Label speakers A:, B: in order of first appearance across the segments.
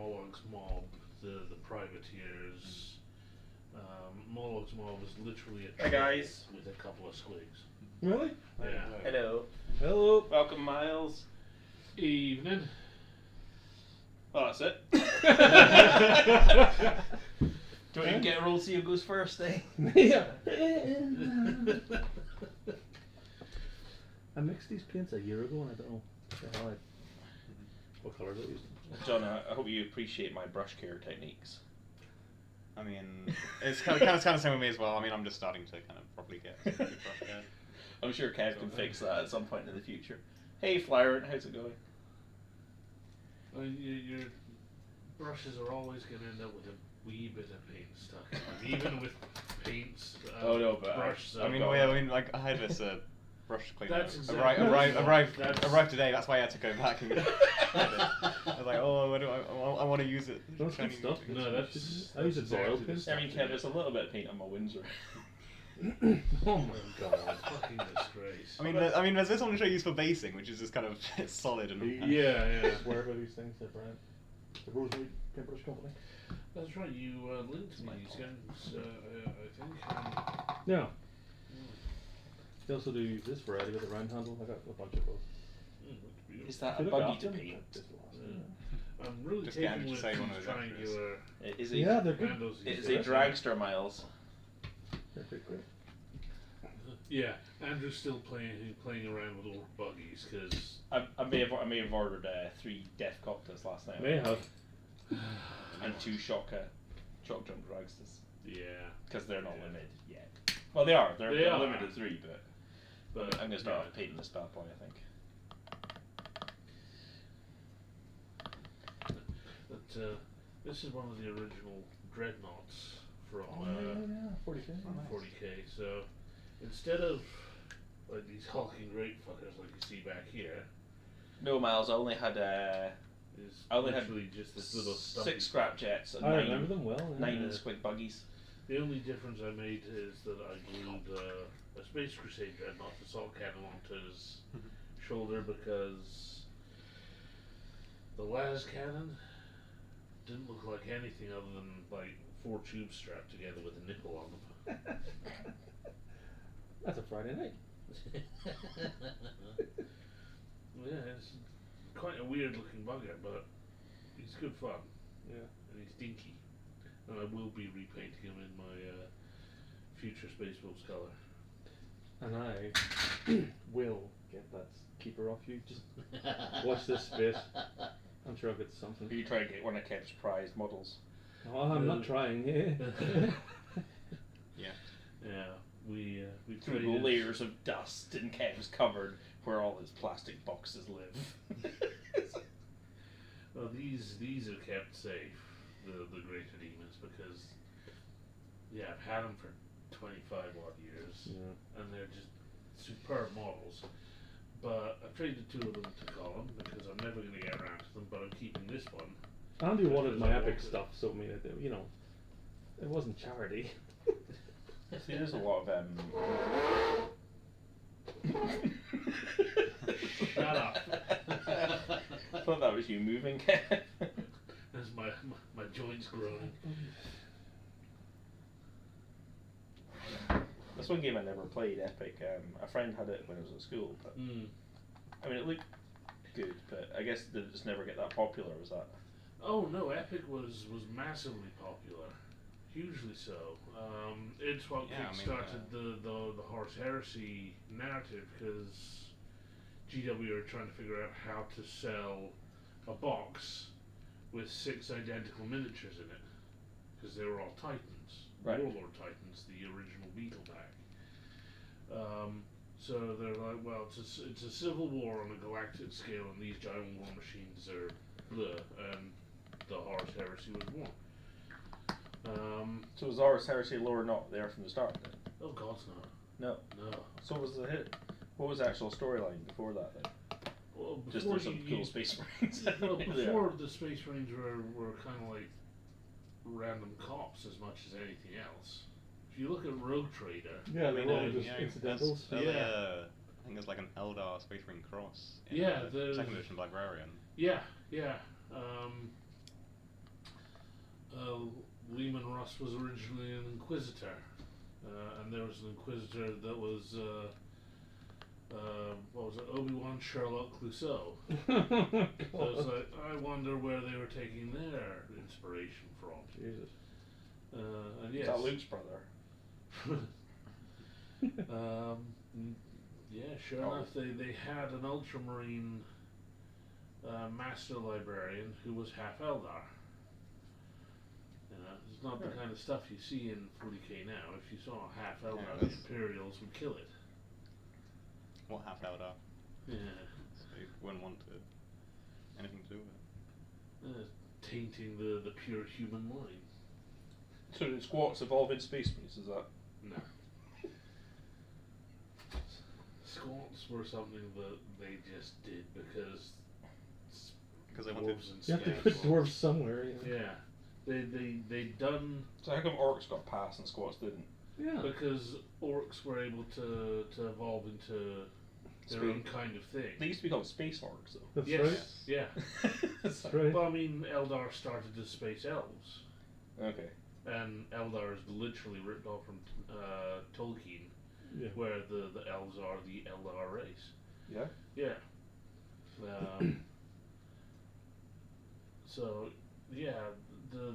A: Moloch's Mob, the privateers. Moloch's Mob is literally a
B: Hi guys.
A: with a couple of squigs.
C: Really?
A: Yeah.
B: Hello.
C: Hello.
B: Welcome, Miles.
A: Evening.
B: Oh, that's it. Don't even get a roll, see who goes first, eh?
C: Yeah. I mixed these paints a year ago and I don't know what colours I used.
B: John, I hope you appreciate my brush care techniques.
D: I mean, it's kind of the same with me as well. I mean, I'm just starting to kind of properly get a good brush care.
B: I'm sure Kev can fix that at some point in the future. Hey, Flyer, how's it going?
A: Your brushes are always going to end up with a wee bit of paint stuck in them, even with paints.
B: Oh no, but
A: brush.
D: I mean, like I had this brush cleaner
A: That's exactly
D: arrived today. That's why I had to go back and get it. I was like, oh, what do I want to use it.
C: That's good stuff.
A: No, that's
C: I use it for oil paint.
B: I mean, Kev, there's a little bit of paint on my Windsor.
A: Oh my god, fucking disgrace.
D: I mean, there's this one which I use for basing, which is just kind of solid and.
A: Yeah.
C: Swear by these things, they're Brian. The Rosemary Paintbrush Company.
A: That's right, you linked me these guys, I think.
C: Yeah. They also do this variety with the round handle. I got a bunch of those.
B: Is that a buggy to paint?
A: I'm really
D: Just get
A: taking
D: Andrew
A: with
D: to say
A: these
D: one of those
A: triangular
B: Is it?
C: Yeah, they're good.
A: handles.
B: It's a dragster, Miles.
C: They're pretty great.
A: Yeah, Andrew's still playing around with old buggies because
B: I may have ordered 3 Death Coctas last night.
C: May have.
B: And 2 shock jump dragsters.
A: yeah,
B: Because they're not limited yet. Well, they are. They're
A: are.
B: limited 3, but I'm gonna start
A: yeah.
B: off painting this bad boy, I think.
A: But this is one of the original dreadnoughts from
C: 40K.
A: 40K. So instead of like these hulking great fuckers like you see back here,
B: No, Miles. I only had
A: is
B: I only had
A: literally just this little stuff.
B: 6 scrap jets and
C: I
B: 9
C: remember them well.
B: 9 squig buggies.
A: The only difference I made is that I glued a Space Crusade dreadnought assault cannon onto his shoulder because the las cannon didn't look like anything other than like 4 tubes strapped together with a nipple on them.
C: That's a Friday night.
A: Yeah, it's quite a weird looking bugger, but he's good fun.
C: Yeah.
A: And he's dinky. And I will be repainting him in my future Spaceballs colour.
C: And I will get that keeper off you. Just watch this space. I'm sure I'll get something.
B: Are you trying to get one of Kev's prized models?
C: Oh, I'm not trying. Yeah.
A: Yeah, we
B: Through the layers of dust in Kev's cupboard where all his plastic boxes live.
A: Well, these are kept safe, the Greater Demons, because I've had them for 25 odd years, and they're just superb models. But I've traded 2 of them to Colin because I'm never going to get around to them. But I'm keeping this one.
C: Andy wanted my epic stuff, so I mean, it wasn't charity.
B: See, there's a lot of
A: Shut up.
B: I thought that was you moving, Kev.
A: There's my joints growing.
B: That's one game I never played, Epic. A friend had it when I was at school, but I mean, it looked good, but I guess did it just never get that popular, was that?
A: Oh no, Epic was massively popular, hugely so. It's what kickstarted the Horse Heresy narrative because GW are trying to figure out how to sell a box with 6 identical miniatures in it because they were all Titans,
B: right.
A: Warlord Titans, the original Beetle pack. So they're like, well, it's a civil war on a galactic scale, and these giant war machines are bleh, and the Horus Heresy was born.
B: So was Horus Heresy lore not there from the start then?
A: Oh God, no.
B: No.
A: No.
B: So was the hit? What was the actual storyline before that then?
A: Well,
B: Just there's some cool Space Marines.
A: Well, before the Space Marines were kind of like random cops as much as anything else. If you look at Rogue Trader,
C: Yeah, they were just incidentals.
D: I think there's like an Eldar Space Marine cross in
A: Yeah,
D: the second edition Librarian.
A: Yeah. boss was originally an Inquisitor, and there was an Inquisitor that was what was it, Obi-Wan Sherlock Clouseau. So it's like, I wonder where they were taking their inspiration from.
C: Jesus.
A: And yes.
B: Is that Luke's brother?
A: Yeah, sure enough, they had an Ultramarine Master Librarian who was half Eldar. You know, it's not the kind of stuff you see in 40k now. If you saw a half Eldar, the Imperials would kill it.
D: What half Eldar?
A: Yeah.
D: So you wouldn't want anything to do with it.
A: Tainting the pure human mind.
B: So did squats evolve in Space Marines, is that?
A: No. Squats were something that they just did because
D: they wanted.
C: You have to put dwarves somewhere.
A: Yeah. They'd done.
B: So how come orcs got passed and squats didn't?
C: Yeah.
A: Because orcs were able to evolve into their own kind of thing.
B: They used to be called space orcs, though.
C: That's
A: yes.
C: right.
A: Yeah.
C: That's right.
A: Well, I mean, Eldar started as space elves.
B: Okay.
A: And Eldar is literally ripped off from Tolkien, where the elves are the Eldar race.
B: Yeah?
A: Yeah. So, yeah,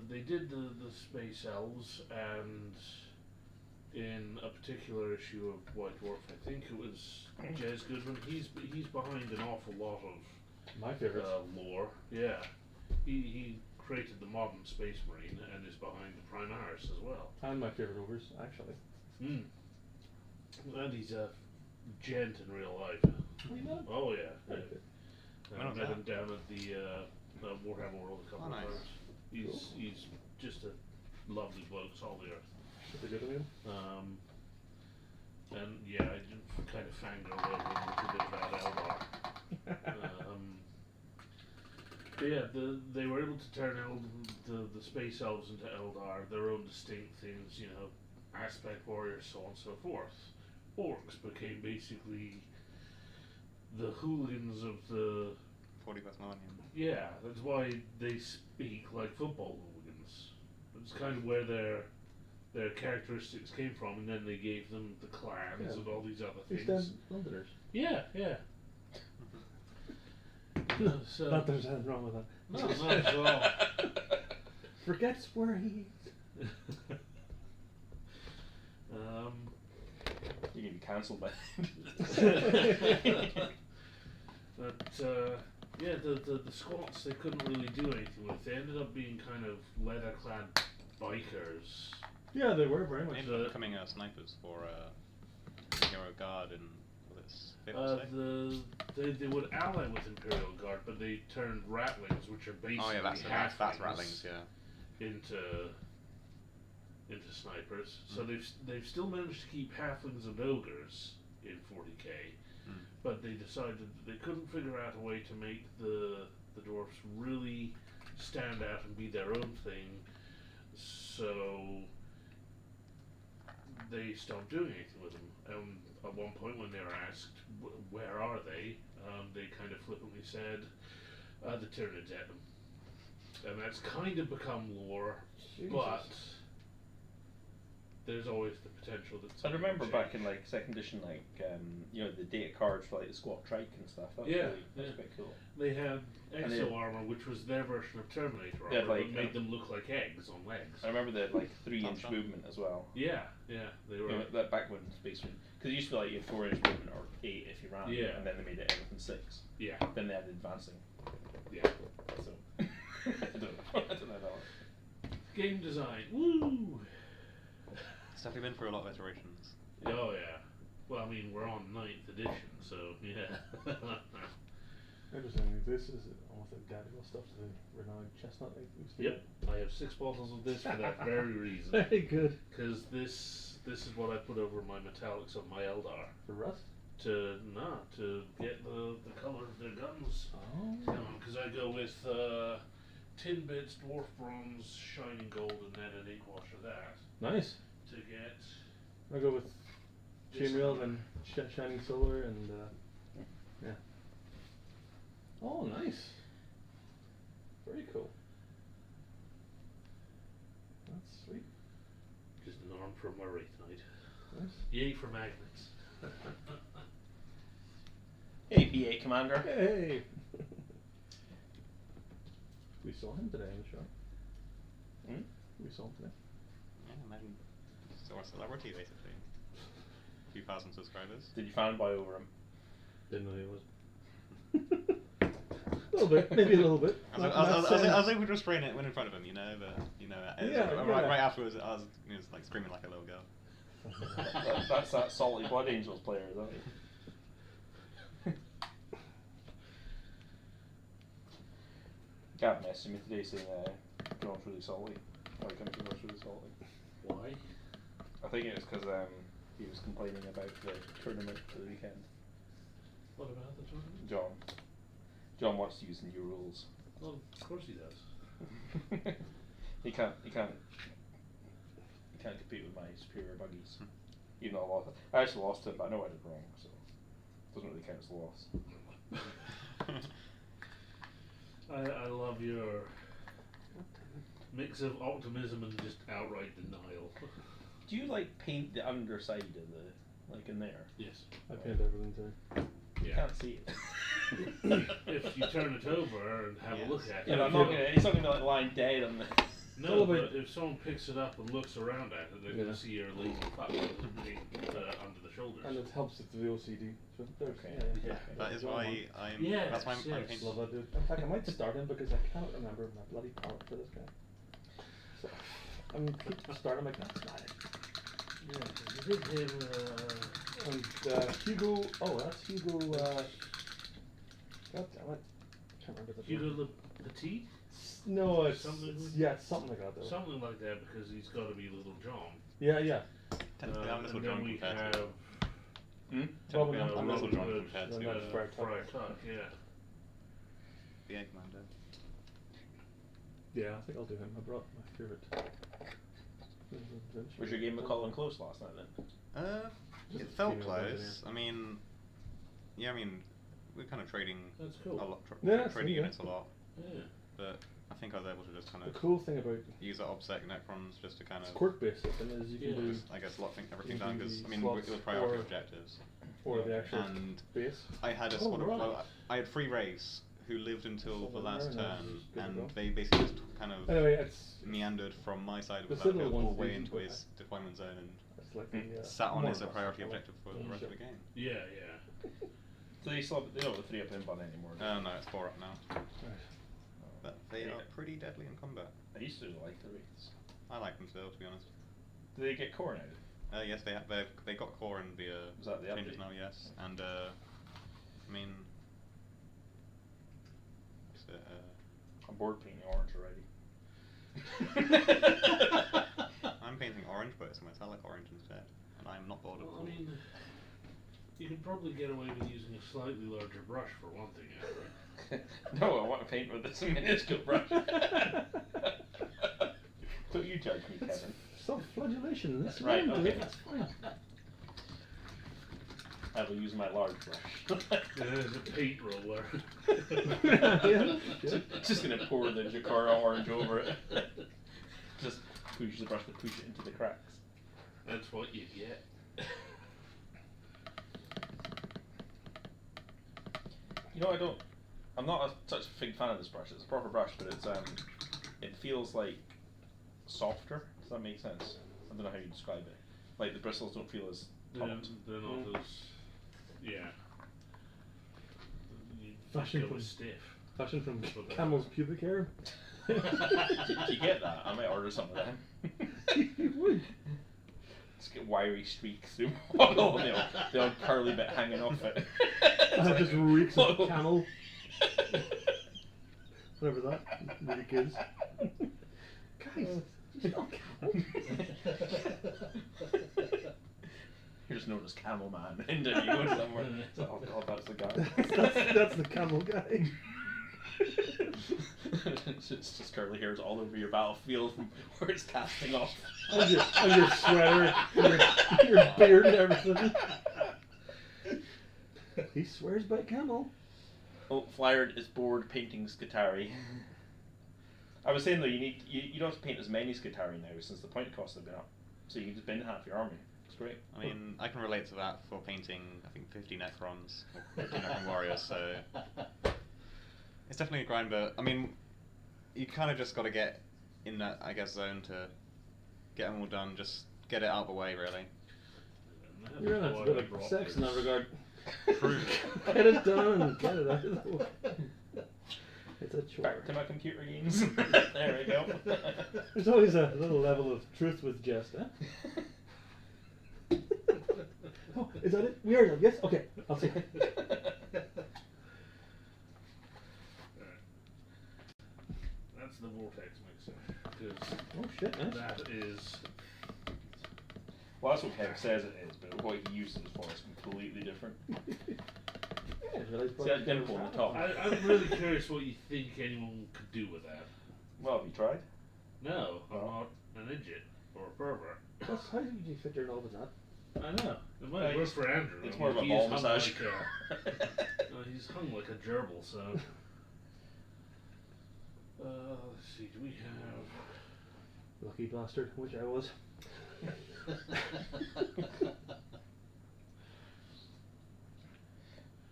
A: they did the space elves, and in a particular issue of White Dwarf, I think it was Jez Goodman, he's behind an awful lot of
C: my favorite
A: lore. Yeah. He created the modern Space Marine and is behind the Primaris as well.
C: And my favorite ogres, actually.
A: And he's a gent in real life.
C: You know?
A: Oh yeah. I met him down at the Warhammer World a couple of times. He's just a lovely bloke, salt of the earth.
C: Should be good of him.
A: And yeah, I did kind of fangirl over him a little bit about Eldar. Yeah, they were able to turn the space elves into Eldar, their own distinct things, you know, aspect warriors, so on and so forth. Orcs became basically the hooligans of the
D: 41st millennium.
A: Yeah, that's why they speak like football hooligans. It's kind of where their characteristics came from, and then they gave them the clans and all these other things.
C: East End Londoners.
A: Yeah. So,
C: not that there's anything wrong with that.
A: No, not at all.
C: Forgets where he
B: You're going to be cancelled by
A: But yeah, the squats they couldn't really do anything with. They ended up being kind of leather-clad bikers.
C: Yeah, they were very much.
D: They ended up becoming snipers for Hero Guard and
A: they would ally with Imperial Guard, but they turned ratlings, which are basically
D: that's ratlings, yeah,
A: into snipers. So they've still managed to keep halflings and ogres in 40k, but they decided that they couldn't figure out a way to make the dwarfs really stand out and be their own thing. So they stopped doing anything with them. At one point, when they were asked where are they kind of flippantly said the Tyranids ate them, and that's kind of become lore.
C: Jesus.
A: But there's always the potential that.
B: I remember back in like second edition, like you know, the data cards for like the squat trike and stuff. That was quite cool.
A: They had exo armor, which was their version of Terminator armor, but made them look like eggs on legs.
B: I remember they had like 3-inch movement as well.
A: Yeah, they were.
B: You know, that back when Space Marine, because it used to be like you had 4-inch movement or 8 if you ran, and then they made it everything 6.
A: Yeah.
B: Then they added advancing.
A: Yeah.
B: So I don't know that.
A: Game design, woo!
D: It's definitely been through a lot of iterations.
A: Oh yeah. Well, I mean, we're on 9th edition, so yeah.
C: Interesting. This is almost identical stuff to the renowned chestnut I used to
A: Yep. I have 6 bottles of this for that very reason.
C: Very good.
A: Because this is what I put over my metallics of my Eldar.
C: For rust?
A: To get the color of their guns.
C: Oh.
A: Because I go with tin bits, dwarf bronze, shining gold, and then an ink wash of that.
C: Nice.
A: To get.
C: I go with chainmail and shining silver and yeah. Oh, nice. Very cool. That's sweet.
A: on for my Wraith Knight.
C: Nice.
A: Yay for magnets.
B: Hey, BA Commander.
C: Hey! We saw him today in the show.
B: Hmm?
C: We saw him today.
D: Yeah, imagine. So a celebrity, basically. A few thousand subscribers.
B: Did you fanboy over him?
C: Didn't know who he was. A little bit, maybe a little bit.
D: I was able to restrain it when in front of him, you know, but right afterwards, I was like screaming like a little girl.
B: That's that Salty Blood Angels player, is that it? Gab messaged me today saying John's really salty. Why comes he was really salty?
A: Why?
B: I think it was because he was complaining about the tournament for the weekend.
A: What about the tournament?
B: John wants to use the new rules.
A: Well, of course he does.
B: He can't compete with my superior buggies. Even though I lost it. I actually lost it, but I know I did wrong, so it doesn't really count as a loss.
A: I love your mix of optimism and just outright denial.
B: Do you like paint the underside of the in there?
A: Yes.
C: I painted everything too.
B: You can't see it.
A: If you turn it over and have a look at it.
B: Yeah, it's not gonna be like lying dead on the.
A: No, but if someone picks it up and looks around at it, they're going to see your lazy fuck under the shoulders.
C: And it helps with the OCD. So
B: Okay.
A: Yeah.
D: That is why I'm.
A: Yes,
D: That's why I'm
A: yes.
D: painting.
C: Love that dude. In fact, I might start him because I cannot remember my bloody palette for this guy. So I'm keep starting. I'm like, that's not it.
A: Yeah, you did him.
C: And Hugo. Oh, that's Hugo. God damn it! Can't remember the
A: Hugo
C: name.
A: Le Petit?
C: No, it's
A: something.
C: It's something like that though.
A: Something like that because he's got to be Little John.
C: Yeah.
D: Technically, I'm Little
A: and
D: John
A: then we
D: compared
A: have
D: to.
C: Probably
D: I'm Little
A: Robin
D: John
A: Hood
D: compared
C: and
D: to.
C: that's Friar Tuck.
A: Friar Tuck, yeah.
D: The Eggman.
C: Yeah, I think I'll do him. I brought my favourite.
B: Was your game of Colin close last night then?
C: Just
D: It felt
C: feeling about it,
D: close. I mean, we're kind of trading
A: That's cool.
D: a lot,
C: Yeah,
D: trading
C: yeah.
D: units a lot,
A: Yeah.
D: but I think I was able to just kind
C: The
D: of
C: cool thing about
D: use the obsec necrons just to kind
C: it's
D: of,
C: quirk based system is you can do
D: I guess, lock everything
C: you
D: down
C: can
D: because
C: do
D: I mean
C: slots
D: it was priority
C: or-
D: objectives,
C: or the actual
D: and
C: base.
D: I had a
C: Oh,
D: squad of
C: right.
D: I had 3 rays who lived until
C: So
D: the
C: then
D: last
C: there,
D: turn,
C: it's good to
D: and
C: go.
D: they basically just kind of
C: Anyway, it's
D: meandered from my side of
C: the
D: the
C: citadel
D: battlefield all
C: one's
D: the way
C: decent,
D: into
C: but
D: his deployment zone and
C: it's like the
D: sat on
C: more
D: as a
C: or less
D: priority
C: color.
D: objective for the rest of the game.
A: Yeah, yeah.
B: So they still they don't have the 3-up in button anymore. do they?
D: No, it's 4 up now,
C: Right.
D: but they are pretty deadly in combat.
B: I used to like the Wraiths.
D: I like them still, to be honest.
B: Do they get core now?
D: Yes, they got core and the
B: Was that the
D: changes
B: update?
D: now, yes, and I mean,
B: I'm bored painting orange already.
D: I'm painting orange, but it's a metallic orange instead, and I'm not bored of
A: Well, I
D: it.
A: mean, you can probably get away with using a slightly larger brush for one thing, right?
B: No, I want to paint with this minuscule brush. Don't you judge me, Kevin.
C: Self-flagellation. That's
B: Right,
C: fine,
B: okay.
C: dude, That's fine.
B: I will use my large brush.
A: There's a paint roller.
C: Yeah.
B: Just gonna pour the Jakarta orange over it. Just push the brush to push it into the cracks.
A: That's what you get.
B: You know, I'm not such a big fan of this brush. It's a proper brush, but it feels like softer. Does that make sense? I don't know how you describe it. Like the bristles don't feel as
A: They're
B: taut.
A: not as, yeah.
C: Fashion
A: It
C: from
A: was stiff.
C: Fashion from Camel's pubic hair.
B: Do you get that? I might order some of them.
C: You would.
B: Just get wiry streaks through all the old curly bit hanging off it.
C: That just reeks of camel. Whatever that really is. Guys, it's not camel.
B: You're just known as Camel Man, and then you go somewhere. It's like, oh god, that's the guy.
C: That's the camel guy.
B: It's just curly hairs all over your battlefield from where it's casting off.
C: And your sweater, and your beard and everything. He swears by camel.
B: Oh, Flyer is bored painting Skitari. I was saying though, you don't have to paint as many Skitari now since the point costs have been up. So you can just bend half your army. It's great.
D: I mean, I can relate to that for painting, I think, 50 Necrons, or 50 Necron Warriors, so... It's definitely a grind, but, I mean, you kind of just got to get in that, I guess, zone to get them all done, just get it out of the way, really.
C: You're in a bit of sex in that regard.
D: True.
C: Get it done and get it out of the way. It's a chore.
B: Back to my computer games. There we go.
C: There's always a little level of truth with jest, huh? Oh, is that it? We are done. Yes? Okay. I'll see.
A: That's the vortex mixer.
C: Oh shit, nice.
A: That is...
B: Well, that's what Kev says it is, but what he uses it for is completely different.
C: Yeah, really
B: See that dimple on the top?
A: I'm really curious what you think anyone could do with that.
B: Well, have you tried?
A: No, I'm not an idiot or a pervert.
C: Plus, how did you fit your nose in that?
A: I know. It might work for Andrew.
B: It's more of a
A: He's
B: ball
A: hung
B: massage.
A: He's hung like a gerbil, so... let's see, do we have...
C: Lucky bastard, which I was.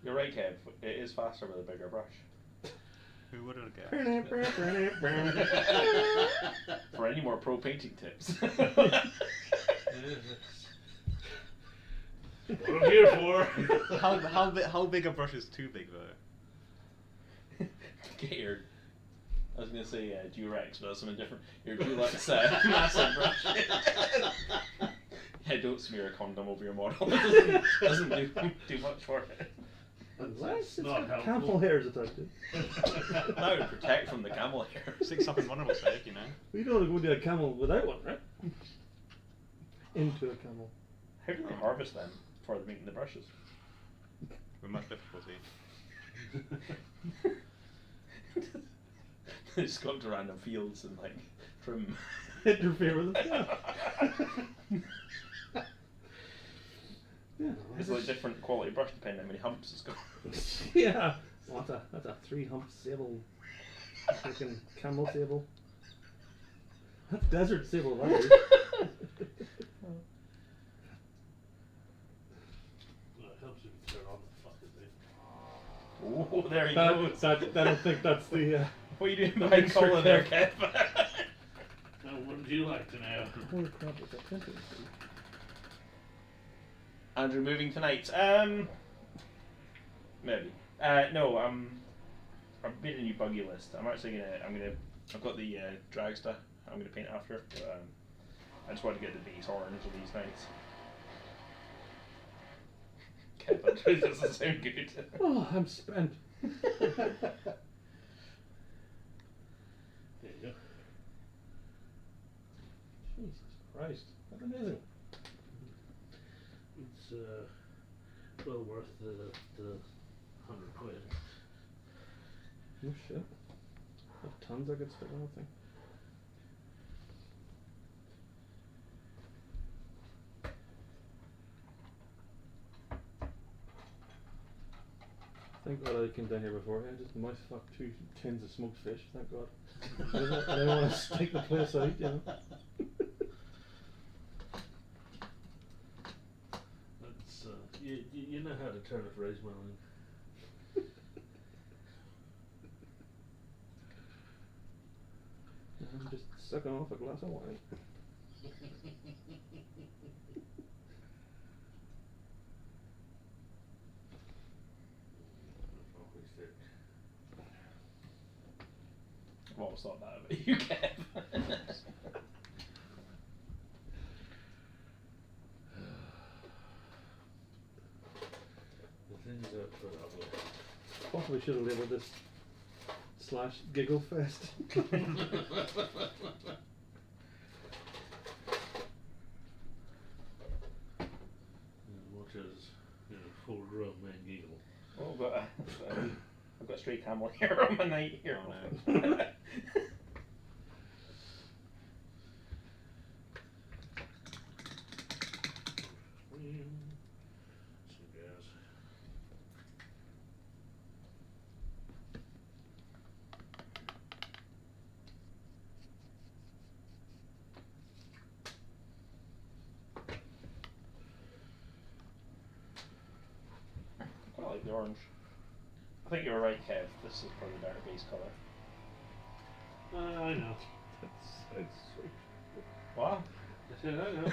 B: You're right, Kev. It is faster with a bigger brush.
D: Who would have guessed?
B: For any more pro painting tips.
A: What I'm here for.
D: How big a brush is too big, though?
B: Get your... I was going to say Durex, but that's something different. Your Durex massive brush. Yeah, don't smear a condom over your model. It doesn't do much for it.
C: Unless it's
A: not
C: got
A: helpful.
C: camel hairs attached to it.
B: That would protect from the camel hair.
D: Six up in one of us, you know.
C: We don't want to go to a camel without one, right? Into a camel.
B: How do they harvest them before they're making the brushes?
D: With much difficulty.
B: They just go up to random fields and like trim.
C: Interfere with them. Yeah,
B: It's like different quality brush depending on how many humps it's got.
C: Yeah. Well, that's a 3-hump sable. Freaking camel sable. That's desert sable, that is.
A: Well, it helps if you turn on the fucking thing.
B: Oh, there you go.
C: I don't think that's the.
B: What are you doing behind Colin there, Kev?
A: Now, wouldn't you like to know?
C: Holy crap, is that printed?
B: Andrew moving tonight. Maybe. No, I've made a new buggy list. I've got the dragster I'm gonna paint after. But, I just want to get the base orange of these nights. Kevin, that doesn't sound good.
C: Oh, I'm spent.
A: There you go.
C: Jesus Christ, that's amazing.
A: It's well worth the £100.
C: Oh shit. What tons I could stick on that thing. Thank God I came down here before. I just might fuck 2 tins of smoked fish, thank God. I didn't want to stake the place out, you know.
A: That's, you know how to turn a phrase well in.
C: I'm just sucking off a glass of wine.
B: I've always thought that about you, Kev.
A: The things I put up with.
C: Possibly should have labelled this / giggle fest.
A: Much as full grown man giggle.
B: Oh, but I've got straight camel hair on my night here.
D: Oh, no.
A: Some gas.
B: the orange. I think you were right, Kev. This is probably the better base colour.
A: I know.
C: It's sweet.
B: What?
A: I said I know.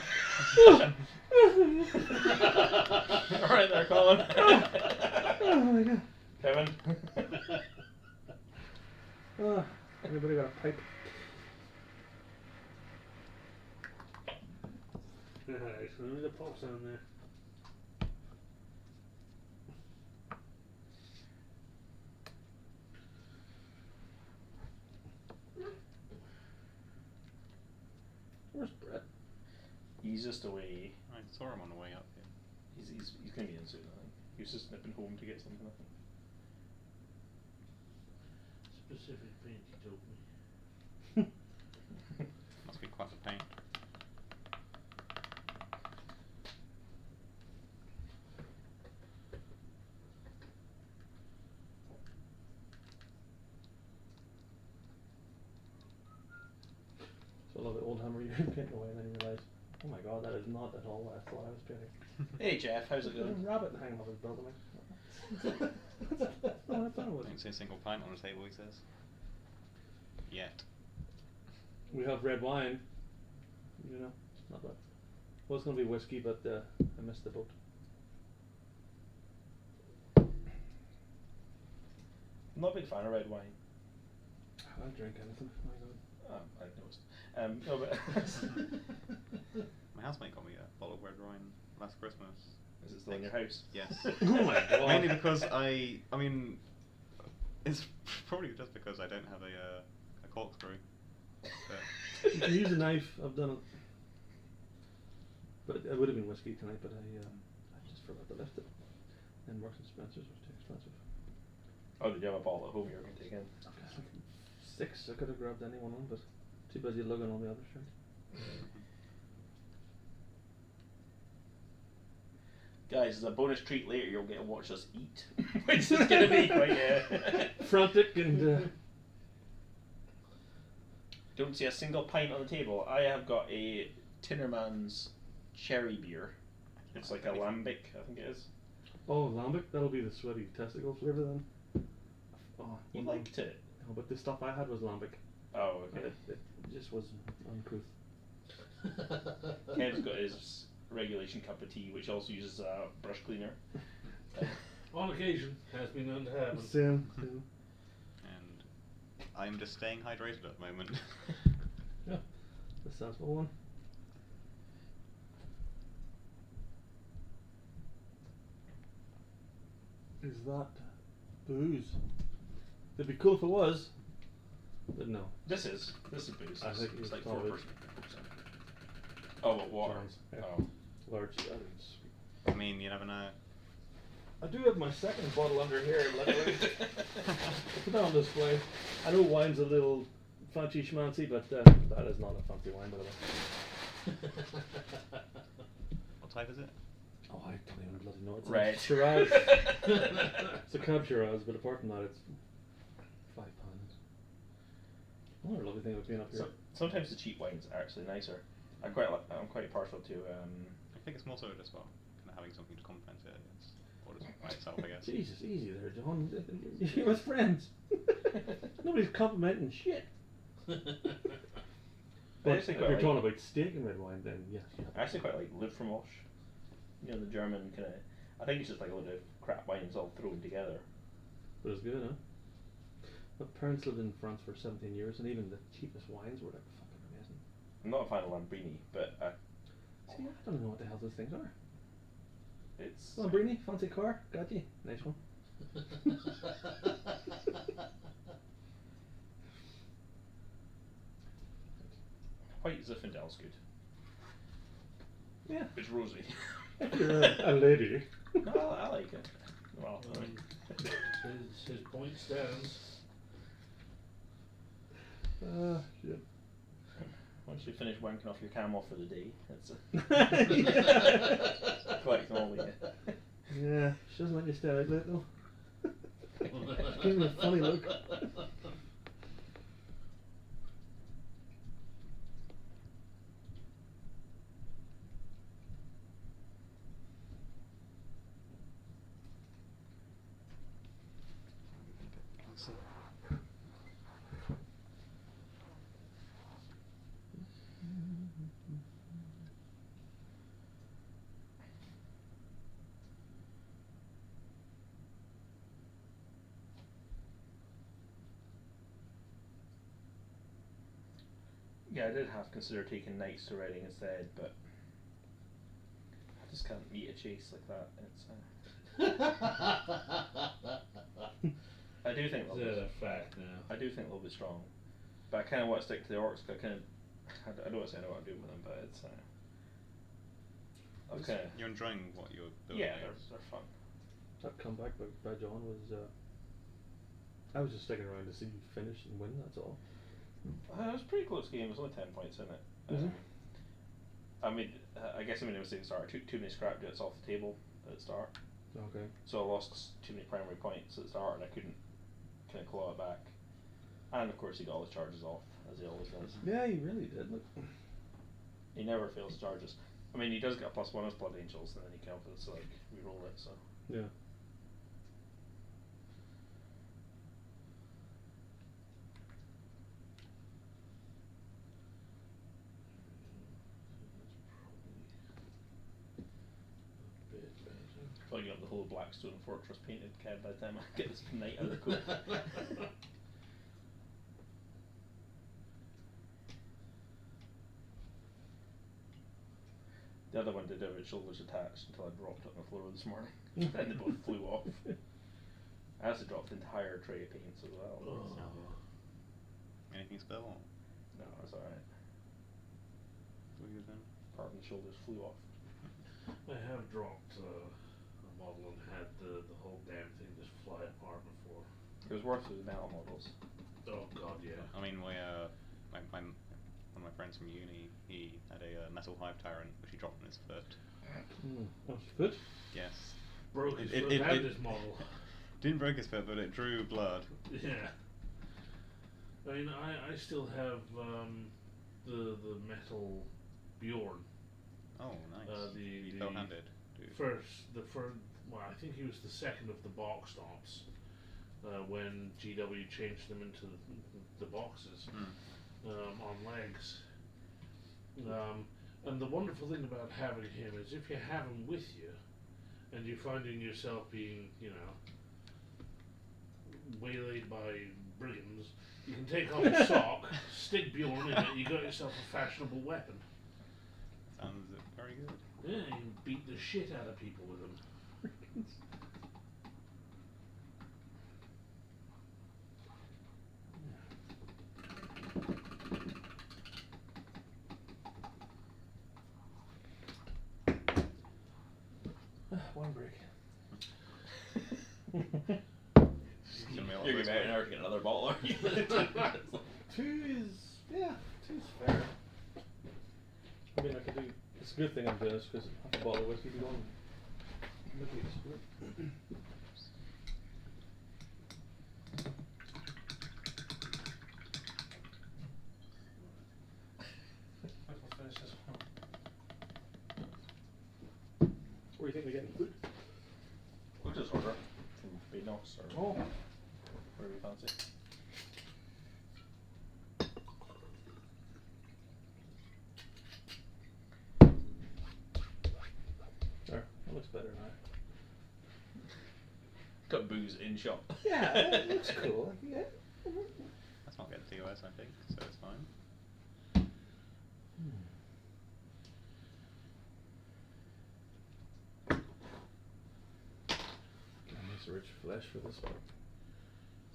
B: Alright there, Colin.
C: Oh my god.
B: Kevin.
C: Anybody got a pipe?
A: Alright, so there's a pops on there.
C: Where's Brett?
B: He's just away.
D: I saw him on the way up here.
B: He's going to be in soon, I think. He was just nipping home to get something, I think.
A: Specific paint he told me.
D: Must be quite the paint.
C: So I love the old hammer you're painting away and then you realise, oh my god, that is not at all what I thought I was painting.
B: Hey Jeff, how's it
C: There's a
B: going?
C: rabbit hanging off his belt. I'm like, that's not what I thought it was.
D: Don't see a single pint on the table, he says. Yet.
C: We have red wine. You know, not bad. Well, it's going to be whiskey, but I missed the boat.
B: I'm not a big fan of red wine.
C: I'll drink anything. My god.
B: I noticed. No, but
D: My housemate got me a bottle of red wine last Christmas.
B: is it still in your house?
D: Yes.
C: Oh my god.
D: Mainly because I mean, it's probably just because I don't have a corkscrew. But
C: You can use a knife. I've done it. But it would have been whiskey tonight, but I just forgot to lift it. And Marks and Spencer's was too expensive.
B: Oh, did you have a bottle at home you were going to take in?
C: Okay. 6. I could have grabbed any one of them, but too busy lugging all the other shit.
B: Guys, as a bonus treat later, you'll get to watch us eat, which is going to be quite
C: frantic and.
B: Don't see a single pint on the table. I have got a Tinnerman's cherry beer. It's like a lambic, I think it is.
C: Oh, lambic? That'll be the sweaty testicle flavour then. Oh,
B: You
C: well,
B: liked it.
C: No, but the stuff I had was lambic.
B: Oh, okay.
C: It just was uncouth.
B: Kev's got his regulation cup of tea, which also uses a brush cleaner.
A: On occasion, has been known to happen.
C: Same.
D: and I'm just staying hydrated at the moment.
C: Yeah, the sensible one. Is that booze? It'd be cool if it was, but no.
B: This is booze.
C: I think
B: It's
C: it's
B: like
C: probably-
B: 4%. Oh, what water?
C: John's, yeah.
B: Oh.
C: Large.
D: I mean, you never know.
C: I do have my second bottle under here, luckily. Put that on display. I know wine's a little fancy schmancy, but that is not a fancy wine, by the way.
D: What type is it?
C: Oh, I don't even bloody know. It's
B: Red.
C: a Shiraz. It's a Cab Shiraz, but apart from that, it's £5. Another lovely thing about being up here.
B: So, sometimes the cheap wines are actually nicer. I'm quite partial to.
D: I think it's more so just well, kind of having something to complement it against, or just by itself, I guess.
C: Jesus, easy there, John. You're with friends. Nobody's complimenting shit. But if
B: actually
C: you're
B: quite
C: talking
B: like-
C: about steak and red wine, then yes. You have
B: I actually quite like Livermosch. You know, the German kind of. I think it's just like a load of crap wines all thrown together.
C: But it's good, huh? My parents lived in France for 17 years, and even the cheapest wines were like fucking amazing.
B: I'm not a fan of Lambrini, but
C: See, I don't know what the hell those things are.
B: it's.
C: Lambrini, fancy car, got you. Nice one.
B: White Zinfandel's good.
C: Yeah.
B: It's rosy.
C: If you're a lady.
B: No, I like it. Well, I mean,
A: His point stands.
C: Shit.
B: once you finish wanking off your camel for the day, it's collect them all again.
C: Yeah, she doesn't let you stay out late though. Gives me a funny look.
B: Yeah, I did half consider taking knights to Reading instead, but I just can't meet a chase like that. I do think
A: Is that a fact now?
B: I do think they'll be strong, but I kind of want to stick to the orcs. I kind of, I don't want to say I know what I'm doing with them, but it's okay.
D: You're enjoying what you're building.
B: Yeah, they're fun.
C: That comeback by John was. I was just sticking around to see you finish and win. That's all.
B: It was a pretty close game. There's only 10 points in it. I guess I made a mistake at the start. Too many scrap jets off the table at the start.
C: Okay.
B: So I lost too many primary points at the start, and I couldn't kind of claw it back. And of course, he got all his charges off, as he always does.
C: Yeah, he really did. Look.
B: He never fails charges. I mean, he does get a +1 as Blood Angels, and then he can always like re-roll it. So.
C: Yeah.
B: Probably got the whole Blackstone Fortress painted CAD by the time I get this knight out of the coat. The other one did have its shoulders attached until I dropped it on the floor this morning. And they both flew off. I also dropped the entire tray of paints as well.
D: Oh. Anything spill?
B: No, it's alright. Part of the shoulders flew off.
A: I have dropped a model and had the whole damn thing just fly apart before.
B: It was worth it with metal models.
A: Oh god, yeah.
D: I mean, one of my friends from uni, he had a metal hive tyrant which he dropped on his foot.
C: That's good.
D: Yes.
A: Broke his foot. Had this model.
D: Didn't break his foot, but it drew blood.
A: Yeah. I mean, I still have the metal Bjorn.
D: Oh, nice.
A: The
D: fell-handed.
A: Well, I think he was the second of the box stomps when GW changed them into the boxes on legs. And the wonderful thing about having him is if you have him with you and you're finding yourself being, waylaid by brigands, you can take off a sock, stick Bjorn in it, you got yourself a fashionable weapon.
D: Sounds very good.
A: Yeah, you can beat the shit out of people with them.
C: One break.
B: You're gonna never get another bottle, are you?
C: Two's fair. I mean, I could do. It's a good thing I'm doing this because half a bottle of whiskey to go on. Where do you think they're getting food?
B: We'll just order from Beanox or whatever you fancy.
C: There, that looks better now.
B: Got booze in shop.
C: Yeah, that looks cool. Yeah.
D: That's not getting TOS, I think, so it's fine.
C: Nice rich flesh for this one.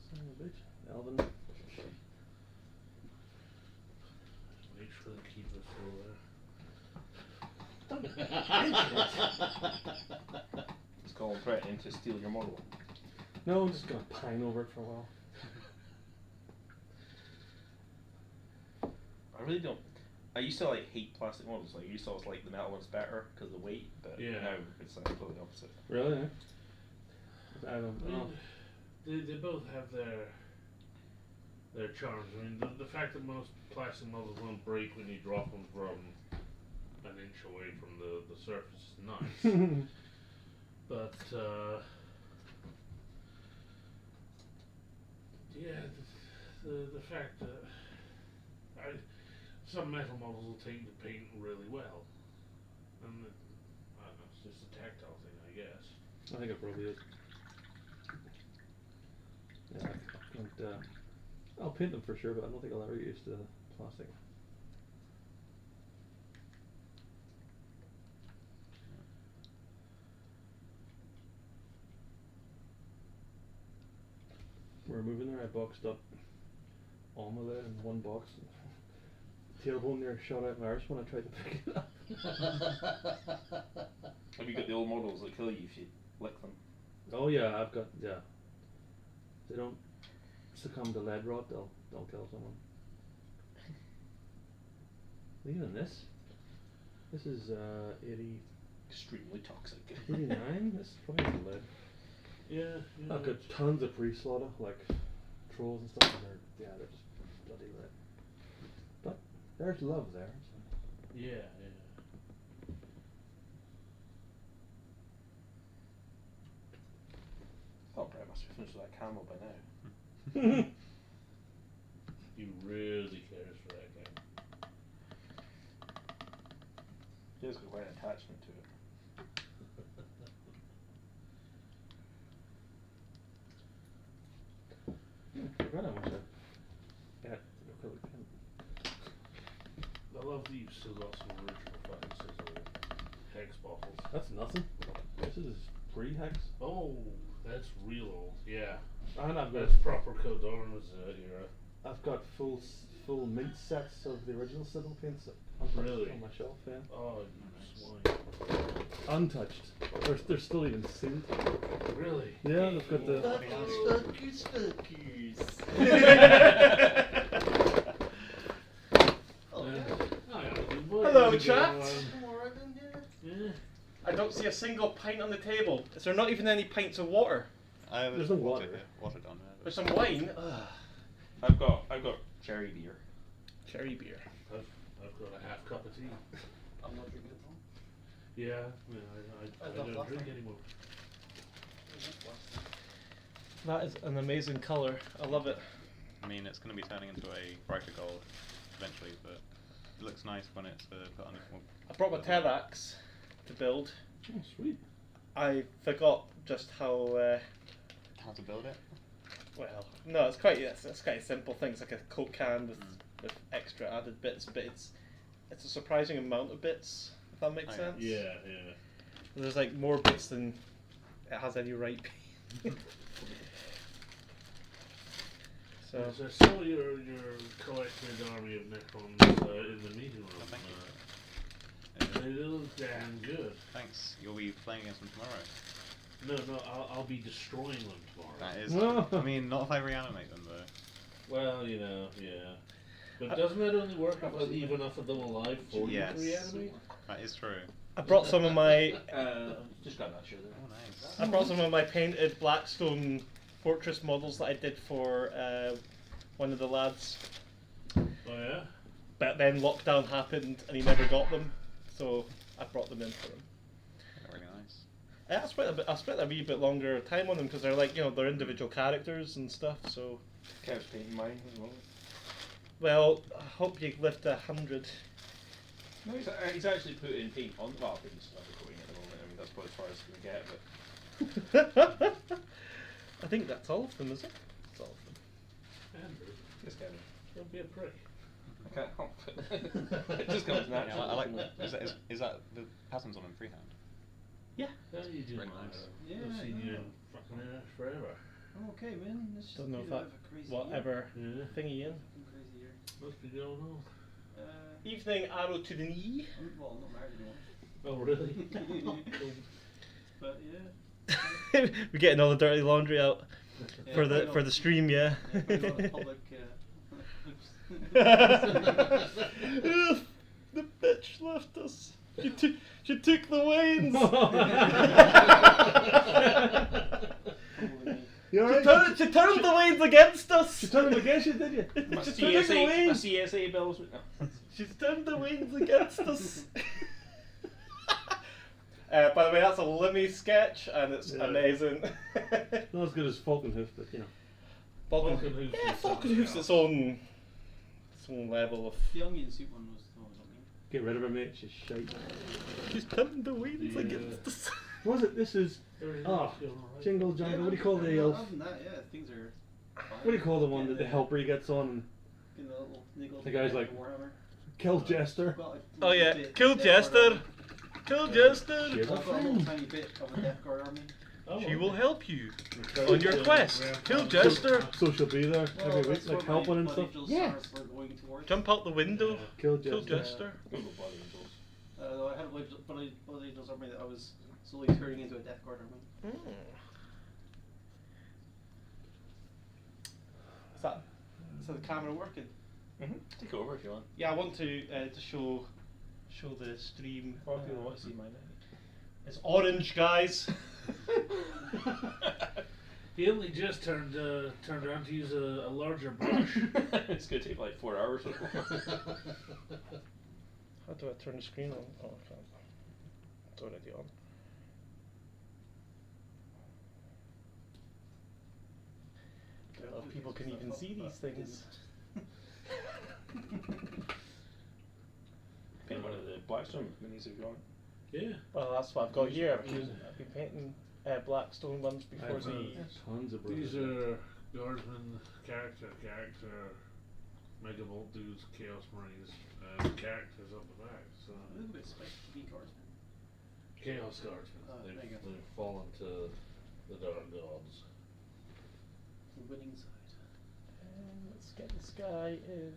C: Son of a bitch. Alvin.
A: Make sure to keep it full there.
B: It's called threatening to steal your model.
C: No, I'm just gonna pine over it for a while.
B: I really don't. I used to hate plastic models. I used to always like the metal ones better because of the weight, but now it's completely opposite.
C: Really? I don't know.
A: They both have their charms. I mean, the fact that most plastic models won't break when you drop them from an inch away from the surface is nice. But the fact that some metal models will take the paint really well, and I don't know, it's just a tactile thing, I guess.
C: I think it probably is. Yeah, I'll paint them for sure, but I don't think I'll ever get used to plastic. removing there, I boxed up omelette in one box. Tailbone there shot out my arse when I tried to pick it up.
B: Have you got the old models that kill you if you lick them?
C: Oh yeah, I've got, yeah. They don't succumb to lead rot, they'll kill someone. Even this is 80.
B: Extremely toxic.
C: 89? This is probably lead.
A: Yeah.
C: I've got tons of pre-slaughter, like trolls and stuff, and they're just bloody red. But there's love there. So.
A: Yeah.
B: Oh, Brett must be finished with that camel by now.
A: He really cares for that game.
B: He has got quite an attachment to it.
C: I forgot how much I got.
A: I love that you've still got some original fucking sizzle hex bottles.
C: That's nothing. This is pre-hex.
A: Oh, that's real old. Yeah.
C: And I've got
A: That's proper Codorna's era.
C: I've got full mint sets of the original Sybil paints
A: Really?
C: on my shelf. Yeah.
A: Oh, you swine.
C: Untouched. They're still even sealed.
A: Really?
C: Yeah, they've got the.
E: Hello, chat.
A: Yeah.
E: I don't see a single pint on the table. Is there not even any pints of water?
C: There's no water.
D: Water down there.
E: There's some wine.
B: I've got cherry beer.
E: Cherry beer.
A: I've got a half cup of tea.
F: I'm not drinking it all.
A: Yeah, I don't drink anymore.
E: That is an amazing colour. I love it.
D: I mean, it's going to be turning into a brighter gold eventually, but it looks nice when it's put on.
E: I brought my Terax to build.
C: Oh, sweet.
E: I forgot just how.
D: How to build it?
E: Well, no, it's quite a simple thing. It's like a Coke can with extra added bits, but it's a surprising amount of bits. If that makes sense.
A: Yeah.
E: There's like more bits than it has any right being. So
A: I saw your collected army of Necrons in the meeting room.
D: Thank you.
A: They look damn good.
D: Thanks. You'll be playing against them tomorrow.
A: No, I'll be destroying them tomorrow.
D: That is. I mean, not if I reanimate them though.
A: Well, yeah. But doesn't it only work if I leave enough of them alive for you to reanimate?
D: That is true.
E: I brought some of my.
B: Just got that sugar.
D: Oh, nice.
E: I brought some of my painted Blackstone fortress models that I did for one of the lads.
A: Oh yeah.
E: But then lockdown happened and he never got them, so I brought them in for him.
D: They're really nice.
E: I spent a wee bit longer time on them because they're like, they're individual characters and stuff. So.
B: Kev's painting mine as well.
E: Well, I hope you live to 100.
B: No, he's actually putting paint on. Well, I think he's not coating at the moment. I mean, that's probably as far as it's going to get. But
E: I think that's all of them, is it? That's all of them.
A: Andrew,
B: just Kevin.
A: don't be a prick.
B: I can't help it. It just comes naturally.
D: Yeah, I like. Is that the patterns on them freehand?
E: Yeah.
A: How you doing,
D: Very nice.
F: Yeah,
A: I've seen you
F: no.
A: in fucking forever.
F: I'm okay, man. This just
E: Don't know
F: been
E: if
F: a
E: that
F: bit of a crazy
E: whatever
A: Yeah.
E: thingy in.
F: Fucking crazy year.
A: Must be going on.
E: Evening arrow to the knee.
F: Well, not married anymore.
A: Oh really?
F: But yeah.
E: We're getting all the dirty laundry out
F: Yeah,
E: for
F: quite
E: the stream, yeah.
F: Yeah, quite a lot of public.
E: The bitch left us. She took the wains.
C: You alright?
E: She turned the wains against us.
C: She turned them against you, did you?
B: My
E: She took the wains.
B: CSA bills. No.
E: She's turned the wains against us. By the way, that's a Limmy sketch, and it's amazing.
C: Not as good as Falconhoof, but
A: Falconhoof's
E: Yeah,
A: its
E: Falconhoof's
A: own
E: its own level of.
F: The onion soup one was something.
C: get rid of her, mate. She's shite.
E: She's turned the wains
A: Yeah.
E: against us.
C: What was it? This is
A: Everything's
C: Ah,
A: going alright.
C: Jingle Jangle. What do you call the elf?
F: Other than that, yeah, things are. Fine.
C: What do you call the one that the helper gets on and
F: Getting a little niggle
C: The guy's
F: to
C: like-
F: Warhammer.
C: kills Jester?
F: Got a
E: Oh yeah,
F: bit-
E: kill
F: Death
E: Jester.
F: Guard army.
E: Kill Jester.
C: Cheers.
F: I've got a little tiny bit of a Death Guard army.
A: Oh,
E: She
A: okay.
E: will help you
A: Return
E: on your
A: to
E: quest.
A: Grandpa.
E: Kill Jester.
C: So she'll be there
F: Well,
C: every week,
F: that's
C: like
F: what
C: helping
F: my
C: and stuff.
F: Angels
E: Yeah.
F: are going towards.
E: Jump out the window.
A: Yeah.
C: Kill
E: Kill
C: Jester.
E: Jester.
B: Google Blood Angels.
F: I had a Blood Angels army that I was slowly turning into a Death Guard army. Is that the camera working?
B: Take over if you want.
E: Yeah, I want to show the stream.
B: Or if you want to see mine.
E: It's orange, guys.
A: He only just turned around to use a larger brush.
B: It's gonna take like 4 hours or so.
E: How do I turn the screen on? Oh, I can't. It's already on. I don't know if people can even see these things.
B: Paint one of the Blackstone minis if you want.
A: Yeah.
E: Well, that's what I've got here. I've
B: brushes.
E: been painting Blackstone ones before
A: I've,
E: the.
C: Tons of
A: These
C: brushes.
A: are Guardsman character, Megavolt dudes, Chaos Marines, characters up the back. So
F: A little bit spiky Guardsman.
A: Chaos Guardsmen.
F: There you go.
A: They've fallen to the Dark Gods.
F: The winning side.
E: Let's get this guy in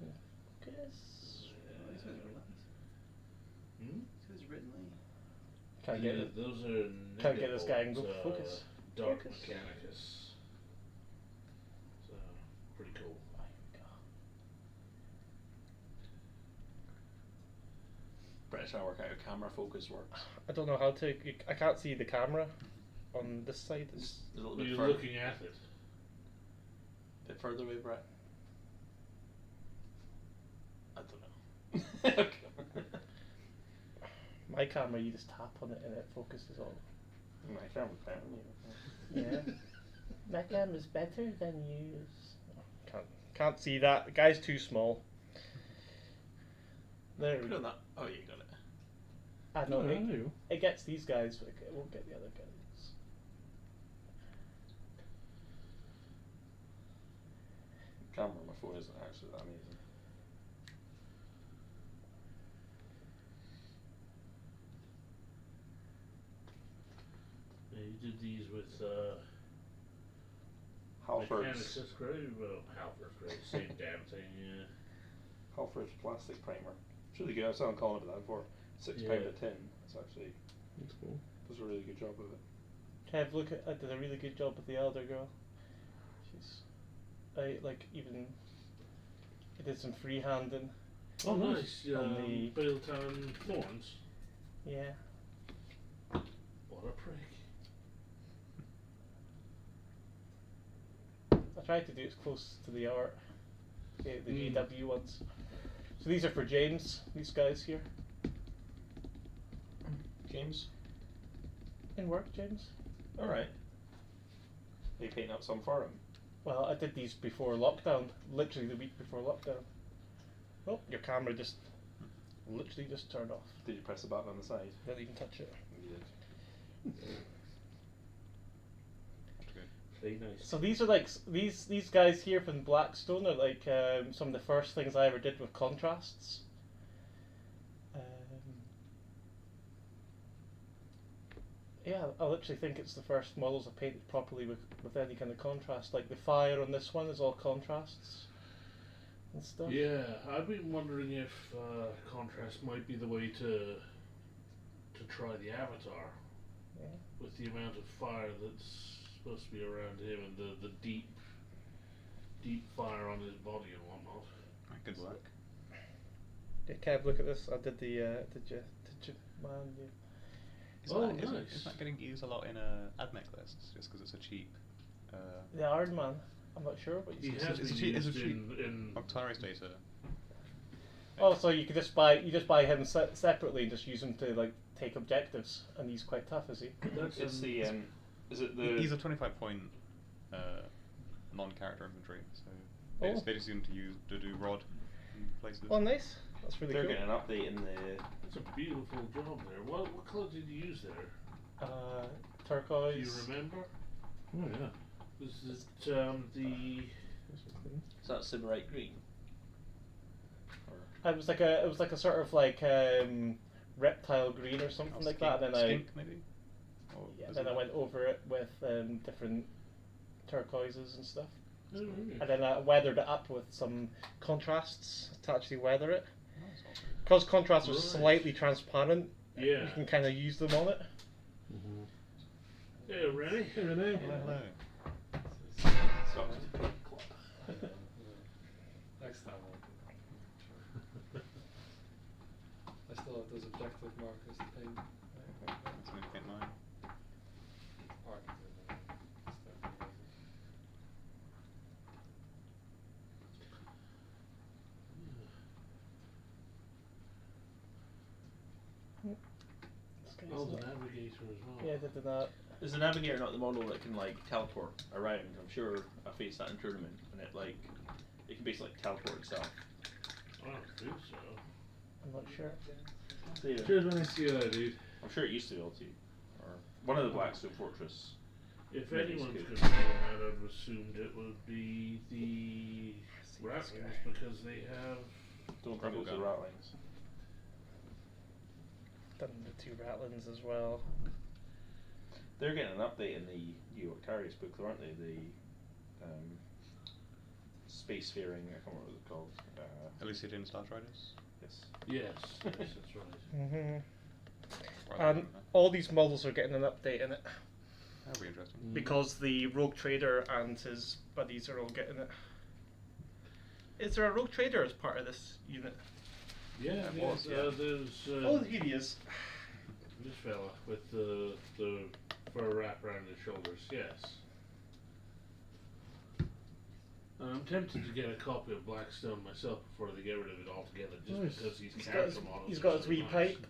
E: focus.
F: Oh, these guys are nice.
A: Hmm?
F: These guys are written nice.
E: Can't get it.
A: Those are
E: Can't get this guy in
A: Megavolt,
E: focus.
A: Dark
E: Focus.
A: Mechanicus. So pretty cool.
E: There we go.
B: British trying to work out how camera focus works.
E: I don't know how to. I can't see the camera on this side.
B: It's a little bit
A: You're
B: further.
A: looking at it.
B: Bit further away, Brett. I don't know. Okay.
E: My camera, you just tap on it and it focuses on.
B: My camera's better.
E: Yeah. My camera's better than yours. Can't see that. The guy's too small. There we
B: Put
E: go.
B: on that. Oh, you got it.
E: I know.
C: Oh, there you go.
E: It gets these guys, but it won't get the other guys.
B: Camera on my phone isn't actually that amazing.
A: Yeah, you did these with
B: Halford's
A: Mechanicus Grave. Well, Halford's Grave, same damn thing. Yeah.
B: Halford's plastic primer. It's really good. I was telling Colin about that before. £6
A: Yeah.
B: a tin. It's actually
C: That's cool.
B: does a really good job of it.
E: Kev, look at. I did a really good job with the elder girl. She's, like even. I did some freehanding.
A: Oh, nice.
E: On the-
A: Baletown Thorns.
E: Yeah.
A: What a prick.
E: I tried to do as close to the art, the
A: Mm.
E: GW ones. So these are for James, these guys here.
B: James?
E: In work, James?
B: Alright. Are you painting up some for him?
E: Well, I did these before lockdown, literally the week before lockdown. Oh, your camera just, literally just turned off.
B: Did you press the button on the side?
E: Didn't even touch it.
B: You did.
A: Very nice.
E: So these are like, these guys here from Blackstone are like some of the first things I ever did with contrasts. Yeah, I literally think it's the first models I painted properly with any kind of contrast. Like the fire on this one is all contrasts and stuff.
A: Yeah, I've been wondering if contrast might be the way to try the Avatar.
E: Yeah.
A: With the amount of fire that's supposed to be around him and the deep fire on his body and whatnot.
D: Good work.
E: Yeah, Kev, look at this. I did the did you man? Yeah.
D: Isn't
A: nice.
D: isn't that getting used a lot in AdMech lists just because it's a cheap?
E: The Iron Man. I'm not sure, but
A: He
E: you
A: has
D: it's
A: been
D: a cheap- it's a
A: used
D: cheap
A: in
D: Octaris data.
E: Oh, so you could just buy him separately and just use him to like take objectives, and he's quite tough, is he?
A: That's
B: It's the is it the
D: He's a 25-point non-character infantry, so
E: Oh.
D: they just seem to do rod in places.
E: Oh, nice. That's really
B: they're
E: cool.
B: getting an update in the
A: That's a beautiful job there. What colour did you use there?
E: Turquoise.
A: Do you remember?
C: Oh yeah.
A: Was it the
B: is that Sybarite green? Or
E: It was like a sort of like reptile green or something like that. And then
D: Skink maybe. Or
E: then I went over it with different turquoises and stuff.
A: Oh, really?
E: And then I weathered it up with some contrasts to actually weather it. Because contrasts are slightly transparent,
A: Yeah.
E: you can kind of use them on it.
A: Hey, Rennie.
C: Hey, Renee.
D: Hello.
G: Next time I still have those objective markers to paint.
D: That's going to paint mine.
G: Or I can do it now.
A: Oh, the navigator as well.
E: Yeah, did that.
B: Is the navigator not the model that can like teleport around? I'm sure I faced that in tournament, and it can basically like teleport itself.
A: I don't think so.
E: I'm not sure.
B: Yeah.
C: Cheers, Renee.
A: See what I do.
B: I'm sure it used to be able to. Or one of the Blackstone Fortress.
A: If
B: Maybe
A: anyone's
B: it's
A: going
B: good.
A: to do that, I'd have assumed it would be the Ratlings because they have.
B: Don't think it was the
D: Bubblegum.
B: Ratlings.
E: Done the 2 Ratlins as well.
B: They're getting an update in the New York Carriers book, though, aren't they? The spacefaring, I can't remember what it's called.
D: Elucidating Star Riders.
B: Yes.
A: Yes, yes, that's right.
E: And all these models are getting an update in it.
D: That'll be interesting.
E: Because the Rogue Trader and his buddies are all getting it. Is there a Rogue Trader as part of this unit?
A: Yeah,
D: That
A: yeah,
D: was, yeah.
A: there's
E: Oh, here he is.
A: this fella with the fur wrap around his shoulders. Yes. I'm tempted to get a copy of Blackstone myself before they get rid of it altogether, just
C: Nice.
A: because these
E: He's got
A: character
E: his,
A: models.
E: he's
A: are
E: got his
A: so
E: wee
A: nice.
E: pipe.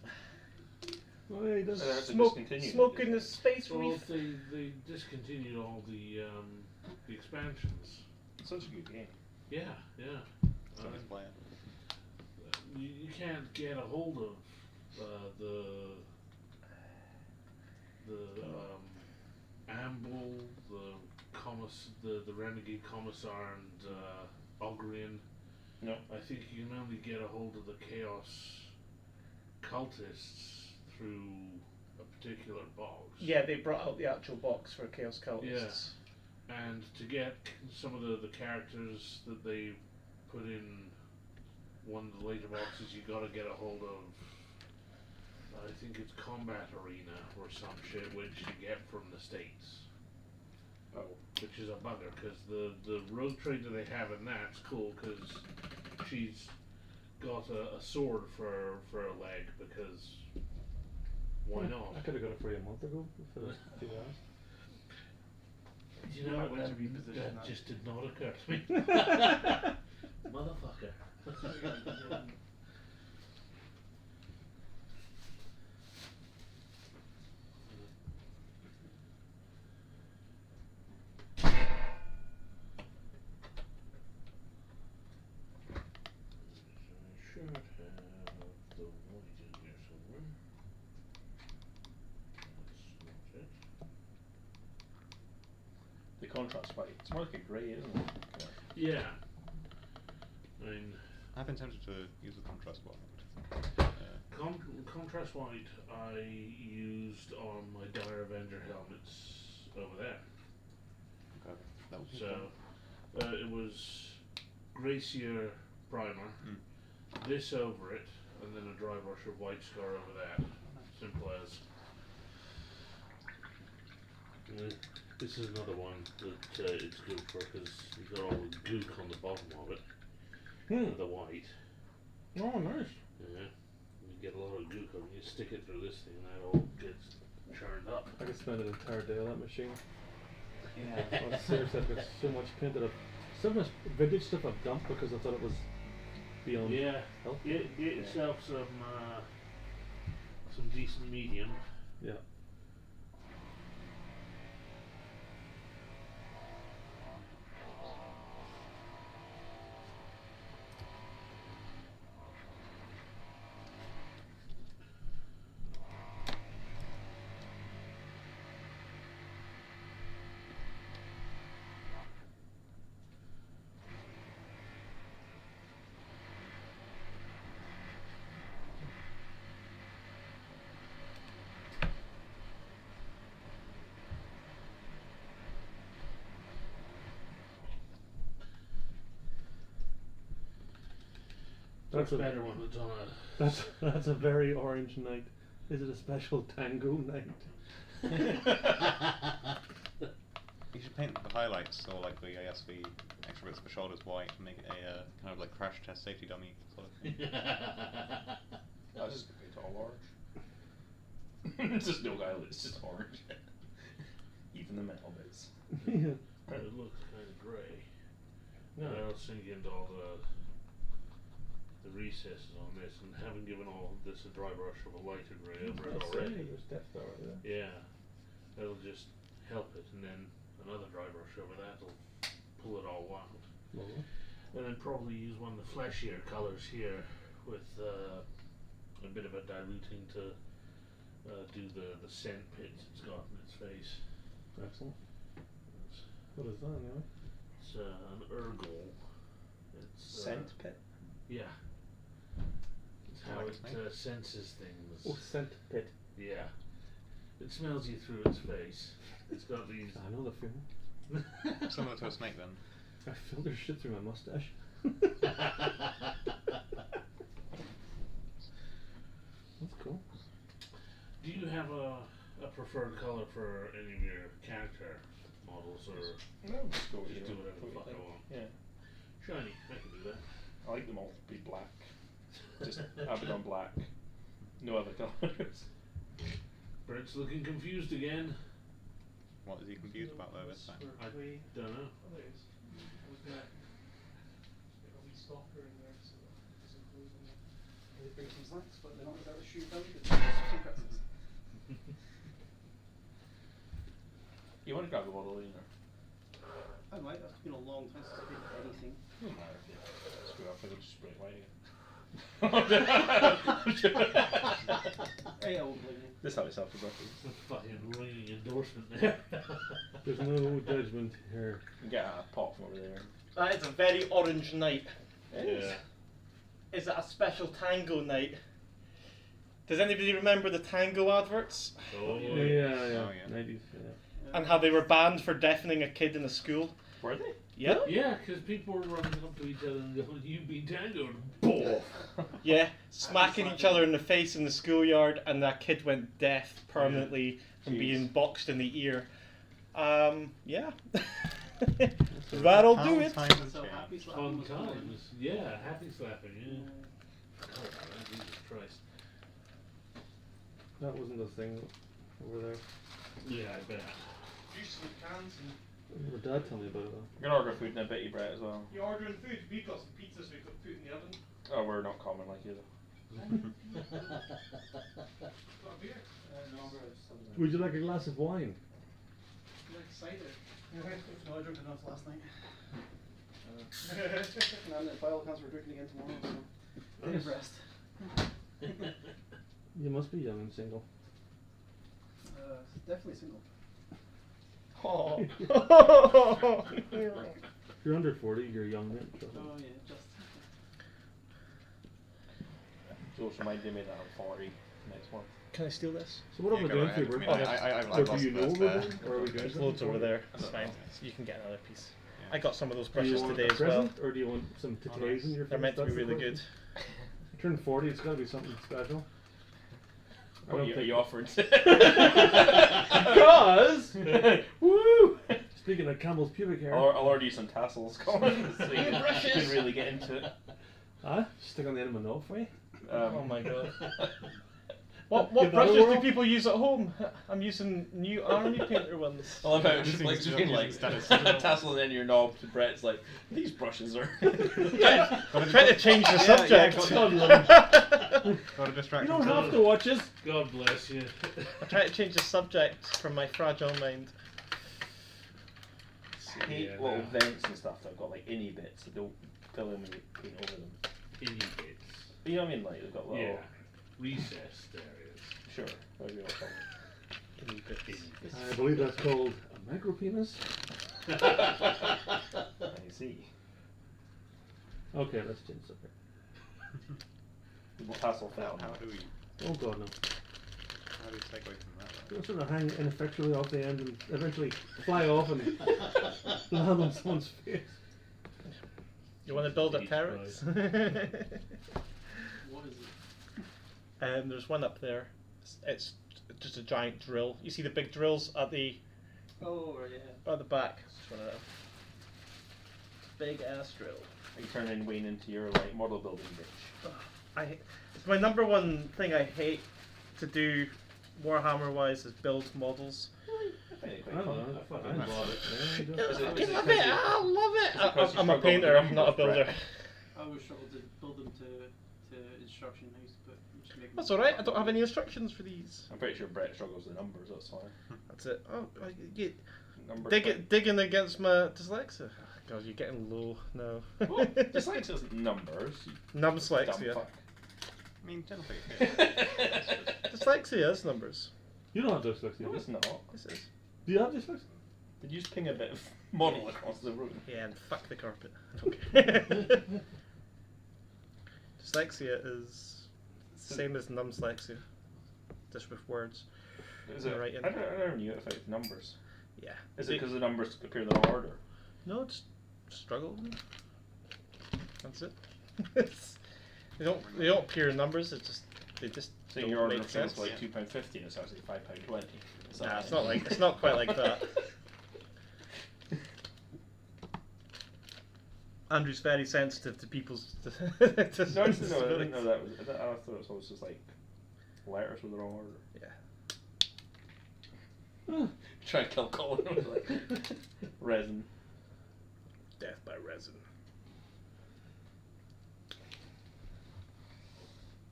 C: Oh, yeah, he does.
B: They have to
E: Smoke,
B: discontinue it,
E: smoking
B: didn't
E: the space
A: Well,
E: reef.
A: they discontinued all the expansions.
B: they? Such a good game.
A: Yeah, yeah.
D: So let's play it.
A: You can't get a hold of the Amble, the Renegade Commissar, and Ogrian.
B: No.
A: I think you can only get a hold of the Chaos Cultists through a particular box.
E: Yeah, they brought out the actual box for Chaos Cultists.
A: And to get some of the characters that they put in one of the later boxes, you gotta get a hold of, I think it's Combat Arena or some shit, which you get from the States.
B: Oh.
A: Which is a bugger, because the Rogue Trader they have in that's cool, because she's got a sword for a leg, because why not?
C: I could have got it for you a month ago for the 2 hours.
A: You know,
F: might want to
A: that
F: reposition that.
A: just did not occur to me. Motherfucker. Should have the white in here somewhere. That's not it.
B: The contrast white. It's more like a grey, isn't it?
A: Yeah. I mean,
D: I've been tempted to use the contrast one.
A: contrast white I used on my Dire Avenger helmets over there.
D: Okay. That would be
A: So
D: fun.
A: it was Gracier primer, this over it, and then a dry brush of white scar over that. Simple as. This is another one that it's good for because you've got all the gook on the bottom of it, the white.
C: Oh, nice.
A: Yeah, you get a lot of gook on it. You stick it through this thing, and that all gets churned up.
C: I could spend an entire day on that machine.
A: Yeah.
C: Oh, seriously, I've got so much paint that so much vintage stuff I've dumped because I thought it was beyond
A: Yeah,
C: help.
A: get yourself some decent medium.
C: Yeah.
A: That's better when it's on
C: That's a very orange night. Is it a special tango night?
D: You should paint the highlights or like the extra bits of the shoulders white and make it a kind of like crash test safety dummy sort of thing.
B: I just paint all orange. It's just no guy. It's just orange. Even the metal bits.
C: Yeah.
A: It looks kind of grey. No, I was thinking all the recesses on this, and having given all of this a dry brush of a lighter grey over it already.
C: There's depth already.
A: Yeah, that'll just help it, and then another dry brush over that'll pull it all out. And then probably use one of the fleshier colours here with a bit of a diluting to do the scent pits it's got in its face.
C: Excellent. What is that anyway?
A: It's an Urgle. It's
B: Scent pit?
A: Yeah. It's how it senses things.
C: Oh, scent pit.
A: Yeah. It smells you through its face. It's got these.
C: I know the feeling.
D: Similar to a snake then.
C: I filter shit through my mustache. That's cool.
A: Do you have a preferred colour for any of your character models, or
B: No, just go
A: just do whatever the fuck I want?
B: Yeah.
A: Shiny, I can do that.
B: I like them all to be black. Just have it on black. No other colours.
A: Brett's looking confused again.
D: What is he confused about though this time?
A: I don't know.
F: They bring some snacks, but they're not about to shoot out. It's some pretzels.
B: You want to grab a bottle, you know?
F: I might. It's been a long time since I did anything.
B: No matter if you screw up, I'll just spray it white again.
F: Hey, I won't blame you.
B: This is how it's self-progressive.
A: Fucking ringing endorsement there.
C: There's no judgment here.
B: You can get a pot from over there.
E: That is a very orange night.
A: Yeah.
E: Is it a special tango night? Does anybody remember the tango adverts?
A: Oh
C: Yeah,
A: yeah.
C: yeah.
D: Oh, yeah.
C: 90s, yeah.
E: And how they were banned for deafening a kid in a school?
B: Were they?
E: Yeah.
A: Yeah, because people were running up to each other and going, "You be tangoed." Boom.
E: Yeah, smacking each other in the face in the schoolyard, and that kid went deaf permanently from
B: Jeez.
E: being boxed in the ear. Yeah. That'll do it.
D: Times has
F: So
D: changed.
F: happy slapping
A: Fun
F: was fun.
A: times. Yeah, happy slapping, yeah. Oh, Jesus Christ.
C: That wasn't a thing over there.
A: Yeah, I bet.
E: Juice and cans and
C: Your dad told me about it though.
B: You're gonna order food in a bitty bread as well.
E: you're ordering food. We've got some pizzas we could put in the oven.
B: Oh, we're not common like you though.
E: Got a beer.
C: Would you like a glass of wine?
E: You like cider?
F: No, I drank enough last night. And I'm in bile cancer drinking again tomorrow, so bit of rest.
C: You must be young and single.
F: Definitely single.
E: Oh.
C: If you're under 40, you're young then. trust me.
F: Oh yeah, just.
B: Just reminded me that I'm 40 next month.
E: Can I steal this?
C: So what are we
D: go
C: doing
D: right
C: for
D: ahead.
C: your
D: I
C: birthday?
D: mean, I've
C: Or
D: lost
C: do you
D: the
C: know
D: first
C: we're
D: there.
C: doing? Or are we doing
E: There's
C: something
E: loads
C: for
E: over
C: it?
E: there. It's
D: Oh,
E: fine.
D: okay.
E: You can get another piece.
D: Yeah.
E: I got some of those
C: Do you
E: brushes
C: want
E: today
C: a
E: as well.
C: present, or do you want some
D: Oh,
C: titties
D: nice.
C: in your face?
E: They're meant to be
C: That's the
E: really good.
C: question. Turn 40, it's got to be something special. I
B: What
C: don't
B: are you
C: think-
B: offered?
C: Because, woo! Speaking of camel's pubic hair,
B: I'll order you some tassels, Colin, so you can really get into it.
C: huh? Stick on the end of my nose for you.
E: Oh my god.
C: Give
E: What
C: that a
E: brushes do
C: whirl.
E: people use at home? I'm using new army painter ones.
B: I love how it
D: Just
B: just like
D: using-
B: between
D: using
B: like
D: status.
B: a tassel and then your knob to Brett's like, these brushes are.
E: Trying to change the subject.
C: God love
D: Got a
C: you
D: distraction.
C: don't have to watch us.
A: God bless you.
E: I'm trying to change the subject from my fragile mind.
B: I hate
A: Yeah,
B: little
A: no.
B: vents and stuff that have got like innie bits that don't fill in when you paint over them.
A: Innie bits.
B: You know what I mean? Like they've got little.
A: Yeah. Recessed areas.
B: Sure. Whatever you want to call
A: Innie bits.
C: I believe that's called a micropenis.
B: it. I see.
C: Okay, let's change the subject.
B: Tassel
D: How
B: fell.
D: do we?
C: Oh god, no.
D: How do we take away from that?
C: You'll sort of hang ineffectually off the end and eventually fly off and land on someone's face.
E: You want to build a
A: Jesus
E: turret?
F: What is it?
E: There's one up there. It's just a giant drill. You see the big drills at the
F: Oh, yeah.
E: at the back. Just one of them. Big ass drill.
B: Are you turning Wayne into your like model building bitch?
E: It's my number one thing I hate to do Warhammer wise is build models.
B: I find it
C: I
B: quite
C: don't
B: fun.
C: know. I fucking love it.
B: Is it
E: I love
B: because
E: it.
B: you-
E: I love
B: is it because
E: it.
B: you
E: I'm a
B: struggle with
E: painter.
B: the
E: I'm not a
B: numbers,
E: builder.
B: Brett?
F: I always struggle to build them to instruction. I used to put. Just make them
E: That's alright. I don't have any instructions for these.
B: I'm pretty sure Brett struggles with numbers. That's fine.
E: That's it. Oh,
B: Numbers.
E: digging against my dyslexia. God, you're getting low now.
B: What? Dyslexia isn't numbers. You dumb
E: Numslexia.
B: fuck.
D: I mean, technically, yeah.
E: Dyslexia is numbers.
C: You don't have dyslexia.
B: No, it's not.
E: This is.
C: Do you have dyslexia?
B: Did you just ping a bit of model across the room?
E: Yeah, and fuck the carpet. Okay. Dyslexia is same as numslexia, just with words.
B: Is it?
E: Right in.
B: I never knew it affected numbers.
E: Yeah.
B: Is it because the numbers appear in the wrong order?
E: No, just struggle. That's it. they don't appear in numbers. They just
B: So
E: don't
B: your order
E: make
B: of things
E: sense.
B: like £2.50 and it's actually £5.20.
E: Nah, it's not quite like that. Andrew's very sensitive to people's.
B: No, I didn't know that was. I thought it was always just like letters with the wrong order.
E: Yeah.
B: Try to kill Colin. I was like resin.
E: Death by resin.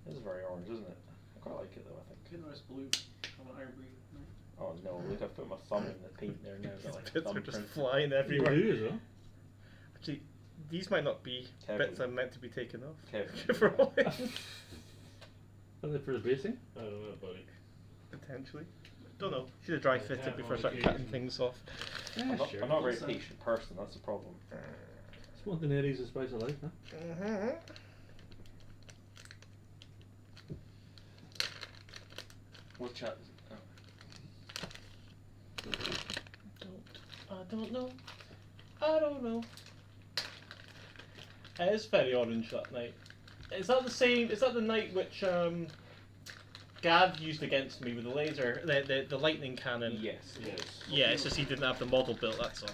B: It's very orange, isn't it? I quite like it though. I think.
F: Pinterest blue. Have an iron breed. No.
B: Oh no! Look, I've put my thumb in the paint there now. Got, like,
E: Bits are just
B: thumbprint.
E: flying
C: You
E: everywhere.
C: do as well.
E: Actually, these might not be
B: Kevin.
E: bits I'm meant to be taken off.
B: Kevin.
E: For all I-
C: Are they for the basing?
A: I don't know, buddy.
E: Potentially. Don't know. Should have dry fitted
A: Yeah,
E: before I
A: on
E: start
A: occasion.
E: cutting things off.
C: Yeah,
B: I'm not a very patient person. That's the problem.
C: It's one thing Eddie's a spice of life, huh?
E: Mm-hmm.
B: What chat?
E: I don't know. I don't know. It is very orange that night. Is that the same? Is that the night which Gav used against me with the laser, the lightning cannon?
B: Yes.
A: Yes.
E: Yeah, it's just he didn't have the model built. That's all.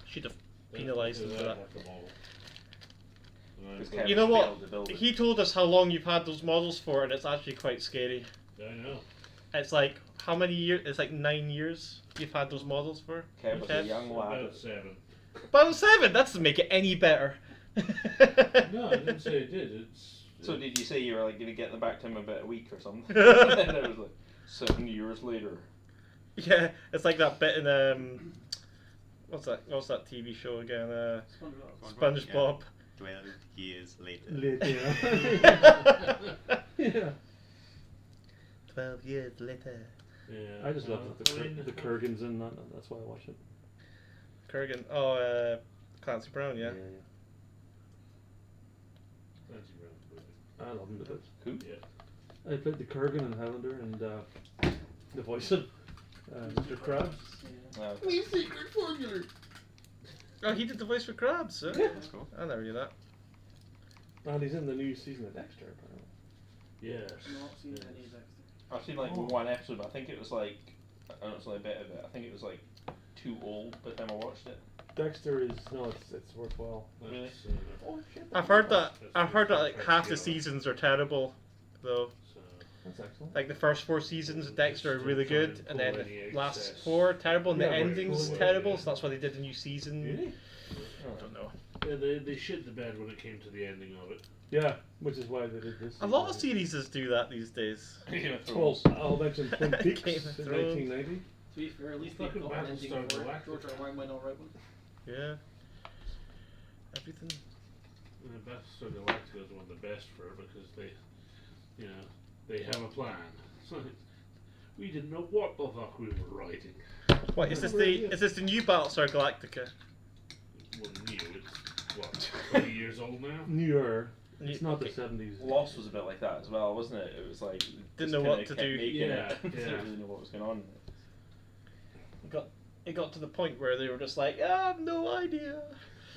E: Should have penalised him for that. You know what? He told us how long you've had those models for, and it's actually quite scary.
A: I know.
E: It's like how many years? It's like 9 years you've had those models for.
B: Kev was a
E: Kev?
B: young lad.
A: About 7.
E: About 7. That doesn't make it any better.
A: No, I didn't say it did. It's.
B: So did you say you were like going to get them back to him about a week or something? And then it was like 7 years later.
E: Yeah, it's like that bit in what's that TV show again? SpongeBob.
D: Yeah. 12 years later.
C: Yeah.
E: 12 years later.
A: Yeah.
C: I just love
A: well,
C: that
A: I mean,
C: the Kurgans in that. That's why I watch it.
E: Kurgan. Clancy Brown. Yeah.
A: Clancy Brown's good.
C: I love him to bits.
B: Who?
A: Yeah.
C: I played the Kurgan in Highlander and the voice of Mr. Krabs.
B: My
C: secret formula.
E: Oh, he did the voice for Krabs. Huh?
C: Yeah.
D: That's cool.
E: I never knew that.
C: And he's in the new season of Dexter, apparently.
A: Yes.
F: Not seen
A: Yes.
F: any of Dexter.
B: I've seen like
C: Oh.
B: one episode, but I think it was like I don't know, a bit of it. I think it was like too old by the time I watched it.
C: Dexter is it's worthwhile.
B: Really?
A: That's,
C: Oh shit!
E: I've heard that like half the seasons are terrible, though.
A: so,
C: That's excellent.
E: Like the first 4 seasons of Dexter are really good, and then the last 4 terrible, and
C: Yeah,
E: the
C: but-
E: ending's
A: Yeah.
E: terrible. So that's why they did a new season.
C: Really?
E: I don't know.
A: yeah, they shit the bed when it came to the ending of it.
C: Yeah, which is why they did this.
E: A lot of series do that these days.
B: Game of
C: Well,
B: Thrones.
C: I'll mention Twin Peaks
E: Game of
C: in
E: Thrones.
C: 1990.
F: To be fair, at least they
A: Fucking
F: got an ending
A: Battlestar
F: for it.
A: Galactica.
F: George R. R. Martin might not write one.
E: Yeah. Everything.
A: And Battlestar Galactica is one of the best for it because they have a plan. So we didn't know what the fuck we were writing.
E: What is this the new Battlestar Galactica?
A: Well, new. It's what 20 years old now.
C: Newer. It's
E: New-
C: not the
E: okay.
B: Lost
C: 70s.
B: was a bit like that as well, wasn't it? It was like
E: Didn't
B: just
E: know what
B: kinda
E: to
B: kept
E: do.
B: making
A: Yeah,
B: it.
A: yeah.
B: Didn't really know what was going on.
E: It got to the point where they were just like, I have no idea.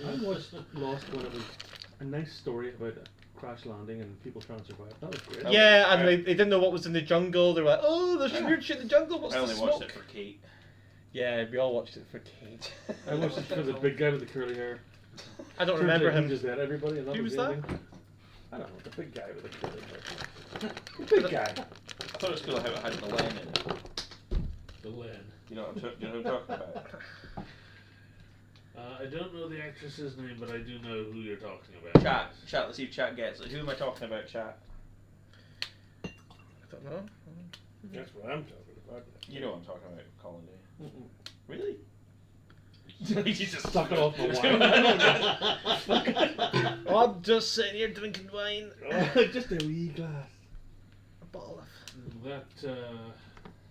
C: I watched Lost when it was a nice story about a crash landing and people trying to survive. That was great.
E: Yeah, and they didn't know what was in the jungle. They were like, "Oh, there's weird shit in the jungle. What's
B: I
E: the
B: only
E: smoke?"
B: watched it for Kate.
E: Yeah, we all watched it for Kate.
C: I watched it for the big guy with the curly hair.
E: I don't
C: Turns
E: remember
C: out he
E: him.
C: just had everybody, and that
E: Who
C: was
E: was
C: the
E: that?
C: ending. I don't know, the big guy with the curly hair. The big guy.
B: I thought it was cool how it had the Len in it.
A: The Len.
B: You know what I'm talking about?
A: I don't know the actress's name, but I do know who you're talking about.
B: Chat. Let's see if chat gets it. Who am I talking about, chat?
E: I don't know.
C: That's what I'm talking about.
B: You know what I'm talking about, Colin, do you?
C: Mm-mm.
B: Really?
C: You just suck it off my wine.
E: Oh, I'm just sitting here drinking wine.
C: Just a wee glass.
E: A bottle of.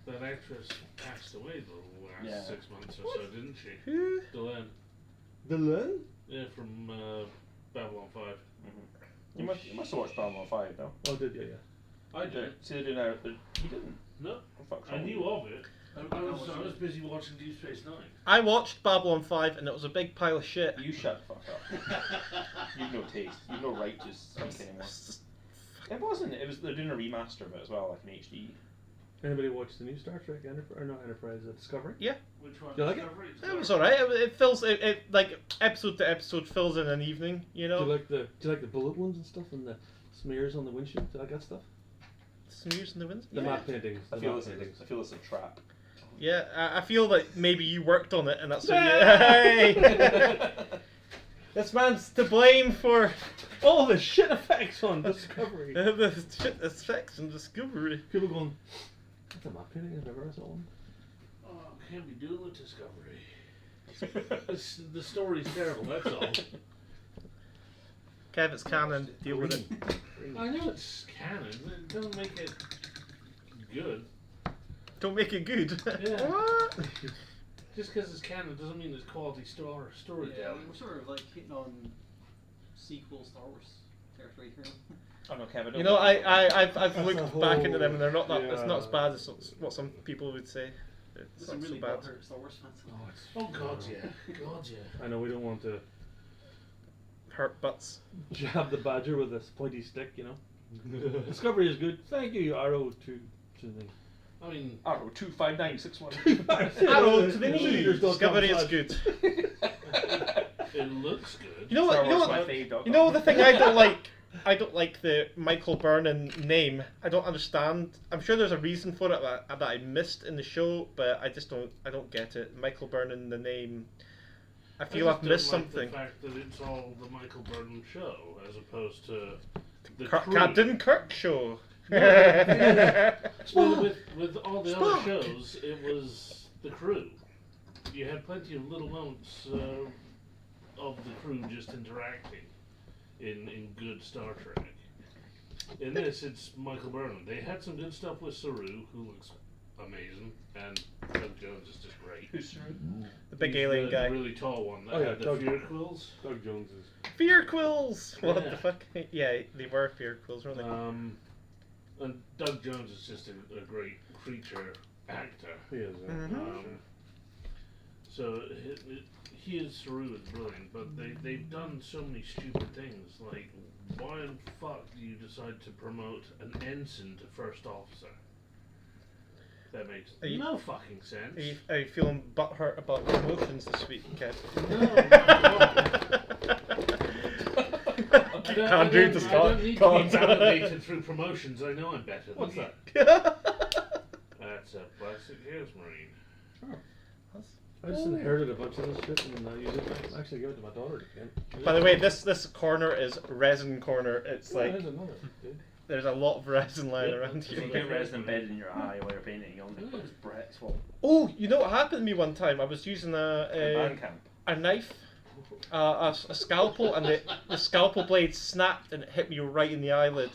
A: That actress passed away the last 6 months or so, didn't she?
E: Who?
A: Delenn.
C: Dylan?
A: Yeah, from Babylon 5.
B: You must have watched Babylon 5, though.
C: Oh, did you? Yeah.
A: I did.
B: See, they do now. He didn't.
A: No,
B: What the fuck's
A: I
B: wrong
A: knew
B: with
A: of it. I was busy watching Deep Space Nine.
E: I watched Babylon 5 and it was a big pile of shit.
B: you? You shut the fuck up. You've no taste. You've no right to speak anymore. It wasn't. It was. They're doing a remaster of it as well, like an HD.
C: Anybody watch the new Star Trek Enterprise? Or not Enterprise, Discovery?
E: Yeah.
A: Which one?
C: You like it?
A: Discovery?
E: It was alright. It fills it like episode to episode fills in an evening, you know.
C: Do you like the bullet wounds and stuff and the smears on the windshield? Do you like that stuff?
E: Smears in the wind.
C: The map paintings.
B: I
C: The
B: feel
C: map
B: it's
C: paintings.
B: a, I feel it's a trap.
E: Yeah, I feel like maybe you worked on it and that's what you. Hey! This man's to blame for
C: all the shit effects on Discovery.
E: the shit effects and Discovery.
C: People going, that's a map painting I've ever saw one.
A: Oh, can't be doing with Discovery. The story's terrible, that's all.
E: Kev, it's canon. Deal with it.
A: I know it's canon, but it doesn't make it good.
E: Don't make it good.
A: Yeah.
E: What?
A: Just because it's canon doesn't mean it's quality storytelling.
F: Yeah, we're sort of like hitting on sequel Star Wars territory here.
B: Oh no, Kevin.
E: You know, I've
C: That's a
E: looked back into them and they're not that.
C: whole-
E: It's not as bad as what some people would say. It's
F: This
E: not
F: is really
E: so bad.
F: bad Star Wars fans.
C: Oh, it's,
A: Oh god, yeah. God, yeah.
C: I know we don't want to
E: Hurt butts.
C: jab the badger with this pointy stick, you know. Discovery is good. Thank you, Arrow to the.
A: I mean,
B: Arrow 25961.
E: Arrow to the knee.
C: Leaders don't
E: Discovery
C: come
E: is
C: flash.
E: good.
A: it looks good.
E: You know what?
B: Star
E: You know
B: Wars
E: what?
B: my fave dog.
E: You know the thing I don't like. I don't like the Michael Burnham name. I don't understand. I'm sure there's a reason for it that I missed in the show, but I just don't. I don't get it. Michael Burnham, the name. I feel I've missed something.
A: The fact that it's all the Michael Burnham show as opposed to the
E: Kirk,
A: crew.
E: Captain Kirk show.
A: Well, with all the other shows, it was the crew. You had plenty of little moments of the crew just interacting in good Star Trek. In this, it's Michael Burnham. They had some good stuff with Saru, who looks amazing, and Doug Jones is just great.
B: Who's Saru?
E: The big
A: He's
E: alien
A: the
E: guy.
A: really tall one that
C: Oh, yeah,
A: had the
C: Doug-
A: fear quills.
C: Doug Jones is.
E: Fear quills. What
A: Yeah.
E: the fuck? Yeah, they were fear quills, weren't they?
A: And Doug Jones is just a great creature actor.
C: He is.
E: Mhm.
A: So he is Saru is brilliant, but they've done so many stupid things. Like, why in fuck do you decide to promote an ensign to first officer? That makes
E: Are you-
A: no fucking sense.
E: Are you feeling butthurt about promotions this week, Kev?
A: I don't
E: Andrew to
A: I
E: start.
A: don't need to be validated through promotions. I know I'm better than
C: What's
A: you.
C: that?
A: That's a Plastic Krak Marine.
C: I just inherited a bunch of this shit and I use it. I actually give it to my daughter again.
E: By the way, this corner is resin corner. It's
C: Oh,
E: like
C: there's another. Dude.
E: there's a lot of resin lying
A: Yeah,
E: around
A: that's
B: You
E: here.
B: get resin embedded in your eye while you're painting. You'll think it's Brett's fault.
E: Oh, you know what happened to me one time? I was using
B: Band camp.
E: a knife, a scalpel, and the scalpel blade snapped and it hit me right in the eyelid.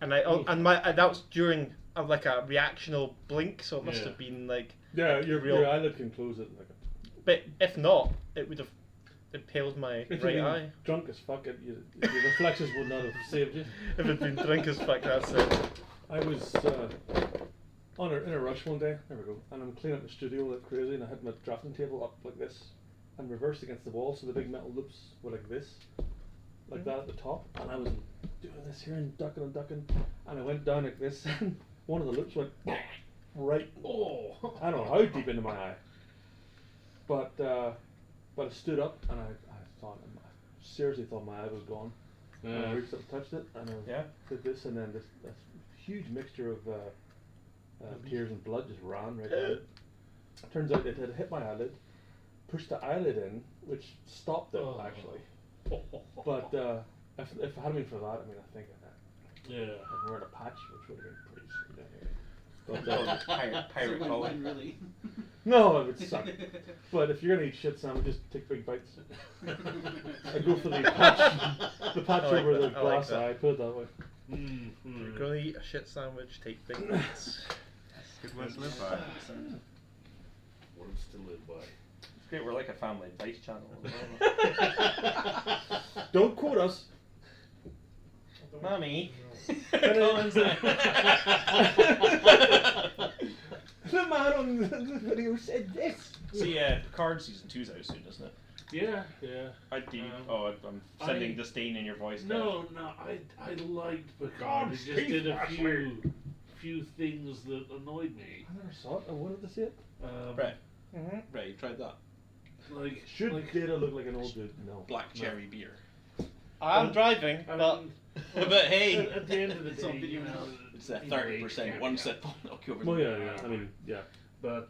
E: And that was during like a reactional blink, so it must
A: Yeah.
E: have been like.
C: Yeah,
E: real.
C: your eyelid can close it. Like
E: But if not, it would have impaled my
C: if
E: right
C: you'd
E: eye.
C: been drunk as fuck, your reflexes would not have saved you.
E: If it'd been drunk as fuck, that's it.
C: I was in a rush one day. There we go. And I'm cleaning up the studio like crazy, and I had my drafting table up like this, and reversed against the wall, so the big metal loops were like this. like that at the top, and I was doing this here and ducking, and I went down like this, and one of the loops went right. Oh, I don't know how deep into my eye, but I stood up and I thought, I seriously thought my eye was gone. And I reached up and touched it, and I did this, and then this huge mixture of tears and blood just ran right down. Turns out it had hit my eyelid, pushed the eyelid in, which stopped it actually. But if it hadn't been for that, I mean, I think I'd wear a patch, which would have been pretty sweet anyway. But
B: pirate collar.
F: Really?
C: No, it would suck. But if you're gonna eat shit sandwiches, take big bites. I go for the patch over the glass eye. Put it that way.
E: If you're gonna eat a shit sandwich, take big bites.
D: That's a good word to live by.
A: Words to live by.
B: It's great, we're like a family advice channel.
C: Don't quote us.
B: Mommy.
C: The man on the video said this.
B: See, Picard season 2's out soon, isn't it?
A: Yeah.
B: I'm sending disdain in your voice.
A: No, I liked Picard. It just did a few things that annoyed me.
C: I never saw it. I wanted to see it.
H: Right. Right, you tried that.
A: Like,
C: Should Data look like an old dude? No.
H: Black cherry beer.
E: I'm driving,
A: I
E: but
A: mean,
H: But hey,
A: at the end of the
F: It's on
A: day,
F: video
A: you know,
F: now.
H: it's that
A: either
H: 30%
A: way,
H: one
A: yeah.
H: set knock you over
C: Well,
H: the
C: yeah. I mean, yeah.
A: But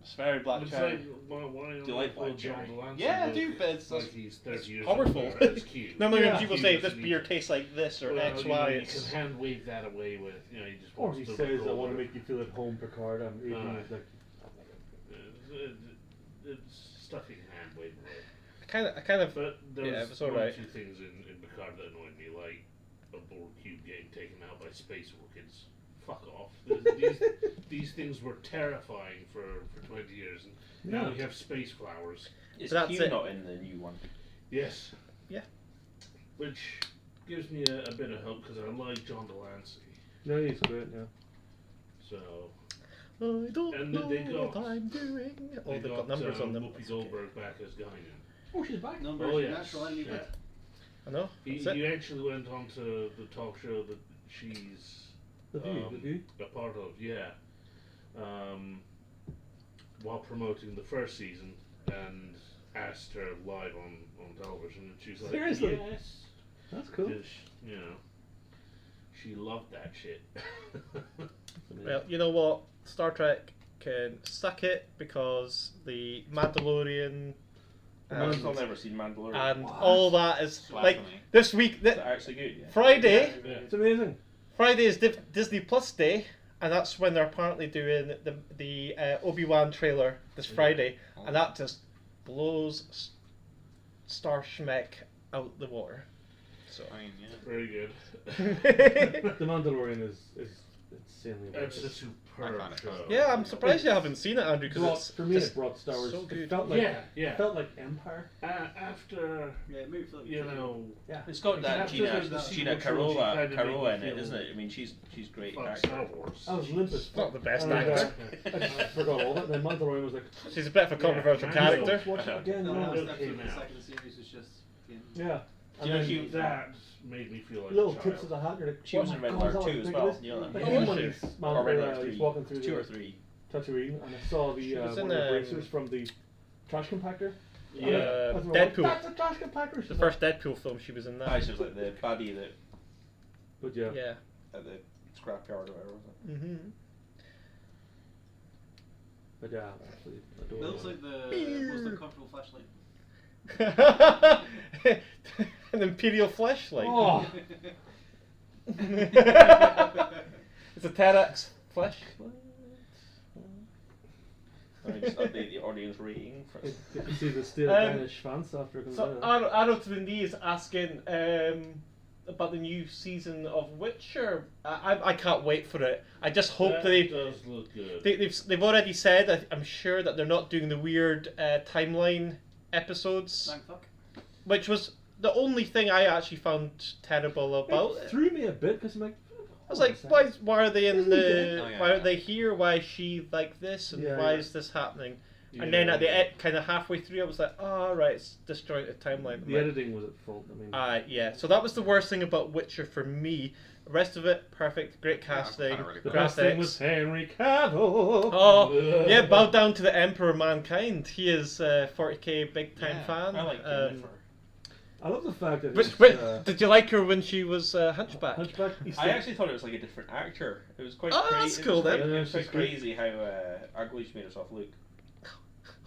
E: it's very black
A: it's
E: cherry.
A: like, why
H: Do you like black
A: John
H: cherry?
A: Delancey
E: Yeah, I
A: look
E: do, but it's
A: like he's 30 years
E: powerful.
A: older? It's cute.
E: Normally when
C: Yeah.
E: people say this beer tastes like this or X, Y,
A: you
E: it's...
A: can hand wave that away with, you know, you just
C: Or
A: wants
C: he
A: to
C: says,
A: look
C: "I want to
A: older.
C: make you feel at home, Picard." I'm eating it like.
A: It's stuff you can hand wave away.
E: I kind of...
A: But there
E: Yeah,
A: was
E: it was
A: one or
E: alright.
A: two things in Picard that annoyed me, like a Borg cube getting taken out by space orchids. Fuck off. These things were terrifying for 20 years, and now we have space flowers.
B: Is
E: That's
B: Q
E: it.
B: not in the new one?
A: Yes.
E: Yeah.
A: Which gives me a bit of hope because I like John Delancey.
C: No, he's great. Yeah.
A: So
E: I don't
A: And
E: know
A: they got-
E: what I'm doing. Oh, they've got numbers on them.
A: Whoopi Goldberg back as Guinan.
F: Oh, she's back. Numbers,
A: Oh yes.
F: natural enemy
A: Yeah.
F: pet.
E: I know.
A: He
E: That's it.
A: actually went on to the talk show that she's
C: The View.
A: a part of, while promoting the first season, and asked her live on television, and she's like,
C: Seriously?
A: yes.
C: That's cool.
A: Because, you know, she loved that shit.
E: Well, you know what? Star Trek can suck it because the Mandalorian
B: I've never seen Mandalorian.
E: and all that is like
D: Blasphemy.
E: this week.
B: Is that actually good? Yeah.
E: Friday.
A: Yeah.
C: It's amazing.
E: Friday is Disney Plus Day, and that's when they're apparently doing the Obi-Wan trailer this Friday, and that just blows Star Schmeck out the water. So
D: I mean, yeah.
A: Very good.
C: The Mandalorian is insanely
A: It's a
C: good.
A: superb
D: I find it
A: show.
D: fascinating.
E: yeah, I'm surprised you haven't seen it, Andrew, because
C: For me,
E: it's
C: it brought Star Wars.
E: so
C: It
E: good.
C: felt like
A: Yeah.
C: It felt like Empire.
A: After,
F: Yeah, maybe feel like
A: you know,
C: Yeah.
B: It's got that
A: After
B: Gina
A: the
B: Gina
A: sequel trilogy
B: Carolla
A: kinda made
B: Carolla in
A: me
B: it,
A: feel
B: isn't it? I mean, she's great
A: fuck
B: actor.
A: Star Wars.
C: I was limp as
E: Not the best
C: and,
E: actor.
C: I forgot all of it. And then Mandalorian was like,
E: She's a bit of a controversial
A: Yeah,
E: character.
C: let's watch it again.
F: the
C: Yeah.
F: last
A: it
F: episode
A: came
F: of the
A: out.
F: second series is just.
C: Yeah.
B: Do you know
C: And
B: she-
C: then
A: That made me feel like
C: little
A: a child.
C: tips of the hat. You're like,
B: She was
C: oh
B: in
C: my
B: Red
C: God,
B: Alert
C: is that
B: 2
C: how
B: as
C: big
B: well,
C: it is?
B: you know that.
C: Like,
E: Oh,
C: even
E: was
C: when
E: she?
C: he's
B: Or Red Alert
C: he's
B: 3.
C: walking through
B: 2
C: the
B: or 3.
C: Tatooine, and I saw
E: She
C: the
E: was
C: one
E: in,
C: of the bracers from the trash compactor.
A: Yeah.
C: That's what I went,
E: Deadpool.
C: That's a trash compactor. She's
E: The
C: like-
E: first Deadpool film, she was in that.
B: Ah, she was like the baddie that
C: But yeah.
E: Yeah.
B: at the scrapyard or whatever was it?
E: Mm-hmm.
C: But yeah, absolutely
F: It
C: adorable.
F: looks like the most uncomfortable flashlight.
E: An Imperial flashlight.
C: Oh.
E: It's a Terax flashlight.
B: Let me just update the audience rating for
C: Get to see the steel Danish fans after it comes
E: So
C: out.
E: Arnold Vindy is asking about the new season of Witcher. I can't wait for it. I just hope
A: That
E: they
A: does look good.
E: they've already said, I'm sure, that they're not doing the weird timeline episodes,
F: Thank fuck.
E: which was the only thing I actually found terrible about
C: It
E: it.
C: threw me a bit because I'm like,
E: I was like, why are they in
C: Isn't he
E: the?
C: dead?
D: Oh, yeah,
E: why are
D: yeah.
E: they here? Why is she like this? And
C: Yeah,
E: why
C: yeah.
E: is this happening? And then at the kind of halfway through, I was like, oh, right, it's disjointed timeline.
C: The editing was at fault. I mean,
E: yeah. So that was the worst thing about Witcher for me. The rest of it, perfect, great casting,
D: really
C: the
D: graphics.
C: best thing was Henry Cavill.
E: Oh, yeah, bow down to the Emperor Mankind. He is a 40k big time fan.
B: I like Jennifer.
C: I love the fact that
E: did you like her when she was Hunchback?
C: Hunchback.
B: I actually thought it was like a different actor. It was quite
E: Oh,
B: crazy.
E: that's cool then.
B: It was quite crazy how ugly she made herself look.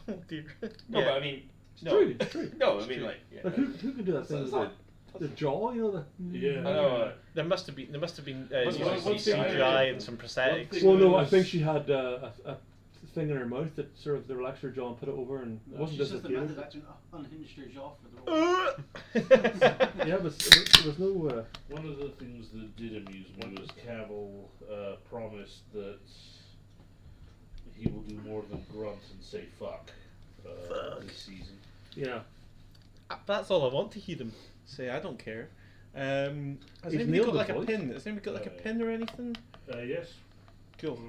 E: Oh dear.
B: No,
E: Yeah.
B: but I mean,
C: It's true.
B: no, I mean like,
C: Like who can do that thing with the jaw? You know the.
A: Yeah.
B: I know.
E: There must have been
B: What's
E: CGI and some prosthetics.
C: Well, no, I think she had a thing in her mouth that sort of relaxed her jaw and put it over, and it
F: No,
C: wasn't
F: she's just the method
C: dislocated.
F: actor unhinged her jaw for the role.
C: Yeah, but there was no.
A: One of the things that did amuse me was Cavill promised that he will do more than grunt and say fuck, this season.
C: Yeah.
E: That's all I want to hear him say. I don't care. Has
C: He's
E: anybody
C: nailed
E: got
C: the
E: like a
C: voice.
E: pin? Has anybody got like a pin or anything?
A: Yes.
E: Cool.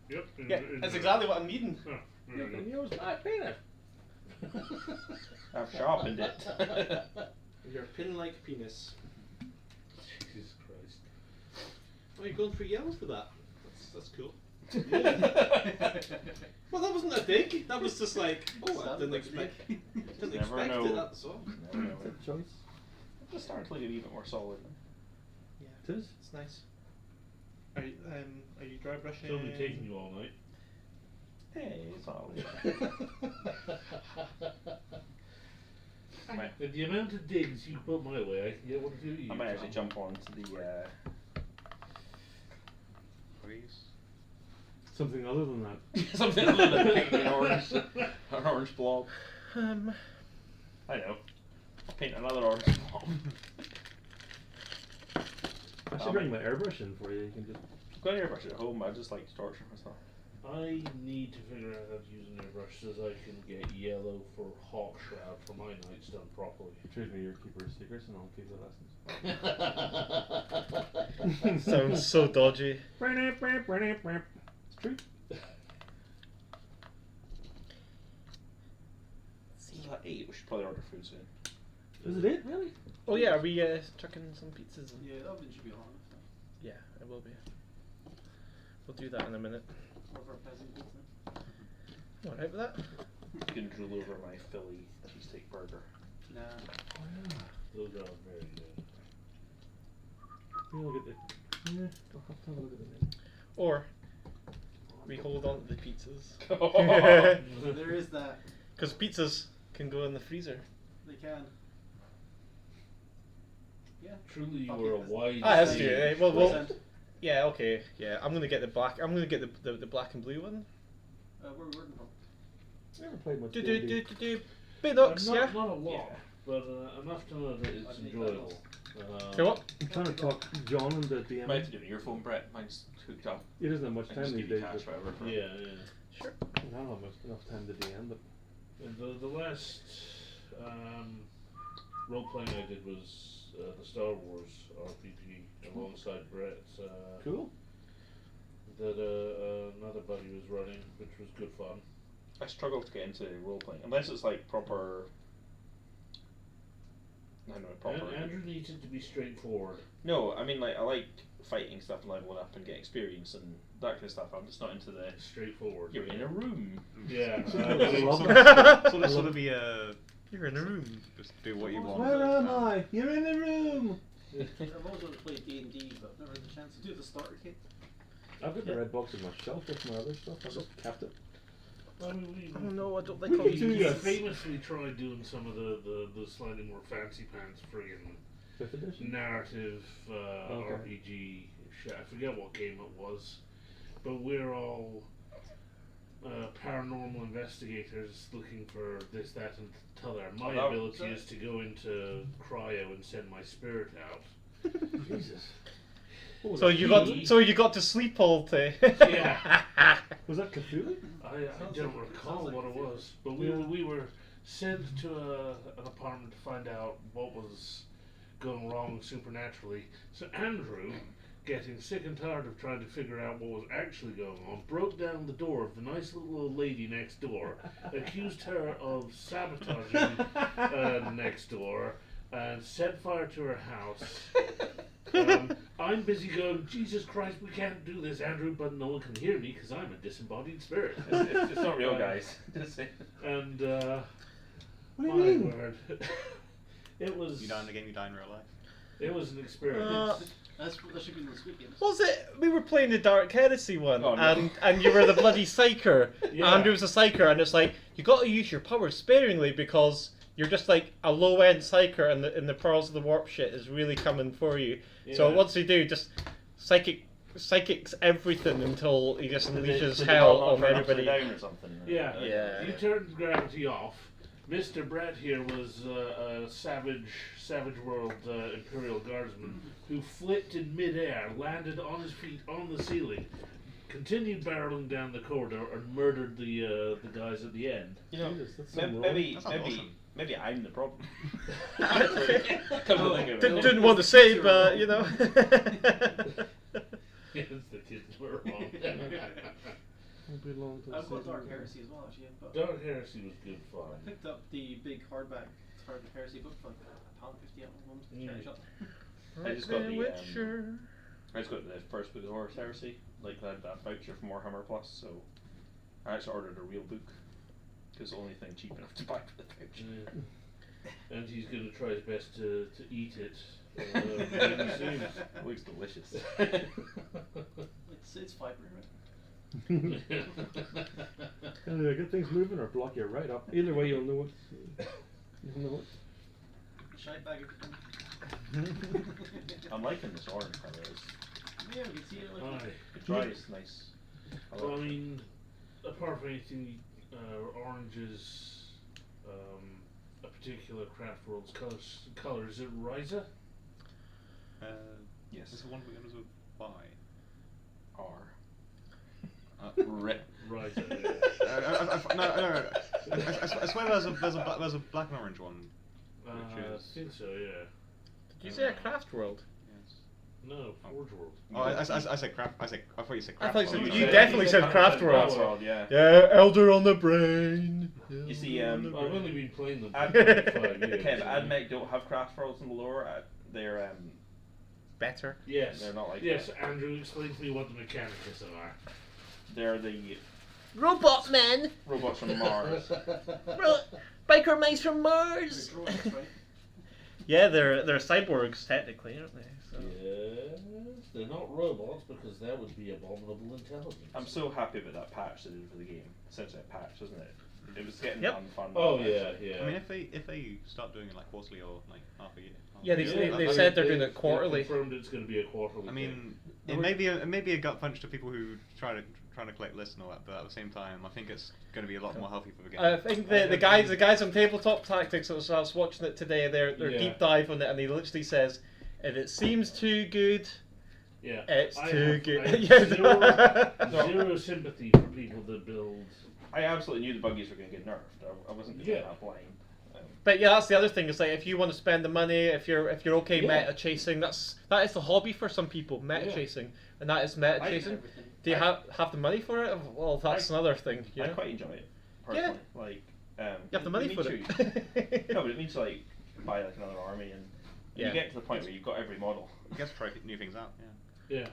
A: Yep.
E: Yeah, that's exactly what I'm needing.
A: Oh, there we go.
C: Use my penis.
B: I've sharpened it.
H: Your pin-like penis.
A: Jesus Christ.
H: Oh, you're going for yells for that? That's cool. Well, that wasn't a dig. That was just like, oh, I didn't expect
B: Never
H: it.
B: know.
H: That's all.
C: Choice.
B: I'm just starting to look a wee bit more solid.
E: Yeah,
C: It is.
E: it's nice. Are you dry brushing?
A: It's only taking you all night.
B: Hey, it's all
A: With the amount of digs you put my way, I can get one or two of you.
B: I might actually jump on to the
C: Something other than that.
B: something other than painting an orange blob. I know. I'll paint another orange blob.
C: I should bring my airbrush in for you. You can just.
B: I've got an airbrush at home. I just like to torture myself.
A: I need to figure out how to use an airbrush so that I can get yellow for Hawk Shroud for my nights done properly.
C: Choose me your keeper of secrets, and I'll keep the lessons.
E: Sounds so dodgy.
C: It's true.
B: Is that 8? We should probably order food soon.
C: Is it really?
E: Oh yeah, are we chucking some pizzas? In?
F: Yeah, that oven should be on.
E: Yeah, it will be. We'll do that in a minute.
F: Or for a peasant pizza.
E: You alright with that?
B: You can drool over my Philly cheesesteak burger.
F: Nah.
A: Those are very good.
C: Look at the. Yeah, I'll have to have a look at the menu.
E: Or we hold on to the pizzas.
F: There is that.
E: Because pizzas can go in the freezer.
F: They can. Yeah.
A: Truly, you
F: Fuck
A: were a
F: it.
A: wise.
E: That's
A: saint.
E: true. Well,
F: Percent.
E: yeah, okay, yeah. I'm gonna get the black. I'm gonna get the black and blue one.
F: Where are we working from?
C: Never played much.
E: Do
C: D&D.
E: Bidox, yeah.
A: Not a lot, but enough to know that it's enjoyable.
E: You know what?
C: I'm trying to talk John into
B: You
C: DM.
B: might have to do it on your phone, Brett. Mine's hooked up.
C: He doesn't have much
B: I
C: time
B: just
C: these
B: give you
C: days.
B: cash,
C: But
B: whatever.
A: Yeah.
E: Sure.
C: I don't have enough time to DM, but
A: The last role playing I did was the Star Wars RPG alongside Brett's.
C: cool.
A: That another buddy was running, which was good fun.
B: I struggle to get into role playing unless it's like proper. I don't know, proper.
A: Andrew needs it to be straightforward.
B: No, I mean like I like fighting stuff and leveling up and getting experience and that kind of stuff. I'm just not into the.
A: Straightforward.
B: You're in a room.
A: Yeah.
C: I love that.
D: So this sort of be a.
E: You're in a room.
D: Just do what you want.
C: Where am I? You're in the room.
F: I've always wanted to play D&D, but I've never had the chance to do the starter kit.
C: I've got the red box on my shelf with my other stuff. I just kept it.
A: I mean,
E: Oh no, I don't
C: We
E: think I'll
C: can do
A: we
C: that.
A: famously tried doing some of the slightly more fancy pants friggin'
C: 5th edition.
A: narrative
C: Okay.
A: RPG shit. I forget what game it was, but we're all paranormal investigators looking for this, that, and the other. My
B: Oh,
A: ability is to go into cryo and send my spirit out.
C: Jesus.
E: So you got to sleep all day.
A: Yeah.
C: Was that Cthulhu?
A: I don't recall
F: sounds like
A: what it
F: a theory.
A: was, but we were sent to an apartment to find out what was going wrong supernaturally. So Andrew getting sick and tired of trying to figure out what was actually going on, broke down the door of the nice little old lady next door, accused her of sabotaging next door, and set fire to her house. I'm busy going, Jesus Christ, we can't do this, Andrew, but no one can hear me because I'm a disembodied spirit.
B: It's not real, guys.
A: And,
C: what do you
A: my
C: mean?
A: word. It was...
D: You die in the game, you die in real life.
A: It was an experience.
F: That should be in the Squid Games.
E: Was it? We were playing the Dark Heresy one,
B: Oh, no.
E: and you were the bloody psyker.
A: Yeah.
E: Andrew was a psyker, and it's like you got to use your powers sparingly because you're just like a low end psyker, and the Pearls of the Warp shit is really coming for you. So
A: Yeah.
E: what's he do? Just psychics everything until he just unleashes
B: Did
E: hell
B: the ball
E: on
B: not turn
E: everybody.
B: upside down or something?
A: Yeah.
E: Yeah.
A: You turned gravity off. Mr. Brett here was a savage world Imperial Guardsman who flipped in midair, landed on his feet on the ceiling, continued barreling down the corridor, and murdered the guys at the end.
B: You know,
C: Jesus, that's some
B: maybe
D: That sounds awesome.
B: maybe I'm the problem. Come to think of it.
E: Didn't want to say, but you know.
A: Yes, the kids were wrong.
C: Won't be long till
F: I've got
C: season
F: Dark
C: one.
F: Heresy as well, actually. But
A: Dark Heresy was good fun.
F: I picked up the big hardback Dark Heresy book for like £1.50 at one charity shop.
B: I just got the
E: Witcher.
B: I just got the first book of Horus Heresy. Like I had that voucher from Warhammer Plus, so I actually ordered a real book because the only thing cheap enough to buy for the voucher.
A: Yeah. And he's going to try his best to eat it really soon.
B: It looks delicious.
F: It's fiber, right?
C: Either get things moving or block you right up. Either way, you'll know you'll know it.
F: Shite bag of
B: I'm liking this orange colour.
F: Yeah, we can see it like
B: The dry is nice.
A: Well, I mean, apart from anything, orange is a particular Craft World's colour. Is it Ryza?
B: Yes.
D: Is the one begins with Y?
B: R.
D: Red.
A: Ryza, yeah.
D: No. I swear there's a black and orange one.
A: I think so, yeah.
E: Did you say a Craft World?
D: Yes.
A: No, Forge World.
D: Oh, I said craft. I thought you said
E: I
D: craft.
E: thought you said-
D: World.
E: you definitely said Craft World.
B: Craft World, yeah.
E: Yeah, Elder on the brain.
B: You see,
A: I've only been playing them
B: Ad-
A: for 5 years.
B: Kev,
A: so-
B: Admech don't have craft worlds in the lore. They're
E: Better.
A: Yes.
B: They're not like
A: Yes,
B: that.
A: Andrew, explain to me what the Mechanicus are.
B: They're the
I: Robot men!
B: robots from Mars.
I: Biker mice from Mars!
F: droids, right?
E: Yeah, they're cyborgs technically, aren't they? So.
A: Yes, they're not robots because that would be abominable intelligence.
B: I'm so happy about that patch they did for the game. Essentially a patch, wasn't it? It was getting
E: Yep.
B: fun.
A: Oh yeah, yeah.
D: I mean, if they start doing it like quarterly or like half a year.
E: Yeah, they said they're doing it quarterly.
A: They confirmed it's going to be a quarterly.
D: I mean, it may be a gut punch to people who trying to collect lists and all that, but at the same time, I think it's going to be a lot more healthy for the game.
E: I think the guys on Tabletop Tactics, I was watching it today. Their
A: Yeah.
E: deep dive on it, and he literally says, if it seems too good,
A: yeah,
E: it's
A: I
E: too
A: have-
E: good.
A: I have
E: Yeah.
A: zero sympathy for people that build.
B: I absolutely knew the buggies were going to get nerfed. I wasn't doing
A: Yeah.
B: that blind.
E: But yeah, that's the other thing. Is like if you want to spend the money, if you're okay
A: Yeah.
E: meta chasing, that is the hobby for some people. Meta
A: Yeah.
E: chasing, and that is meta
B: I-
E: chasing.
F: Everything.
E: Do you have the money for it? Well, that's another thing.
B: I
E: Yeah.
B: quite enjoy it. Personally. Like,
E: You have the money
B: me
E: for
B: too.
E: it.
B: No, but it means to like buy like another army and
E: Yeah.
B: you get to the point where you've got every model.
D: I guess try new things out. Yeah.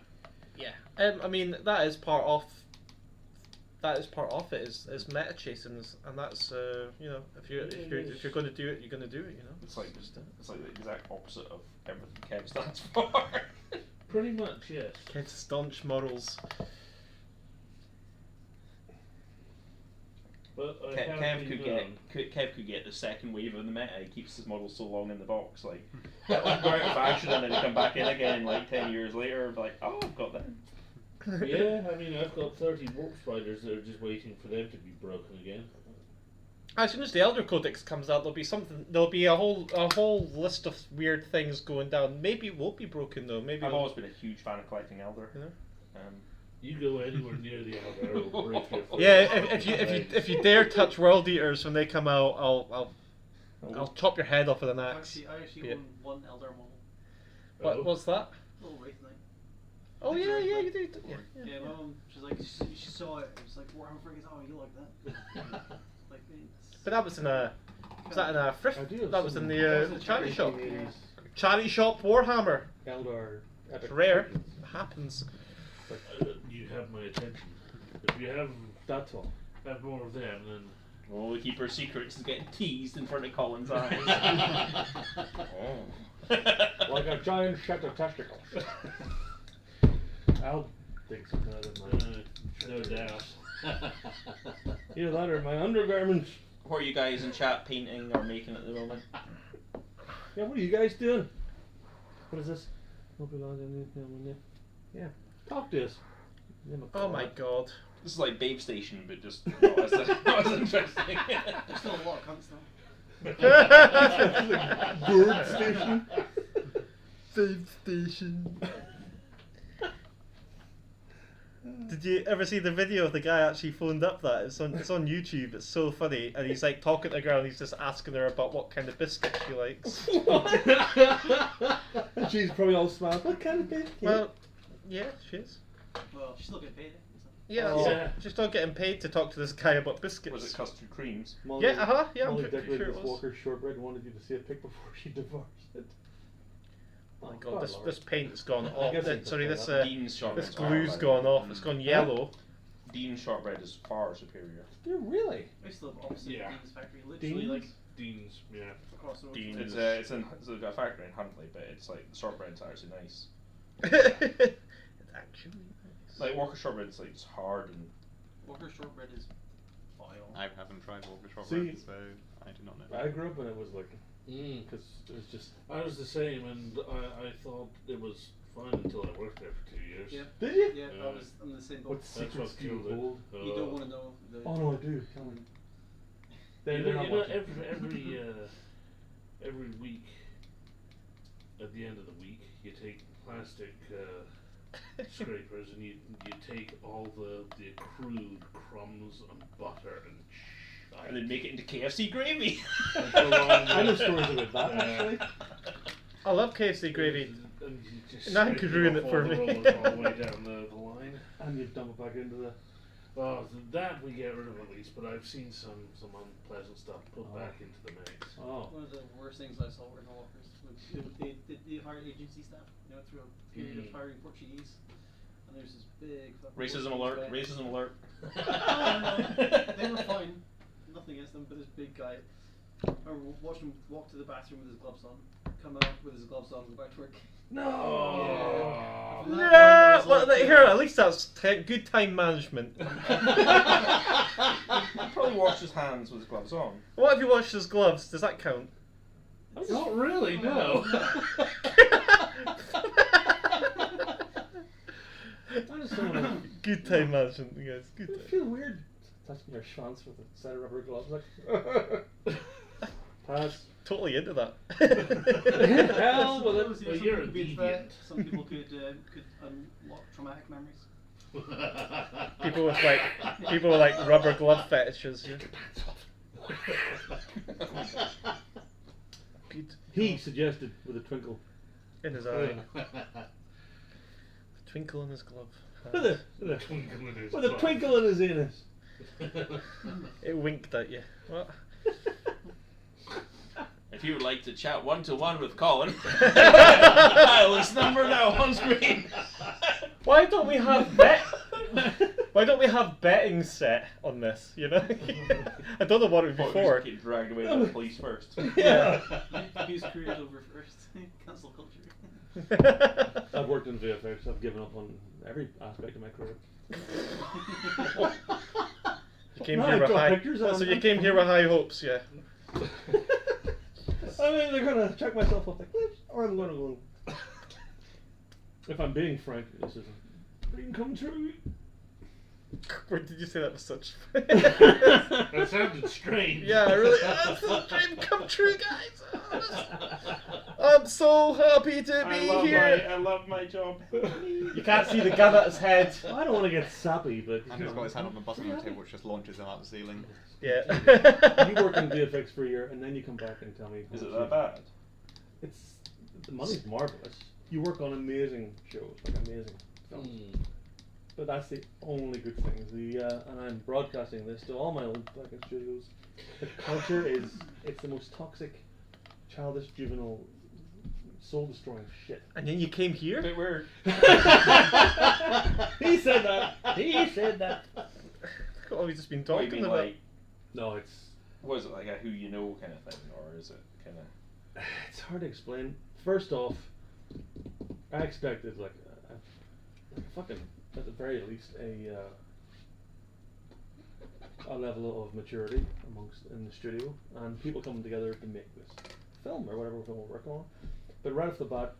A: Yeah.
E: Yeah. I mean, that is part of it is meta chasing, and that's if you're going to do it, you're going to do it. You know.
B: It's like the exact opposite of everything Kev stands for.
A: Pretty much, yes.
E: Kids staunch morals.
A: But I
B: Kev,
A: have
B: Kev
A: been,
B: Kev could get the second wave of the meta. He keeps his models so long in the box, like that would go out of fashion and then they come back in again like 10 years later. Like, oh, I've got that.
A: Yeah, I mean, I've got 30 warp spiders that are just waiting for them to be broken again.
E: As soon as the Elder Codex comes out, there'll be a whole list of weird things going down. Maybe it won't be broken though. Maybe
B: I've always been a huge fan of collecting Elder.
E: Yeah.
A: You go anywhere near the Elder, it'll break your foot.
E: Yeah, if you dare touch World Eaters when they come out, I'll chop your head off with an axe.
F: I actually
E: Yeah.
F: own one Elder model.
E: What's that?
F: Little Wraith Knight.
E: Oh yeah, yeah, you do. Yeah,
F: Yeah, my mum, she's like, she saw it. It was like, Warhammer Frigates. Oh, you like that? Like, it's,
E: but that was in a. Was that in a thrift?
C: I do have
E: That was in
C: some
E: the charity shop.
C: 1980s
E: Charity shop Warhammer.
C: Eldar.
E: It's
C: Epic
E: rare.
C: Titans.
E: It happens.
A: You have my attention. If you have
C: That's all.
A: more of them, then
B: Oh, we keep our secrets getting teased in front of Colin's eyes. Oh.
C: Like a giant set of testicles. I'll dig something out of mine.
A: no doubt.
C: Either that or my undergarments.
B: What are you guys in chat painting or making at the moment?
C: Yeah, what are you guys doing? What is this? Yeah. Talk to us.
E: Oh my god.
B: This is like Babe Station, but just not as, not as interesting.
F: there's still a lot of cunts though.
C: Bird station.
E: Babe Station. Did you ever see the video of the guy actually phoned up that? It's on YouTube. It's so funny, and he's like talking to the girl and he's just asking her about what kind of biscuit she likes.
C: She's probably all smart. What kind of biscuit?
E: Well, yeah, she is.
F: Well, she's still getting paid.
E: Yeah,
C: Oh.
E: yeah. She's still getting paid to talk to this guy about biscuits.
B: Was it custard creams?
C: Molly,
E: Yeah, yeah, I'm
C: Molly
E: pretty
C: decorated
E: sure it
C: this
E: was.
C: Walker's shortbread and wanted you to see a pic before she divorced it.
E: Oh my god, this paint's gone
C: I
E: off.
C: guess it's
E: Sorry,
C: okay,
E: this
B: Dean's shortbread.
E: this glue's gone off. It's gone yellow.
B: Dean's shortbread is far superior.
C: Yeah, really?
F: I used to live opposite
A: Yeah.
F: Dean's factory, literally
C: Dean's?
F: like
A: Dean's, yeah.
F: across the road.
E: Dean's.
F: from
B: It's a factory in Huntley, but it's like the shortbread's actually nice.
E: It's actually nice.
B: Like Walker shortbread's like it's hard and
F: Walker shortbread is vile.
D: I haven't tried Walker
C: See,
D: shortbread, so I do not know.
C: I grew up and it was like, because it was just.
A: I was the same, and I thought it was fine until I worked there for 2 years.
F: Yeah.
C: Did you?
F: Yeah,
A: Yeah.
F: I'm in the same boat.
C: What
A: That's
C: secrets
A: what
C: do you
A: killed it.
C: hold?
F: You don't want to know. The,
C: Oh no, I do. Tell me. They're
A: You know,
C: not
A: you know
C: watching.
A: every week, at the end of the week, you take plastic scrapers and you take all the accrued crumbs and butter and
B: and then make it into KFC gravy.
C: I know stories about that actually.
E: I love KFC gravy.
A: And you just
E: Nothing
A: scrape
E: could
A: it
E: ruin
A: off
E: it for
A: all the
E: me.
A: rollers all the way down the line.
C: And you dump it back into the.
A: Well, that we get rid of at least, but I've seen some unpleasant stuff put back into the mix.
C: Oh.
F: One of the worst things I saw were in Walkers. They hired agency staff, you know, through a period of hiring Portuguese. And there's this big fucking
B: Racism
F: Portuguese
B: alert!
F: guy.
B: Racism alert!
F: No, they were fine. Nothing against them, but this big guy. I watched him walk to the bathroom with his gloves on, come out with his gloves on, go back to work.
C: No.
F: Yeah. From that point, I
E: Yeah,
F: was
E: well,
F: like,
E: here, at least that's good time management.
B: He probably washed his hands with his gloves on.
E: What if you washed his gloves? Does that count?
A: Not really, no.
C: I just don't want to.
E: Good time management, you guys. Good
C: It
E: time.
C: feel weird touching your schwanz with a set of rubber gloves. Like. Pass.
E: Totally into that.
C: Hell with
F: Well,
C: it.
F: some
A: Well,
F: people
A: you're a
F: could be
A: deviant.
F: threat, some people could unlock traumatic memories.
E: people with like rubber glove fetishes. Yeah. Good.
C: He suggested with a twinkle.
E: In his eye. Twinkle in his glove.
C: With a
A: Twinkle in his
C: with a
A: glove.
C: twinkle in his anus.
E: It winked at you. What?
B: If you would like to chat one-to-one with Colin, dial this number now on screen.
E: Why don't we have Why don't we have betting set on this? You know, I don't know what it would be for.
B: Get dragged away by the police first.
E: Yeah.
F: Whose career's over first? Cancel culture.
C: I've worked in VFX. I've given up on every aspect of my career.
E: You came
C: No,
E: here
C: I
E: with
C: got
E: high.
C: pictures
E: So
C: on-
E: you came here with high hopes, yeah.
C: I mean, they're gonna check myself off the cliff, or I'm gonna go. If I'm being frank, this is a dream come true.
E: Where did you say that with such?
A: That sounded strange.
E: Yeah, really. That's the dream come true, guys. I'm so happy to be here.
B: I love my job.
E: You can't see the gun at his head.
C: I don't want to get sappy, but
D: And he's got his hand on the bottom of the table, which just launches him out the ceiling.
E: Yeah.
C: you work in VFX for a year, and then you come back and tell me.
B: Is it that bad?
C: It's the money's marvelous. You work on amazing shows, like amazing films. But that's the only good thing. And I'm broadcasting this to all my old fucking studios. The culture it's the most toxic, childish, juvenile, soul-destroying shit.
E: And then you came here?
B: Bit weird.
C: He said that. He said that.
E: Oh, we've just been
B: What do you
E: talking
B: mean,
E: about.
B: like,
C: No, it's
B: was it like a who you know kind of thing, or is it kind of?
C: it's hard to explain. First off, I expected like a fucking, at the very least, a level of maturity in the studio, and people coming together to make this film or whatever film we're working on. But right off the bat,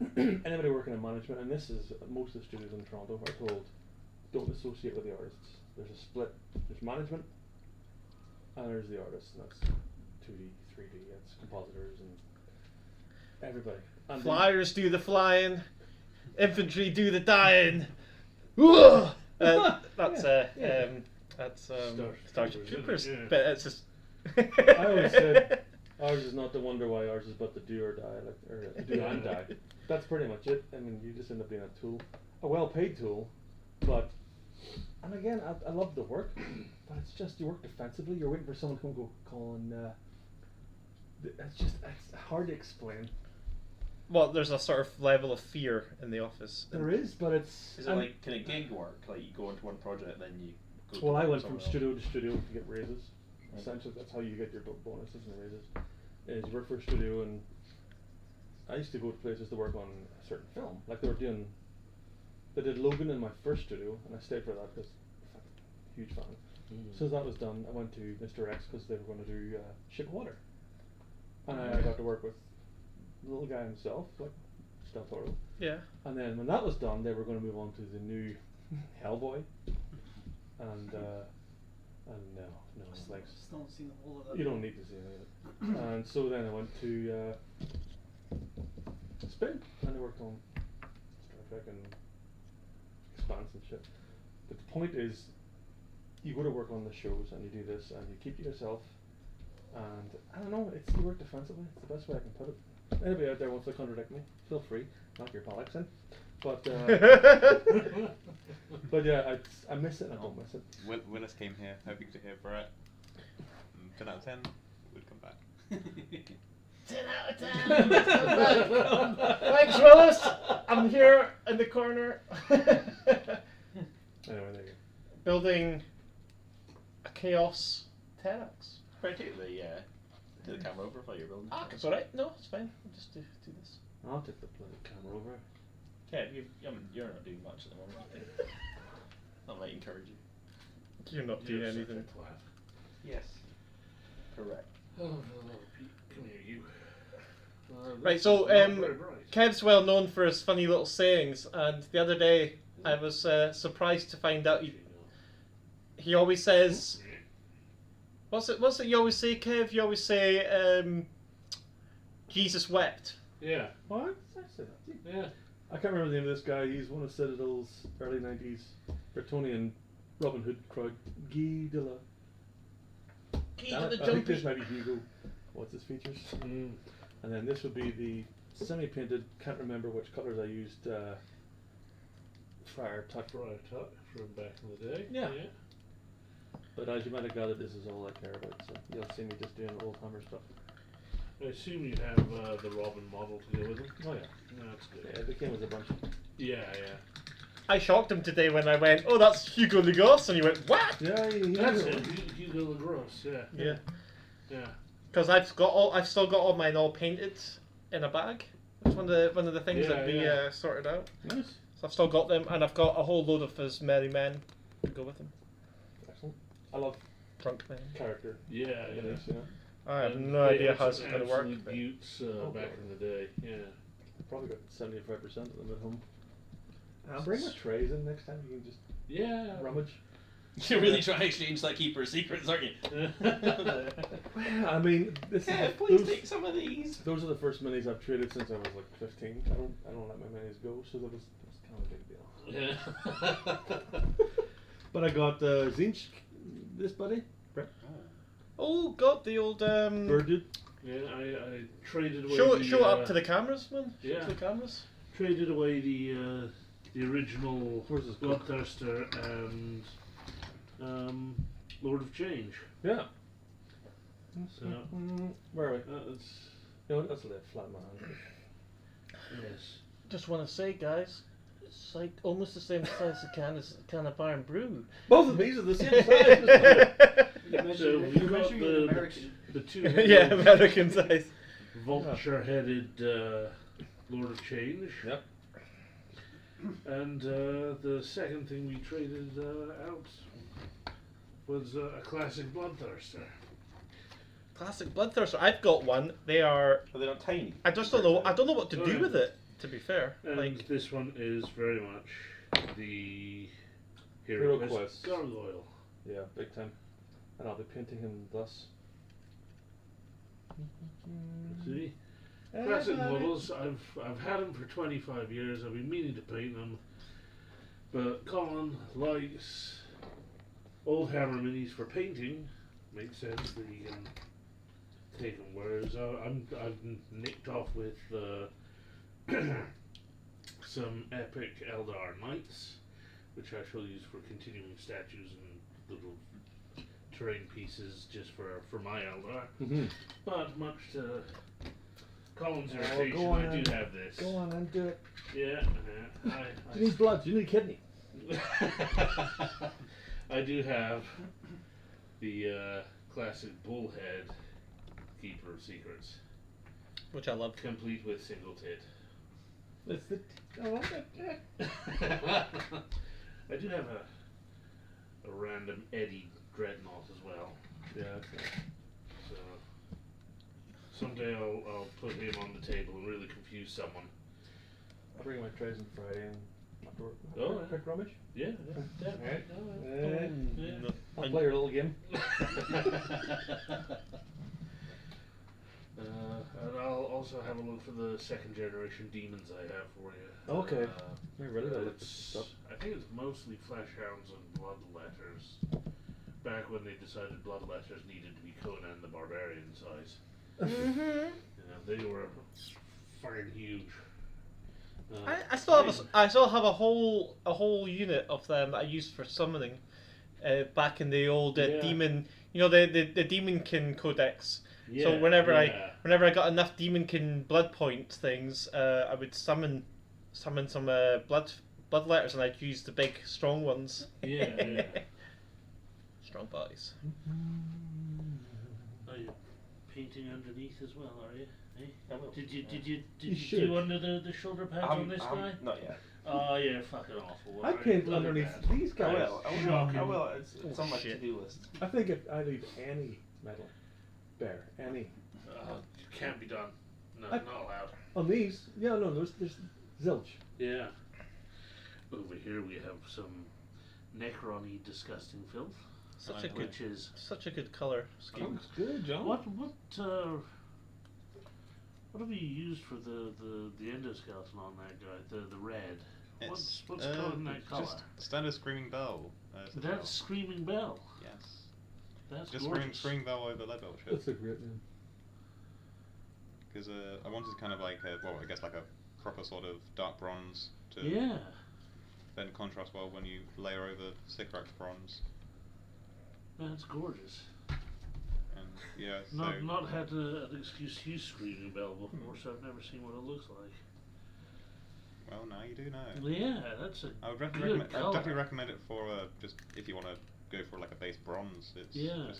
C: anybody working in management, and this is most of the studios in Toronto, are told, don't associate with the artists. There's a split. There's management, and there's the artists, and that's 2D, 3D, it's compositors and everybody. And
E: Flyers do the flying, infantry do the dying. That's Starship Troopers,
A: Yeah.
E: but it's just.
C: I always said ours is not to wonder why, ours is but to do or die, like, or to do and die. That's pretty much it. I mean, you just end up being a tool, a well-paid tool, but. And again, I love the work, but it's just you work defensively. You're waiting for someone to come go call and. It's hard to explain.
E: Well, there's a sort of level of fear in the office.
C: There is, but it's.
B: Is it like kind of gig work? Like you go into one project, then you go.
C: Well, I
B: to
C: went from
B: somewhere
C: studio to studio to get raises.
B: Right.
C: Essentially, that's how you get your bonuses and raises. Is you work for a studio, and I used to go to places to work on a certain film. Like they did Logan in my first studio, and I stayed for that because I'm a huge fan. As soon as that was done, I went to Mr. X because they were going to do Ship of Water, and I got to work with the little guy himself, like Del Toro.
E: Yeah.
C: And then when that was done, they were going to move on to the new Hellboy, and no, it's like
F: Still haven't seen all of that.
C: you don't need to see any of it. And so then I went to Spin, and I worked on Star Trek and Expanse and shit. But the point is, you go to work on the shows and you do this and you keep to yourself, and I don't know, you work defensively. It's the best way I can put it. Anybody out there wants to contradict me, feel free. Knock your bollocks in. But but yeah, I miss it and I don't miss it.
D: Willis came here hoping to hear Brett. 10 out of 10 would come back.
I: 10 out of 10.
E: Thanks, Willis. I'm here in the corner.
C: Anyway, there you go.
E: Building a chaos Tenax.
B: Right, take the camera over while you're building.
E: Ah, it's alright. No, it's fine. I'll just do this.
C: I'll take the bloody camera over.
B: Yeah, you're not doing much at the moment. That might encourage you.
E: You're not doing anything.
B: Yes. Correct.
A: Oh no, Pete, come here, you.
E: Right, so Kev's well known for his funny little sayings, and the other day I was surprised to find out he always says, what's it you always say, Kev? You always say, Jesus wept.
A: Yeah.
C: What? I said that.
A: Yeah.
C: I can't remember the name of this guy. He's one of Citadel's early 90s Bretonian Robin Hood crowd. Guy de la...
I: Key
C: Damn
I: to
C: it,
I: the
C: I think this
I: jumpy.
C: might be Hugo. What's his features? And then this would be the semi-painted, can't remember which colours I used, Friar Tuck.
A: Friar Tuck from back in the day.
C: Yeah. But as you might have gathered, this is all I care about, so you'll see me just doing old Hammer stuff.
A: I assume you have the Robin model to go with them.
C: Oh yeah.
A: That's good.
C: Yeah, it came with a bunch.
A: Yeah.
E: I shocked him today when I went, oh, that's Hugo Lagos, and he went, what?
C: Yeah,
A: That's it. Hugo Lagros. Yeah.
E: Yeah. Because I've still got all mine all painted in a bag. It's one of the things that we sorted out.
C: Nice.
E: So I've still got them, and I've got a whole load of his merry men to go with them.
C: Excellent. I love
E: Drunk men.
C: character.
A: Yeah.
C: Finish, you know.
E: I have
A: And
E: no
A: they
E: idea
A: had
E: how this
A: some
E: is going to work.
A: absolute
E: but-
A: Buttes back in the day. Yeah.
C: Probably got 75% of them at home. I'll bring my trays in next time. You can just rummage.
B: You're really trying to exchange that keeper's secrets, aren't you?
C: I mean, this
B: Yeah,
C: is
B: please
C: those,
B: take some of these.
C: those are the first minis I've traded since I was like 15. I don't let my minis go, so that was kind of a big deal.
A: Yeah.
C: But I got Zinch, this buddy,
E: Oh, God, the old...
C: Birded.
A: Yeah, I traded away
E: Show
A: the,
E: it up to the cameras, man. Show it
A: yeah.
E: to the cameras.
A: Traded away the the original
C: Where's this
A: Bloodthirster and Lord of Change.
C: Yeah.
A: So
C: Where are we?
A: that's
C: No, that's a little flat in my hand.
A: yes.
E: Just want to say, guys, it's like almost the same size as a can of Iron Brew.
C: Both of these are the same size.
A: So
F: You're
A: we've got
F: measuring an American.
A: the two
E: Yeah, American size.
A: vulture-headed Lord of Change.
C: Yep.
A: And the second thing we traded out was a classic Bloodthirster.
E: Classic Bloodthirster. I've got one. They are.
B: Are they not tiny?
E: I just don't know. I don't know what to
A: Oh,
E: do
A: yeah.
E: with it. To be fair,
A: And
E: like
A: this one is very much the
C: Hero
A: Quest
C: Quest.
A: Gargoyle.
C: Yeah, big time. And I'll be painting him thus.
A: See? Classic models. I've had them for 25 years. I've been meaning to paint them. But Colin likes old hammer minis for painting. Makes sense that you can take them. Whereas I've nicked off with some epic Eldar Knights, which I shall use for continuing statues and little terrain pieces just for my Eldar.
C: Mm-hmm.
A: But much to Colin's
C: Oh,
A: irritation,
C: go on
A: I
C: then.
A: do have this.
C: Go on and do it.
A: Yeah,
C: Do you need blood? Do you need a kidney?
A: I do have the classic bullhead Keeper of Secrets,
E: which I love.
A: complete with single tit.
C: It's the. I like it.
A: I do have a random Eddie Dreadnought as well.
C: Yeah. Okay.
A: So someday I'll put him on the table and really confuse someone.
C: I'll bring my trays on Friday and after work.
A: Oh, yeah.
C: Quick rummage.
A: Yeah, yeah.
C: Alright.
A: Yeah.
C: I'll play your little game.
A: And I'll also have a look for the second generation demons I have for you.
C: Okay. I really gotta look
A: It's,
C: this up.
A: I think it's mostly Fleshhounds and Bloodletters. Back when they decided Bloodletters needed to be Conan the Barbarian size.
E: Mm-hmm.
A: You know, they were fucking huge.
E: I still have a whole unit of them that I used for summoning, back in the old
A: Yeah.
E: demon. You know the Demonkin Codex.
A: Yeah,
E: So whenever
A: yeah.
E: I got enough Demonkin blood point things, I would summon some blood letters, and I'd use the big strong ones.
A: Yeah, yeah.
E: Strong bodies.
A: Are you painting underneath as well, are you? Eh?
B: I will.
A: Did you
C: You should.
A: do under the shoulder pads on this guy?
B: Not yet.
A: Oh yeah, fucking awful.
C: I paint underneath these
B: I
C: guys.
B: will.
A: Shocking.
B: I will. It's on my
E: shit.
B: to-do list.
C: I think if I leave any metal bare, any
A: Can't be done. No,
C: I-
A: not allowed.
C: on these, yeah, no, there's zilch.
A: Yeah. Over here we have some Necron-y disgusting filth.
E: Such a good,
A: Which is
E: such a good color scheme.
C: Looks good, John.
A: what have you used for the endoskeleton on that guy? The red. What's coloring that color?
D: Just standard Screaming Bell. For the
A: That's
D: bell.
A: Screaming Bell.
D: Yes.
A: That's
D: Just
A: gorgeous.
D: Screaming Bell over lead bell
C: That's a great name.
D: Because I wanted kind of like I guess like a proper sort of dark bronze to
A: Yeah.
D: then contrast well when you layer over Krak bronze.
A: That's gorgeous.
D: And yeah, so
A: Not had an excuse to use Screaming Bell before, so I've never seen what it looks like.
D: well now you do know.
A: Yeah, that's a
D: I would
A: good
D: recommend. I
A: color.
D: would definitely recommend it for just if you want to go for like a base bronze. It's
A: Yeah.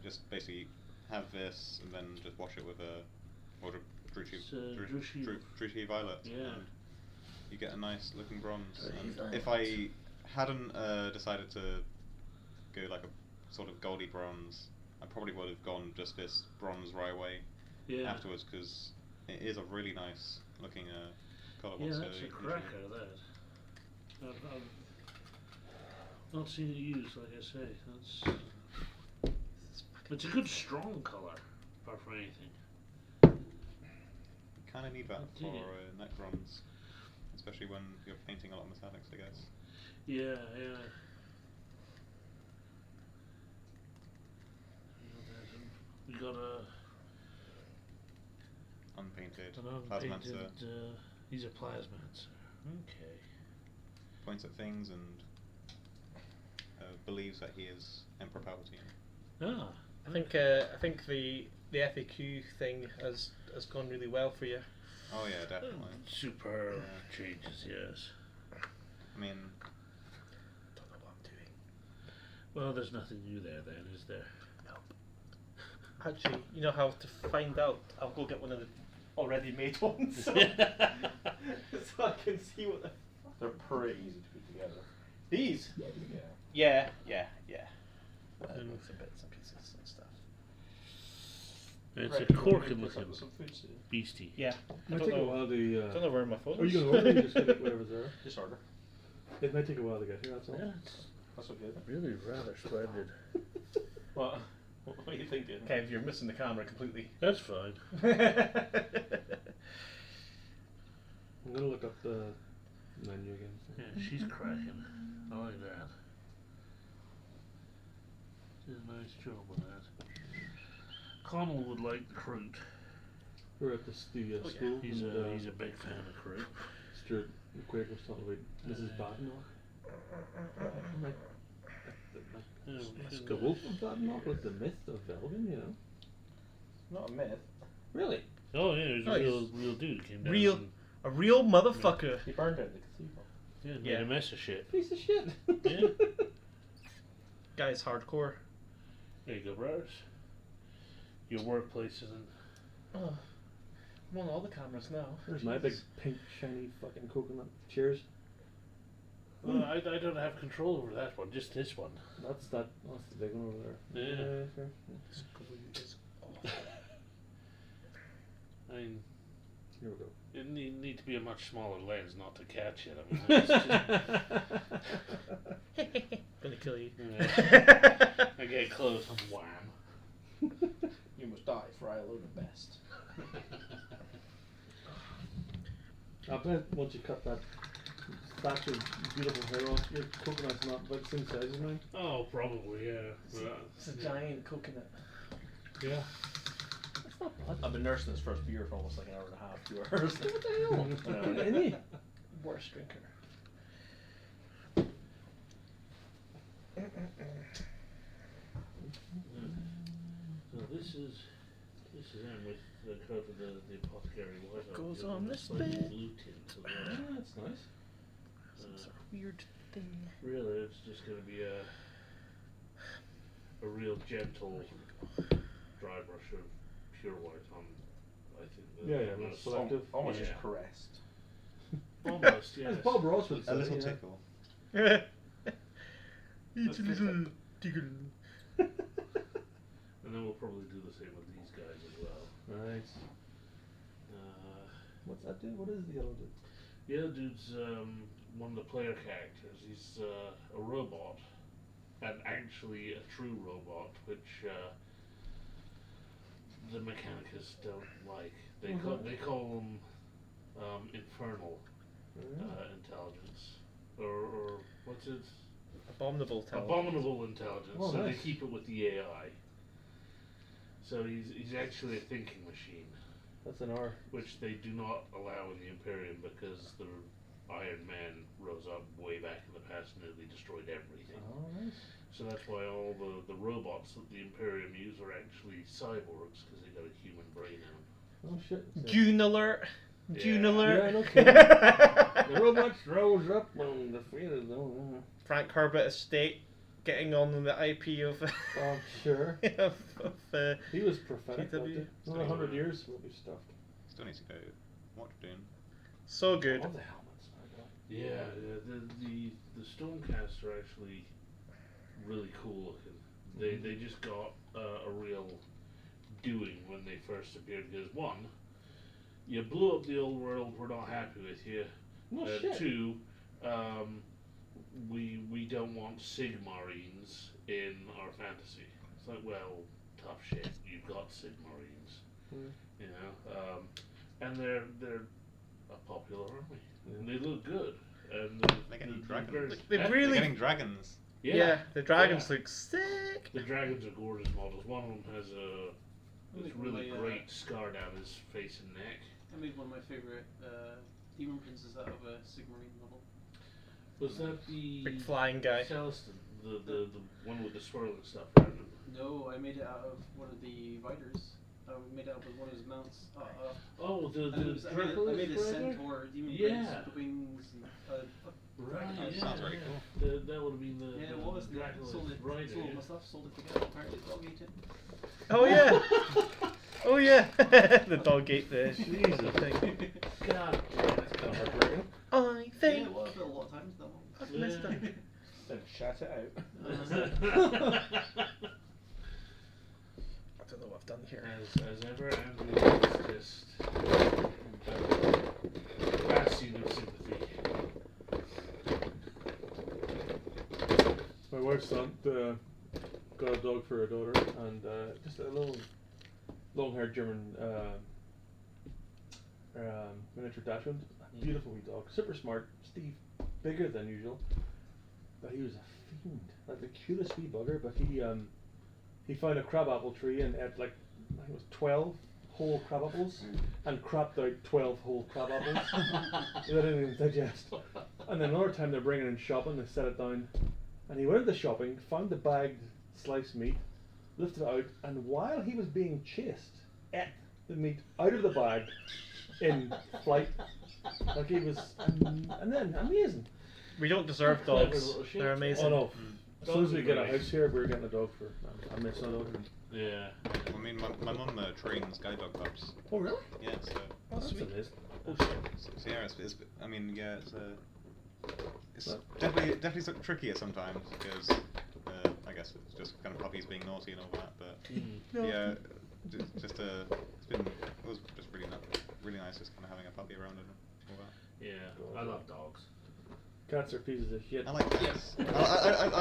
D: just basically have this and then just wash it with a Drushi Violet.
A: Yeah.
D: And you get a nice looking bronze.
E: Drushi
D: And
E: Violet.
D: if I hadn't decided to go like a sort of goldy bronze, I probably would have gone just this bronze right away
A: Yeah.
D: afterwards because it is a really nice looking colour.
A: Yeah,
D: so
A: that's a
D: you should-
A: cracker, that. I've not seen it used, like I say. It's a good strong colour, apart from anything.
D: You kind of need that
A: Do
D: for
A: you?
D: neck bronze, especially when you're painting a lot of metallics, I guess.
A: Yeah, yeah. We got
D: Unpainted
A: an
D: Plasmancer.
A: unpainted, he's a Plasmancer. Okay.
D: points at things and believes that he is Emperor Palpatine.
A: Ah.
E: I think the FAQ thing has gone really well for you.
D: Oh yeah, definitely.
A: Superb changes, yes.
D: I mean,
E: Don't know what I'm doing.
A: Well, there's nothing new there then, is there?
E: Nope. Actually, you know how to find out? I'll go get one of the already made ones, so, so I can see what the.
B: They're pretty easy to put together.
E: These?
B: Yeah.
E: Yeah. Lots of bits and pieces and stuff.
A: It's
B: Right,
A: a cork
B: you
A: in
B: want to
A: looking
B: pick up some food soon?
A: beastie.
E: Yeah.
C: It might take a while to.
E: I don't know where my phone is.
C: Are you going to order or you just going to get whatever's there?
B: Just order.
C: It might take a while to get here, that's all.
A: Yeah,
B: That's okay then.
A: it's really rather splendid.
B: What are you thinking?
E: Kev, you're missing the camera completely.
A: That's fine.
C: I'm going to look up the menu again.
A: Yeah, she's cracking. I like that. Did a nice job with that. Connell would like the Kroot.
C: We're at the studio
E: Oh, yeah.
C: school.
A: He's
C: and,
A: a big fan of Kroot.
C: Stuart McQuaig was talking about Mrs. Badenoch.
A: Yeah,
C: The Wolf of Badenoch, like the myth of Velgan, you know?
B: Not a myth.
C: Really?
A: Oh yeah, he was
E: Oh,
A: a
E: he's
A: real dude. Came down
E: real-
A: and
E: A real motherfucker.
B: He burned out the cathedral.
A: made
E: Yeah.
A: a mess of shit.
C: Piece of shit.
A: Yeah.
E: Guy's hardcore.
A: There you go, brothers. Your workplace isn't.
E: Oh, I'm on all the cameras now.
C: There's my big pink shiny fucking coconut. Cheers.
A: I don't have control over that one, just this one.
C: That's the big one over there.
A: Yeah.
C: Sure.
E: This glue is awful.
A: I mean,
C: Here we go.
A: it need to be a much smaller lens not to catch it. I mean, it's just,
E: Gonna kill you.
A: yeah. I get close and wham.
B: You must die, for I alone am best.
C: I bet once you cut that thatch of beautiful hair off, your coconut's not about the same size as mine.
A: Oh, probably, yeah.
E: It's a giant coconut.
A: Yeah.
C: That's not bad.
B: I've been nursing this first beer for almost like an hour and a half, 2 hours.
C: What the hell?
B: I know.
C: Any?
E: Worst drinker.
A: So this is him with the coat of the apothecary white.
E: Goes on this
A: like
E: bit.
A: blue tint as well.
C: Yeah, that's nice.
E: Some sort of weird thing.
A: Really, it's just going to be a real gentle dry brush of pure white on. I think.
C: Yeah,
A: the
C: not selective.
B: Almost
A: Yeah.
B: just caressed.
A: Almost, yes.
C: As Bob Ross would say.
D: A little
C: yeah.
D: tickle.
E: It's a little tickle.
A: And then we'll probably do the same with these guys as well.
C: Nice. What's that dude? What is the other dude?
A: The other dude's one of the player characters. He's a robot, and actually a true robot, which the Mechanicus don't like. They call them infernal intelligence, or what's it?
E: Abominable talent.
A: Abominable intelligence.
C: Oh,
A: so
C: nice.
A: they keep it with the AI. So he's actually a thinking machine,
C: That's an R.
A: which they do not allow in the Imperium because the Iron Man rose up way back in the past and nearly destroyed everything.
C: Oh, nice.
A: So that's why all the robots that the Imperium use are actually cyborgs because they got a human brain in them.
C: Oh shit.
E: June alert.
A: Yeah.
E: June
C: Yeah,
E: alert.
C: I know. The robots rose up when defeated them.
E: Frank Herbert Estate getting on the IP of
C: Oh, sure.
E: of
C: He was prophetic.
E: GW.
C: That day. Another 100 years will be stuffed.
D: Still need to go watch Dune.
E: so good.
C: All the helmets. My God.
A: Yeah, the Stormcast are actually really cool looking. They just got a real doing when they first appeared because one, you blew up the old world, we're not happy with you.
C: No shit.
A: Two, we don't want Sigmarines in our fantasy. It's like, well, tough shit. You've got Sigmarines, you know, and they're a popular army.
C: Yeah.
A: And they look good, and
D: They're getting
A: they're very-
D: dragons.
E: They
A: Yeah,
E: really-
D: They're getting dragons.
E: Yeah, the dragons
A: Yeah.
E: look sick.
A: The dragons are gorgeous models. One of them has this
F: think
A: really
F: my,
A: great scar down his face and neck.
F: I made one of my favourite demon princes out of a Sigmarine model.
A: Was that the
E: Big flying guy.
A: Celestin, the one with the swirling stuff around him?
F: No, I made it out of one of the riders. I made it out with one of his mounts.
A: Oh, the
F: And it was- I made a centaur, demon
A: Yeah.
F: with the wings. And,
A: Right,
D: That
A: yeah.
D: sounds very cool.
A: That would have been the
F: yeah, it was.
A: Dracula's
F: Sold it.
A: rider,
F: Sold
A: yeah.
F: my stuff. Sold it together. Apparently, the dog ate it.
E: Oh yeah. Oh yeah. The dog ate the
C: Jesus.
E: thing.
A: God,
C: That's kind of heartbreaking.
E: I
F: Yeah,
E: think
F: well, I put a lot of time into that one.
E: I've missed
A: Yeah.
E: it.
C: Then shout it out.
E: I don't know what I've done here.
A: as ever, Andrew is just bastion of sympathy.
C: My wife's aunt got a dog for her daughter, and just a little long-haired German miniature dachshund. A beautiful wee dog, super smart. Steve, bigger than usual, but he was a fiend, like the cutest wee bugger. But he found a crabapple tree and ate like I think it was 12 whole crabapples, and crapped out 12 whole crabapples. They didn't even digest. And then another time they're bringing in shopping, they set it down, and he went into shopping, found the bagged sliced meat, lifted it out, and while he was being chased, ate the meat out of the bag in flight. Like he was, and then amazing.
E: We don't deserve
A: Clever
E: dogs.
A: little shit.
E: They're amazing.
C: Oh no! As soon as we get a
A: Dogs are
C: house here, we're getting a dog for. I'm missing a dog.
A: Yeah.
D: I mean, my mum trains guide dog pups.
C: Oh really?
D: Yeah, so
E: Oh,
C: That's
E: sweet.
C: amazing.
E: Oh shit.
D: so yeah, it's I mean, yeah, it's
C: Well-
D: definitely sort of trickier sometimes because I guess it's just kind of puppies being naughty and all that, but yeah, just it was just really nice just kind of having a puppy around and all that.
A: Yeah. I love dogs.
C: Cats are pieces of shit.
D: I like cats. I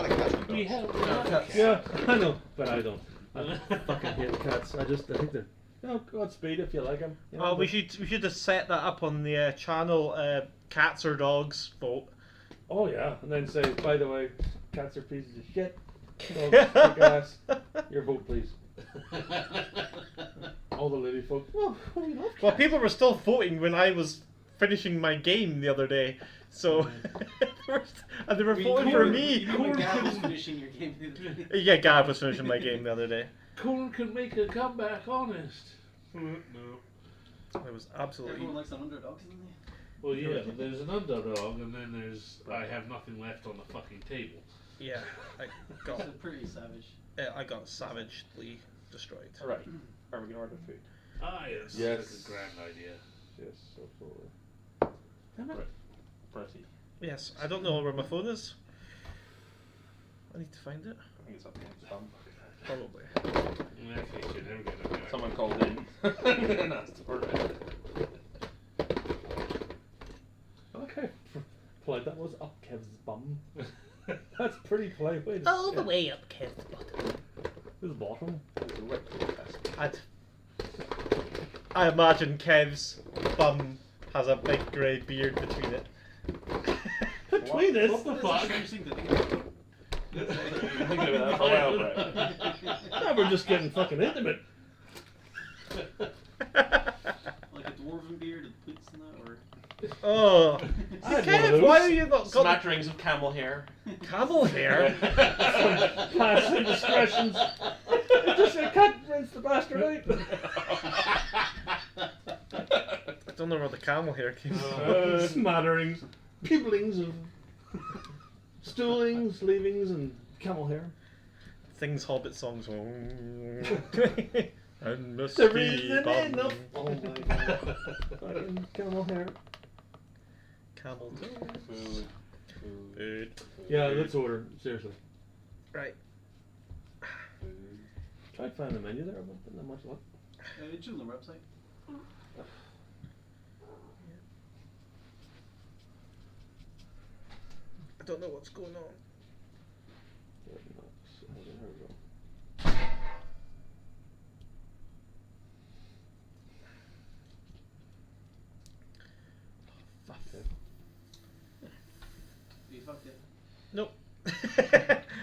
D: like cats and dogs.
A: We have
C: Cats. Yeah, I know, but I don't. I fucking hate cats. I think they're. Godspeed if you like them. You know,
E: Oh, we
C: but-
E: should have set that up on the channel. Cats or dogs vote.
C: Oh yeah, and then say, by the way, cats are pieces of shit. Dogs kick ass. Your vote, please. All the lady folk. Oh, we love cats.
E: Well, people were still voting when I was finishing my game the other day, so and they were voting for me.
F: You know when Gav was finishing your game the other day.
E: Yeah, Gav was finishing my game the other day.
A: Corn can make a comeback, honest. No.
E: It was absolutely.
F: Everyone likes an underdog, isn't they?
A: Well, yeah, there's an underdog, and then there's I have nothing left on the fucking table.
E: Yeah, I got.
F: It's pretty savage.
E: I got savagely destroyed.
C: All right. Are we gonna order food?
A: Ah, yes.
C: Yes.
A: That's a grand idea.
C: Yes, absolutely.
E: Damn it.
C: Pretty.
E: Yes, I don't know where my phone is. I need to find it.
C: I think it's up against thumb.
E: Probably.
A: In that case, you're never gonna know.
C: Someone called in and asked for it. Okay. Polite. That was up Kev's bum. That's pretty polite way to
E: All
C: say
E: the
C: it.
E: way up Kev's bottom.
C: His bottom. His right.
E: I imagine Kev's bum has a big grey beard between it.
C: Between us.
A: What the
F: It's a
A: fuck?
F: strange thing to think.
C: I'm thinking about that for a while, right? Now we're just getting fucking intimate.
F: Like a dwarven beard and pleats and that, or
E: Oh,
C: I had one of
E: Kev,
C: those.
E: why are you not got
H: Smatterings of camel hair.
E: camel hair?
C: Past indiscretions. I can't rinse the bastard out.
E: I don't know where the camel hair came from.
C: Smatterings, pibblings of stoolings, leavings, and camel hair.
E: Things Hobbit songs. And must
C: There
E: be
C: isn't
E: bum.
C: enough. Oh my god. Fucking camel hair.
E: Camel toe.
C: Food.
E: Food.
C: Yeah, let's order. Seriously.
E: Right.
C: Try to find the menu there, but not much luck.
F: it's on the website.
E: I don't know what's going on.
C: There we go.
E: Fuck.
F: You fucked it.
E: Nope.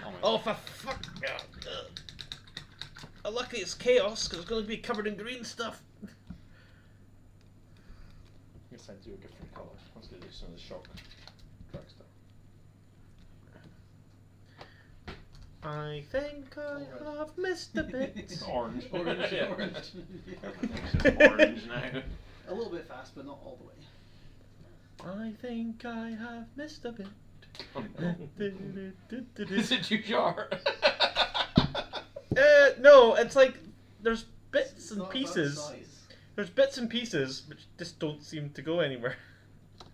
D: Almost.
E: Oh, for fuck. Luckily it's chaos because it's going to be covered in green stuff.
C: I'm gonna send you a different colour. Let's do this in the shock drugstore.
E: I think I have missed a bit.
B: Orange.
F: Orange.
B: Yeah.
F: Orange.
B: Everything's just orange now.
F: A little bit fast, but not all the way.
E: I think I have missed a bit.
B: Oh, no. Is it too short?
E: No, it's like there's bits
F: It's
E: and
F: not about
E: pieces.
F: size.
E: There's bits and pieces which just don't seem to go anywhere,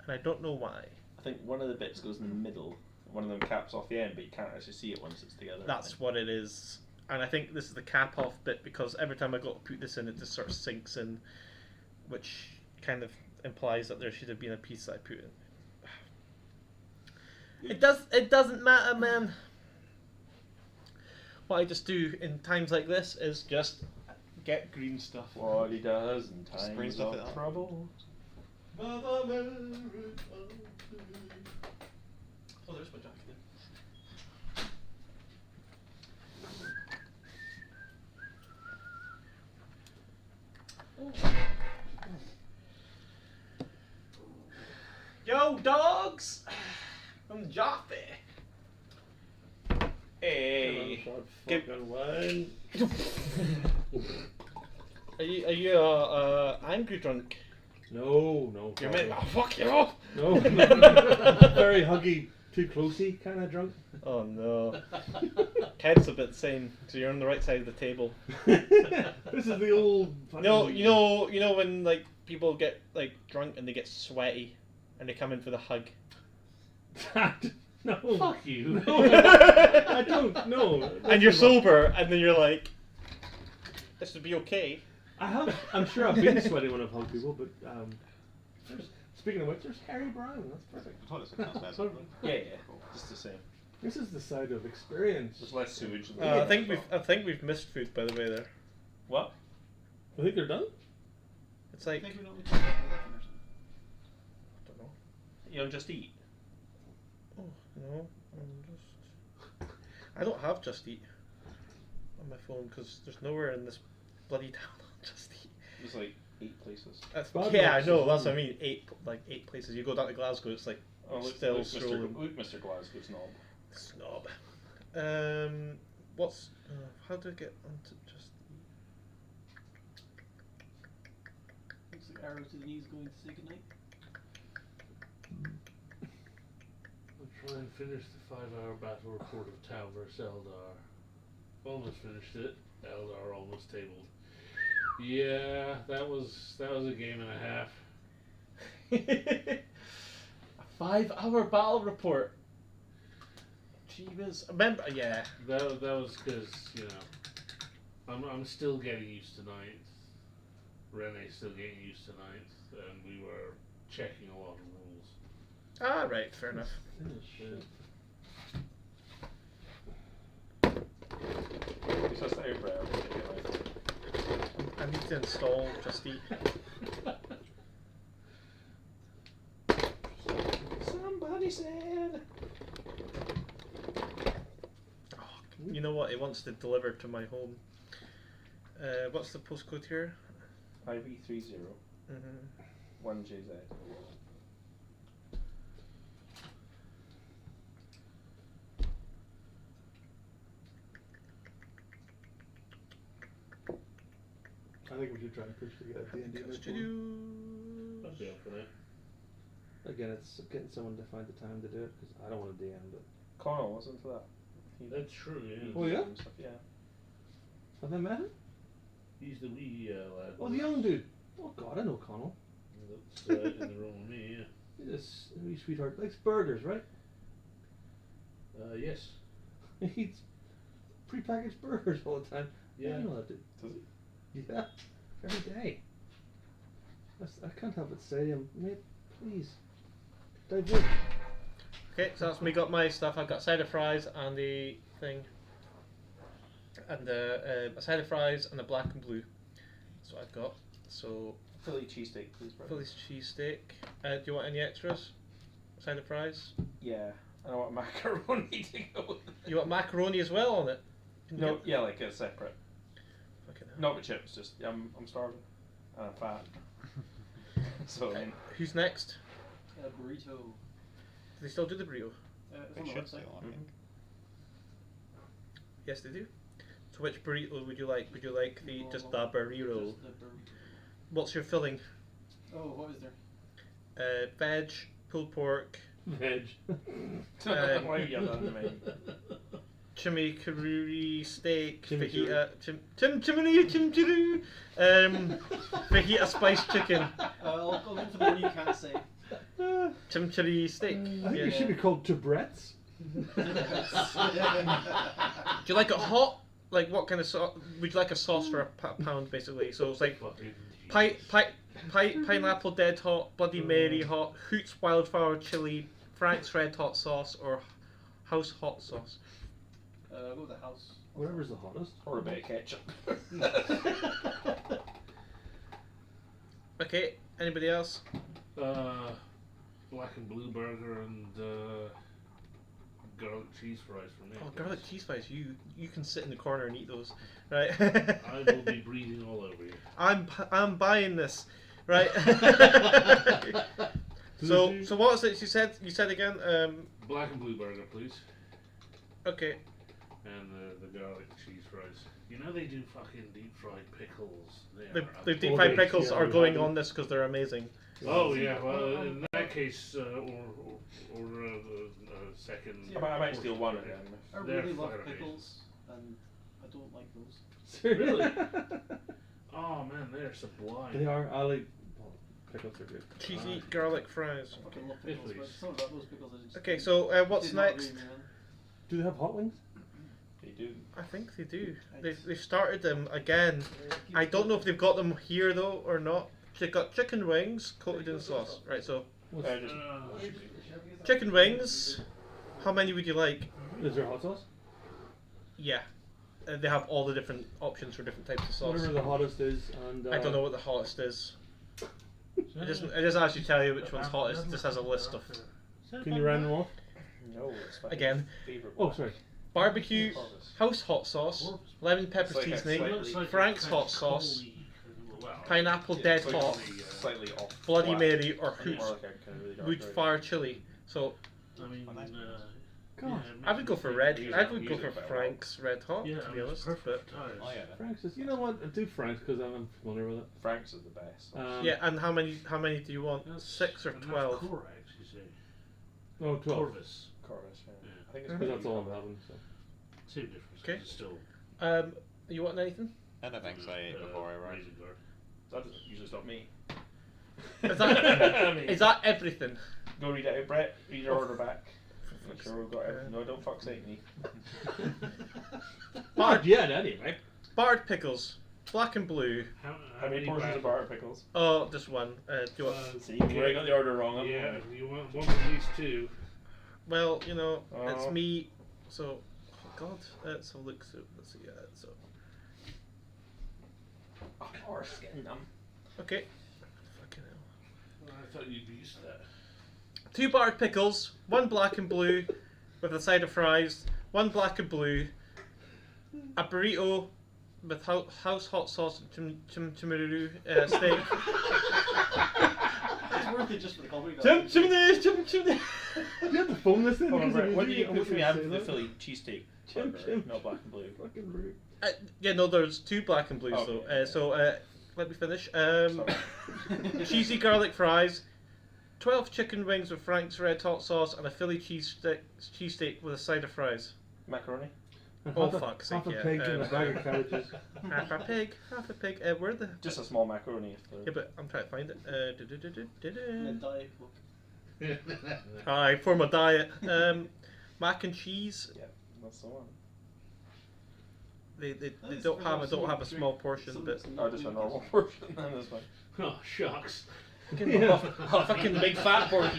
E: and I don't know why.
B: I think one of the bits goes in the middle. One of them caps off the end, but you can't actually see it once it's together.
E: That's what it is. And I think this is the cap off bit because every time I go to put this in, it just sort of sinks in, which kind of implies that there should have been a piece that I put in. It doesn't matter, man. What I just do in times like this is just get green stuff.
B: What he does in
D: Just green
B: times
D: stuff
B: of
D: it up.
B: trouble.
E: Oh, there's my jacket. Yo, dogs! I'm Joffy. Hey. Give-
C: Fucking wine.
E: Are you angry drunk?
C: No.
E: You're
C: God,
E: meant. Oh, fuck you!
C: no. Very huggy, too closey kind of drunk.
E: Oh no. Ked's a bit same. So you're on the right side of the table.
C: This is the old.
E: No, you know when like people get like drunk and they get sweaty, and they come in for the hug.
C: No.
A: Fuck you.
C: No, I don't. No.
E: And you're sober, and then you're like, this would be okay.
C: I'm sure I've been sweaty when I've hugged people, but speaking of which, there's Harry Brown. That's perfect.
D: I thought it was downstairs.
B: Yeah, just the same.
C: This is the side of experience.
B: There's less sewage.
E: I think we've missed food by the way there.
B: What?
C: I think they're done.
E: It's
F: I
E: like
F: think we don't talk about that or something.
E: I don't know.
B: You don't just eat.
E: Oh no, I don't have Just Eat on my phone because there's nowhere in this bloody town on Just Eat.
B: There's like 8 places.
E: Yeah, I know. That's what I mean. 8 places. You go down to Glasgow, it's like
B: Oh, look,
E: still
B: look,
E: scrolling.
B: Mr. Glasgow snob.
E: Snob. What's how do I get onto Just Eat?
F: Looks like arrow to the knees going to say goodnight.
A: We'll try and finish the 5-hour battle report of Tau vs Eldar. Almost finished it. Eldar almost tabled. Yeah, that was a game and a half.
E: A 5-hour battle report. Jeebus. Remember? Yeah.
A: That was because I'm still getting used to ninth. Renee's still getting used to ninth, and we were checking a lot of rules.
E: Ah, right. Fair enough.
B: It's just eyebrow.
E: I need to install Just Eat.
B: Somebody said.
E: Oh, you know what? It wants to deliver to my home. What's the postcode here?
B: IV30 1JZ.
C: I think we should try and push together the Indian.
A: I'd be up for that.
C: Again, it's getting someone to find the time to do it because I don't want to DM, but
B: Connell was into that.
A: That's true, yeah.
C: Oh, yeah?
B: Stuff, yeah.
C: have I met him?
A: He's the wee lad.
C: Oh, the young dude. Oh God, I know Connell.
A: That's in the room with me, yeah.
C: He's a wee sweetheart. Likes burgers, right?
A: Yes.
C: He eats prepackaged burgers all the time.
A: Yeah.
C: I know that dude.
B: Does he?
C: Yeah, every day. I can't help but say, mate, please, dive in.
E: Okay, so that's me. Got my stuff. I've got a side of fries and the thing, and a side of fries and a black and blue. That's what I've got. So
B: Philly cheesesteak, please, bro.
E: Philly's cheesesteak. Do you want any extras? Side of fries.
B: Yeah, I want macaroni to go with it.
E: You want macaroni as well on it? Can you
B: No,
E: get-
B: yeah, like a separate.
E: Fucking hell.
B: Not with chips, just I'm starving. And I'm fat. So, I mean,
E: Who's next?
F: Burrito.
E: Do they still do the burrito?
F: It's
D: They
F: on the
D: should
F: website.
D: still, I think.
E: Yes, they do. So which burrito would you like? Would you like the just the burrito?
F: Just the burrito.
E: What's your filling?
F: Oh, what is there?
E: Veg, pulled pork,
C: Veg.
B: Why have you done to me?
E: chimichurri steak,
C: Chimichurri.
E: fajita, fajita spiced chicken,
F: I'll go for the one you can't say.
E: chimichurri steak.
C: I think
E: Yeah.
C: it should be called Toubrettes.
E: Do you like it hot? Like what kind of sauce? Would you like a sauce for a pound, basically? So it's like pineapple dead hot, Bloody Mary hot, Hoots wildflower chili, Frank's red hot sauce, or house hot sauce.
F: I'll go with the house.
C: Whatever's the hottest.
B: Or a bit of ketchup.
E: Okay, anybody else?
A: Black and blue burger and garlic cheese fries for me.
E: Oh, garlic cheese fries. You can sit in the corner and eat those, right?
A: I will be breathing all over you.
E: I'm buying this, right? So what was it you said? You said again?
A: Black and blue burger, please.
E: Okay.
A: And the garlic cheese fries. You know they do fucking deep fried pickles.
E: The deep fried pickles are going on this because they're amazing.
A: Oh yeah, well in that case, second.
B: I might steal one of them.
F: I
A: They're
F: really love
A: fire
F: pickles, and I don't like those.
A: Really? Oh man, they're sublime.
C: They are. I like. Well, pickles are good.
E: Cheesy garlic fries.
F: I fucking love pickles, but some of those pickles I just
E: Okay, so what's
F: did not
E: next?
F: agree, man.
C: Do they have hot wings?
B: They do.
E: I think they do. They've started them again. I don't know if they've got them here though or not. They've got chicken wings coated in sauce. Right, so
B: Just
E: chicken wings. How many would you like?
C: Is there hot sauce?
E: Yeah. They have all the different options for different types of sauce.
C: Whatever the hottest is, and
E: I don't know what the hottest is. It doesn't actually tell you which one's hottest. It just has a list of.
C: Can you round them off?
B: No, it's my
E: Again.
B: favorite.
C: Oh, sorry.
E: Barbecue, house hot sauce, lemon pepper
B: It's like a
E: seasoning,
B: slightly-
E: Frank's hot sauce, pineapple dead
B: It's like
E: hot,
B: slightly off.
E: Bloody
B: flat.
E: Mary, or
B: More
E: Hoots
B: like a kind of really dark
E: wood
B: red.
E: fire chili. So
A: I mean,
C: God.
E: I would go for red.
B: Use
E: I
B: it-
E: would
B: use
E: go
B: it
E: for
B: better.
E: Frank's red hot,
A: yeah,
E: to be
A: it's
E: honest.
A: perfect.
B: Oh yeah.
C: Frank's is, you know what? I do Frank's because I'm familiar with it.
B: Frank's is the best.
E: But yeah, and how many do you want? 6 or 12?
A: Corax, you say.
C: Oh, 12.
A: Corvus.
B: Corvus, yeah.
A: Yeah.
B: I think it's
C: Because that's all I'm having. So.
A: Same difference.
E: Okay.
A: It's still.
E: You want anything?
D: I don't think so. I ate before I arrived.
A: Raisin Guard.
B: That doesn't usually stop me.
E: Is that,
B: I mean,
E: is that everything?
B: Go read it out, Brett. Read your order back. Make sure we've got everything. No, don't fuck sake me.
C: Not yet, anyway.
E: Barred pickles, black and blue.
B: How many portions of bar pickles?
E: Oh, just one. Do you want?
B: See, you already got the order wrong. haven't
A: Yeah,
B: you?
A: you want one at least two.
E: Well, you know, it's
B: Oh.
E: me. So, oh God, let's have a look. So, let's see. So,
B: Of course, getting them.
E: okay. Fucking hell.
A: I thought you'd be used to that.
E: 2 barred pickles, 1 black and blue, with a side of fries. 1 black and blue. A burrito with house hot sauce and chimichurri steak.
F: It's worth it just for the comedy.
E: Chimichurri.
C: You have to phone this in.
B: Hold on,
C: because
B: Brett.
C: if
B: What do you
C: do,
B: what do we
C: you
B: have
C: say
B: for the
C: that.
B: Philly cheesesteak?
C: Chim,
B: burger?
C: chim.
B: No, black and blue.
C: Fucking rude.
E: Yeah, no, there's 2 black and blues
B: Okay.
E: though. So let me finish.
B: Sorry.
E: Cheesy garlic fries, 12 chicken wings with Frank's red hot sauce, and a Philly cheesesteak with a side of fries.
B: Macaroni.
C: And
E: Oh,
C: half a-
E: fuck's
C: half
E: sake,
C: a
E: yeah.
C: pig and a bag of cabbages.
E: Half a pig. Where the?
B: Just a small macaroni.
E: Yeah, but I'm trying to find it.
F: And a Diet Coke.
E: Aye, for my diet. Mac and cheese.
B: Yeah, that's the one.
E: They
F: That's
E: don't
F: really
E: have
F: awesome.
E: a small portion,
F: Some-
E: but
F: some
B: Oh, just a
F: Lucas.
B: normal portion. Then this one.
A: Oh, shucks.
E: fucking big fat portion.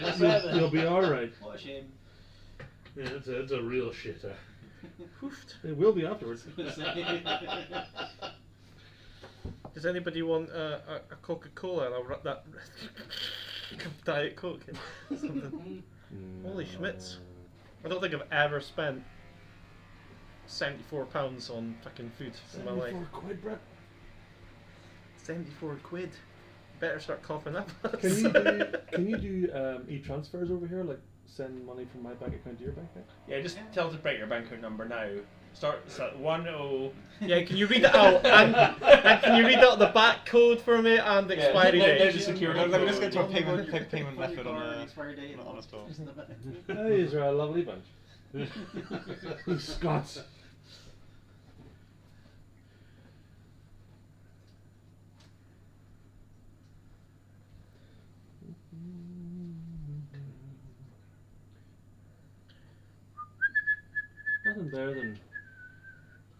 C: You'll be alright.
F: What a shame.
A: Yeah, it's a real shitter.
E: Poofed.
C: It will be afterwards.
E: Does anybody want a Coca-Cola? And I'll wrap that Diet Coke. Something. Holy schmitz. I don't think I've ever spent £74 on fucking food in my life.
C: 74 quid, Brett.
E: 74 quid. Better start coughing up.
C: Can you do e-transfers over here? Like send money from my bank account to your bank account?
B: Yeah, just tell us to break your bank account number now, Starts at 10.
E: Yeah, can you read it out? And can you read out the back code for me and the expiry
B: There's
E: date?
B: a security
D: Let me just
B: code.
D: get to a payment
F: Find
D: method
F: your
D: on
F: card,
D: a
F: expiry date,
D: on a store.
F: just in the back.
C: These are a lovely bunch. Scots. Nothing better than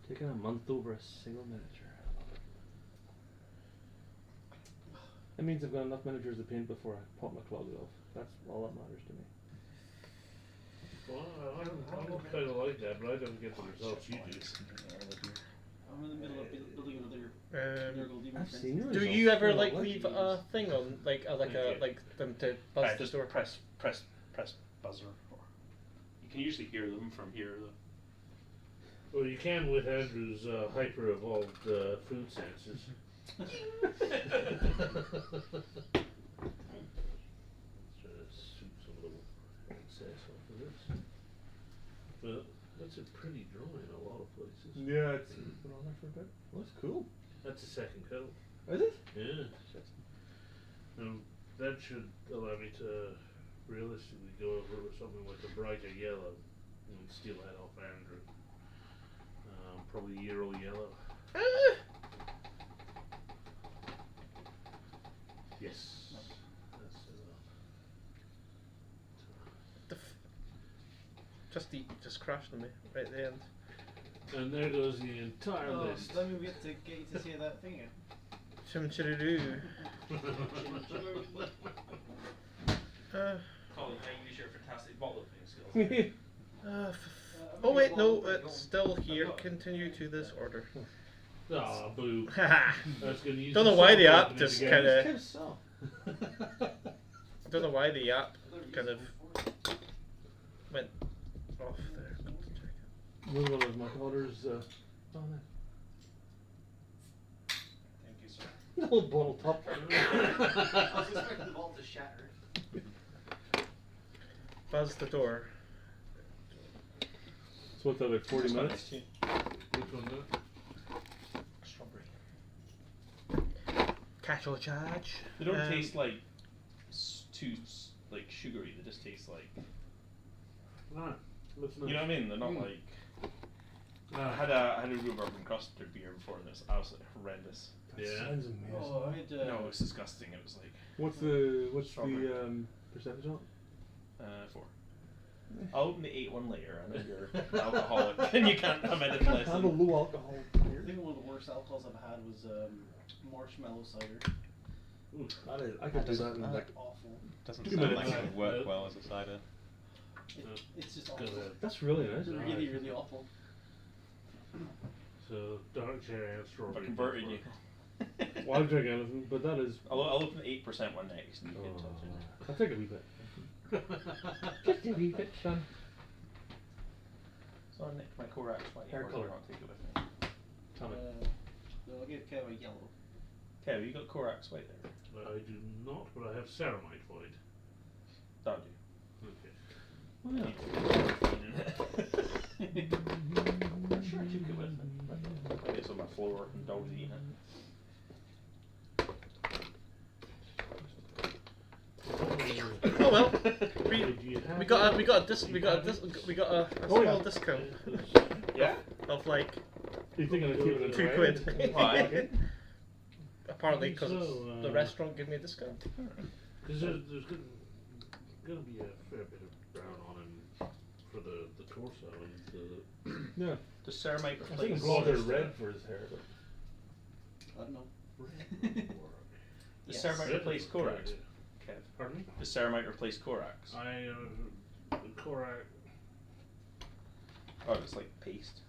C: taking a month over a single miniature. That means I've got enough miniatures to paint before I pop my closet off. That's all that matters to me.
A: Well, I kind of like that, but I don't get the results you do.
F: I'm in the middle of building another Nurgle Demon
C: I've
F: Prince.
C: seen yours.
E: Do
C: Results.
E: you ever
C: They're
E: like
C: not
E: leave
C: like
E: a thing on like them to buzz
B: Right,
E: the
B: just
E: door?
B: press buzzer. You can usually hear them from here though.
A: Well, you can with Andrew's hyper-evolved food senses. Let's shoot some of the excess off of this. But that's a pretty drawing in a lot of places.
C: Yeah, it's been on there for a bit. Well, that's cool.
A: That's a second coat.
C: Is it?
A: Yeah. That should allow me to realistically go over it with something like a brighter yellow and steal that off Andrew. Probably Euro yellow. Yes. That's
E: Just crashed on me right at the end.
A: and there goes the entire list.
F: Let me get you to see that thing again.
E: Chim-chiroo.
B: Colin, how you use your fantastic bottle opening skills?
E: Oh wait, no, it's still here. Continue to this order.
A: Aw, boo.
E: Haha.
A: I was gonna use
E: Don't
A: the
E: know why the
A: soft
E: app
A: opening
E: just
A: again.
E: kind of.
C: It's so.
E: I don't know why the app kind of went off there. Got to check it.
C: Another one of my daughters. Oh, nice.
B: Thank you, sir.
C: Little bottle top.
F: I was expecting the vault to shatter.
E: Buzz the door.
C: So what's that, like 40 minutes?
A: Which one?
B: Strawberry.
E: Cattle charge.
B: They don't taste like too like sugary. They just taste like.
A: Ah, that's
B: You know what I mean? They're not like. I had a rhubarb and custard beer before, and it's absolutely horrendous.
C: That
A: Yeah.
C: sounds amazing.
F: Oh, I had,
B: No, it was disgusting. It was like
C: What's the
B: Strawberry.
C: percentage on it?
B: 4. I'll open the 8 one later. I know you're an alcoholic and you can't have anything less
C: I have a
B: than.
C: low alcohol
F: I
C: beer.
F: think one of the worst alcohols I've had was marshmallow cider.
C: That is, I could do that in like.
F: Awful.
D: Doesn't
C: 2
D: sound
C: minutes.
D: like it would work well as a cider.
F: It's just
A: Go
F: awful.
A: ahead.
C: That's really nice.
F: It's really, really awful.
A: So dark cherry and
B: If I
A: strawberry.
B: converted you.
C: Well, I'll drink anything, but that is.
B: I'll open the 8% one next. And you can touch it.
C: I'll take a wee bit. Just a wee bit, son.
B: So I nicked my Korax white.
C: Hair
B: Or do
C: colour.
B: you want to take it with me?
C: Tell me.
F: No, I'll give Kev a yellow.
B: Kev, you got Korax white there.
A: I do not, but I have ceramite white.
B: That'll do.
A: Okay.
C: Oh, yeah.
B: I'm sure I took it with me. Maybe it's on my floor and dogs eating it.
E: Oh well.
A: Do you have
E: We got a
A: it?
E: small discount
B: Yeah.
E: of like
C: You think I'm gonna keep it in
E: £2.
B: Why?
E: Apparently, because
A: So,
E: the restaurant gave me a discount.
A: Because there's gonna be a fair bit of brown on him for the torso and the.
C: Yeah.
B: Does ceramite
C: I think
B: replace?
C: blonde or red for his hair, but.
F: I don't know.
B: Does
F: Yes.
B: ceramite replace Korax? Kev.
A: Pardon me?
B: Does ceramite replace Korax?
A: Korak.
B: Oh, it's like paste.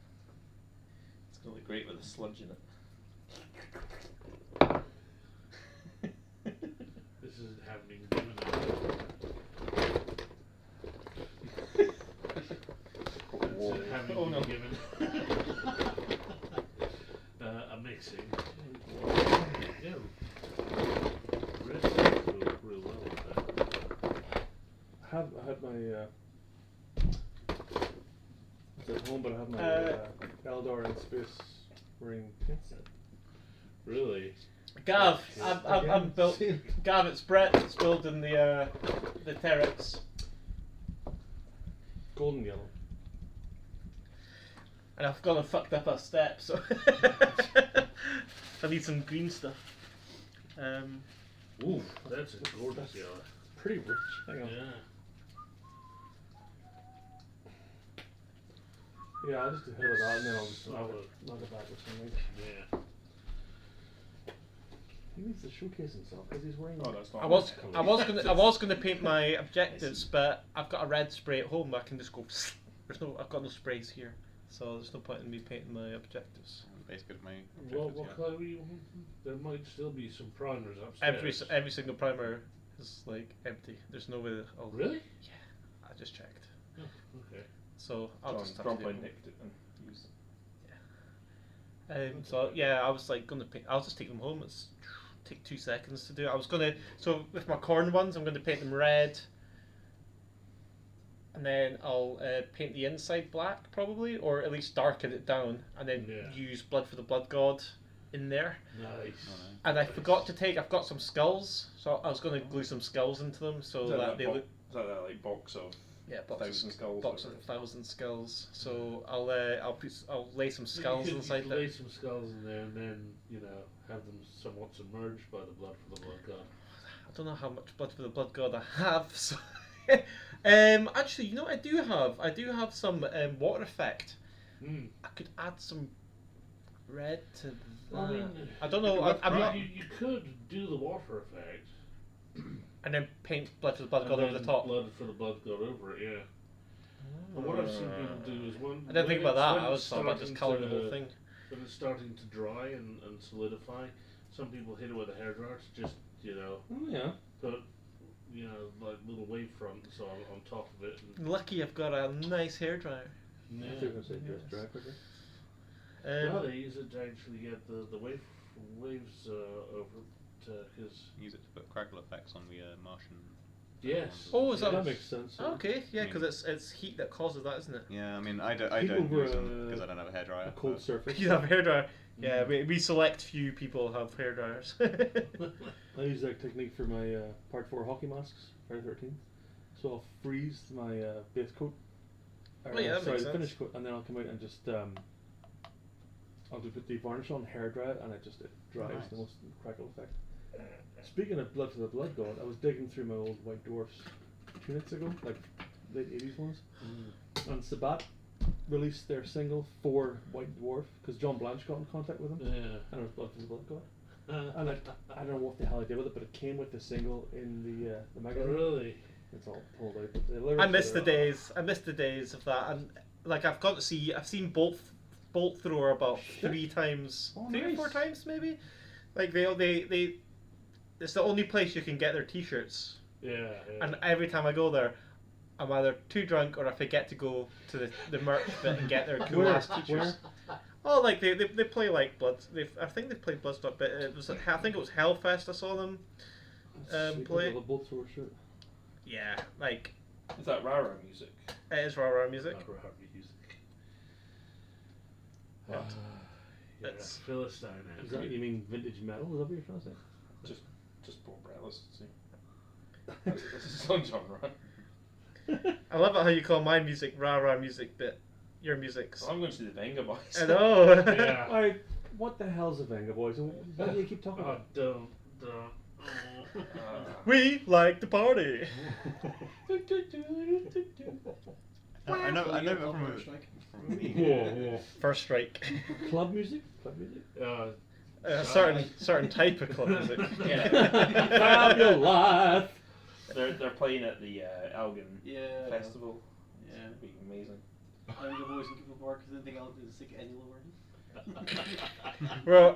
B: It's gonna look great with the sludge in it.
A: This isn't having been given. It's having
B: Oh,
A: been
B: no.
A: given a mixing. Yeah. Red go real well with that.
C: I had my at home, but I have my Eldar and Space Marine kit set.
A: Really?
E: Gav, I'm built. Gav, it's Brett that's building the Terex.
C: Golden yellow.
E: And I've gone and fucked up a step, so I need some green stuff.
A: Ooh, that's a gorgeous yellow.
C: Pretty rich. Hang on. Yeah, I'll just do hit with that and then I'll just knock it back with something.
A: Yeah.
C: He needs to showcase himself because he's wearing.
B: Oh, that's not.
E: I was gonna paint my objectives, but I've got a red spray at home. I can just go. I've got no sprays here, so there's no point in me painting my objectives.
D: Basically, my
A: What colour were you? There might still be some primers upstairs.
E: Every single primer is like empty. There's no way.
A: Really?
E: Yeah, I just checked.
A: Oh, okay.
E: So I'll just have to
B: probably
E: do it.
B: nicked it and used it.
E: So yeah, I was like gonna paint. I'll just take them home. It's take 2 seconds to do it. I was gonna with my corn ones, I'm gonna paint them red, and then I'll paint the inside black probably, or at least darken it down, and then use blood for the blood god in there.
A: Nice.
E: And I forgot to take. I've got some skulls, so I was gonna glue some skulls into them so that they look.
B: Is that like box of?
E: Yeah, box of 1,000 skulls. So I'll lay some skulls inside
A: there.
E: there.
A: Lay some skulls in there, and then have them somewhat submerged by the blood for the blood god.
E: I don't know how much blood for the blood god I have. So actually, you know what I do have some water effect. I could add some red to that.
A: Well, I mean,
E: I don't know. I'm not.
A: You could do the water effect.
E: And then paint blood for the blood god over the top.
A: Blood for the blood god over it, yeah. But what I've seen people do is
E: I didn't think about that. I was thought about just colouring the whole thing.
A: When it's starting to dry and solidify, some people hit it with a hairdryer to just put like little wave fronts on top of it. And
E: lucky I've got a nice hairdryer.
C: Yeah. I was going to say just dry quicker.
A: No, they use it to actually get the waves over because
D: use it to put crackle effects on the Martian.
A: Yes.
E: Oh, is
C: that makes sense? Yeah.
E: Okay, yeah, because it's heat that causes that, isn't it?
D: Yeah, I mean, I don't use them because I don't have a hairdryer.
C: A cold surface.
E: You have a hairdryer. Yeah, we select few people have hairdryers.
C: I use that technique for my Part 4 hockey masks, Friday 13th. So I'll freeze my base coat.
E: That makes sense.
C: Finish coat, and then I'll come out and just I'll just put the varnish on, hair dry it, and it dries the most crackle effect. Speaking of blood for the blood god, I was digging through my old White Dwarfs 2 nights ago, like late 80s ones, and Sabat released their single for White Dwarf because John Blanche got in contact with them, and it was blood for the blood god. And I don't know what the hell I did with it, but it came with the single in the magazine.
A: Really?
C: It's all pulled out. But the lyrics
E: I miss the days. I miss the days of that, and like I've seen Bolt Thrower about 3 times, 3 or 4 times maybe. Like they it's the only place you can get their t-shirts.
A: Yeah.
E: And every time I go there, I'm either too drunk or I forget to go to the merch bit and get their cool ass t-shirts. Oh, like they play like I think they played Bloodstock, but I think it was Hellfest. I saw them play.
C: The Bolt Thrower shirt.
E: Yeah, like.
B: Is that Rara music?
E: It is Rara music.
A: Rara music.
E: It's
A: Philistine.
C: Is that you mean vintage metal? Is that what you're trying to say?
B: Just poor Brellis. See, that's a song genre.
E: I love it how you call my music Rara music, but your music's.
B: I'm going to see the Venga Boys.
E: I know.
A: Yeah.
C: Alright, what the hell's a Venga Boys? What do you keep talking about?
A: Don't.
E: We like the party.
D: I know from
E: First Strike.
C: Club music?
E: Certain type of club music.
C: Fabulous.
B: They're playing at the Elgin Festival.
F: Yeah.
B: It'll be amazing.
F: I'm the voice in People Park because I didn't think I'll do the sick any lower.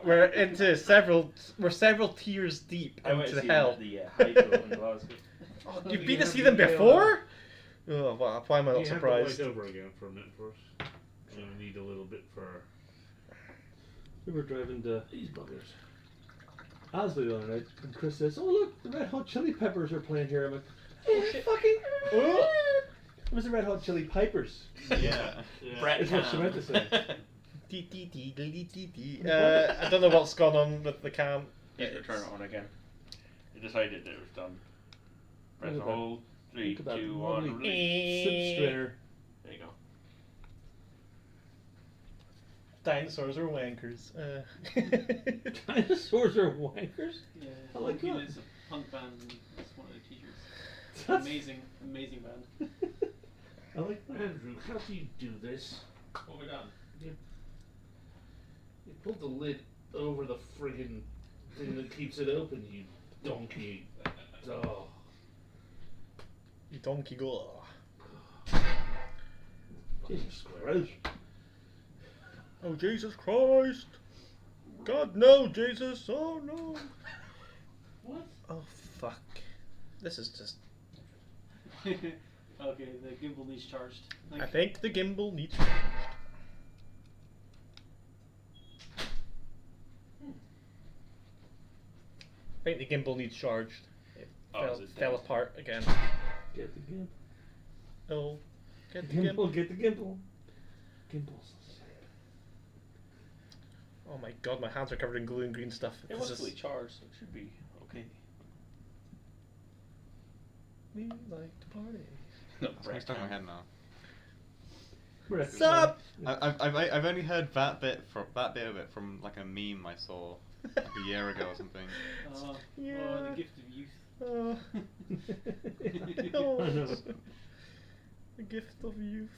E: We're into several tiers deep into hell.
B: The Hydro in Glasgow.
E: Oh, you've been to see them before? Oh, wow, why am I not surprised?
A: You have to over again for a minute first. So we need a little bit for.
C: We were driving to
A: These buggers.
C: Asley the other night, and Chris says, "Oh look, the Red Hot Chili Peppers are playing here." I'm like,
E: Oh, shit. Fucking.
C: was the Red Hot Chili Pipers.
D: Yeah.
B: Brett
C: Is what she meant to say.
E: I don't know what's gone on with the cam.
B: Just turn it on again. It decided that it was done. Press
C: Look
B: the
C: at that.
B: hold. 3,
C: Look at that
B: 2,
C: lovely
B: 1, release.
C: Sip strainer.
B: There you go.
E: Dinosaurs are wankers.
C: Dinosaurs are wankers?
F: Yeah,
C: I like
F: Plonkers
C: that.
F: is a punk band. And that's one of their t-shirts.
C: That's-
F: Amazing band.
C: I like that.
A: Andrew, how do you do this?
B: What have we done?
A: You pulled the lid over the friggin' thing that keeps it open, you donkey. Oh.
E: You donkey go.
C: Jesus Christ.
E: Oh Jesus Christ! God no, Jesus! Oh no!
A: What?
E: Oh fuck! This is just.
F: Okay, the gimbal needs charged.
E: I think the gimbal needs. I think the gimbal needs charged. It
B: Oh, is it
E: fell
B: dead?
E: apart again.
C: Get the gimbal.
E: Oh, get the
C: Gimbal,
E: gimbal.
C: get the gimbal. Gimbals.
E: Oh my god, my hands are covered in glue and green stuff.
B: It
E: This
B: was fully charged, so it should be okay.
E: We like to party.
B: No,
D: It's stuck in my head now.
E: Sup?
D: I've only heard that bit of it from like a meme I saw like a year ago or something.
F: Oh,
E: Yeah.
F: the gift of youth.
E: Oh.
C: I know.
E: The gift of youth.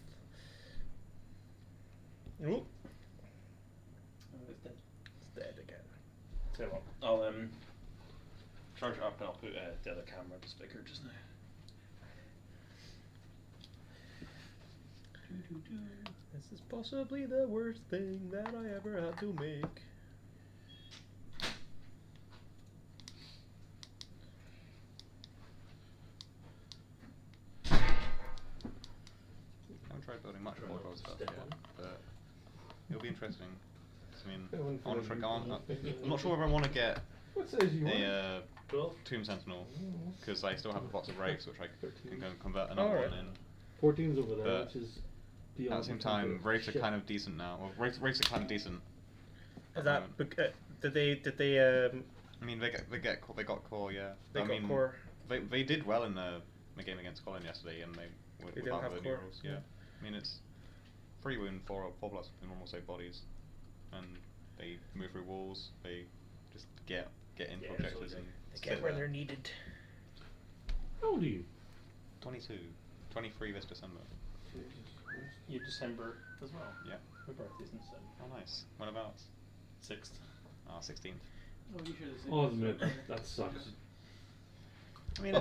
E: Oh,
F: Oh, it's dead.
E: it's dead again.
B: Tell you what, I'll charge it up and I'll put the other camera to speaker just now.
E: This is possibly the worst thing that I ever had to make.
D: I haven't tried building much more gold stuff yet, but it'll be interesting. 'Cause, I mean, I want to try I'm not sure whether I want to get
C: What size you want?
D: a
A: 12?
D: Tomb Sentinel because I still have a box of rakes which I can go and convert another
E: Alright.
D: one in.
C: 14's over there,
D: But
C: which is
D: At
C: beyond
D: the same
C: the
D: time,
C: comfort of
D: rakes are
C: shit.
D: kind of decent now. Well, rakes are kind of decent.
E: Is that did they
D: I mean, they got core, yeah.
E: they
D: I
E: got
D: mean,
E: core?
D: They did well in the game against Colin yesterday, and they
E: They
D: without
E: didn't have
D: the
E: core,
D: neutrals,
E: yeah.
D: yeah. I mean, it's 3 wound, 4 plus in normal save bodies, and they move through walls. They just get into
A: Yeah,
D: objectives
A: so
D: and
E: They
D: sit
E: get where
D: there.
E: they're needed.
C: How old are you?
D: 22, 23 this December.
B: You December as well.
D: Yeah.
B: My birthday's in December.
D: Oh, nice. Whenabouts?
B: 6th.
D: 16th.
F: Oh, you sure this is?
C: Oh, admit that sucks.
D: I mean,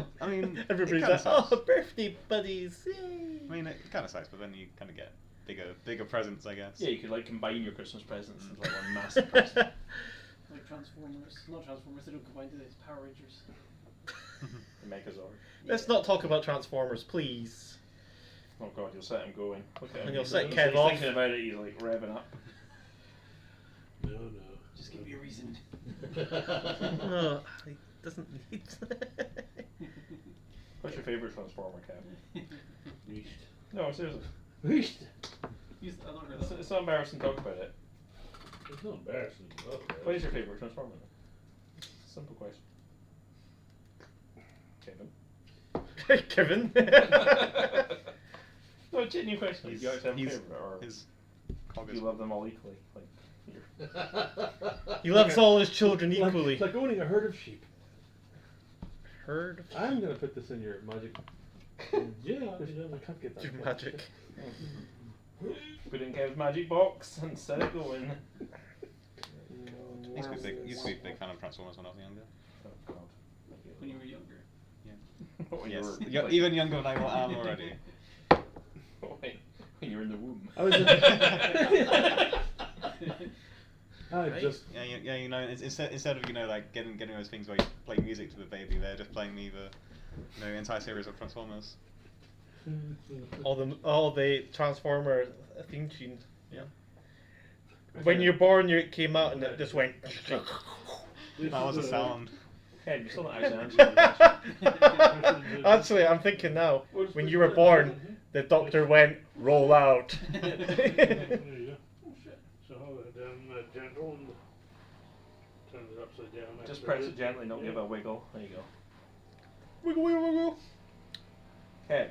E: Everybody's
D: it
E: like,
D: kinda sucks.
E: oh, birthday buddies! Yay!
D: I mean, it kind of sucks, but then you kind of get bigger presents, I guess.
B: Yeah, you could like combine your Christmas presents into like one massive present.
F: Like Transformers. Not Transformers, they don't combine to this. Power Rangers.
B: The Megazord.
E: Let's not talk about Transformers, please.
B: Oh god, you'll set him going. Look at him.
E: And you'll
B: He's
E: set
B: like-
E: Kev
B: he's
E: off.
B: thinking about it, he's like revving up.
A: No.
F: Just give me a reason.
E: Oh, he doesn't need.
B: What's your favourite Transformer, Kev?
A: Reached.
B: No, seriously.
C: Wheesht.
F: I've not heard
B: It's,
F: that.
B: it's not embarrassing to talk about it.
A: It's not embarrassing. Okay.
B: What is your favourite Transformer? Simple question. Kevin?
E: Kevin.
B: No, genuine question.
D: He's-
B: Do you guys have a
D: he's-
B: favourite, or
D: His
B: do
D: cog
B: you
D: is
B: love them all equally? Like, you're...
E: He loves all his children
C: Like-
E: equally.
C: It's like owning a herd of sheep.
E: Herd of
C: I'm gonna put this in your magic.
A: Yeah,
C: I can't get that.
E: your
C: far.
E: magic.
B: Put it in Kev's magic box and set it going.
D: used to be a big fan of Transformers when I was younger.
B: Oh god.
F: When you were younger.
B: When you
D: Yes,
B: were, like,
D: even younger than I am already.
B: when you were in the womb.
C: I was. I
E: Right.
C: just.
D: Yeah, you know, instead of like getting those things where you play music to the baby, they're just playing me the entire series of Transformers.
E: All the Transformer theme tunes.
D: Yeah.
E: When you're born, it came out and it just went.
D: That was a sound.
B: Kev, you still not actually answered the question.
E: Actually, I'm thinking now. When you were born, The doctor went, roll out.
A: There you go. So hold it down gentle and turn it upside down.
B: Just press it gently, don't give it a wiggle. There you go.
E: Wiggle, wiggle, wiggle.
B: Kev.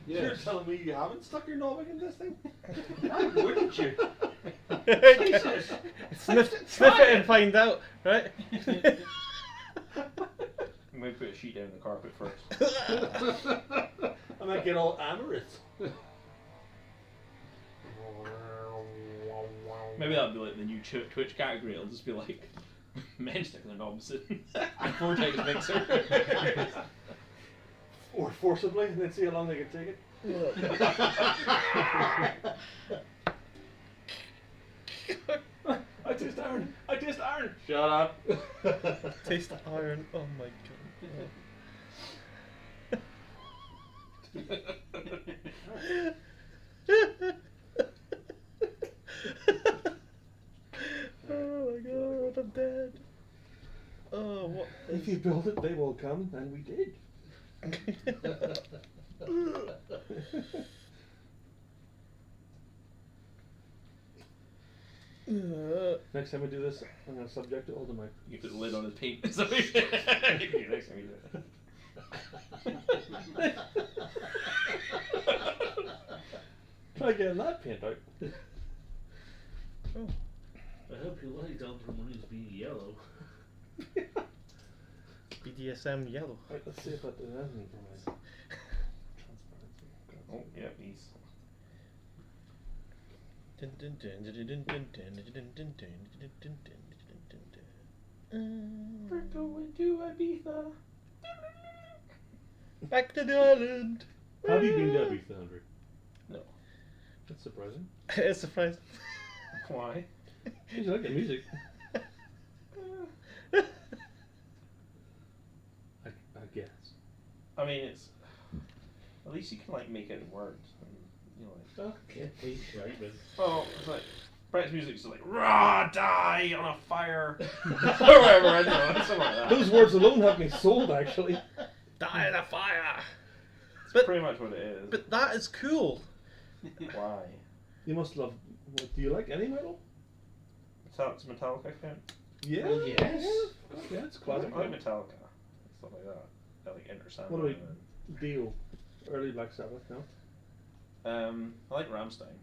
C: You're
F: Yes.
C: telling me you haven't stuck your knobbing in this thing? Why wouldn't you?
E: Sniff it and find out, right?
B: You might put a sheet down the carpet first.
C: I might get all amorous.
B: Maybe that'll be like the new Twitch category. It'll just be like men sticking their knobs in a vortex mixer.
C: Or forcibly, and then see how long they can take it. I taste iron! I taste iron! Shut up!
E: Taste iron. Oh my god. Oh my god, I'm dead. Oh, what?
C: If you build it, they will come, and we did. Next time we do this, I'm going to subject it all to my...
B: You put the lid on his paint. Next time you do it.
C: Try getting that paint out.
E: Oh.
A: I hope you liked Ultramarines being yellow.
E: BDSM yellow.
C: Right, let's see if that does anything for my transparency.
B: Oh, yeah, these.
E: We're going to Ibiza. Back to the island.
C: Have you been to Ibiza, Andrew?
B: No.
C: That's surprising.
E: It's surprising.
B: Why?
C: You like the music. I guess.
B: I mean, it's at least you can like make it in words. And, you know, like
C: Okay, right then.
B: well, it's like Brett's music's like raw die on a fire or whatever. I don't know, something like that.
C: Those words alone have me sold, actually.
E: Die in a fire.
B: It's
E: But-
B: pretty much what it is.
E: But that is cool.
B: Why?
C: You must love. What, do you like any metal?
B: Does Metallica count?
C: Yeah.
F: Well, yes.
C: Yeah, it's
B: I
C: classic.
B: like Metallica. Stuff like that. I like Enter
C: What
B: Sandman.
C: about Dio? Early Black Sabbath, no?
B: I like Rammstein.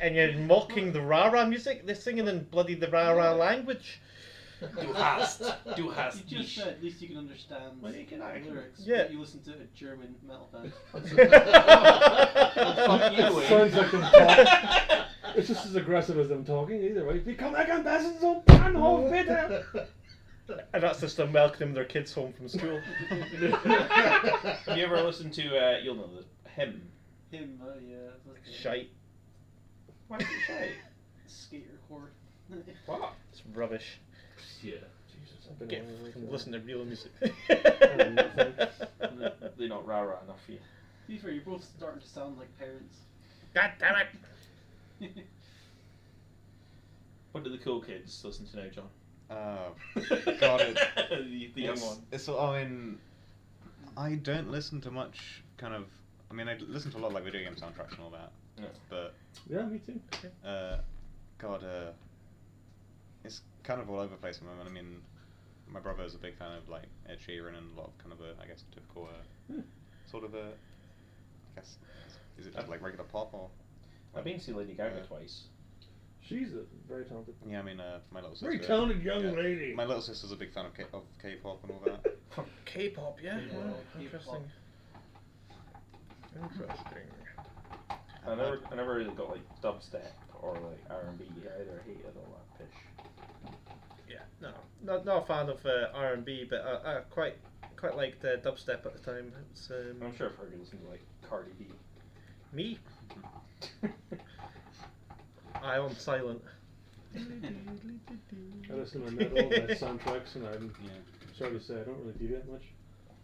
E: And you're mocking the rah-rah music? They're singing in bloody the rah-rah language.
B: Du hast
F: You just
B: mich.
F: said at least you can understand
B: Well, you can
F: the
B: actually-
F: lyrics.
E: Yeah.
F: But you listen to a German metal band.
C: Sounds like them talk. It's just as aggressive as them talking, either way. We come back on Bassens on Bahnhof, bitte!
E: And that's just them welcoming their kids home from school.
B: Have you ever listened to, you'll know the hymn?
F: Him, yeah. That's the
E: Shite.
B: Why is it shy?
F: Skater whore.
B: What?
E: It's rubbish.
A: Yeah.
C: Jesus, I've been
E: Get
C: away
E: fucking
C: like
E: listen to real music.
B: They're not rah-rah enough for you.
F: To be fair, you're both starting to sound like parents.
E: God damn it!
B: What do the cool kids listen to now, John?
D: God, it,
B: the young one.
D: I mean, I don't listen to much kind of. I mean, I listen to a lot of like video game soundtracks and all that.
B: Yeah.
D: But
C: Yeah, me too.
D: God, it's kind of all over the place at the moment. I mean, my brother is a big fan of like Ed Sheeran and a lot of kind of I guess typical sort of I guess is it like regular pop or?
B: I've been to see Lady Gaga twice.
C: She's a very talented.
D: Yeah, I mean, my little sister.
C: Very talented young lady.
D: My little sister's a big fan of K-pop and all that.
E: K-pop, yeah?
F: Yeah,
E: Wow,
F: K-pop.
E: interesting. Interesting.
B: I never really got like dubstep or like R&B either. I hated all that pish.
E: Yeah, no, not a fan of R&B, but I quite liked dubstep at the time. It's,
B: I'm sure I've heard you listen to like Cardi B.
E: me. I'm silent.
C: I listen to metal, my soundtracks, and I'm sorry to say I don't really do that much.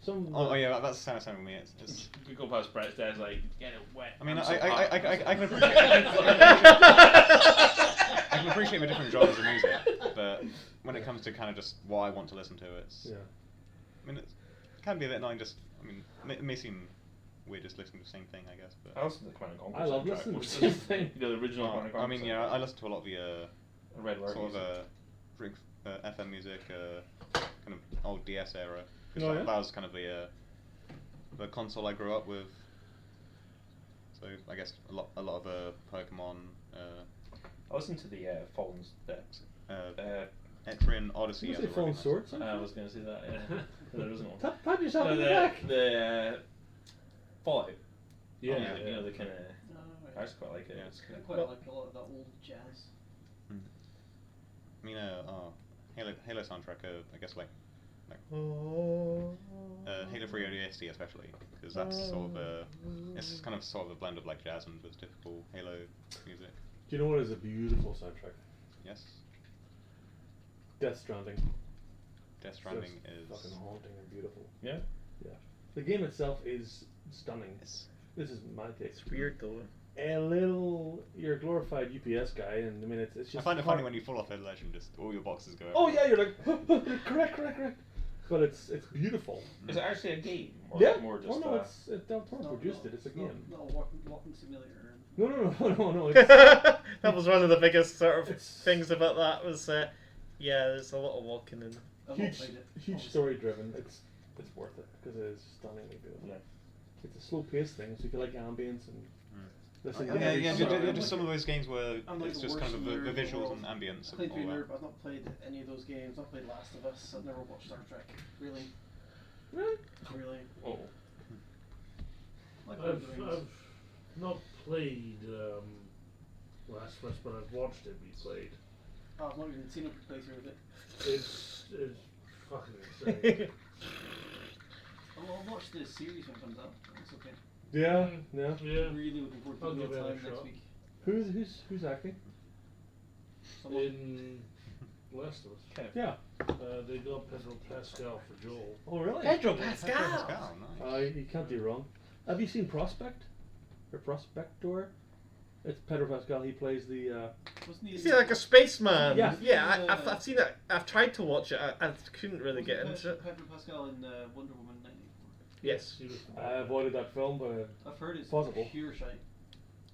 C: Some.
D: Oh yeah, that's the same with me. It's
B: You go past Brett's dad's like, get it wet.
D: I mean,
B: I'm
D: I
B: so hot."
D: can appreciate I can appreciate the different genres of music, but when it comes to kind of just what I want to listen to, it's
C: Yeah.
D: I mean, it's can be a bit annoying. Just, I mean, it may seem weird just listening to the same thing, I guess. But
B: I listen to Command and Conquer.
C: I love
B: soundtrack,
C: listening to
B: which
C: the same
B: is
C: thing.
B: The original Command and Conquer.
D: I mean, yeah, I listen to a lot of the
B: Red Alert
D: sort
B: music.
D: of FM music, kind of old DS era. 'Cause
C: Oh, yeah?
D: that was kind of the console I grew up with. So I guess a lot of Pokemon.
B: I listened to the Fallen.
D: Etrian Odyssey.
C: Was
D: has
C: it
D: a
C: Fallen
D: really nice
C: Swords?
D: one.
B: I was going to say that. Yeah, but there isn't one.
C: Pat yourself
B: No,
C: on the back.
B: the Fallout.
C: Yeah,
B: music,
C: yeah.
B: you know, the kind of.
F: Oh,
B: I
F: right.
B: just quite like it.
D: Yeah.
B: It's
F: I
B: kind of,
F: quite like a lot of that old jazz.
D: I mean, Halo soundtrack. I guess like Halo 3 ODST especially, because that's sort of it's kind of sort of a blend of like jazz and with typical Halo music.
C: Do you know what is a beautiful soundtrack?
D: Yes,
C: Death Stranding.
D: Death Stranding
C: Just
D: is.
C: fucking haunting and beautiful.
B: yeah.
C: Yeah. The game itself is stunning.
D: It's,
C: This is my take.
E: It's weird though.
C: You're a glorified UPS guy, and I mean it's just.
D: I find it
C: hard-
D: funny when you fall off a ledge and just all your boxes go.
C: Oh
D: everywhere.
C: yeah, you're like correct. But it's beautiful.
B: Is it actually a game? Or
C: Yeah.
B: is it more just
C: Oh no, it's Del Toro produced it. It's a
F: not,
C: game.
F: Not a walking simulator.
C: No. It's,
E: That was one of the biggest sort of
C: It's-
E: things about that was, yeah, there's a lot of walking in.
F: I've not
C: huge,
F: played it.
C: huge
F: obviously.
C: story driven. It's worth it because it is stunningly beautiful.
B: Yeah.
C: It's a slow paced thing, so you can like ambience and listen to
D: Yeah,
C: every
D: yeah,
C: song.
D: just some of those games where
F: I'm like
D: it's
F: the
D: just kind of
F: worst
D: the
F: nerd in the
D: visuals
F: world.
D: and ambience
F: I claim
D: and
F: to be a
D: all
F: nerd,
D: that.
F: but I've not played any of those games. I've not played Last of Us. I've never watched Star Trek. Really.
C: Really?
F: Really.
B: Oh.
F: Like Lord
A: I've,
F: of the Rings.
A: I've not played Last of Us, but I've watched it be played.
F: Oh, I've not even seen a playthrough of it.
A: It's fucking insane.
F: I'll watch the series when it comes out. It's okay.
C: Yeah.
A: Yeah.
F: Really looking forward to
A: I'll
F: the
A: give it a
F: time next
A: shot.
F: week.
C: Who's acting?
F: Someone.
A: In Last of Us.
B: Kind of.
C: Yeah.
A: They got Pedro Pascal for Joel.
C: Oh really?
E: Pedro
D: Pascal, nice.
C: You can't do wrong. Have you seen Prospect? Or Prospector? It's Pedro Pascal. He plays the.
F: Wasn't he
E: Is he like a spaceman?
C: Yeah.
E: I've seen it. I've tried to watch it. I couldn't really get into it.
F: Pedro Pascal in Wonder Woman 94.
E: Yes.
A: He was the
C: I avoided that film, but
F: I've heard it's
C: Possible.
F: pure shite.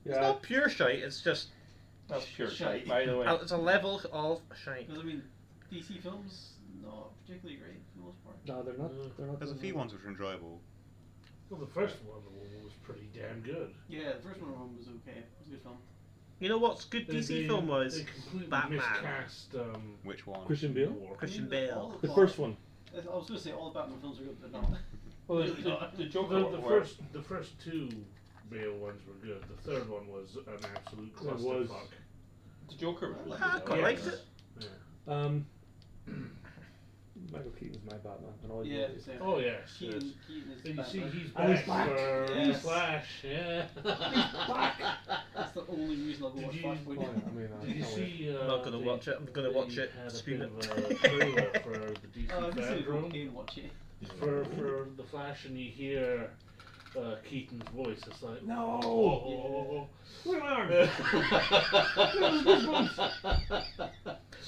E: It's not pure shite. It's just
B: That's pure
F: Shite.
B: shite, by the way.
E: it's a level of shite.
F: Because I mean, DC films not particularly great for the most part.
C: No, they're not. They're not.
D: There's a few ones which are enjoyable.
A: Well, the first one was pretty damn good.
F: Yeah, the first one was okay. It was a good film.
E: You know what's good DC film was?
A: They completely
E: Batman.
A: miscast.
D: Which one?
C: Christian Bale.
A: War.
E: Christian
F: all
E: Bale.
C: The
F: Bat-
C: first one.
F: I was going to say all the Batman films are good, but not.
C: Well,
F: Really not.
B: The Joker
A: The first two Bale ones were good. The third one was an absolute
C: was.
A: clusterfuck.
B: The Joker.
E: I quite liked it.
A: Yeah.
C: Michael Keaton's my Batman, and all
F: Yeah,
C: movies.
F: same.
A: Oh yes. yes.
F: Keaton is
A: And you see,
F: Batman.
A: he's
C: And he's
A: back
C: back.
A: for
F: Yes.
A: Flash. Yeah.
F: That's the only reason I'll go
A: Did
F: watch
A: you-
F: Flashpoint.
C: Oh, yeah, I mean,
A: Did you
C: can't wait.
A: see?
E: I'm not gonna
A: they-
E: watch it. I'm gonna
A: they
E: watch it,
A: had a
E: stream
A: bit
E: it.
A: of a trailer for the DC
F: I can see it
A: Fandom
F: okay and watch it.
A: for the Flash, and you hear Keaton's voice. It's like
C: No.
A: Oh.
C: Look at my arm.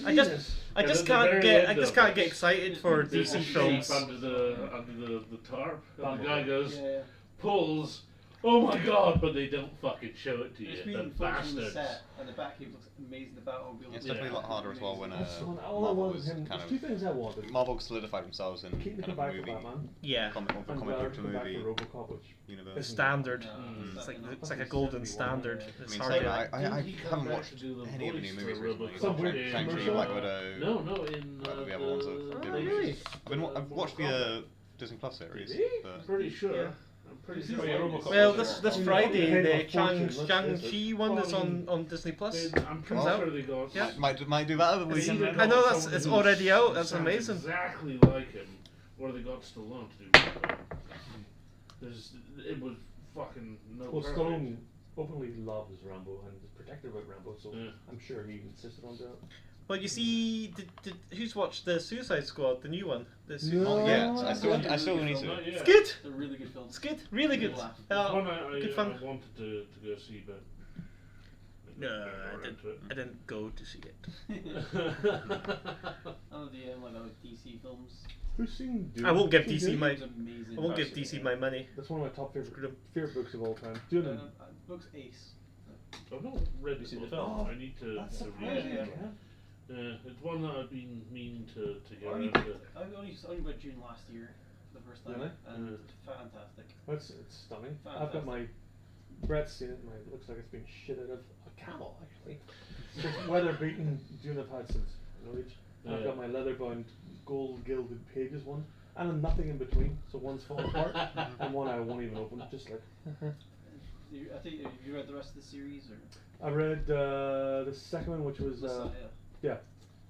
E: I just
C: Jesus.
E: I just
A: And at the
E: can't
A: very
E: get
A: end
E: I just
A: of
E: can't
A: it,
E: get excited for
A: There's a
E: DC
A: sheep
E: films.
A: under the tarp, and the guy goes
F: Yeah.
A: pulls. Oh my god! But they don't fucking show it to you.
F: It's
A: The
F: been footage from the
A: bastards.
F: set, and the Batcave looks amazing. The Batmobile.
D: Yeah, it's
A: Yeah.
D: definitely a lot harder as well when
C: That's the one- all I
D: Marvel
C: wanted
D: was
C: him.
D: kind
C: There's two things I wanted.
D: of Marvel solidified themselves in
C: Keaton to
D: kind
C: come
D: of
C: back for
D: movie
C: Batman.
E: Yeah,
D: comic
C: And
D: book
C: Ballard
D: to
C: to come back
D: movie
C: for RoboCop, which
D: universe.
E: the standard.
F: Mm.
E: It's like a golden standard.
F: Yeah.
E: It's
D: I mean,
E: hard
D: same,
E: to.
D: I
A: Didn't he come
D: haven't
A: back
D: watched
A: to do the
D: any of the new
A: voice
D: movies
A: for
D: recently.
A: RoboCop?
C: Some weird
D: Shang-Chi,
C: commercial?
D: Black Widow.
A: No, in
D: the other ones that did
E: really?
D: release. I've watched the Disney Plus series.
A: Did he?
D: But
A: I'm pretty sure.
E: Yeah.
A: I'm pretty
F: This
A: sure.
F: is like-
E: Well, this
C: Yeah.
E: Friday
C: Yeah.
E: the
C: Fortune,
E: Shang-Chi one is on Disney Plus.
A: I'm pretty
E: Comes out.
A: sure they got.
E: Yeah.
D: might do that over the
E: It's-
D: weekend.
E: I know
A: got
E: that's
A: someone
E: it's
A: who
E: already out. That's
A: sounds
E: amazing.
A: Exactly like him, where they got Stallone to do it. It was fucking no.
C: Well,
A: perfect.
C: Stallone openly loves Rambo and is protective about Rambo, so
A: Yeah.
C: I'm sure he insisted on that.
E: Well, you see, did who's watched the Suicide Squad, the new one? The
C: No.
D: Not yet. I still
F: Yeah.
D: need to.
A: Not yet.
E: It's good.
F: It's a really good film.
E: It's good. Really good.
F: Laugh.
A: It's one I
E: good fun.
A: wanted to go see, but
E: No,
A: never
E: I
A: into it.
E: didn't go to see it.
F: None of the like other DC films
C: Who's seen Dune?
E: I won't give
C: Seen
E: DC
C: Dune?
E: my.
F: It's amazing.
E: I won't give
B: Actually,
E: DC
B: yeah.
E: my money.
C: That's one of my top
E: Screw them.
C: favorite books of all time. Dune. And
F: Book's ace.
A: I've not read
B: You
A: the
B: seen the
A: book.
B: film?
A: I need to
C: that's
A: read
C: surprising.
A: it.
F: Yeah.
A: It's one that I've been meaning to get
F: I
A: around to.
F: only read June last year for the first time,
C: Really?
F: and
A: Yeah.
F: it's fantastic.
C: It's stunning. I've got
F: Fantastic.
C: my. Brett's seen it. And it looks like it's been shit out of a camel, actually. It's weather beaten Dune I've had since age. I've
A: Yeah.
C: got my leather bound gold gilded pages one, and a nothing in between. So one's falling apart, and one I won't even open. Just like.
F: I think have you read the rest of the series or
C: I read the second one, which was
F: Messiah?
C: yeah.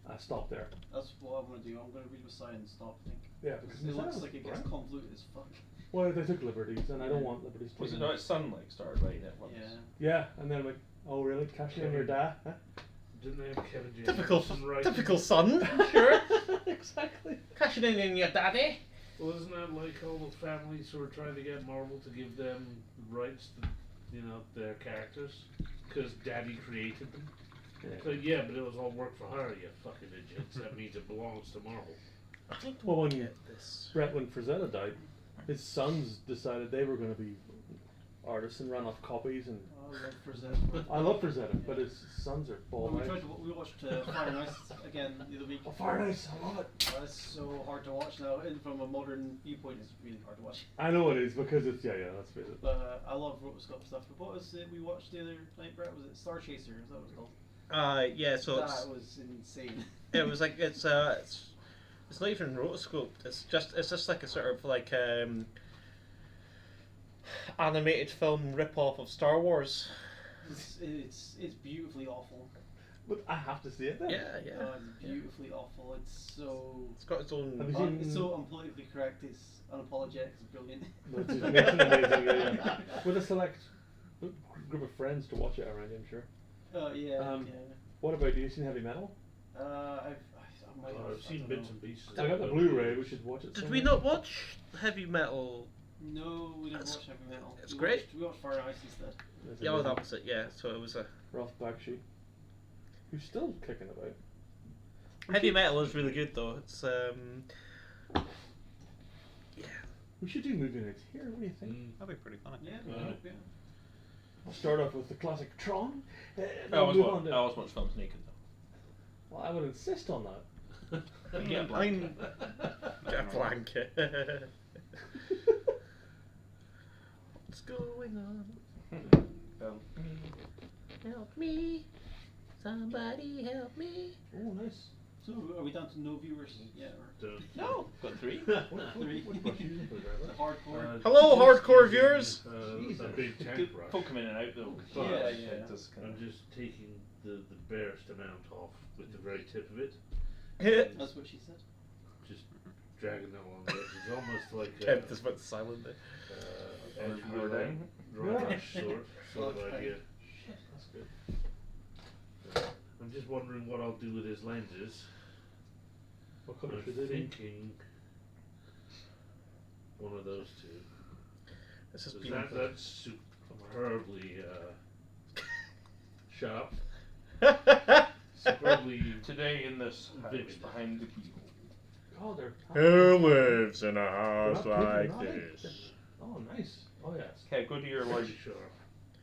C: I stopped there.
F: That's what I'm gonna do. I'm gonna read Messiah and stop. I think.
C: Yeah,
F: Because
C: because
F: it looks
C: Messiah
F: like it
C: was
F: gets
C: grand.
F: convoluted as fuck.
C: Well, they took liberties, and I don't want liberties.
B: Was it
C: taken.
B: not its son like started writing it once?
F: Yeah.
C: Yeah, and then I'm like, oh really? Cashing in your dad? Huh?
A: Didn't they have Kevin James
E: Typical,
A: writing?
E: typical son. Sure.
C: Exactly.
E: Cashing in your daddy.
A: Well, isn't that like all the families who are trying to get Marvel to give them rights to, their characters? Because Daddy created them. So yeah, but it was all work for hire, you fucking idiots. That means it belongs to Marvel.
E: I don't
C: Well, when
E: get this.
C: Brett, when Frazetta died, his sons decided they were going to be artists and ran off copies. And
F: I love Frazetta.
C: I love Frazetta, but his sons are
F: Well,
C: bald.
F: we watched Fire and Ice again the other week.
C: Oh, Fire and Ice, I love it.
F: That's so hard to watch now, and from a modern viewpoint, it's really hard to watch.
C: I know it is because it's yeah. Let's face it.
F: But I love rotoscope stuff. But what was it we watched the other night, Brett? Was it Star Chaser? Is that what it's called?
E: Yeah. So
F: That
E: it's.
F: was insane.
E: It was like it's not even rotoscoped. It's just like a sort of like animated film rip-off of Star Wars.
F: It's beautifully awful.
C: But I have to see it then.
E: Yeah, yeah.
F: It's beautifully awful. It's so.
E: It's got its own.
C: Have you seen-
F: It's so unpolitically correct. It's unapologetic. It's brilliant.
C: But it's amazing, yeah. With a select group of friends to watch it around, I'm sure.
F: Yeah. Yeah.
C: What about you? Seen Heavy Metal?
A: I've seen bits and pieces.
C: I got the Blu-ray. We should watch it.
E: Did
C: somewhere.
E: we not watch Heavy Metal?
F: No, we didn't
E: That's-
F: watch Heavy Metal.
E: it's
F: We
E: great.
F: We watched Fire and Ice instead.
C: That's
E: Yeah, well,
C: amazing.
E: that was it. Yeah, so it was a
C: Ralph Bakshi, who's still kicking about.
E: Heavy Metal is really good though. It's yeah.
C: We should do movie nights here. What do you think?
D: That'd be pretty funny.
F: Yeah.
A: Yeah.
F: Yeah.
C: I'll start off with the classic Tron.
B: I
C: Then
B: always
C: move
B: watch,
C: on to-
B: I always watch films naked though.
C: Well, I would insist on that.
B: Yeah,
D: I mean,
E: Get a blanket. What's going on? Help me. Somebody help me.
C: Oh, nice.
F: So are we down to no viewers? Yeah. Or
B: No, got three.
C: What brush you using for the
F: the
C: driver?
F: hardcore.
E: Hello,
A: just
E: hardcore
A: using,
E: viewers.
A: A big tank brush.
B: Folk come in and out though.
A: Yeah,
B: but
F: yeah.
B: it does kind
A: I'm
B: of.
A: just taking the barest amount off with the very tip of it.
F: That's what she said.
A: Just dragging it along the edge. It's almost like
E: Kev just went silent there.
A: edge
B: Lower down.
A: brush sort of
F: Okay.
A: idea.
C: Shit, that's good.
A: I'm just wondering what I'll do with his lenses.
C: What colour
A: I'm
C: should they be?
A: thinking one of those two.
E: This has
A: 'Cause
E: been
A: that's superbly sharp. Superbly.
B: Today in this house
A: Vivid.
B: behind the keyhole.
C: Oh, they're.
E: Who lives in a
C: they're
E: house
C: not
E: like
C: picking, are they?
E: this?
C: Oh, nice. Oh, yes.
B: Okay, go to your large.
A: Pretty sharp.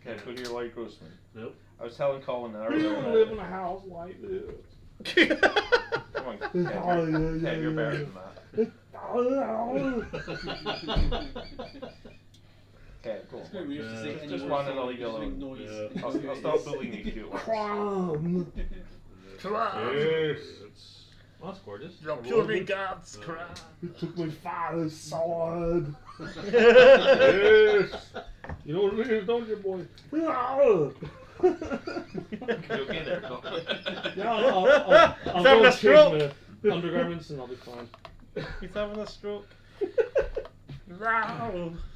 B: Okay, go to your large Grossman.
A: Nope.
B: I was telling Colin that
C: We
B: earlier.
C: don't live in a house like this.
B: Come on, Kev,
C: Oh,
B: you're,
C: yeah,
B: Kev, you're
C: yeah,
B: better
C: yeah.
B: than that. Okay, go
F: It's great
B: on.
F: when you have to say
A: Yeah.
F: any
B: Just
F: word
B: one
F: so
B: and I'll
F: you
B: leave you
F: just make
B: alone.
F: noise.
A: Yeah.
B: I'll stop bullying you cute ones.
C: Crumb.
A: Yes.
C: That's gorgeous.
E: Your purely God's
A: Uh,
E: crime.
C: You took my father's sword.
A: Yes.
C: You know what it is, don't you, boy?
B: You okay there, Colin?
C: Yeah, I'll
E: having
C: go
E: a
C: and
E: stroke.
C: change my undergarments and I'll be fine.
E: He's having a stroke.
C: There's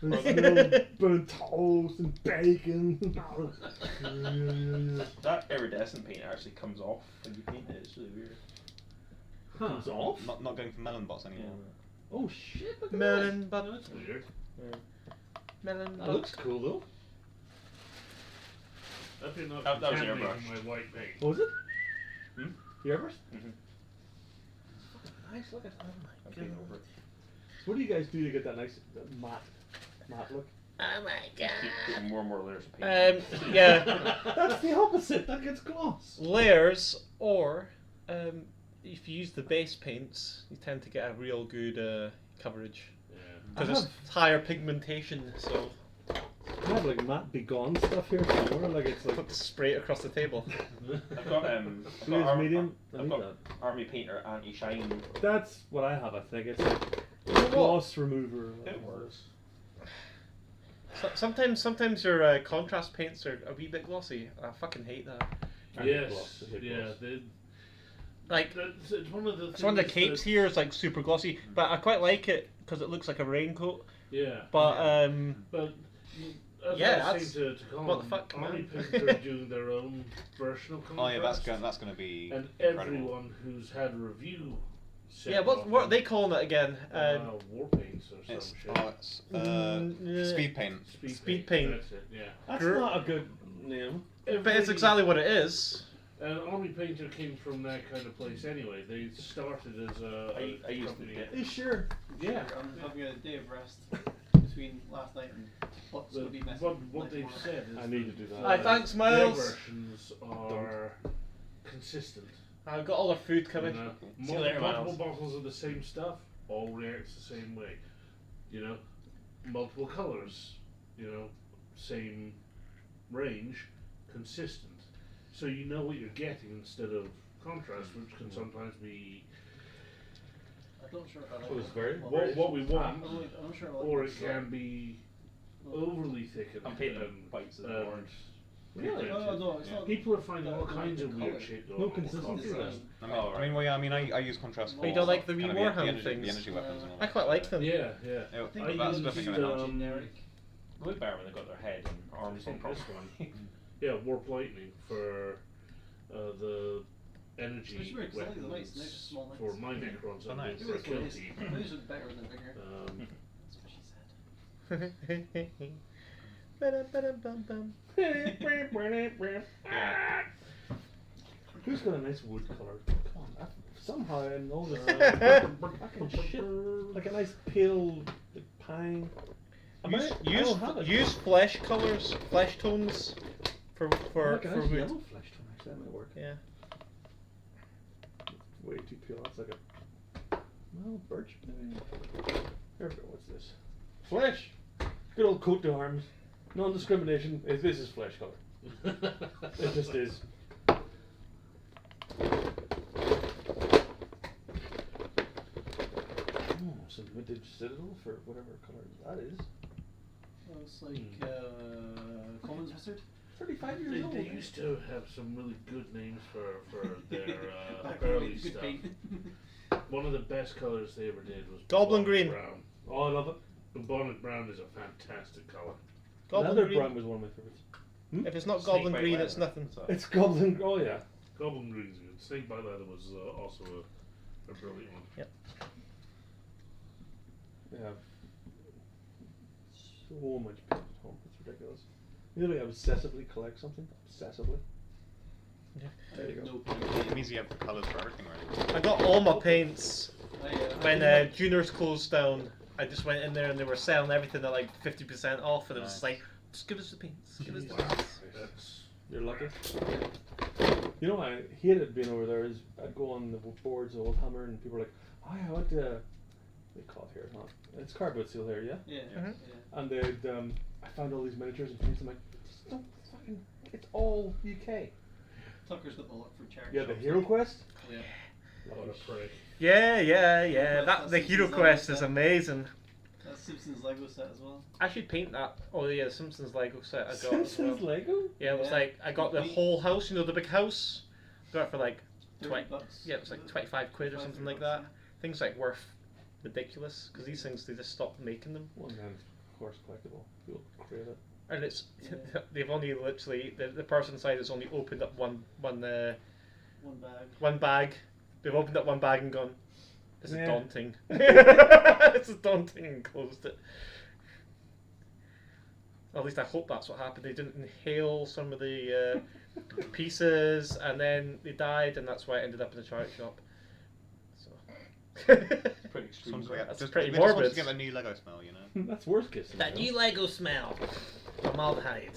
C: no burnt toast and bacon. Yeah.
B: That iridescent paint actually comes off when you paint it. It's really weird.
C: Comes off?
D: Not going for melon bots anymore.
C: Oh shit! Look at
E: Melon butt.
A: That's weird.
E: Melon
C: that. That looks cool though.
A: I've been not
B: That was
A: contaminating
B: airbrush.
A: my white paint.
C: What was it?
B: Hmm?
C: The airbrush?
B: Mhm.
C: nice. Look at that.
B: I'm getting over it.
C: So what do you guys do to get that nice matte look?
E: Oh my
B: Keep
E: god.
B: putting more and more layers of paint.
E: Yeah.
C: That's the opposite. That gets gloss.
E: Layers, or if you use the base paints, you tend to get a real good coverage.
A: Yeah.
E: Because there's higher pigmentation, so
C: I have like matte begone stuff here somewhere. Like it's like
E: spray it across the table.
B: I've got
C: Blue's medium. I
B: I've
C: need
B: got
C: that.
B: Army Painter anti-shine.
C: That's what I have. I think it's like gloss remover.
B: It works.
E: Sometimes your contrast paints are a wee bit glossy. I fucking hate that.
A: Yes. Yeah.
E: Like
A: It's one of the.
E: so one of the
A: things
E: capes
A: that-
E: here is like super glossy, but I quite like it because it looks like a raincoat.
A: Yeah.
E: But
A: But as
E: yeah,
A: I was saying
E: that's
A: to Colin,
E: what the fuck,
A: Army
E: man.
A: Painter are doing their own version of
D: Oh yeah,
A: contrast.
D: that's going to be
A: And
D: incredible.
A: everyone who's had a review.
E: yeah, what are they calling it again?
A: War paints or some
D: It's,
A: shit.
D: speed paint.
E: Speed paint.
A: That's it. Yeah.
C: That's
E: Gr-
C: not a good name.
E: But it's exactly what it is.
A: And Army Painter came from that kind of place anyway. They started as a
B: I used
A: company.
B: it.
C: Are you sure?
A: Yeah.
F: I'm having a day of rest between last night and what's going to be messy.
A: What they've
F: tomorrow.
A: said is
C: I need to do that.
E: Aye, thanks,
A: their
E: Miles.
A: versions are consistent.
E: I've got all our food
A: You
E: coming.
A: know,
E: See you later,
A: multiple
E: Miles.
A: bottles of the same stuff all reacts the same way. You know, multiple colors. You know, same range, consistent. So you know what you're getting instead of contrast, which can sometimes be
F: I'm not sure if I like
C: So it's
F: it.
C: very-
A: what we want,
F: I'm not sure I like
A: or
F: it.
A: it can be overly thickened.
B: I'm painting
A: and,
B: whites and
A: and
B: orange.
C: Really?
F: No, no, it's not.
A: People are finding all
F: No,
A: kinds of
F: the
A: weird
F: colour.
A: shit going
C: No
A: on with
C: consistency.
A: contrast.
D: I mean, well, yeah, I use contrast.
F: But you
D: for
E: don't like the
D: kind of
E: Warhammer
D: the energy,
E: things?
D: The energy weapons and all
E: I
D: that.
E: quite like them.
A: Yeah, yeah.
D: Yeah,
F: I think
A: used,
D: that's definitely going to help.
F: generic.
B: It looked better when they got their head and arms on
A: This
B: properly.
A: one. Yeah, warp lightning for the energy
F: Which is weird, 'cause I like the
A: weapons
F: lights, they're just small lights.
A: for my Necrons
D: Oh,
A: and
D: nice.
A: for a kill team.
F: These are better when they're bigger. That's what she said.
E: Ba-dum-ba-dum-bum-bum.
C: Who's got a nice wood color? Come on, somehow in all this fucking shit, like a nice pale like pine. I don't have it.
E: Use flesh colors, flesh tones for
C: Like a nice
E: wood.
C: yellow flesh tone. Actually, that might work.
E: Yeah.
C: Way too pale. That's like a birch maybe. There we go. What's this? Flesh. Good old coat to arms. Non-discrimination. This is flesh color. It just is. Some vintage citadel for whatever color that is.
F: Oh, it's like Commons Wizard.
C: 35 years
A: They
C: old.
A: used to have some really good names for their
F: Back when we
A: early
F: made good
A: stuff.
F: paint.
A: One of the best colors they ever did was
E: Goblin
A: Bubonic
E: green.
A: Brown.
C: Oh, I love it.
A: Bubonic brown is a fantastic color.
E: Goblin
C: Leather
E: green.
C: brown was one of my favorites.
E: If it's not
B: Snake
E: goblin
B: bite
E: green,
B: leather.
E: it's nothing.
B: So-
C: It's goblin. Oh yeah.
A: Goblin green's good. Snake bite leather was also a brilliant one.
E: Yep.
C: Yeah. So much paint at home. It's ridiculous. You really obsessively collect something. Obsessively. There you go.
F: No paint.
D: It means you have the colours for everything, right?
E: I got all my paints when
F: I
E: Juniors closed down. I just went in there and they were selling everything at like 50% off, and it was just like, just give us the paints, give us the paints.
A: That's
C: You're lucky. You know, I hated being over there. Is I'd go on the boards of Old Hammer, and people were like, "Oh, yeah, I went to." They call it here, huh? It's cardboard seal here, yeah.
F: Yeah,
E: Mhm.
F: yeah.
C: And they'd, I found all these miniatures and paints. I'm like, just don't fucking. It's all UK.
F: Tucker's got the look for charity.
C: Yeah, the
F: shops,
C: Hero
F: like-
C: Quest.
F: Yeah.
A: what a prick.
E: Yeah.
F: That's
E: That the Hero
F: Simpsons
E: Quest
F: Lego
E: is
F: set.
E: amazing.
F: That's Simpsons Lego set as well.
E: I should paint that. Oh yeah, Simpsons Lego set I got as
C: Simpsons
E: well.
C: Lego.
E: Yeah, it was
F: Yeah.
E: like I got the whole house. You know, the big house. Got it for like
F: 30
E: $20.
F: bucks.
E: Yeah, it was like 25 quid or something like that. Things like worth ridiculous because these things they just stopped making them,
C: Well, then, of course, collectible. People crave it.
E: and it's
F: Yeah.
E: they've only literally the person side has only opened up one
F: One bag.
E: bag. They've opened up one bag and gone, this is
C: Yeah.
E: daunting. This is daunting, and closed it. At least I hope that's what happened. They didn't inhale some of the pieces, and then they died, and that's why it ended up in the charity shop. So
B: Pretty extreme.
D: Sounds
B: right?
D: like
E: That's
D: just,
E: pretty
D: they just want
E: morbid.
D: to get a new Lego smell, you know.
C: That's worst case
I: That
C: scenario.
I: new Lego smell. Formaldehyde.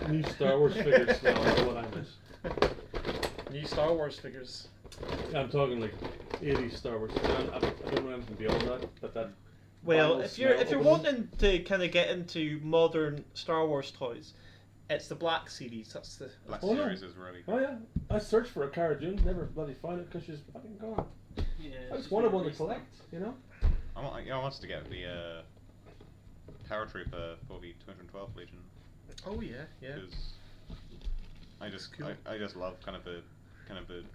C: New Star Wars figures smell. That's what I miss.
E: New Star Wars figures.
C: I'm talking like 80s Star Wars. I don't know anything beyond that, but that.
E: Well,
C: vinyl
E: if you're
C: smell
E: wanting to kind of get into modern Star Wars toys, it's the Black series. That's the
D: Black
C: Oh, no.
D: Series is really
C: Oh yeah, I searched for a Cara Dune, never bloody found it because she's fucking gone.
F: Yeah,
C: I just wanted one to collect, you know.
D: I wanted to get the Paratrooper for the 212th Legion
E: Oh yeah, yeah.
D: because I just
E: Cool.
D: I just love kind of the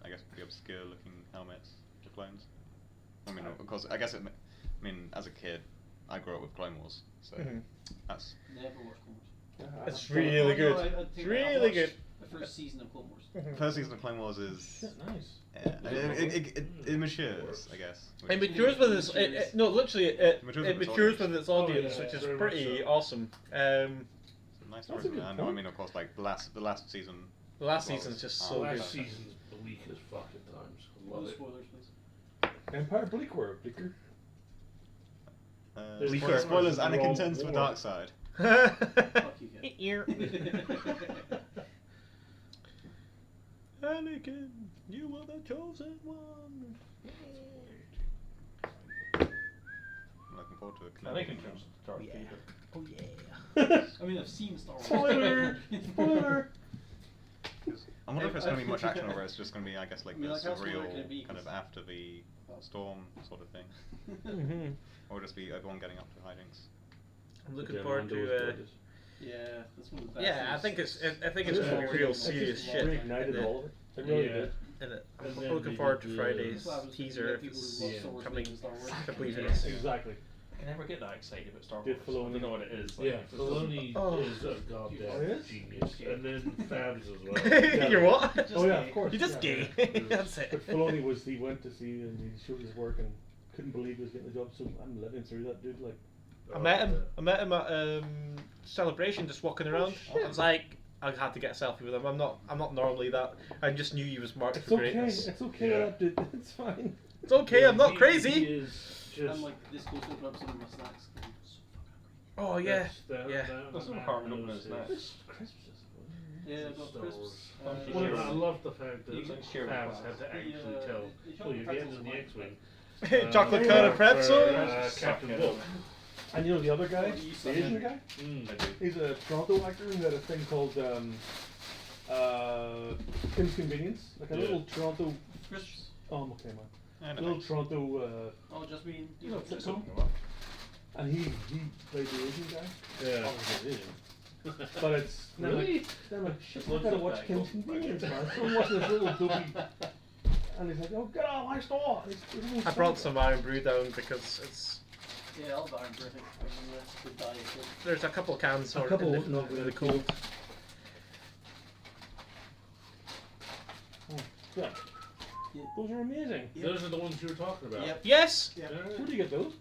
D: I guess the obscure looking helmets for clones. I mean, of course, I guess as a kid, I grew up with Clone Wars, so
E: Mhm.
D: that's
F: Never watched Clone Wars.
E: It's really good. It's really good.
F: The first season of Clone Wars.
D: first season of Clone Wars is
C: Shit, nice.
D: it matures, I guess.
E: It matures with its no, literally it
D: Matures
E: it
D: with its
E: matures
D: audience.
E: with its
A: Oh,
E: audience,
A: yeah,
E: which is
A: very much
E: pretty
A: so.
E: awesome.
D: Nice
C: That's a
D: stories.
C: good
D: I know. I
C: point.
D: mean, of course, like the last season.
E: The last season's just so
A: Last
E: good.
A: season's bleak as fuck at times. I
F: No
A: love it.
F: spoilers, please.
C: Empire Bleaker, Bleaker.
E: Bleaker.
D: Spoilers.
A: Wrong
D: Anakin turns to the
A: war.
D: dark side.
F: Fuck you, kid.
E: Anakin, you were the chosen one.
D: I'm looking forward to it.
B: I think in terms of Darth
I: Yeah.
B: Vader.
I: Oh yeah.
F: I mean, I've seen Star Wars.
C: Spoiler! Spoiler!
D: I wonder if it's
F: I-
D: going to be
F: I-
D: much action, or it's just going to be, I guess, like
F: I mean,
D: the
F: like, how spoiler
D: surreal
F: can it be?
D: kind of
F: 'Cause-
D: after the storm sort of thing,
E: Mm-hmm.
D: or just be everyone getting up to hijinks.
E: I'm looking forward to.
F: Yeah, that's one of the best.
E: Yeah, I think it's gonna be real serious shit.
C: Reignited
E: in
C: all of it. It really
A: Yeah.
C: did.
E: And
A: And
E: I'm
A: then
E: looking
A: they
E: forward
A: did
E: to
A: the-
E: Friday's
F: That's what happens when you
E: teaser
F: get
E: if
F: people
E: it's
F: who love
A: yeah,
F: Star Wars
E: coming.
F: making Star Wars.
E: I believe it
A: Yeah.
E: is.
C: Exactly.
B: I can never get that excited about Star
C: Did
B: Wars. I
C: Filoni-
B: don't know what it is. Like,
A: Yeah,
B: it just doesn't-
A: Filoni
E: Oh.
A: is a
C: Oh,
A: goddamn
C: yes?
A: genius, and then Fabs as well.
E: You're what?
C: Oh yeah, of course.
E: You're just
C: yeah.
E: gay. That's it.
C: But Filoni he went to see and he showed his work and couldn't believe he was getting the job. So I'm living through that dude like.
E: I met him at celebration, just walking around. I was like, I had to get a selfie with him. I'm not normally that. I just knew he was marked
C: It's
E: for
C: okay.
E: greatness.
C: It's okay.
A: Yeah.
C: That dude. It's fine.
E: It's okay. I'm not
A: He
E: crazy.
A: is just.
F: I'm like this close to opening up some of my snacks. I'm so fucking
E: Oh yeah,
A: that,
E: yeah.
B: There's no
A: man
B: harm in opening
A: knows
B: his snacks.
A: his-
C: Crisps, I suppose.
F: hungry. Yeah, I've got
A: Star
F: crisps.
A: Wars.
B: You
A: Well,
B: share
A: I
B: with-
A: love the fact that
B: you can share with
A: Fabs
B: us.
A: had to
F: The,
A: actually
F: uh,
A: tell,
F: the
A: oh,
F: chocolate
A: you're getting
F: pretzels
A: in the
F: are
A: X-Wing.
E: Chocolate
C: yeah,
E: covered
C: for,
E: pretzels.
A: Captain
B: Suck it.
A: Book.
C: And you know the other guy,
F: Oh, you
C: the
F: suck
C: Asian
F: it.
C: guy.
A: Mm.
B: I do.
C: He's a Toronto actor who had a thing called Kim's Convenience, like a
A: Yeah.
C: little Toronto.
F: Crisps.
C: Oh, okay, man.
D: And
C: A little Toronto,
F: Oh, just me.
C: you know,
B: Just
C: sitcom.
B: open them up.
C: And he played the Asian guy.
A: Yeah.
C: Obviously Asian. But it's
A: Really?
C: Then I'm like, shit, I
B: Loads
C: gotta
B: of
C: watch
B: that
C: Kim's
B: gold
C: Convenience,
B: budget.
C: man. So I'm watching this little dopey. And he's like, oh, get out of my store. And he's
E: I brought some Iron Brew down because it's
F: Yeah, I'll buy them for I think. Good diet.
E: there's a couple cans
C: A
E: or
C: couple,
E: in
C: no,
E: the cold.
C: Oh, yeah.
F: Yeah.
C: Those are amazing.
A: Those are the ones you were talking about.
F: Yep.
E: Yes,
F: Yeah.
C: Where do you get those?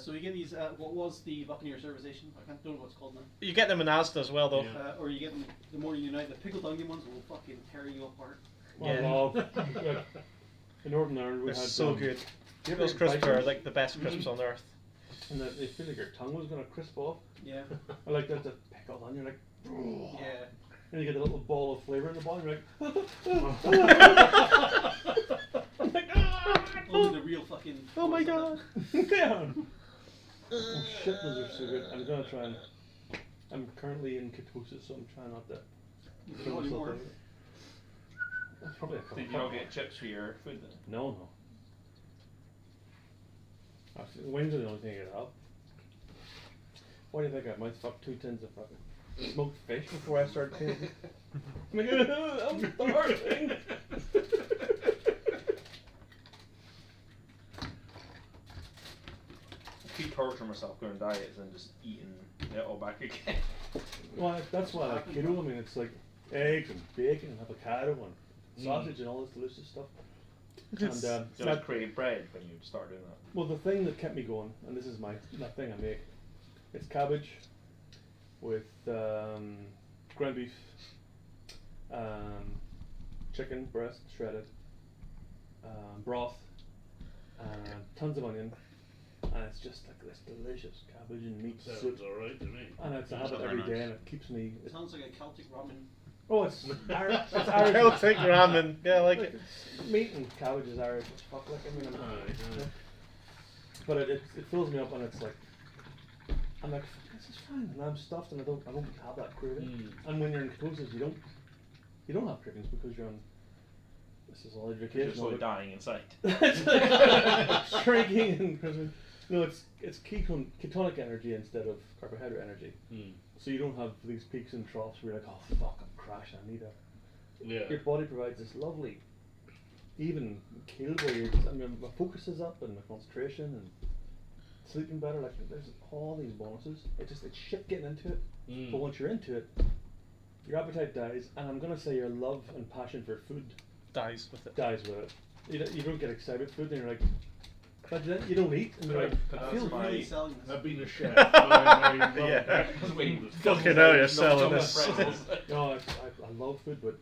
F: So you get these. What was the Buccaneer Servization? I don't know what it's called now.
E: you get them in Asda as well though.
A: Yeah.
F: Or you get them the more you unite. The pickled onion ones will fucking tear you apart.
E: Yeah.
C: Well, like, in Northern Ireland we
E: They're
C: had
E: so good.
C: You ever
E: Those
C: had
E: crisps are
C: Vikings?
E: like the best crisps on earth.
C: And that they feel like your tongue was gonna crisp off.
F: Yeah.
C: I like that the pickled onion, like.
F: Yeah.
C: And you get a little ball of flavour in the bottom. You're like. I'm like,
F: Only the real fucking.
E: Oh my god.
C: Yeah. Oh shit, those are so good. I'm gonna try and. I'm currently in ketosis, so I'm trying not to.
F: You
C: kill
F: know
C: myself
F: anymore.
C: over it. That's probably a couple.
B: Did you not get chips for your food then?
C: No. Actually, wings are the only thing I get up. Why do you think I might fuck 2 tins of fucking smoked fish before I start taking? I'm like, I'm starving.
B: I keep torturing myself going diets and just eating it all back again.
C: Well, that's why I like keto. I mean, it's like eggs and bacon and avocado and sausage and all this delicious stuff. And
B: You
C: it's
B: just crave bread when you start doing that.
C: well, the thing that kept me going, and this is my thing I make, it's cabbage with ground beef, chicken breast shredded, broth, and tons of onion, and it's just like this delicious cabbage and meat soup.
A: Sounds alright to me.
C: And it's I have it
D: Sounds
C: every
D: very
C: day,
D: nice.
C: and it keeps me.
F: It sounds like a Celtic ramen.
C: Oh, it's Irish. It's Irish.
E: Celtic ramen. Yeah, I like
C: Like,
E: it.
C: it's meat and cabbage is Irish as fuck. Like I mean,
A: Aye.
C: but it fills me up, and it's like I'm like this is fine, and I'm stuffed, and I don't have that craving. And when you're in ketosis, you don't have cravings because you're on. This is all
B: You're
C: education.
B: slowly dying inside.
C: It's like shrinking and craving. No, it's ketonic energy instead of carbohydrate energy. So you don't have these peaks and troughs where you're like, oh fuck, I'm crashing, I need a.
A: Yeah.
C: Your body provides this lovely, even keel where my focus is up and my concentration and sleeping better. Like there's all these bonuses. It's shit getting into it. But once you're into it, your appetite dies, and I'm gonna say your love and passion for food
E: Dies with it.
C: dies with it. You don't get excited food, and you're like, but then you don't eat, and you're like,
B: But
C: I
B: that's
C: feel
B: my-
F: Really selling this.
A: I've been a chef. I love
E: Yeah.
A: food.
E: Fucking hell, you're
B: Not
E: selling
B: talking
E: this.
B: pretzels.
C: no, I love food, but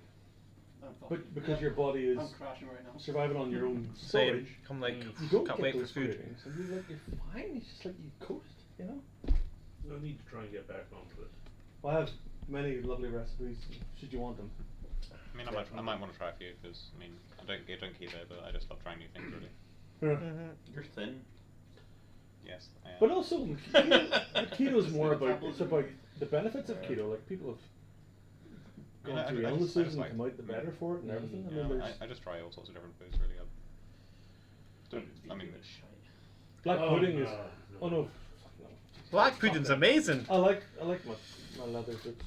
C: because your body is
F: I'm crashing right now.
C: surviving on your own
E: Same.
C: storage,
E: I'm like,
C: you don't
E: can't
C: get
E: wait for
C: those
E: food.
C: cravings, and you're like, you're fine. It's just like you coast, you know.
A: I need to try and get back onto it.
C: Well, I have many lovely recipes. Should you want them?
D: I mean, I might want to try a few because I mean, I don't keto, but I just love trying new things really.
B: You're thin.
D: Yes, I am.
C: But also, keto is more about it's about the benefits of keto. Like people have
D: Yeah,
C: gone
D: I
C: through
D: just
C: illnesses and
D: like-
C: come out the better for it and everything. I
D: Yeah,
C: mean, there's
D: I just try all sorts of different foods really. I mean,
C: black
A: Oh,
C: pudding
A: no,
C: is.
A: no.
C: Oh no, fuck no.
E: Black pudding's amazing.
C: I like my leather soups.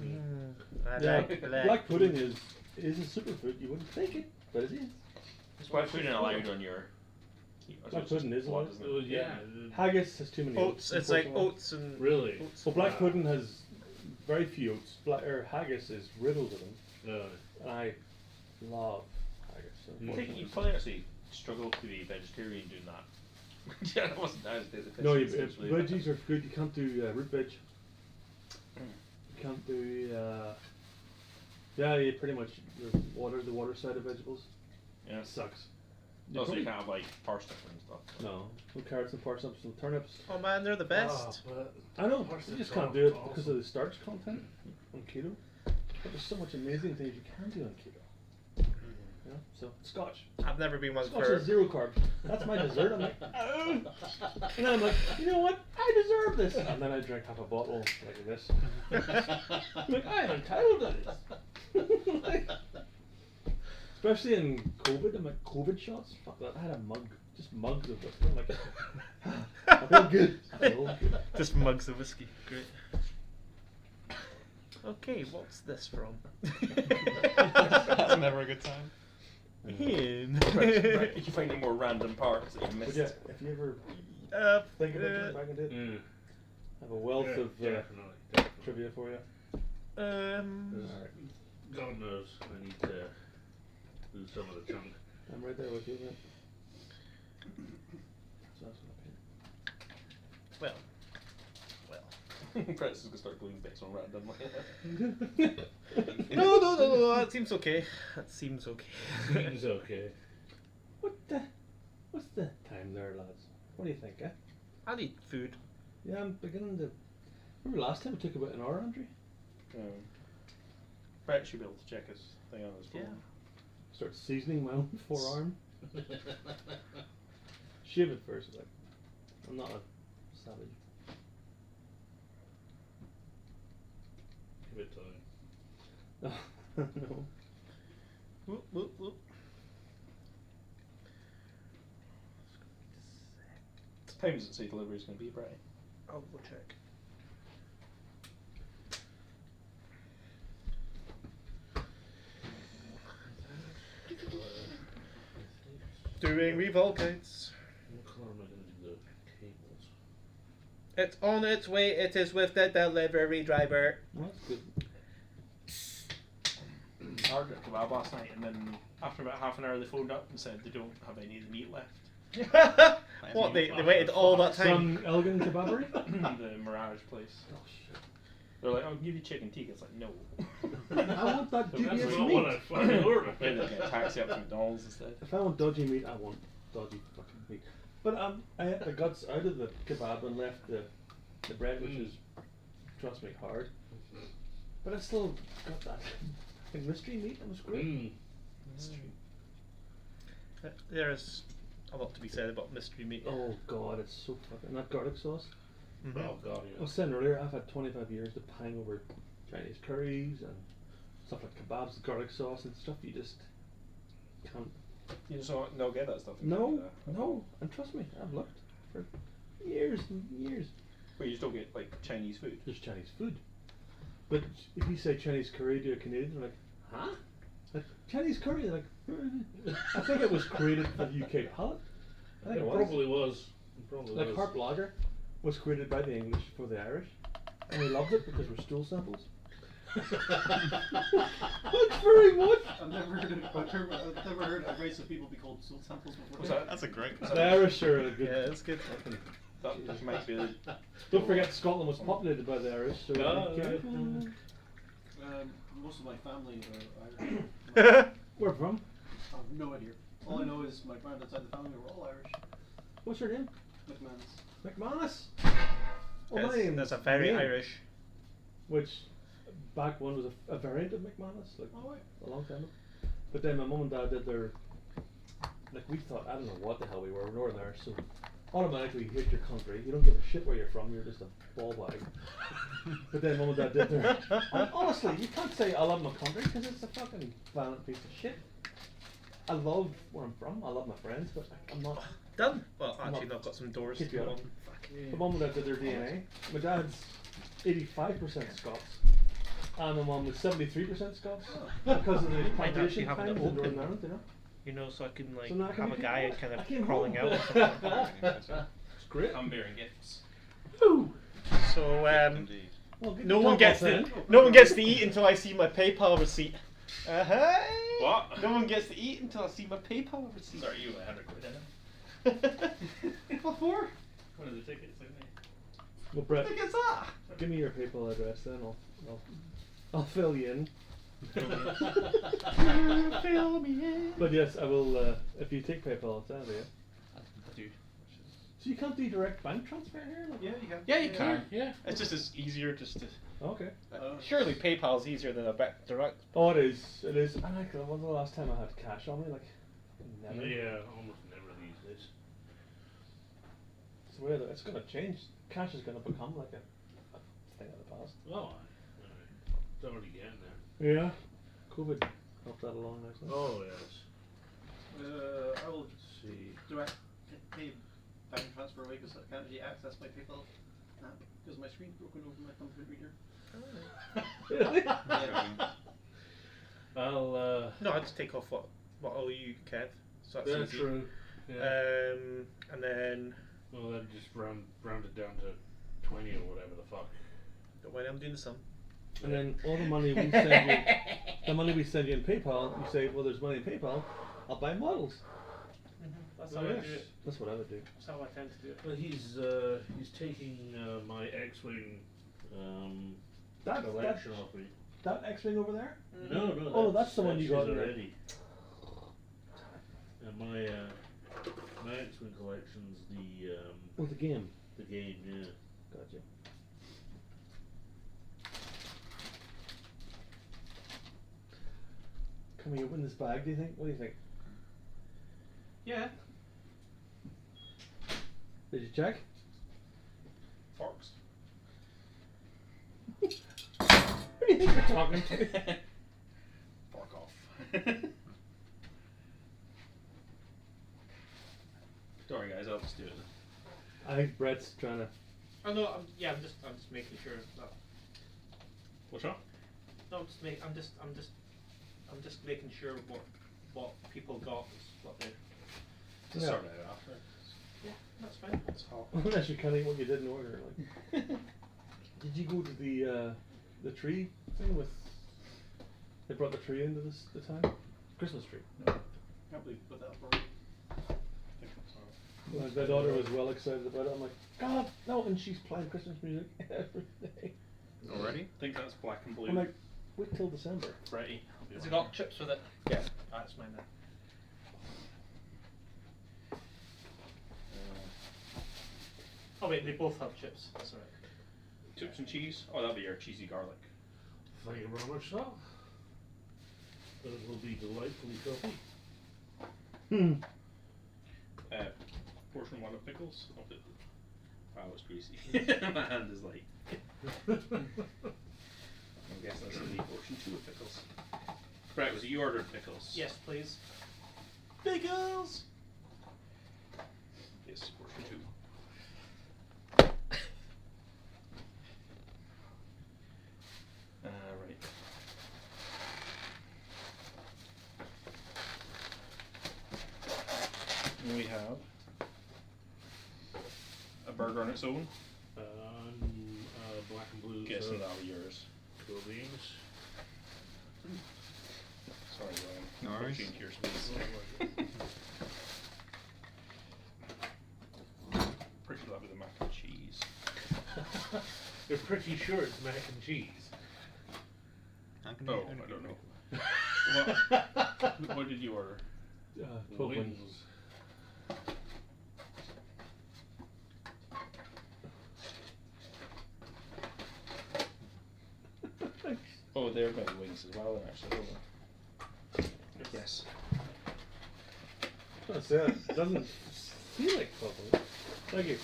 E: I
C: Yeah,
E: like
C: black pudding is a superfood. You wouldn't think it, but it is.
B: That's why food isn't allowed on your.
C: Black pudding is allowed.
B: isn't
A: Well,
B: it?
A: yeah.
C: Haggis has too many
E: oats. It's like
C: unfortunately.
E: oats and
A: Really?
E: oats.
C: Well, black pudding has very few oats. Haggis is riddled with them, and I love haggis.
B: I think you'd probably actually struggle to be vegetarian doing that. Yeah, that wasn't as
C: No, veggies are good. You can't do root veg. You can't do. Yeah, you pretty much the water side of vegetables.
B: Yeah.
C: It sucks.
B: Also, you can't have like parsnip and stuff.
C: No carrots and parsnips and turnips.
E: Oh man, they're the best.
C: I know. You
A: Parsnips
C: just
A: are
C: can't do it
A: awesome.
C: because of the starch content on keto. But there's so much amazing things you can do on keto. You know? So Scotch.
E: I've never been one
C: Scotch
E: for.
C: is 0 carbs. That's my dessert. I'm like, oh. And then I'm like, you know what? I deserve this. And then I drink half a bottle like this. I'm like, I am entitled to this. Like, especially in COVID, I'm like, COVID shots? Fuck that. I had a mug. Just mugs of whiskey. I'm like, I feel good. I feel good.
E: Just mugs of whiskey. Great. Okay, what's this from?
D: that's never a good time.
B: Right, you find any more random parts that you
C: But
B: missed?
C: yeah, if you ever think about getting back into it, I have a wealth of
A: Definitely.
C: trivia for you.
A: Alright. God knows I need to do some of the chunk.
C: I'm right there with you, man. So that's what I
E: Well.
B: Press is gonna start going bits on random.
E: No. That seems okay. That seems okay.
A: Seems okay.
C: What's the time there, lads? What do you think, eh?
E: I need food.
C: Yeah, I'm beginning to. Remember last time it took about an hour, Andrew?
B: Brett should be able to check his thing on his phone.
E: Yeah.
C: Start seasoning my own forearm. Shave it first, like. I'm not a savage.
A: Give it time.
C: No.
E: Whoop, whoop, whoop.
B: What time does it say delivery is going to be, Brett?
E: I'll go check. Doing revolve guides.
A: What colour am I going to do the cables?
E: It's on its way. It is with the delivery driver.
C: Well, that's good.
B: I ordered a kebab last night, and then after about half an hour, they phoned up and said they don't have any of the meat left.
E: What, they waited all that time?
C: Some Elgin kebabbery?
B: The Mirage place.
C: Oh shit.
B: They're like, I'll give you chicken tikka. It's like, no.
C: I want that
A: That's
C: dubious
A: not what
C: meat.
A: I fucking ordered.
B: Then they get a taxi up to McDonald's instead.
C: If I want dodgy meat, I want dodgy fucking meat. But I ate the guts out of the kebab and left the bread, which is, trust me, hard. But I still got that fucking mystery meat. It was great.
E: There's a lot to be said about mystery meat.
C: Oh god, it's so fucking. And that garlic sauce.
E: Mm-hmm.
A: Oh god,
C: I
A: yeah.
C: was saying earlier, I've had 25 years to pang over Chinese curries and stuff like kebabs, garlic sauce and stuff. You just can't.
B: You just don't get that stuff. in
C: No,
B: Canada.
C: no, and trust me, I've looked for years and years.
B: But you just don't get like Chinese food.
C: There's Chinese food, but if you say Chinese curry to a Canadian, they're like, huh? Like Chinese curry? They're like, I think it was created for the UK palate. I think
A: It
C: it was.
A: probably was. It probably
C: Like
A: was.
C: Hart Lager was created by the English for the Irish, and we loved it because we're stool samples. Thanks very much.
F: I've never heard a race of people be called soul samples before.
B: What's that?
D: That's a great.
C: The Irish are a good.
E: Yeah, it's good.
B: That just might be the.
C: Don't forget Scotland was populated by the Irish, so
A: Oh,
C: be
A: yeah.
C: careful.
F: Most of my family are Irish.
C: Where from?
F: I have no idea. All I know is my granddad side of the family were all Irish.
C: What's your name?
F: McManus.
C: McManus. Well, my
E: There's,
C: name
E: there's a very
C: Ian,
E: Irish.
C: which back when was a variant of McManus, like
F: Oh, right.
C: a long time ago. But then my mum and dad did their, like we thought, I don't know what the hell we were Northern Irish, so automatically you hate your country. You don't give a shit where you're from. You're just a ball bag. But then mum and dad did their. And honestly, you can't say I love my country because it's a fucking violent piece of shit. I love where I'm from. I love my friends, but I'm not.
E: Done? Well,
C: I'm
E: actually,
C: not-
E: I've got some doors
C: Keep
E: to
C: you
E: go
C: up.
E: on.
C: My mum and dad did their DNA. My dad's 85% Scots, and my mum was 73% Scots because of the
E: Might actually
C: plantation
E: have
C: time
E: an
C: in
E: open.
C: Northern Ireland, you know.
E: You know, so I can like
C: So now I can
E: have a
C: make
E: guy
C: it
E: kind
C: I came
E: of crawling
C: home.
E: out. Or something.
C: It's great.
B: I'm bearing gifts.
E: So
D: Indeed.
C: Well, get
E: no
C: your
E: one
C: top
E: gets
C: off
E: to
C: then.
E: no one gets to eat until I see my PayPal receipt.
B: What?
E: No one gets to eat until I see my PayPal receipt.
B: Sorry, you 100 quid in it.
E: What for?
B: One of the tickets, isn't it?
C: Well, Brett,
E: What is that?
C: give me your PayPal address then. I'll fill you in.
E: Fill me in.
C: But yes, I will. If you take PayPal, I'll tell you.
B: I do.
C: So you can't do direct bank transfer here? Like?
F: Yeah, you can.
E: Yeah, you can.
A: Yeah.
E: It's just it's easier just to.
C: Okay.
E: Surely PayPal's easier than a direct.
C: Oh, it is. It is. And I when was the last time I had cash on me? Like, never.
A: Yeah, almost never these days.
C: It's weird. It's gonna change. Cash is gonna become like a thing of the past.
A: Oh, it's already getting there.
C: Yeah. COVID helped that along nicely.
A: Oh yes.
F: I will
A: Let's see.
F: direct pay bank transfer away because I can't actually access my PayPal app because my screen's broken over my thumbprint reader. Yeah.
A: I'll.
E: No, I just take off what I owe you, Kev. So that's
A: That's
E: easy.
A: true. Yeah.
E: And then
A: Well, then just round it down to 20 or whatever the fuck.
E: don't worry, I'm doing the sum.
C: And then all the money we send you, the money we send you in PayPal, you say, well, there's money in PayPal. I'll buy models.
E: That's
A: Oh,
E: how I
A: yes.
E: do it.
C: That's what I would do.
E: That's how I tend to do it.
A: Well, he's taking my X-wing collection off me.
C: That X-wing over there.
A: No, no.
C: Oh, that's the one you got
A: his
C: in there.
A: already. And my X-wing collection's
C: Oh, the game.
A: the game. Yeah.
C: Gotcha. Can we open this bag? Do you think? What do you think?
E: Yeah.
C: Did you check?
B: Forks.
C: Who do you think you're talking to?
B: Fork off. Sorry guys, I'll just do it.
C: I think Brett's trying to.
E: Oh no, I'm just making sure that.
B: What's wrong?
E: No, I'm just making sure what people got is what they.
B: Just
C: Yeah.
B: sort it out after.
E: Yeah, that's fine.
B: It's hot.
C: Unless you're counting what you didn't order. Like, did you go to the tree thing with? They brought the tree into the town. Christmas tree.
F: Can't believe you put that up already.
C: Like, my daughter was well excited about it. I'm like, God, no! And she's playing Christmas music every day.
D: Already?
B: I think that's black and blue.
C: I'm like, wait till December.
B: Ready.
E: Has it got chips with it?
C: Yeah.
E: That's mine then. Oh wait, they both have chips. That's alright.
B: Chips and cheese. Oh, that'll be your cheesy garlic.
A: Thank you very much, sir. Those will be delightfully filthy.
B: Portion 1 of pickles. Wow, it's greasy. My hand is like. I guess that's the portion 2 of pickles. Right, was it you ordered pickles?
E: Yes, please.
B: Pickles! Yes, portion 2. Right. And we have a burger on its own.
A: Black and blue.
B: Guessing that'll be yours.
A: Cool beans.
B: Sorry, Ryan.
D: No
B: I'll
D: worries.
B: change yours, please. Pretty lovely the mac and cheese.
A: You're pretty sure it's mac and cheese.
D: How can
B: Oh,
D: you
B: I
D: only
B: don't
D: get
B: know. What did you order?
C: 12 wings.
A: Wings.
B: Oh, they're by the wings as well, actually. Hold on. Yes.
C: That's it. Doesn't feel like 12 wings. Thank you.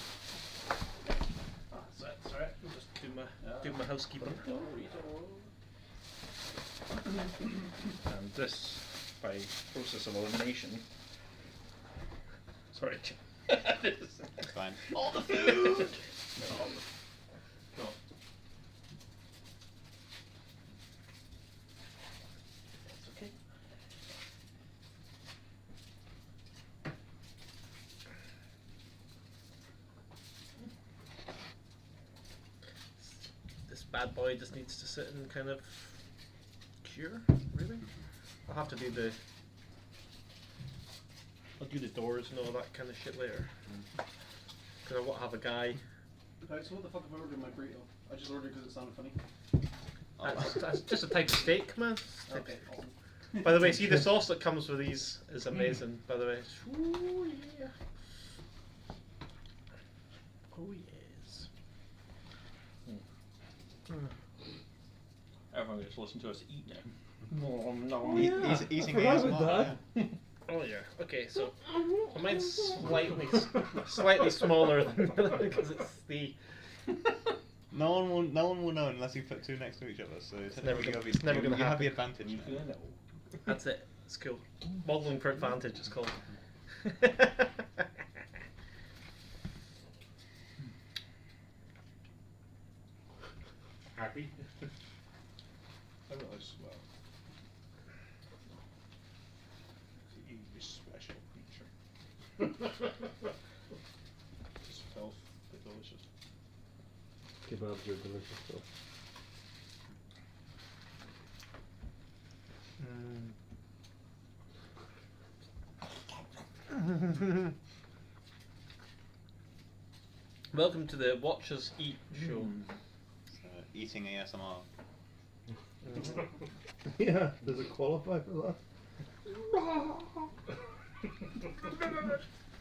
E: That's alright. I'll just do my housekeeping.
B: And this, by process of elimination. Sorry.
D: It's fine.
B: All the food! No.
E: It's okay. This bad boy just needs to sit and kind of cure, really. I'll have to do the. I'll do the doors and all that kind of shit later. Because I want to have a guy.
F: Right, so what the fuck have I ordered in my burrito? I just ordered because it sounded funny.
E: That's just a type of steak, man.
F: Okay, awesome.
E: By the way, see the sauce that comes with these is amazing. By the way, ooh yeah. Oh yes.
B: Everyone just listen to us eat now.
C: Oh,
D: Eat-
C: yeah.
D: eating
C: I forgot
D: ASMR,
C: about
D: yeah.
E: Oh yeah. Okay, so mine's slightly smaller than because it's the.
D: No one will know unless you put two next to each other. So
E: never
D: technically
E: gonna-
D: you
E: it's never gonna
D: you have the
E: happen.
D: advantage.
B: You
D: now.
B: feel know.
E: That's it. It's cool. Modeling for advantage. It's called.
A: Happy?
B: I realize, well, you special creature. Just filth, but delicious.
C: Kebabs are delicious though.
E: Welcome to the Watch Us Eat show.
D: Eating ASMR.
C: Yeah, does it qualify for that?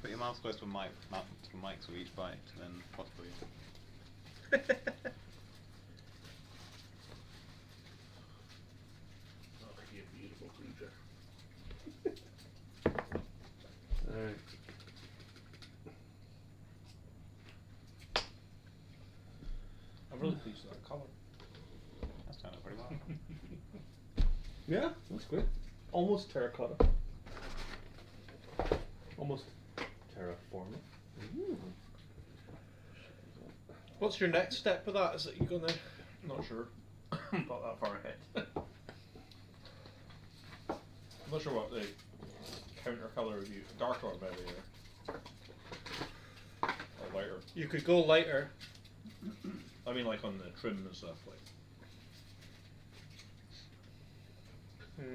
D: Put your mouth close to a mic, to the mics with each bite, then possibly.
A: Oh, you beautiful creature.
C: Alright.
B: I'm really pleased with that colour.
D: That's turned out pretty well.
C: Yeah, that's good. Almost terracotta. Almost terraforming.
E: What's your next step with that? Is it you gonna?
B: Not sure. Not that far ahead. I'm not sure what the counter colour would be. Darker maybe, or lighter.
E: You could go lighter.
B: I mean, like on the trim and stuff, like.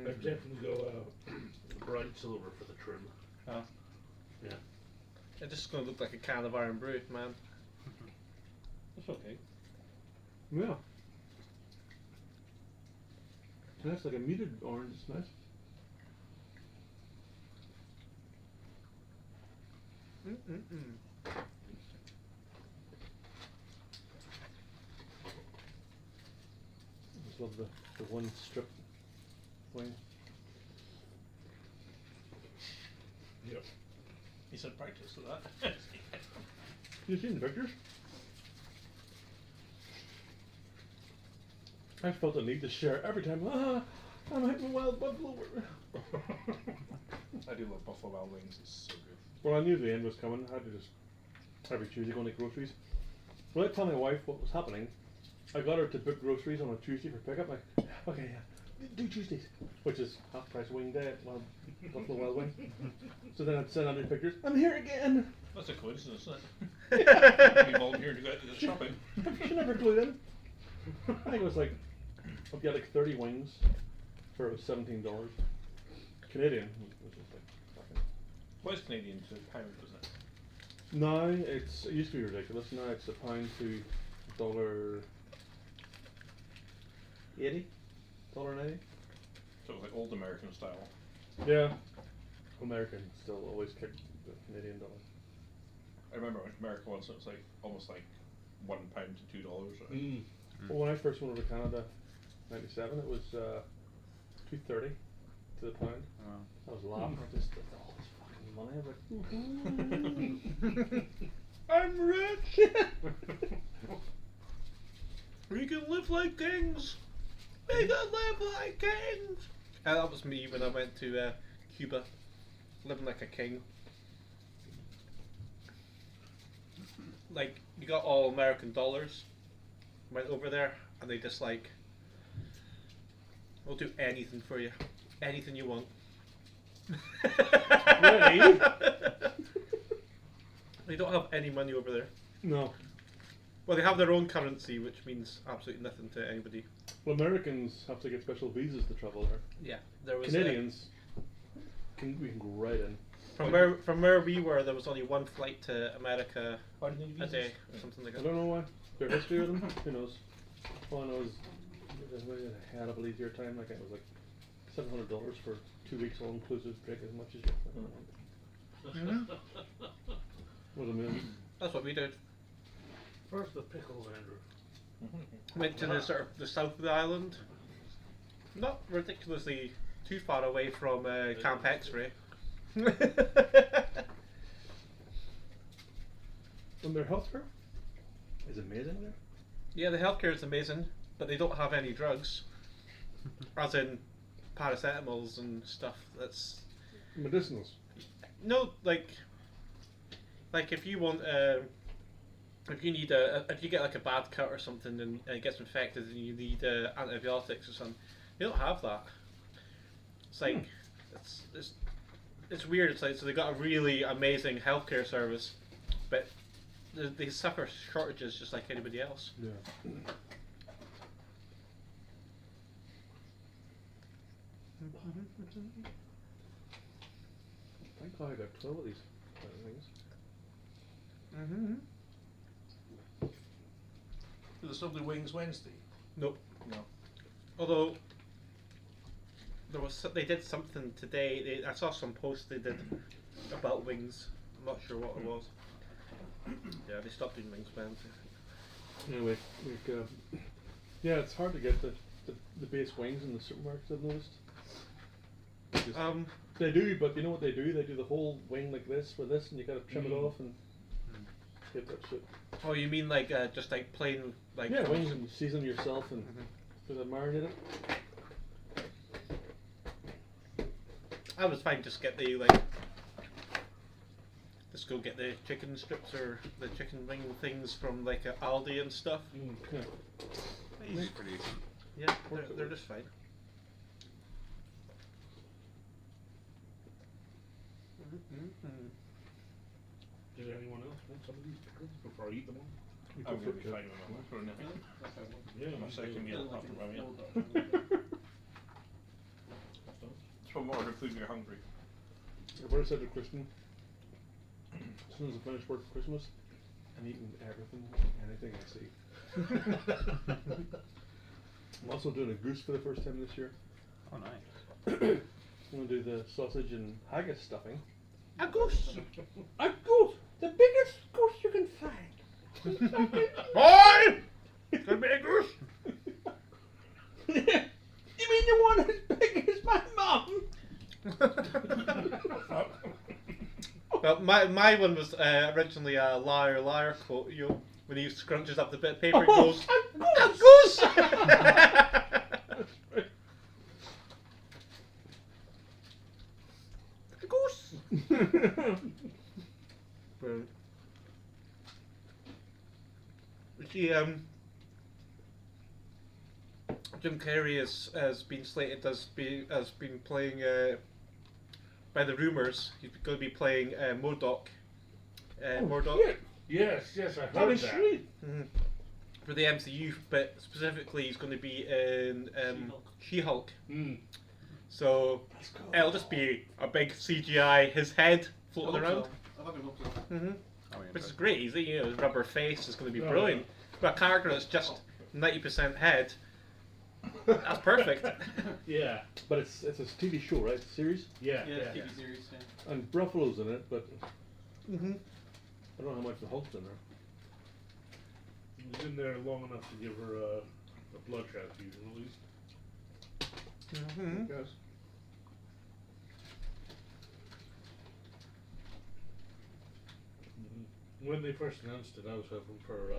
A: I'd definitely go bright silver for the trim.
B: Huh?
A: Yeah.
E: It's just gonna look like a can of Iron Brew, man.
B: That's okay.
C: Yeah. That's like a muted orange, it's nice. just love the one strip wing.
B: Yep. He said practice to that.
C: You seen the pictures? I felt the need to share every time. I'm hitting wild buffalo.
B: I do love Buffalo Wild Wings. It's so good.
C: Well, I knew the end was coming. I had to just every Tuesday go to groceries. Without telling my wife what was happening, I got her to book groceries on a Tuesday for pickup. Like, okay, yeah, do Tuesdays, which is half price wing day at Buffalo Wild Wing. So then I'd send out the pictures. I'm here again.
B: That's a coincidence, isn't it? We volunteered to go out to the shopping.
C: She never clued in. I think it was like, I'd get like 30 wings for $17. Canadian, which is like fucking.
B: What is Canadian to pound, isn't it?
C: Now it used to be ridiculous. Now it's £1 to $1.80, $1.90.
B: So it was like old American style.
C: Yeah, American still always kick the Canadian dollar.
B: I remember I went to America once, it was like almost like £1 to $2. Right?
C: Well, when I first went over to Canada, '97, it was $2.30 to the pound. I was laughing at this. All this fucking money. I was like,
B: I'm rich!
E: We can live like kings! We can live like kings! That was me when I went to Cuba, living like a king. Like, you got all American dollars, went over there, and they just like, we'll do anything for you. Anything you want.
C: Really?
E: They don't have any money over there.
C: no.
E: Well, they have their own currency, which means absolutely nothing to anybody.
C: Well, Americans have to get special visas to travel there.
E: Yeah, there was
C: Canadians, we can go right in.
E: from where we were, there was only one flight to America
B: Why do they need
E: a
B: visas?
E: day, or something like
C: I
E: that.
C: don't know why. Their history with them, who knows? All I know is they had a little easier time. Like it was like $700 for 2 weeks all inclusive, drink as much as you want. Was amazing.
E: That's what we did.
A: First the pickles, Andrew.
E: Went to the sort of the south of the island, not ridiculously too far away from Camp X-Ray.
C: And their healthcare is amazing there.
E: Yeah, the healthcare is amazing, but they don't have any drugs, as in paracetamols and stuff. That's
C: Medicinals.
E: no like if you want if you need if you get like a bad cut or something and it gets infected and you need antibiotics or something, they don't have that. It's like it's weird. It's like so they got a really amazing healthcare service, but they suffer shortages just like anybody else.
C: Yeah. Thank God I got 12 of these kind of things.
E: Mm-hmm.
B: Do the Subway Wings Wednesday?
E: Nope.
B: No.
E: Although they did something today. I saw some post they did about wings. I'm not sure what it was. Yeah, they stopped doing wings Wednesday.
C: Anyway, yeah, it's hard to get the base wings in the supermarkets, I've noticed. They do, but you know what they do? They do the whole wing like this for this, and you gotta trim it off and get that shit.
E: Oh, you mean like just like plain like?
C: Yeah, wings and season yourself and marinate it.
E: I was fine. Just get the Just go get the chicken strips or the chicken wing things from like Aldi and stuff.
C: Yeah.
D: He's pretty decent.
E: Yeah, they're just fine.
A: Does anyone else want some of these pickles before I eat them all?
B: I'm going to be fine with my one for now.
A: Yeah,
B: My second meal after my meal. It's one more order food when you're hungry.
C: I've already said to Kristen, as soon as I finish work for Christmas, I'm eating everything, anything I see. I'm also doing a goose for the first time this year.
D: Oh, nice.
C: I'm going to do the sausage and haggis stuffing.
E: A goose.
C: A goose! The biggest goose you can find!
E: Boy! Gonna be a goose.
C: You mean you want as big as my mum?
E: Well, my one was originally a liar liar quote. You know, when he scrunches up the bit of paper, he goes, "A goose." A goose. Brilliant. See, Jim Carrey has been slated has been playing by the rumours he's going to be playing Murdoch. Murdoch.
C: Shit.
A: Yes, I
C: That
A: heard
C: is
A: that.
C: sweet.
E: For the MCU, but specifically he's going to be in She-Hulk.
A: Mm.
E: So it'll just be a big CGI his head floating around.
F: I fucking hope so.
E: Which is great. He's his rubber face is going to be
A: Oh,
E: brilliant. But a character that's just 90% head. That's perfect.
A: Yeah.
C: But it's a TV show, right? It's a series?
A: Yeah.
F: Yeah, TV series. Yeah.
C: And Ruffalo's in it, but
E: hmm
C: I don't know how much the Hulk's in there.
A: He was in there long enough to give her a blood transfusion, at least.
E: hmm
C: Yes.
A: When they first announced it, I was hoping for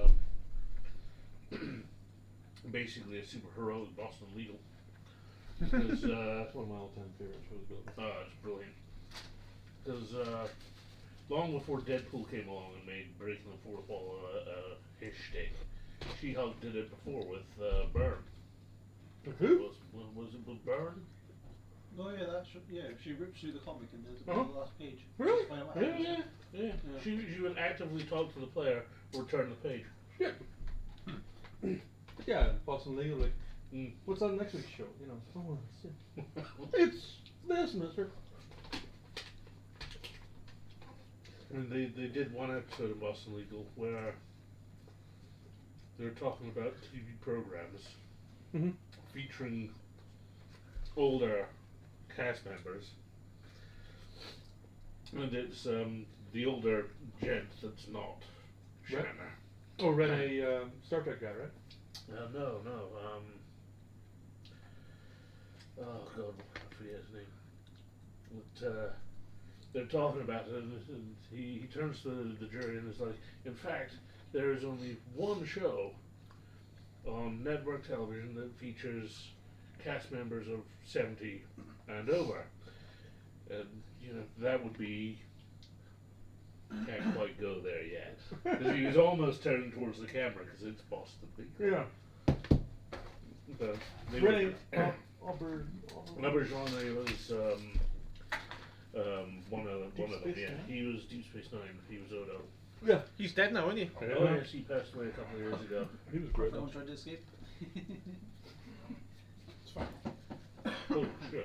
A: basically a super heroic Boston Legal. Because
C: That's one of my all-time favorite shows.
A: it's brilliant. Because long before Deadpool came along and made breaking the fourth wall his shtick, She-Hulk did it before with Byrne.
C: Who?
A: Was it with Byrne?
F: Oh yeah, she rips through the comic and there's
C: Uh-huh.
F: the last page.
C: Really?
F: Just find out what happens.
A: Yeah. She would actively talk to the player or turn the page.
C: Yeah, Boston Legal, like,
A: Mm.
C: what's on next week's show? You know, oh, it's this, mister.
A: And they did one episode of Boston Legal where they're talking about TV programs
C: Mm-hmm.
A: featuring older cast members, and it's the older gent that's not
C: Right.
A: Shatner.
C: Oh, Rene, Star Trek guy, right?
A: No. Oh God, I forget his name. But they're talking about it, and he turns to the jury and is like, in fact, there is only one show on network television that features cast members of 70 and over. And, that would be... Can't quite go there yet. Because he was almost turning towards the camera because it's Boston Legal.
C: Yeah.
A: But they
C: Rene,
A: Auberjonois was one of them.
C: Space
A: Yeah,
C: Nine?
A: he was Deep Space Nine. He was Odo.
C: Yeah.
E: He's dead now, isn't he?
A: Oh yes, he passed away a couple of years ago.
C: He was great.
F: No one tried to escape.
C: It's fine.
A: Oh sure.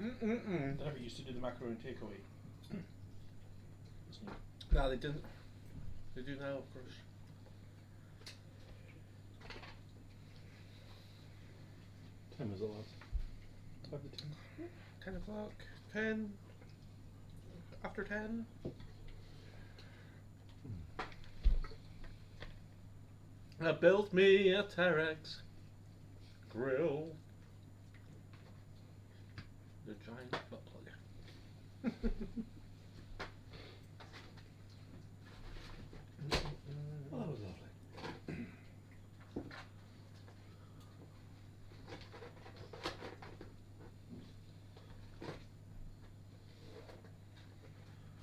E: Mm-mm-mm.
B: They never used to do the macaroni takeaway.
E: No, they didn't. They do now, of course.
C: Time is it, lads? 5 to 10.
E: 10 o'clock. 10. After 10. Build me a Terex grill. The giant butt plug.
C: Oh, that was lovely.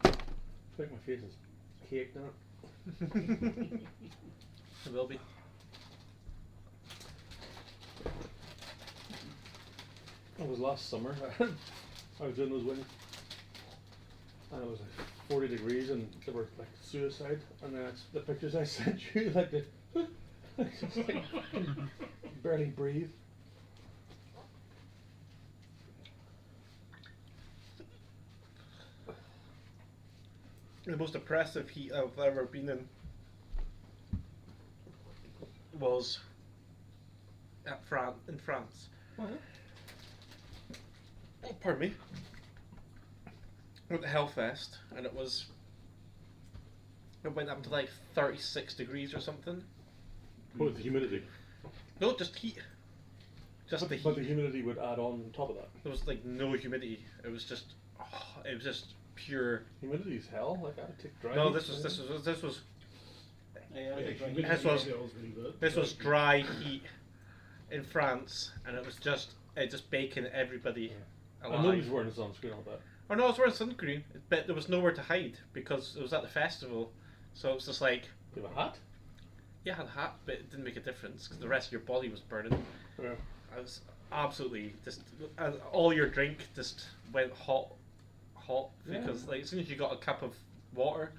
C: I think my face is caked in it.
E: It will be.
C: It was last summer. I was doing those wings. And it was like 40 degrees and they were like suicide. And then the pictures I sent you, like the just like barely breathe.
E: The most oppressive heat I've ever been in was in France.
C: What?
E: Oh, pardon me. Went to Hellfest, and it was It went up to like 36 degrees or something.
C: What was the humidity?
E: No, just heat. Just the
C: But the
E: heat.
C: humidity would add on top of that.
E: There was like no humidity. It was just pure.
C: Humidity's hell. Like I would take dry.
E: No,
C: heat.
E: this was
F: Yeah, I think
A: Humidity
E: This was-
A: feels really good.
E: this was dry heat in France, and it was just baking everybody
C: And nobody's
E: alive.
C: wearing a sunscreen all that.
E: Oh no, I was wearing sunscreen, but there was nowhere to hide because it was at the festival. So it was just like,
C: Do you have a hat?
E: yeah, I had a hat, but it didn't make a difference because the rest of your body was burning.
C: Yeah.
E: I was absolutely just, and all your drink just went hot
C: Yeah.
E: because like as soon as you got a cup of water,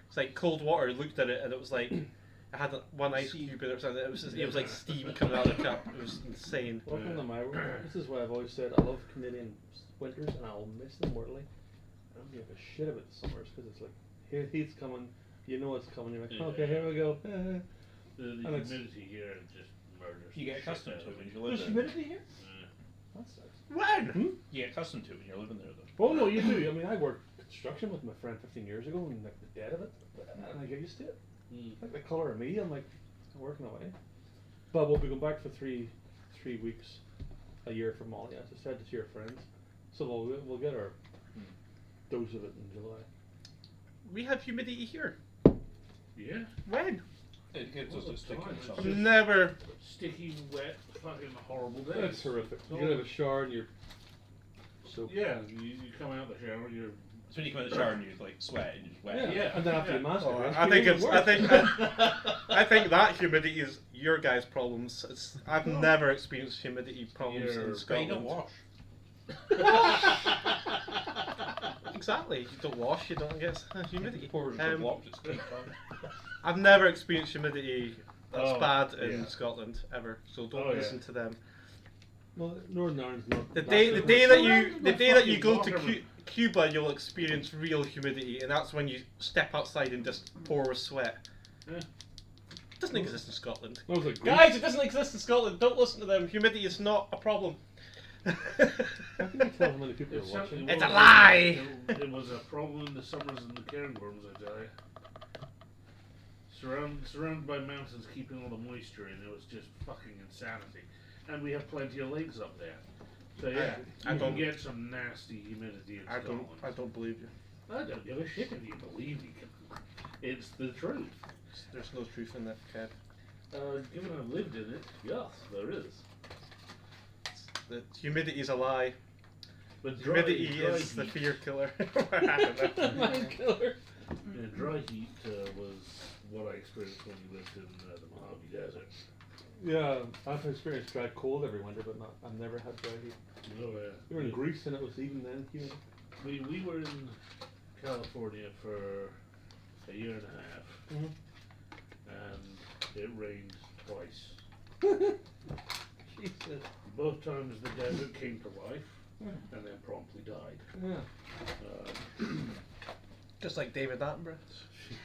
E: it's like cold water. Looked at it and it was like it had one ice cube in it or something. It was like steam coming out of the cup. It was insane.
C: Welcome to my world. This is why I've always said I love Canadian winters and I'll miss them mortally. I don't give a shit about the summers because it's like here heat's coming, you know it's coming. You're like, okay, here we go.
A: The
C: And it's-
A: humidity here just murders.
B: You get
A: the
B: accustomed
A: shit
B: to
A: out
B: it
A: of
B: when
A: me.
B: you live
C: There's
B: there.
C: humidity here.
A: Yeah.
C: That sucks.
E: When?
B: You get accustomed to it when you're living there, though.
C: Oh no, you do. I mean, I worked construction with my friend 15 years ago, and like the dead of it, and I get used to it. Like the color of me, I'm like working away. But we'll be going back for three weeks a year for Molly, as I said, to see our friends. So we'll get our dose of it in July.
E: We have humidity here.
A: Yeah.
E: When?
B: It gets
A: All
B: us
A: the
B: to stick
A: time.
B: in
A: It's
B: something.
E: I've
A: just-
E: never.
A: Sticky, wet, fucking horrible days.
C: That's horrific. You get out of a shower and you're soaked.
A: Yeah, you come out the shower, you're.
B: So when you come out of the shower and you like sweat and you're just wet.
C: Yeah. And then after you master,
E: Oh,
C: right,
E: I think
C: even
E: it's.
C: worse.
E: I think that humidity is your guys' problems. I've
A: No.
E: never experienced humidity problems
A: You're-
E: in
B: But you don't
E: Scotland.
B: wash.
E: Exactly. You don't wash. You don't get humidity.
B: Pour it into a block, just keep
E: I've never experienced humidity that's
A: Oh,
E: bad in
A: yeah.
E: Scotland ever. So don't
A: Oh, yeah.
E: listen to them.
C: Well, Northern Ireland's not.
E: The
C: not
E: day
C: so
E: that
A: Surrounded
E: you
A: by
E: go
A: fucking
E: to
A: water.
E: Cuba, you'll experience real humidity, and that's when you step outside and just pour with sweat.
A: Yeah.
E: It doesn't exist in Scotland.
C: I was like,
E: Guys, it doesn't exist in Scotland. Don't listen to them. Humidity is not a problem.
C: how can you tell how many people are
A: It
C: watching?
A: certainly
E: It's a
A: was.
E: lie!
A: It was a problem in the summers and the cairngorms, I tell you. Surrounded by mountains, keeping all the moisture in, it was just fucking insanity. And we have plenty of lakes up there. So yeah,
E: I
A: you can
E: don't-
A: get some nasty humidity in
E: I
A: Scotland.
E: don't believe you.
A: I don't give a shit if you believe me. It's the truth.
E: There's no truth in that, Kev.
A: Given I've lived in it, yes, there is.
E: The humidity is a lie.
A: But dry,
E: Humidity
A: dry
E: is the
A: heat,
E: fear killer. I don't know.
C: Mind killer.
A: yeah, dry heat was what I experienced when we lived in the Mojave Desert.
C: Yeah, I've experienced dry cold every winter, but I've never had dry heat.
A: Oh,
C: We were in Greece and it was even then humid.
A: We were in California for a year and a half, and it rained twice.
C: Jesus.
A: Both times the desert came to life, and then promptly died.
C: Yeah.
E: Just like David Attenborough.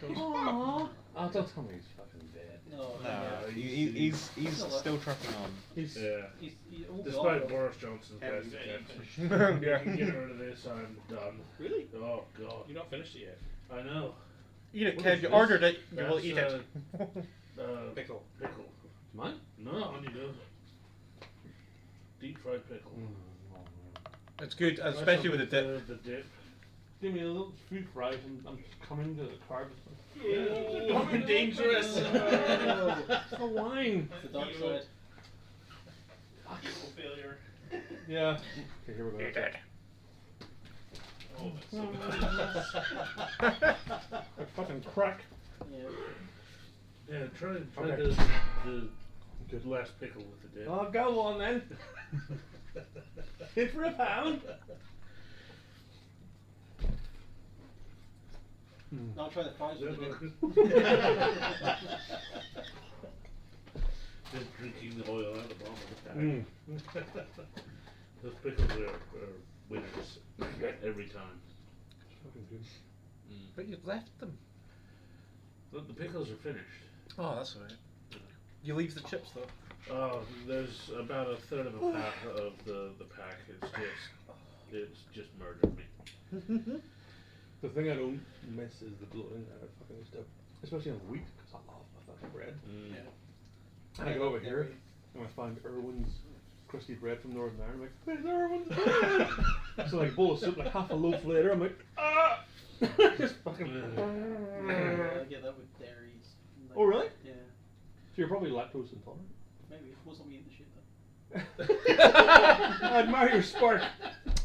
C: Aww. Oh, don't tell me he's fucking dead.
F: No,
D: No, he's still trucking on.
C: He's
A: Yeah.
F: it won't be
A: Despite
F: awful.
A: Boris Johnson's
B: Every
A: best
B: day.
A: attempts. If I can get rid of this, I'm done.
B: Really?
A: Oh god.
B: You're not finished it yet.
A: I know.
E: Eat it,
A: What
E: Kev.
A: is
E: You
A: this?
E: ordered it. You will
A: That's,
E: eat it.
B: Pickle.
A: Pickle.
C: mine.
A: No, on you go. Deep fried pickle.
E: It's good,
A: Nice
E: especially
A: one
E: with the dip.
A: The dip.
C: Give me a little food fries and I'm coming to the carbs.
B: Oh, dangerous.
C: It's the wine.
F: The dark side.
B: Failure.
C: Yeah. Okay, here we go.
E: Eat it.
B: Oh, that's so bad.
C: A fucking crack.
F: Yeah.
A: Yeah, try
C: Okay.
A: the
C: Good.
A: last pickle with the dip.
C: Oh, go on then. Hit for a pound.
F: Now try the fries with the dip.
A: Just drinking the oil out the bottom of the pack.
C: Mm.
A: Those pickles are winners every time.
C: Fucking good.
E: But you've left them.
A: Look, the pickles are finished.
E: Oh, that's alright. You leave the chips though.
A: Oh, there's about a third of a pack of the pack. It's just murdered me.
C: The thing I don't miss is the bloating that I fucking used to, especially on wheat, because I love my fucking bread.
F: Yeah.
C: And I go over here and I find Irwin's crusty bread from Northern Ireland. I'm like, where's Irwin's bread? So like a bowl of soup, like half a loaf later, I'm like, ah! Just fucking.
F: I get that with dairies. Like,
C: Oh really?
F: Yeah.
C: So you're probably lactose intolerant.
F: Maybe. What's not me eating the shit though?
C: I admire your spark.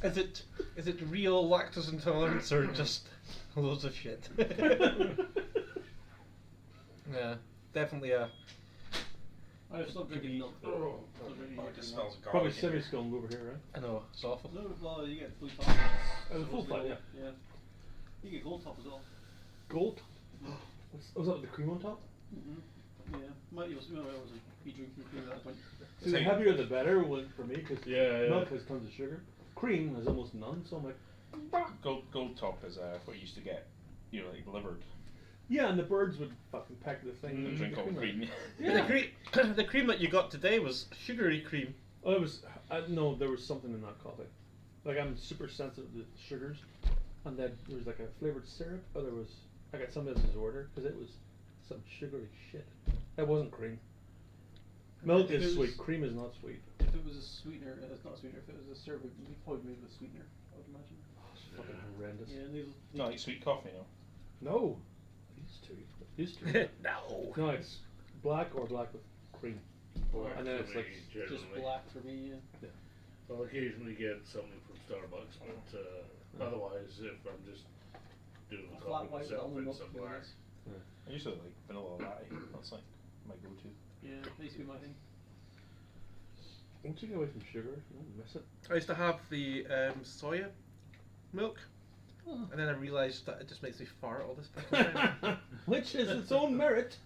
E: Is it real lactose intolerance or just loads of shit? Yeah, definitely a.
F: I've stopped drinking milk though.
B: Oh, it just smells of
C: Probably
B: garlic. in here.
C: semi-scone over here, right?
E: I know it's awful.
F: No, well, you get fully top.
C: Oh, the full fat, yeah.
F: Yeah. You get gold top as well.
C: Gold. Was that with the cream on top?
F: Yeah. Might be drinking cream at that point.
C: See, the heavier the better for me, because
A: Yeah.
C: milk has tons of sugar. Cream has almost none, so I'm like,
B: Gold top is what you used to get, like livered.
C: yeah, and the birds would fucking peck the thing
B: And drink all the cream.
E: Yeah. The cream that you got today was sugary cream.
C: Oh, it was. No, there was something in that coffee. Like I'm super sensitive to sugars, and then there was like a flavored syrup. Or there was. I got somebody else's order because it was some sugary shit. It wasn't cream. Milk
F: If
C: is
F: it
C: sweet.
F: was-
C: Cream is not sweet.
F: If it was a sweetener, it's not a sweetener. If it was a syrup, it would be probably made with a sweetener. I would imagine.
C: Oh, it's fucking horrendous.
F: Yeah, and
B: Not like sweet coffee, no.
C: No. Used to.
E: No.
C: No, it's black or black with cream.
A: Black
C: And then
A: for
C: it's
A: me,
C: like
F: just
A: generally.
F: black for me. Yeah.
A: I'll occasionally get something from Starbucks, but otherwise, if I'm just doing
F: A
A: the
F: flat
A: coffee
F: white with
A: myself,
F: almond
A: it's
F: milk.
A: a black.
F: Nice.
B: I usually like vanilla latte. That's like my go-to.
F: Yeah, that used to be my thing.
C: Once you get away from sugar, you don't miss it.
E: I used to have the soya milk, and then I realised that it just makes me fart all this fucking time.
C: Which is its own merit.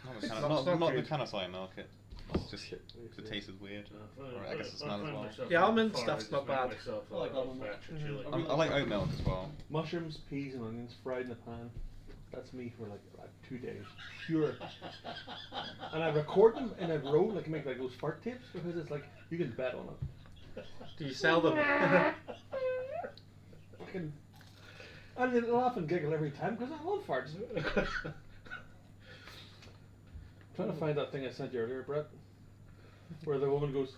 D: Not the
E: It's
D: kind
E: not
D: of, not the
E: good.
D: kind of soy milk. It just
C: shit.
D: the taste is weird.
A: I
D: Or I guess the smell as
A: find
D: well.
A: myself
E: The almond
A: fart,
E: stuff's
A: just
E: not
A: make
E: bad.
A: myself
F: I like
A: a
F: almond milk.
A: batch of chili.
F: Mhm.
D: I like oat milk as well.
C: Mushrooms, peas, and onions fried in the pan. That's me for like 2 days. Pure. And I record them in a row, like make like those fart tapes, because it's like, you can bet on it.
E: Do you sell them?
C: Fucking. And they laugh and giggle every time, because I love farts. Trying to find that thing I sent you earlier, Brett. Where the woman goes,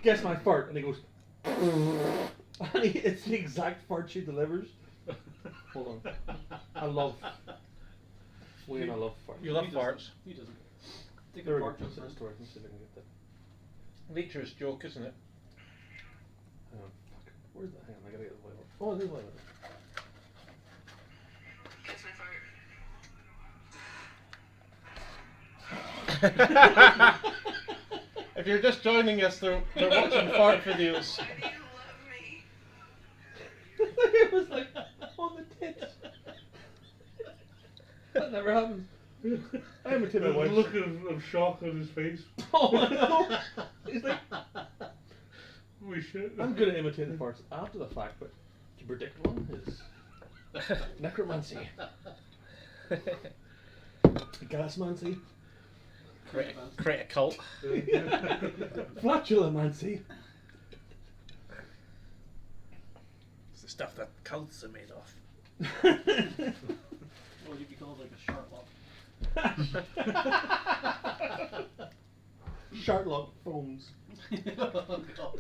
C: guess my fart, and he goes, and it's the exact fart she delivers. Hold on. I love Wayne, I love farts.
E: You love
F: He doesn't.
E: farts.
F: He doesn't. Take
C: There
F: a
C: we go.
F: fart joke
C: That's the
F: first.
C: story. Let me see if I can get that.
E: Nature's joke, isn't it?
C: Hang on. Fuck. Where's that? Hang on, I gotta get the Bible. Oh, there's the Bible.
E: If you're just joining us, they're watching fart videos.
C: It was like on the tits. That never happens. I imitate my
A: The
C: wife.
A: look of shock on his face.
C: Oh, I know. He's like,
A: Holy shit.
C: I'm good at imitating farts after the fact, but to predict one is necromancy. Gasmancy.
E: Create a cult.
C: Flatulomancy.
E: It's the stuff that cults are made of.
F: Or you'd be called like a sharp
C: Shartlock foams.
F: Oh god.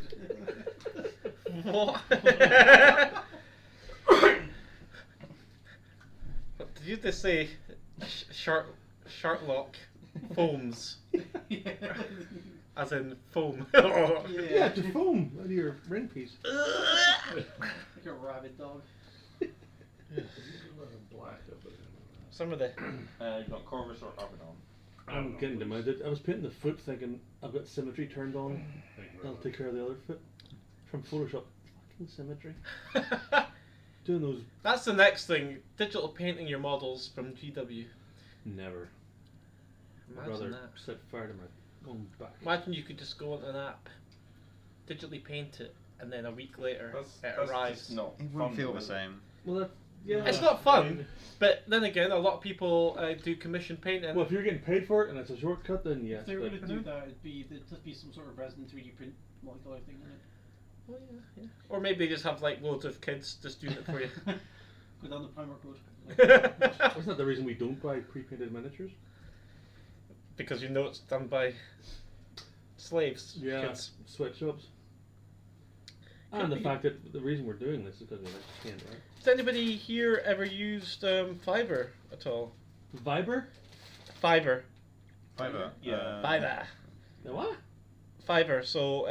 E: What? What did you just say? Shartlock foams,
F: Yeah.
E: as in foam.
C: Yeah, to foam out of your ring piece.
F: Like a rabid dog.
E: Some of the
B: You've got Corvus or Abaddon.
C: I'm getting demented. I was painting the foot thinking I've got symmetry turned on. I'll take care of the other foot. From Photoshop. Fucking symmetry. Doing those.
E: That's the next thing. Digital painting your models from GW.
C: Never. I'd
E: Imagine
C: rather
E: that.
C: set fire to my own back.
E: Imagine you could just go on an app, digitally paint it, and then a week later it
B: That's
E: arrives.
B: just not
D: It wouldn't
B: fun,
D: feel
B: though,
D: the
B: is it?
D: same.
C: Well, that's. Yeah.
E: It's not fun, but then again, a lot of people do commission painting.
C: Well, if you're getting paid for it and it's a shortcut, then yes.
F: If they were
C: but-
F: going to do that, there'd just be some sort of resin 3D print molecular thing in it.
E: Oh, yeah. Or maybe they just have like loads of kids just doing it for you.
F: Go down the Primark Road.
C: Isn't that the reason we don't buy pre-painted miniatures?
E: Because you know it's done by slaves.
C: Yeah,
E: Kids.
C: sweatshops. And the fact that the reason we're doing this is because we like to paint, right?
E: Has anybody here ever used Fiverr at all?
C: Viber?
E: Fiverr.
D: Fiverr.
E: Fiverr.
C: The what?
E: Fiverr. So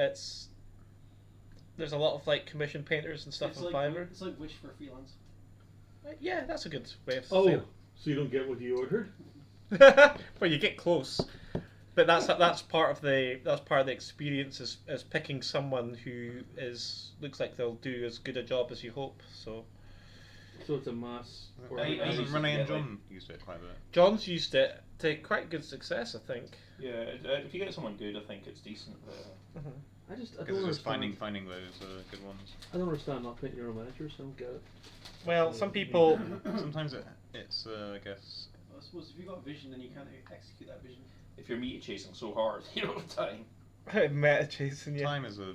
E: there's a lot of like commission painters and stuff
F: It's
E: on
F: like
E: Fiverr.
F: It's like Wish for freelance.
E: Yeah, that's a good way of
C: Oh,
E: saying
C: so you don't get what you ordered?
E: it. Well, you get close, but that's part of the experience is picking someone who looks like they'll do as good a job as you hope. So
C: So it's a mass.
D: Renee and John used it quite a bit.
E: John's used it to quite good success, I think.
B: Yeah, if you get someone good, I think it's decent.
C: I don't
D: Because it's
C: understand.
D: just finding those good ones.
C: I don't understand not painting your own miniatures. I don't get it.
E: Well, some people.
D: Sometimes it's I guess.
F: I suppose if you've got vision, then you can't execute that vision.
B: If you're meat chasing so hard, you don't have time.
E: Meta chasing, yeah.
D: Time is a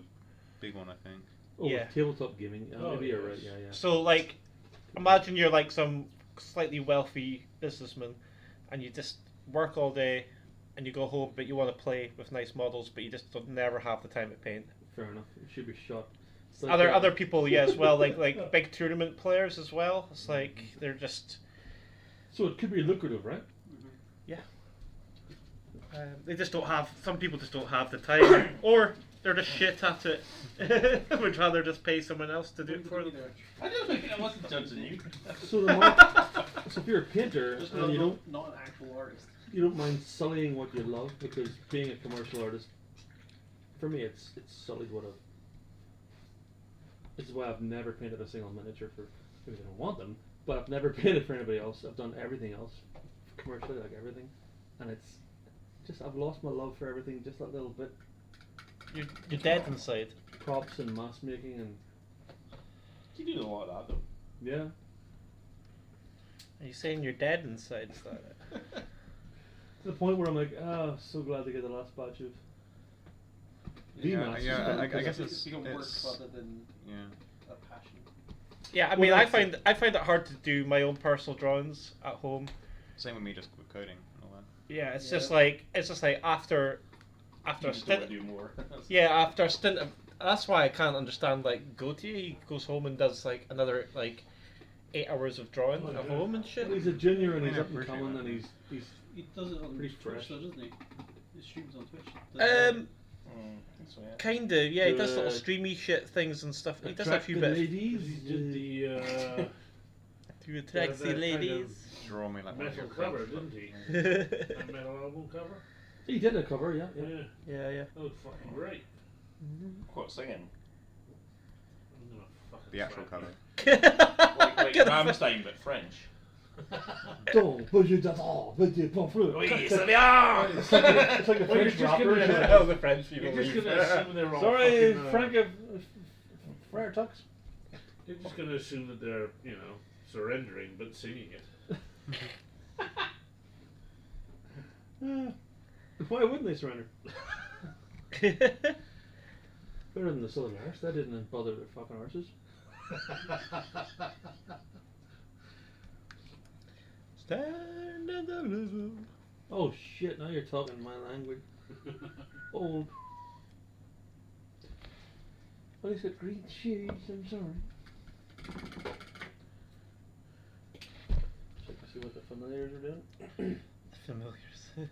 D: big one, I think.
C: Oh,
E: Yeah.
C: tabletop gaming. Maybe you're right. Yeah, yeah.
E: So, like, imagine you're like some slightly wealthy businessman, and you just work all day, and you go home, but you want to play with nice models, but you just don't never have the time to paint.
C: Fair enough. It should be shot. It's like
E: Other people, yeah, as well, like big tournament players as well. It's like they're just
C: So it could be lucrative, right?
E: they just don't have. Some people just don't have the time, or they're just shit at it. Would rather just pay someone else to do it for them.
B: I don't think I wasn't judging you.
C: So so if you're a painter
F: Just
C: and
F: not an actual artist.
C: you don't mind sullying what you love, because being a commercial artist, for me, it's sullied what I've. This is why I've never painted a single miniature for. Maybe I don't want them, but I've never painted for anybody else. I've done everything else commercially, like everything, and it's just I've lost my love for everything just that little bit.
E: You're dead inside.
C: Props and mask making and
B: You do a lot of that though.
C: yeah.
E: Are you saying you're dead inside? Is that it?
C: To the point where I'm like, so glad to get the last batch of VMAX.
D: I guess it's
F: work
D: it's
F: rather than
D: yeah.
F: a passion.
E: Yeah, I
C: Well,
E: mean, I
C: that's
E: find it hard to do my own personal drawings at home.
D: Same with me, just with coding and all that.
E: Yeah, it's just like after
B: You
E: a
B: just don't
E: stint.
B: do more.
E: Yeah, after a stint of, that's why I can't understand like Gautier. He goes home and does like another like 8 hours of drawing
C: Oh,
E: at
C: yeah.
E: home and shit.
C: He's a junior and
D: I
C: he's
D: know,
C: up and
D: appreciate
C: coming
D: that.
C: and he's
F: He does it on
C: Pretty
F: Twitch,
C: fresh.
F: though, doesn't he? He streams on Twitch.
B: So, yeah.
E: Kinda, yeah. He does little
C: Uh,
E: streamy shit things and stuff. He does a
C: attract
E: few
C: the
E: bits.
C: ladies.
A: He did the
E: To attract
A: that
E: the
A: kind
E: ladies.
D: Draw me like one of
A: metal
D: your
A: cover,
D: covers,
A: didn't he?
E: Yeah,
A: That metal album cover.
C: He did a cover, yeah.
A: Yeah,
E: yeah.
A: that was fucking great.
B: Quite singing.
A: I'm gonna fucking
D: The actual
A: slap
D: cover.
B: Like Rammstein, but French.
C: Don't push it at all, but you pump through.
E: Oui,
C: It's
E: c'est bien.
C: like the
A: Well, you're
C: French
A: just
C: rapper.
A: gonna-
E: Oh, the French people.
A: You're just
E: leave.
A: gonna assume they're all
C: Sorry,
A: fucking,
C: Frank of Friar Tux.
A: You're just gonna assume that they're, surrendering but singing it.
C: Why wouldn't they surrender? Better than the Southern Irish. That didn't bother their fucking arses.
E: Stand and deliver.
C: Oh shit! Now you're talking my language. Old. Well, he's got green shades. I'm sorry. Check to see what the familiars are doing.
E: Familiars. There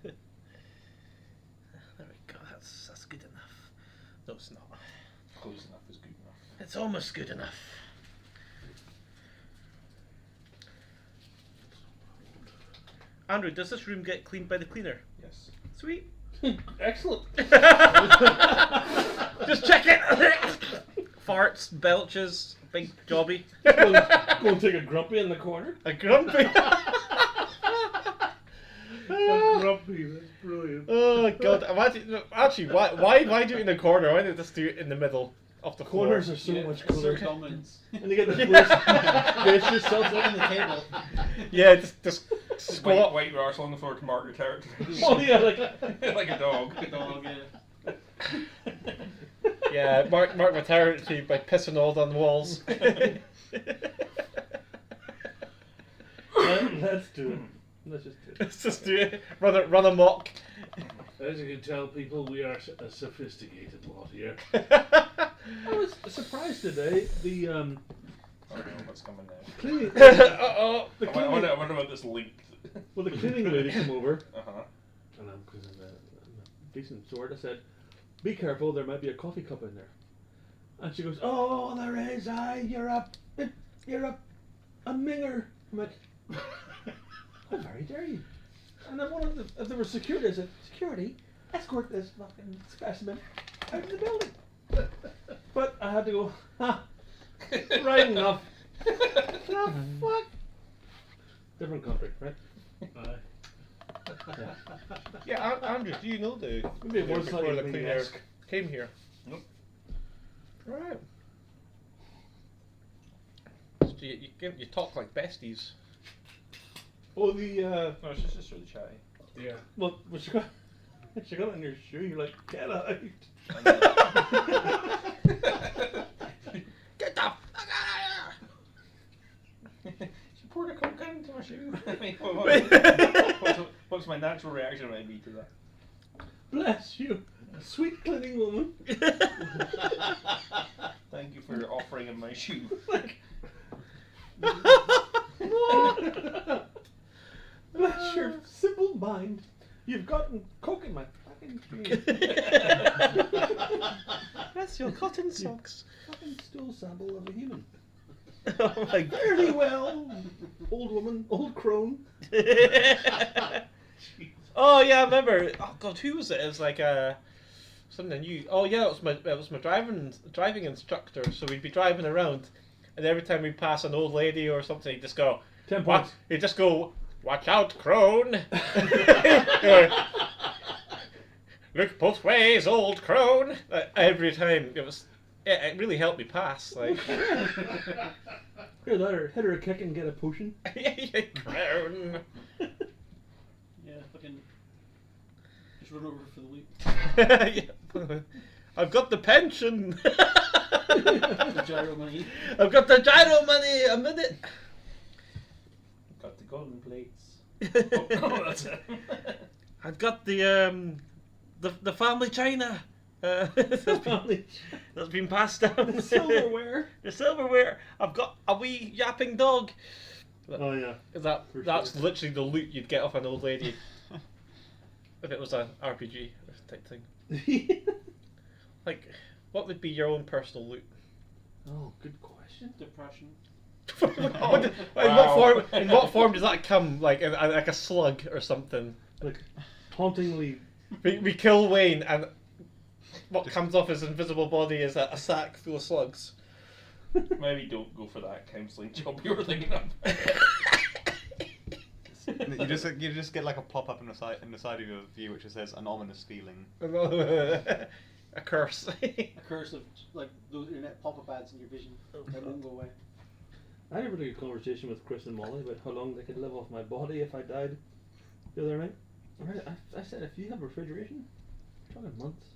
E: we go. That's good enough. No, it's not.
B: Close enough is good enough.
E: It's almost good enough. Andrew, does this room get cleaned by the cleaner?
B: Yes.
E: Sweet.
C: Excellent.
E: Just check it. Farts, belches, big jobby.
C: Go and take a grumpy in the corner.
E: A grumpy.
A: Grumpy, that's brilliant.
E: Oh god! Imagine, actually, why do it in the corner? Why don't they just do it in the middle of the floor?
C: Corners are so much cooler.
F: Dominance.
C: And you get the place yourself
F: Sitting on the table.
E: Yeah, just
B: Just
E: squat.
B: wipe your arse on the floor to mark your territory.
C: Oh yeah, like
B: Like a dog.
F: Dog, yeah.
E: Yeah, mark my territory by pissing all down the walls.
C: Let's do it. Let's just do it.
E: Let's just do it. Run amok.
A: As you can tell, people, we are a sophisticated lot here.
C: I was surprised today. The
B: I don't know what's coming now.
C: cleaning.
E: Uh-oh.
C: The
B: I
C: cleaning.
B: wonder about this length.
C: Well, the cleaning lady came over,
B: Uh-huh.
C: and because I'm a decent sort, I said, "Be careful, there might be a coffee cup in there." And she goes, "Oh, there is. You're a minger." I'm like, "How very dare you?" And then one of the, if there was security, I said, "Security, escort this fucking specimen out of the building." But I had to go, "Ha, right enough." The fuck? Different country, right? Yeah.
E: Yeah, Andrew, do you know the
C: Maybe it was
E: before
C: slightly
E: the cleaner
C: Lee-esque.
E: came here?
B: Nope.
E: Right. So you talk like besties.
C: Oh, the
B: No, it's just really chatty.
A: Yeah.
C: well, when she got it in your shoe, you're like, "Get out!"
E: Get the fuck out
B: She poured a Coke into my shoe. I mean, what's my natural reaction when I meet to that?
C: Bless you, sweet cleaning woman.
B: Thank you for offering him my shoe.
C: Like, bless your simple mind. You've gotten Coke in my fucking shoe.
E: That's your cotton socks.
C: Fucking stool sample of a human.
E: Oh my god.
C: Fairly well, old woman, old crone.
E: Oh yeah, I remember. Oh god, who was it? It was like something new. Oh yeah, it was my driving instructor. So we'd be driving around, and every time we pass an old lady or something, he'd just go,
C: 10
E: "What?"
C: points.
E: He'd just go, "Watch out, crone." Look both ways, old crone. Every time it really helped me pass. Like,
C: Here, hit her a kick and get a potion.
E: crone.
F: Yeah, fucking. Just run over for the week.
E: Yeah. I've got the pension.
F: The gyro money.
E: I've got the gyro money. A minute.
B: Got the golden plates.
E: Oh,
B: that's it.
E: I've got the family china. That's been passed down.
C: The silverware.
E: The silverware. I've got a wee yapping dog.
C: Oh yeah.
E: That's
C: sure.
E: literally the loot you'd get off an old lady if it was a RPG type thing. Like, what would be your own personal loot?
C: Oh, good question.
F: Depression.
E: In what form does that come? Like a slug or something?
C: Like, hauntingly.
E: We kill Wayne, and what comes off his invisible body is a sack full of slugs.
B: Maybe don't go for that counselling job you were thinking of.
D: You just get like a pop up in the side of your view which says an ominous feeling.
E: A curse.
F: A curse of like those internet pop-up ads in your vision that won't go away.
C: I had a really good conversation with Chris and Molly about how long they could live off my body if I died the other night. I said, if you have refrigeration, we're talking months.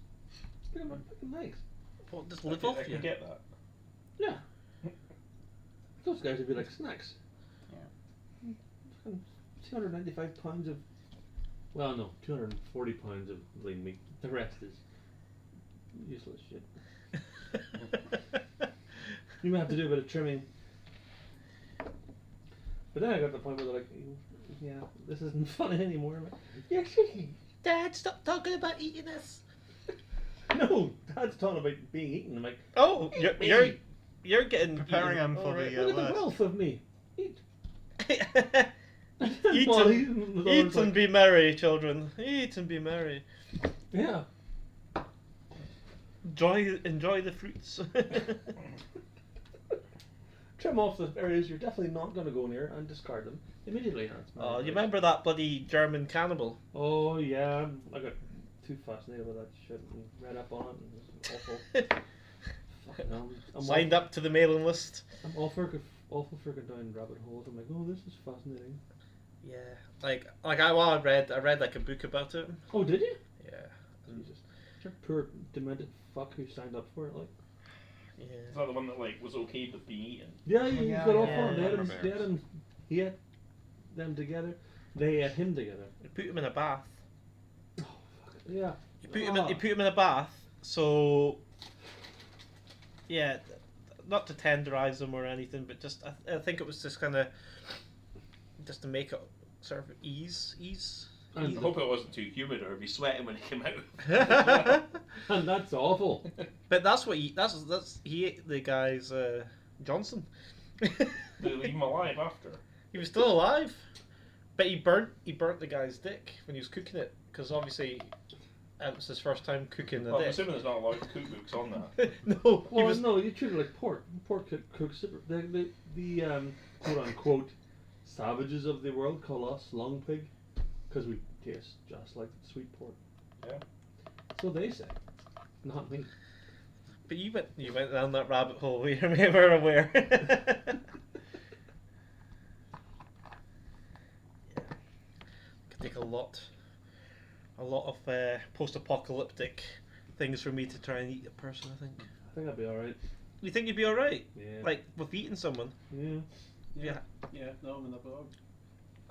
C: Look at my fucking legs.
E: Well, just
B: I
E: live
B: can,
E: off
B: I
E: you.
B: can get that.
C: Yeah. Those guys would be like snacks.
D: Yeah.
C: Fucking 295 pounds of. Well, no, 240 pounds of lean meat. The rest is useless shit. You might have to do a bit of trimming. But then I got to the point where they're like, yeah, this isn't funny anymore. I'm like, yeah, actually,
E: Dad, stop talking about eating us.
C: no, Dad's talking about being eaten. I'm like,
E: Oh, you're getting
D: Preparing
E: eaten.
D: him for
E: Alright.
D: the
C: look at the
D: worst.
C: wealth of me. Eat.
E: Eat
C: Molly
E: and,
C: was
E: eat
C: always like,
E: and be merry, children. Eat and be merry.
C: yeah.
E: Enjoy the fruits.
C: Trim off the areas you're definitely not going to go near and discard them immediately. That's my
E: Oh, you
C: advice.
E: remember that bloody German cannibal?
C: Oh yeah, I got too fascinated with that shit and read up on it. And it was awful. Fucking hell.
E: Signed up to the mailing list.
C: I'm awful for going down rabbit holes. I'm like, oh, this is fascinating.
E: Yeah, I read like a book about it.
C: Oh, did you?
E: Yeah.
C: Jesus, you're a poor demented fuck who signed up for it. Like,
E: Yeah.
B: Is that the one that like was okay with being eaten?
C: yeah, you
D: yeah,
C: got off
D: yeah,
C: on
D: yeah,
C: it.
D: I
C: Dead and he had them together. They ate him together.
E: You put him in a bath.
C: Oh, fuck it. Yeah.
E: You put him in a bath, so yeah, not to tenderize him or anything, but just I think it was just kind of just to make it sort of ease.
B: I hope it wasn't too humid or he'd be sweating when he came out.
C: And that's awful.
E: But that's what he ate the guy's Johnson.
B: Did they leave him alive after?
E: He was still alive, but he burnt the guy's dick when he was cooking it, because obviously it was his first time cooking the
B: Well, I'm
E: dick.
B: assuming there's not a lot of cookbooks on that.
E: No, he
C: Well,
E: was
C: no, you treat it like pork. Pork cooks separate. The quote unquote savages of the world call us long pig because we taste just like sweet pork.
B: Yeah.
C: So they say, not me.
E: But you went down that rabbit hole. You're never aware. Yeah. Could take a lot of post-apocalyptic things for me to try and eat a person. I think.
C: I'd be all right.
E: You think you'd be all right?
C: Yeah.
E: Like with eating someone?
C: Yeah.
E: Yeah.
F: Yeah, no, I'm in that boat.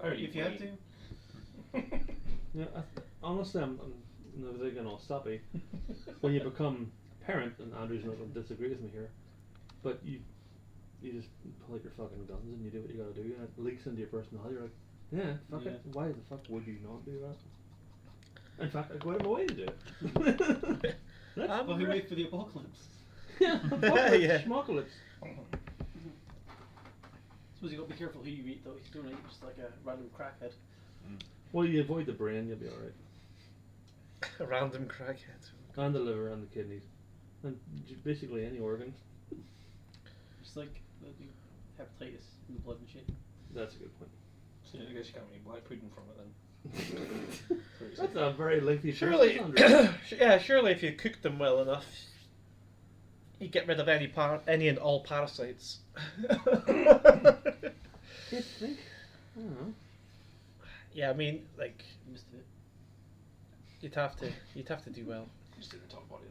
B: If
F: You have to.
C: Yeah. Honestly, I'm never thinking all sappy. When you become parent, and Andrew's not going to disagree with me here, but you just pull out your fucking guns and you do what you got to do, and it leaks into your personality. You're like, yeah, fuck it. Why the fuck would you not do that? In fact, I go out of my way to do it. That's
F: Well, we wait for the apocalypse.
C: yeah, apocalypse,
E: Yeah.
C: schmocalypse.
F: Suppose you got to be careful who you eat, though. You don't eat just like a random crackhead.
C: Well, you avoid the brain, you'll be alright.
E: A random crackhead.
C: And the liver and the kidneys. And basically any organ.
F: Just like hepatitis in the blood and shit.
C: That's a good point.
B: So I guess you can't make black pudding from it then.
C: That's a very lengthy
E: Surely,
C: process, Andrew.
E: surely if you cook them well enough, you get rid of any and all parasites.
C: You'd think. I don't know.
E: Yeah, I mean, like
F: You missed it.
E: you'd have to do well.
B: Just do the top body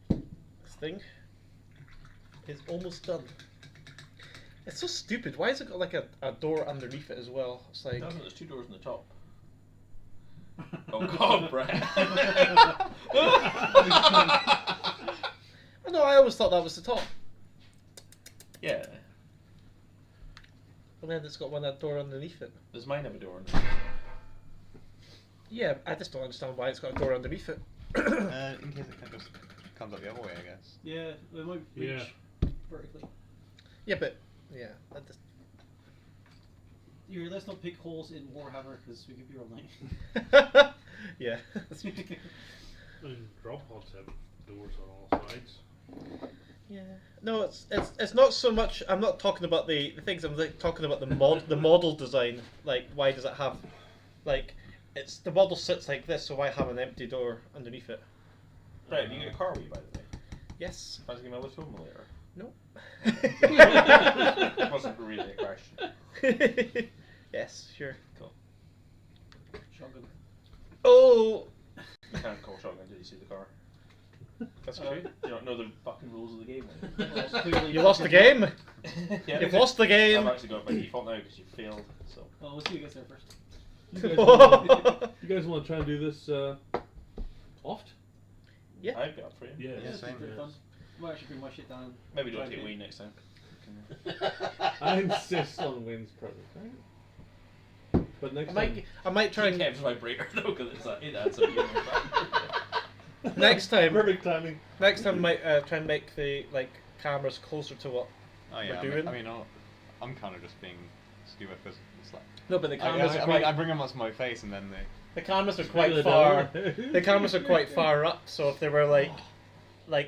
B: though.
E: This thing is almost done. It's so stupid. Why has it got like a door underneath it as well? It's like
B: Doesn't there's two doors on the top. Oh God, Brett.
E: oh no, I always thought that was the top.
B: Yeah.
E: And then it's got that door underneath it.
B: Does mine have a door on it?
E: Yeah, I just don't understand why it's got a door underneath it.
D: In case it just comes up the other way, I guess.
F: Yeah, it might reach vertically.
E: Yeah, but yeah, that just...
F: Here, let's not pick holes in Warhammer because we could be all night.
E: yeah.
A: And drop pods have doors on all sides.
E: Yeah. No, it's not so much. I'm not talking about the things. I'm like talking about the model design. Like, why does it have, like, it's the model sits like this, so why have an empty door underneath it?
B: Right, do you get a car with you, by the way?
E: Yes.
B: I was going to lift home later.
E: No.
B: That wasn't really a question.
E: Yes, sure.
B: Cool.
F: Shotgun.
E: Oh.
B: You can't call shotgun until you see the car.
E: That's true.
B: You don't know the fucking rules of the game.
E: You lost the game.
B: Yeah.
E: You've lost the game.
B: I've actually got it by default now because you failed. So.
F: Well, we'll see who gets there first.
C: You guys want to try and do this oft?
E: Yeah.
B: I'd be up for you.
A: Yeah,
F: Yeah,
D: same.
F: pretty fun. I might actually bring my shit down.
B: Maybe don't
F: Try
B: take
F: and
B: Wayne next time.
C: I insist on Wayne's presence. Right? But next time,
E: I might try and
B: Kev's vibrator though because it's like it adds a unit.
E: next time.
C: perfect timing.
E: Next time, I might try and make the cameras closer to what.
D: Oh yeah,
E: We're doing?
D: I mean, I'm kind of just being stupid because it's like
E: No, but the cameras
D: I
E: are
D: mean,
E: quite.
D: I bring them up to my face and then they.
E: The cameras are
C: Figure
E: quite
C: it
E: far.
C: out.
E: The cameras are quite far up, so if they were like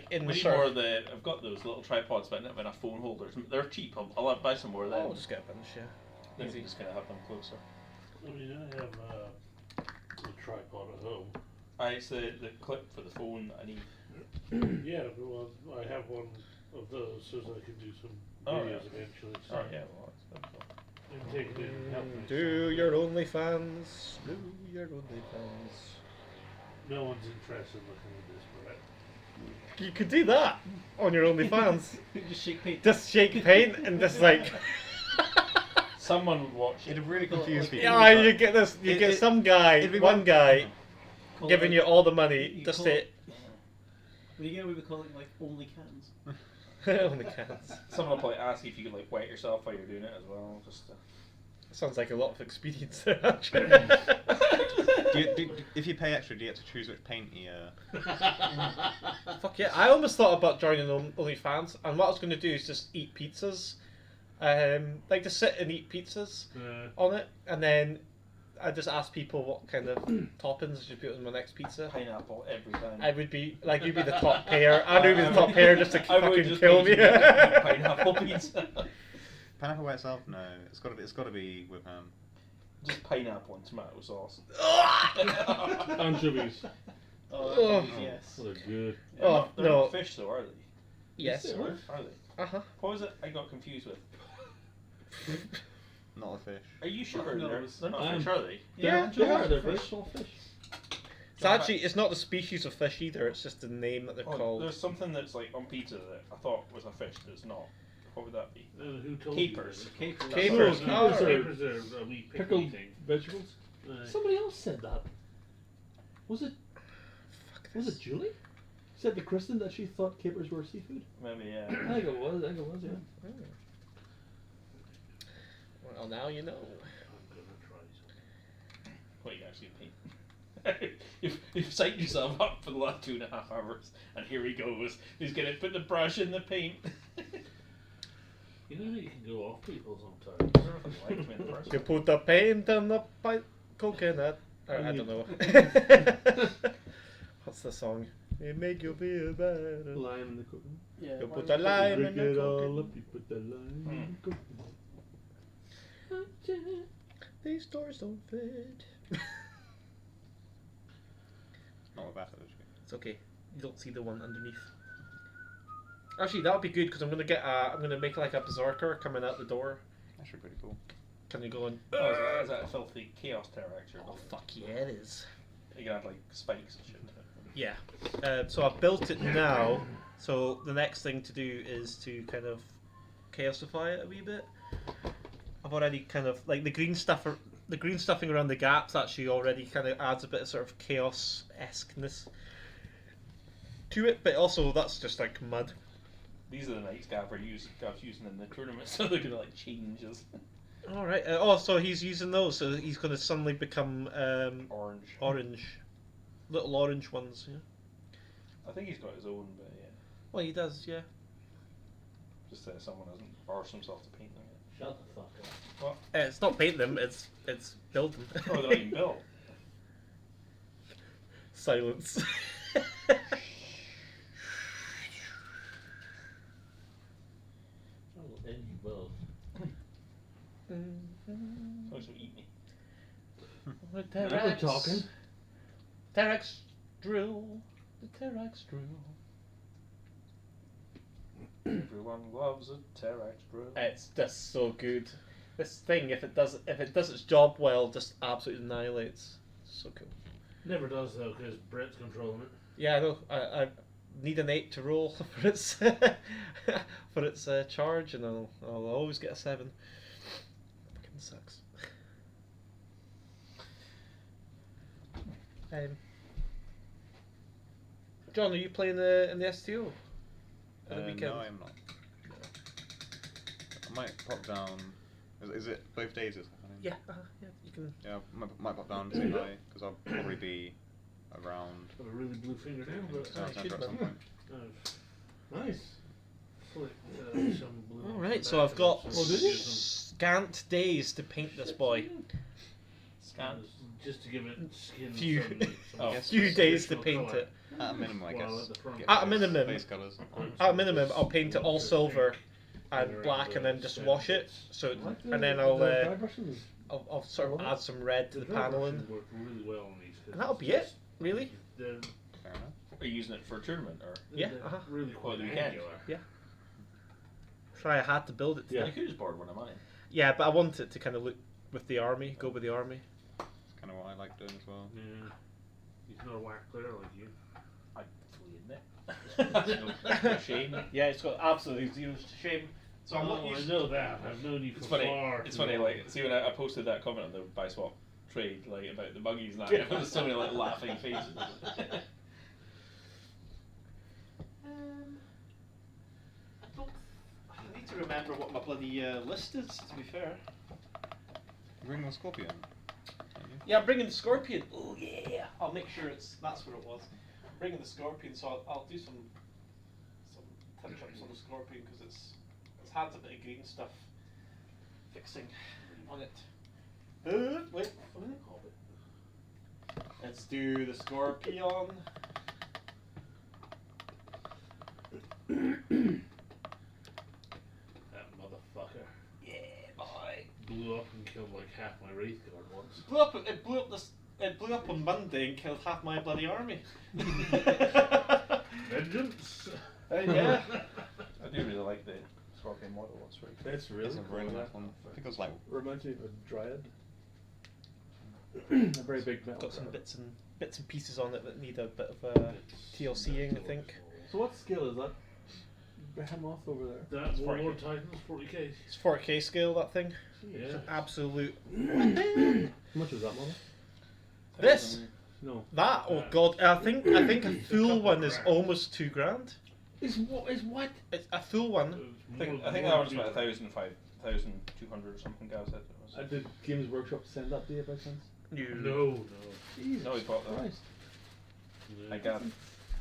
E: in
B: We
E: the
B: need
E: sort
B: more
E: of-
B: of the. I've got those little tripods, but not enough phone holders. They're cheap. I'll buy some more of them.
E: I'll just get a bunch, yeah.
B: Then we just kind of have them closer.
A: I mean, I have a tripod at home.
B: It's the clip for the phone I need.
A: Yeah, well, I have one of those so that I can do some
B: Oh,
A: videos
B: yeah.
A: eventually.
B: Oh yeah, well that's cool.
A: And take it in and help me.
E: Do your OnlyFans. Do your OnlyFans.
A: No one's interested in looking at this, Brett.
E: You could do that on your OnlyFans.
F: Just shake paint.
E: Just shake paint and just like.
B: Someone would watch it.
D: It'd really confuse people.
E: Yeah, you get this. You get some guy,
D: it'd be
E: one guy,
F: Call
E: giving
F: it
E: you all the money
F: you
E: just
F: call
E: to.
F: it- What do you get away with calling it like only cans?
E: Only cans.
B: Someone will probably ask you if you could like wet yourself while you're doing it as well. Just.
E: Sounds like a lot of experience there. Actually.
D: If you pay extra, do you get to choose which paint you...
E: Fuck yeah! I almost thought about joining OnlyFans, and what I was going to do is just eat pizzas, like just sit and eat pizzas on it, and then I just ask people what kind of toppings I should put on my next pizza.
B: Pineapple every time.
E: I would be like, you'd be the top pair. I'd be the top pair just to
B: I would
E: fucking
B: just
E: kill
B: make
E: me.
B: you eat pineapple pizza.
D: Pineapple by itself? No, it's got to be with ham.
B: Just pineapple and tomato sauce.
C: Anchovies.
F: Oh, yes.
C: Oh, they're good.
E: Oh,
B: They're
E: no.
B: not fish though, are they?
E: Yes.
B: Are they?
E: Uh huh.
B: What was it I got confused with?
D: Not a fish.
B: Are you sure?
F: No,
B: They're not
C: I'm-
B: fish, are they?
E: Yeah,
C: they are.
F: they're
C: They're very
F: fish.
C: small fish.
E: It's actually, it's not the species of fish either. It's just the name that they're
B: Oh,
E: called.
B: there's something that's like on pizza that I thought was a fish that's not. What would that be?
A: Who told
B: Capers.
A: you?
F: Capers.
E: Capers.
C: Oh,
A: Capers
C: those are
A: are a wee pickly
C: Pickled
A: thing.
C: vegetables. Somebody else said that. Was it?
E: Fuck
C: Was
E: this.
C: it Julie? Said to Kristen that she thought capers were seafood.
B: Maybe
C: I think it was. Yeah.
E: Well, now you know.
A: I'm gonna try some.
B: What you actually paint? you've psyched yourself up for the last 2.5 hours, and here he goes. He's gonna put the brush in the paint.
A: You know you can go off people sometimes.
E: You put the paint on the coconut. Or, I don't know. What's the song? It make you feel better.
C: Lime in the coconut.
F: Yeah.
E: You
F: why
E: put
F: would
E: the lime
C: Break
E: in the
C: it all
E: coconut.
C: up. You put the lime in the coconut.
E: These doors don't fit.
D: Not with that, actually.
E: It's okay. You don't see the one underneath. Actually, that would be good because I'm gonna make like a berserker coming out the door.
D: Actually pretty cool.
E: Can you go and?
B: Oh, is that a filthy chaos pterodactyl?
E: Oh fuck yeah, it is.
B: You can have like spikes and shit.
E: Yeah. So I've built it now. So the next thing to do is to kind of chaosify it a wee bit. I've already kind of like the green stuffing around the gaps actually already kind of adds a bit of sort of chaos-esqueness to it, but also that's just like mud.
B: These are the knights Gav's using in the tournament, so they're gonna like change us.
E: All right. So he's using those. So he's going to suddenly become
B: Orange.
E: little orange ones. Yeah.
B: I think he's got his own, but yeah.
E: Well, he does. Yeah.
B: Just someone hasn't forced himself to paint them yet.
A: Shut the fuck up.
B: What?
E: It's not paint them. It's build them.
B: Oh, they're not even built.
E: Silence.
A: Oh, any both.
B: Someone's gonna eat me.
C: Now we're talking.
E: Terex drill. The Terex drill.
B: Everyone loves a T-Rex drill.
E: It's just so good. This thing, if it does its job well, just absolutely annihilates. So cool.
A: Never does though, because Brett's controlling it.
E: Yeah, I know. I need an 8 to roll for its for its charge, and I'll always get a 7. Fucking sucks. John, are you playing in the STO? At the weekend?
D: No, I'm not. I might pop down. Is it both days? Is happening?
E: Yeah, yeah, you can.
D: Yeah, might pop down to say hi because I'll probably be around.
A: Got a really blue fingernail, but
D: Town
E: should
D: centre at
E: be.
D: some point.
A: nice. Flick, some blue
E: All
A: off
E: right,
A: the
E: so
A: back
E: I've
A: of
E: got
A: it, so
C: Oh, did you?
A: use
E: scant days to paint this boy.
A: them just to give it skin.
E: Few-
A: some
D: Yes.
E: Few days to
A: additional
E: paint
A: colour.
E: it.
D: At a minimum, I
A: Well,
D: guess.
A: at the front.
D: get
E: At a
D: base-
E: minimum.
D: Base colours.
E: At a minimum, I'll paint it all silver and black, and then just wash it. So, and then I'll sort of add some red to the paneling,
A: Worked really well on these. 'cause
E: and that'll
A: it's
E: be it.
A: just-
E: Really?
A: They're,
D: Fair enough.
B: Are you using it for a tournament or?
E: Yeah,
A: they're
E: uh-huh.
A: really quite
B: Oh, the weekend?
A: angular.
E: Sorry, I had to build it.
C: Yeah.
B: You could just borrow one of mine.
E: Yeah, but I want it to kind of look with the army, go with the army.
D: It's kind of what I like doing as well.
A: Yeah. He's not a whack player like you.
B: I fully admit. That's no shame.
E: Yeah, it's got absolutely zero shame. So I'm not
A: I
E: used.
A: know that. I've known you for far.
B: It's
A: too
B: funny.
A: long.
B: Like, see when I posted that comment on the buy swap trade, like about the buggies and that. There was so many like laughing faces.
E: I need to remember what my bloody list is. To be fair.
D: You're bringing a scorpion.
E: Yeah, I'm bringing the scorpion. Oh yeah. I'll make sure that's where it was. I'm bringing the scorpion, so I'll do some touch-ups on the scorpion because it's had a bit of green stuff fixing on it. Wait. Let's do the scorpion.
A: That motherfucker
E: Yeah, boy.
A: blew up and killed like half my Wraith Guard once.
E: It blew up on Monday and killed half my bloody army.
A: Vengeance.
E: Yeah.
B: I do really like the scorpion model. It's really cool.
C: It's really
D: It's a
C: cool.
D: really
C: that.
D: nice one. I think it was like
C: Reminds me of a dryad. A very big metal.
E: Got some
C: dryad.
E: bits and pieces on it that need a bit of TLCing, I think.
C: So what scale is that behemoth over there?
A: That
B: It's
A: Warlord
B: 40K.
A: Titan's 40k.
E: It's 4K scale, that thing.
A: Yeah.
E: It's an absolute.
C: How much was that model?
E: This
C: No.
E: that oh god, I think a full one is almost $2,000.
C: Is what?
E: It's a full one.
B: I think that one's about 1,200 or something. Guys said it was.
C: Did Games Workshop send that to you by chance?
A: No.
C: Jesus
B: No, he bought that.
C: Christ.
B: I got.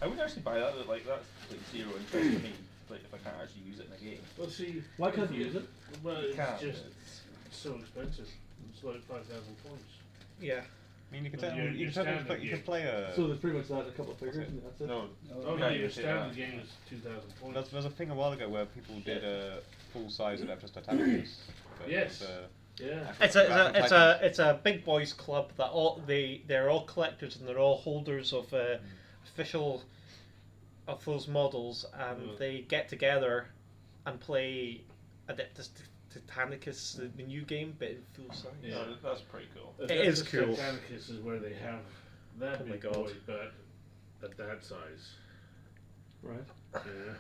B: I would actually buy that. Like that's like zero interest to me. Like if I can't actually use it in a game.
A: Well, see.
C: Why can't you use it?
A: Well,
B: You
A: it's
B: can't.
A: just so expensive. It's like 5,000 points.
E: Yeah.
D: I mean, you could
A: Well,
D: tell,
A: your
D: you
A: standard
D: could
A: game.
D: play a.
C: So there's pretty much that, a couple of figures, and that's it.
B: No.
A: Oh,
B: Yeah,
A: yeah, your
B: you say
A: standard
B: that.
A: game is 2,000 points.
D: There's a thing a while ago where people did a full size of just Titanicus. but
A: Yes.
D: it was,
A: Yeah.
E: It's a big boys club that they're all collectors and they're all holders of official of those models, and they get together and play Adeptus Titanicus, the new game, but in full size.
A: Yeah.
B: No, that's pretty cool.
E: It is
A: Adeptus
E: cool.
A: Titanicus is where they have that
E: Oh my
A: big
E: God.
A: boy, but at that size.
C: Right.
A: Yeah.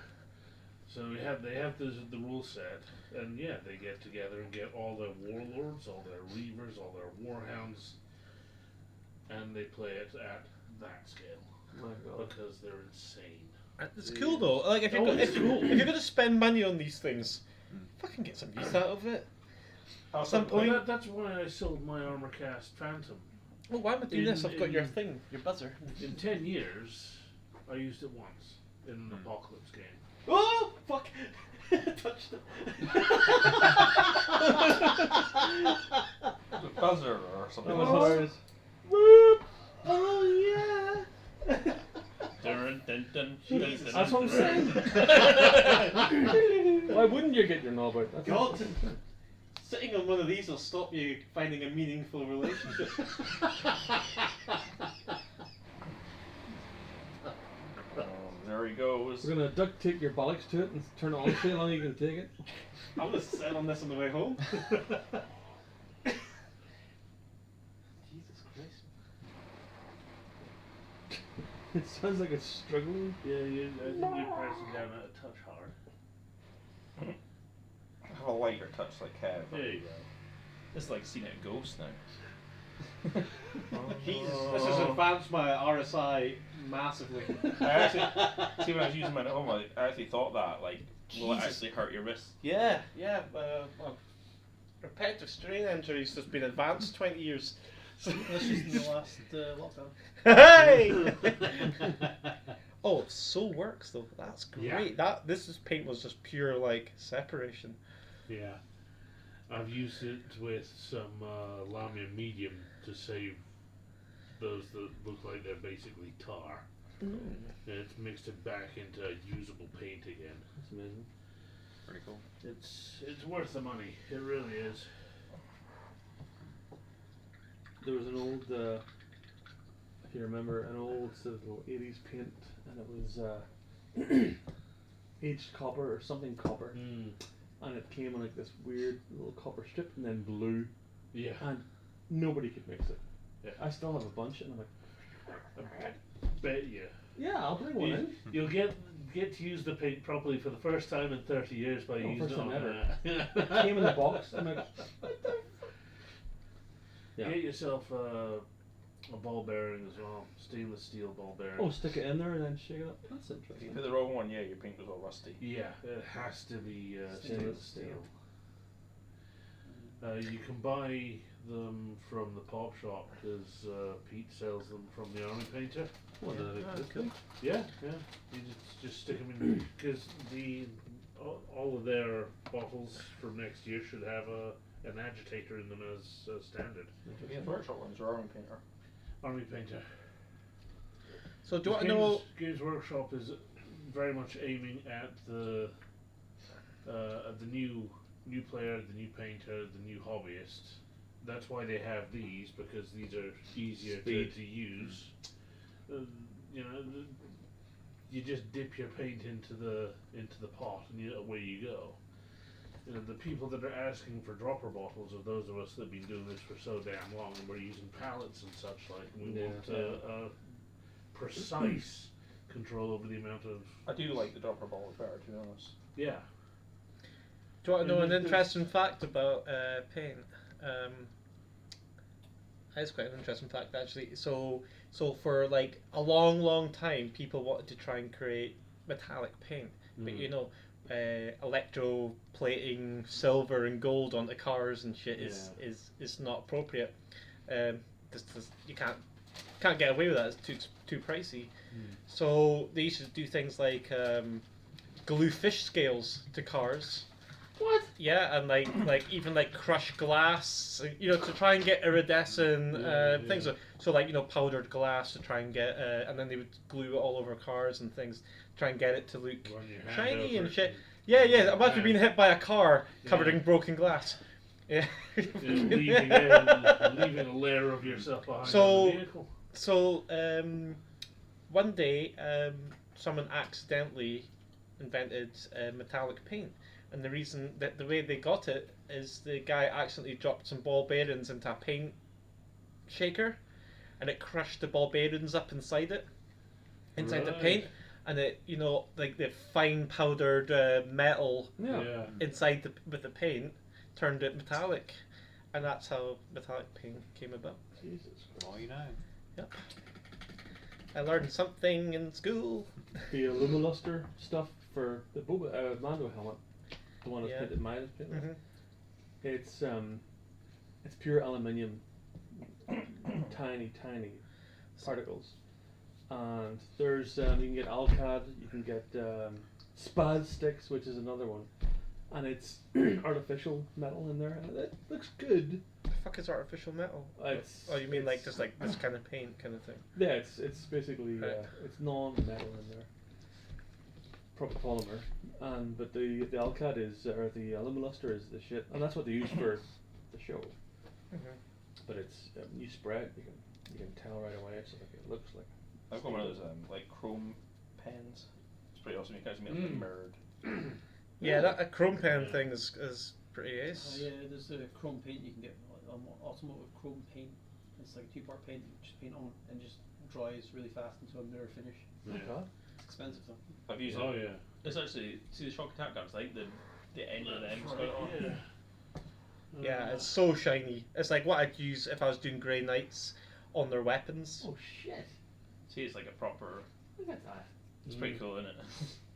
A: So they have the rule set, and yeah, they get together and get all their warlords, all their reavers, all their warhounds, and they play it at that scale
C: My God.
A: because they're insane.
E: It's cool though. Like if you're if you're gonna spend money on these things, fucking get some use out of it. At some
A: Well,
E: point.
A: that's why I sold my armor cast Phantom.
E: Oh, why am I doing this? I've got your
A: in-
E: thing, your buzzer.
A: In 10 years, I used it once in an apocalypse game.
E: Oh fuck! Touched it.
B: The buzzer or something.
C: That was hilarious.
E: Whoop! Oh yeah!
B: Dun, dun, dun,
E: Jesus.
B: dun, dun,
C: That's what I'm
B: dun.
C: saying. Why wouldn't you get your knob out? That's
E: God, sitting on one of these will stop you finding a meaningful relationship.
B: There he goes.
C: We're gonna duct tape your bollocks to it and turn it on so long you can take it.
E: I'm gonna sit on this on the way home. Jesus Christ.
C: It sounds like it's struggling.
A: Yeah, I think you're pressing down a touch hard.
B: Have a lighter touch like Kev.
A: There you go.
B: It's like seeing a ghost now.
E: Jesus, this has advanced my RSI massively.
B: I actually see when I was using mine at home. I actually thought that like, will it
E: Jesus.
B: actually hurt your wrist?
E: Yeah. Repetitive strain injuries has been advanced 20 years.
F: That's just in the last lockdown.
E: Hey! Oh, it so works though. That's great.
A: Yeah.
E: This paint was just pure like separation.
A: Yeah. I've used it with some Lamia medium to save those that look like they're basically tar. And it's mixed it back into usable paint again.
C: That's amazing.
D: Pretty cool.
A: It's worth the money. It really is.
C: There was an old, if you remember, an old sort of little 80s paint, and it was aged copper or something copper, and it came on like this weird little copper strip and then blue,
A: Yeah.
C: and nobody could mix it.
A: Yeah.
C: I still have a bunch, and I'm like,
A: I bet you.
C: yeah, I'll bring one in.
A: You'll get get to use the paint properly for the first time in 30 years by using
C: first
A: it
C: time
A: on
C: ever.
A: that.
C: It came in the box. I'm like, what the? Yeah.
A: Get yourself a ball bearing as well, stainless steel ball bearing.
C: Oh, stick it in there and then shake it up. That's
B: If you
C: interesting.
B: put the wrong one, yeah, your paint was all rusty.
A: Yeah, it has to be
C: Stainless
A: stainless
C: steel.
A: steel. You can buy them from the pop shop because Pete sells them from the Army Painter.
C: What did it exist?
A: Yeah, yeah. You just stick them in because all of their bottles from next year should have an agitator in them as standard.
B: Games Workshop ones are Army Painter.
A: Army Painter.
E: So do you want to
A: Games,
E: know?
A: Games Workshop is very much aiming at the new player, the new painter, the new hobbyist. That's why they have these, because these are easier to use. You just dip your paint into the pot and away you go. The people that are asking for dropper bottles are those of us that have been doing this for so damn long, and we're using pallets and such like. And we want precise control over the amount of.
B: I do like the dropper ball better, to be honest.
A: Yeah.
E: Do you want to know
A: And
E: an
A: there's-
E: interesting fact about paint? It's quite an interesting fact actually. So for like a long time, people wanted to try and create metallic paint, but electroplating silver and gold onto cars and shit is not appropriate. You can't get away with that. It's too pricey. So they used to do things like glue fish scales to cars.
C: What?
E: Yeah, and like even like crushed glass, to try and get iridescent things. So like powdered glass to try and get, and then they would glue it all over cars and things, try and get it to look
A: Run your hand
E: shiny
A: over
E: and
A: it
E: shit. Yeah. Imagine being hit by a car covered
A: Yeah.
E: in broken glass. Yeah.
A: leaving a layer of yourself behind
E: So-
A: on the vehicle.
E: So one day, someone accidentally invented metallic paint, and the reason that the way they got it is the guy accidentally dropped some ball bearings into a paint shaker, and it crushed the ball bearings up inside the
A: Right.
E: paint, and it like the fine powdered metal
C: Yeah.
E: inside with the paint turned it metallic, and that's how metallic paint came about.
C: Jesus Christ.
D: Well, you know.
E: Yep. I learned something in school.
C: The Alumoluster stuff for the Mando helmet, the one that's
E: Yeah.
C: painted Maya's painted.
E: Mhm.
C: It's pure aluminium, tiny particles, and there's you can get Alcad, you can get Spaz sticks, which is another one, and it's artificial metal in there, and it looks good.
E: The fuck is artificial metal?
C: It's-
E: You mean like
C: it's-
E: just like this kind of paint kind of thing?
C: Yeah, it's basically
E: Right.
C: it's non-metal in there, proper polymer, but the Alcad or the Alumoluster is the shit, and that's what they use for the show.
E: Mhm.
C: But it's you spray it, you can tell right away. It's like it looks like.
B: I've got one of those like chrome pens. It's pretty awesome. You can actually make it mirrored.
E: Yeah, that a chrome pen thing is pretty ace.
F: Yeah, there's a chrome paint you can get, automotive chrome paint. It's like a two-part paint, you just paint on and just dries really fast into a mirror finish.
A: Yeah.
F: It's expensive though.
B: I've used
A: Oh
B: it.
A: yeah.
B: It's actually, see the shock attack guns, like the end of the end.
A: Yeah.
E: Yeah, it's so shiny. It's like what I'd use if I was doing Grey Knights on their weapons.
C: Oh shit!
B: See, it's like a proper.
C: Look at that.
B: It's pretty cool, isn't it?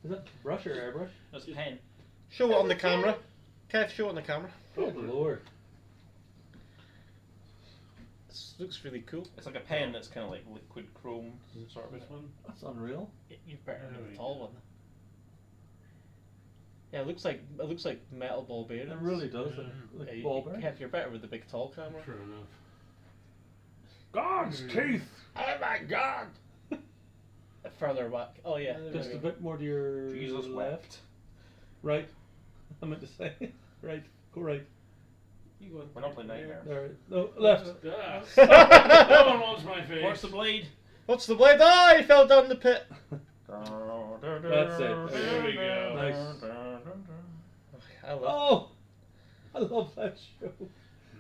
C: Is that brush or airbrush?
B: That's a pen.
E: Show it on the camera. Kev, show it on the camera.
C: Good lord!
E: This looks really cool.
B: It's like a pen that's kind of like liquid chrome sort of.
A: This one?
C: That's unreal.
E: You've better
A: There
E: have
A: we
E: the tall one. Yeah, it looks like metal ball bearings.
C: It really does
A: Yeah.
C: look
E: Yeah,
C: ball bearing.
E: Kev, you're better with the big tall camera.
A: True enough. God's teeth!
E: Oh my god! Further back. Oh yeah.
C: Just a bit more to your
B: Jesus
C: left. Right. I meant to say. Right. Go right.
F: You go.
B: We're not playing Nightmare.
C: There. No, left.
A: Ah. That one wants my face.
B: What's the blade?
E: What's the blade? Ah, he fell down the pit.
C: That's it.
A: There we go.
C: Nice.
E: I love.
C: Oh! I love that show.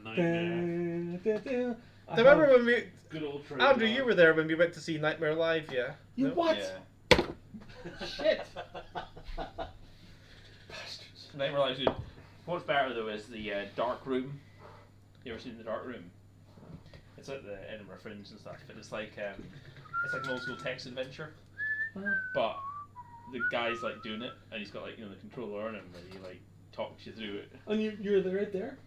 A: Nightmare.
C: I
E: Remember
C: have-
E: when we,
A: Good old train.
E: Andrew, you were there when we went to see Nightmare Live, yeah?
C: You
E: No?
C: what?
B: Yeah.
F: Shit!
C: Bastards.
B: Nightmare Live's good. What's better though is the Dark Room. You ever seen the Dark Room? It's like the Edinburgh Fringe and stuff, but it's like an old school text adventure. But the guy's like doing it, and he's got like the controller on him, and he like talks you through it.
C: And you're there right there.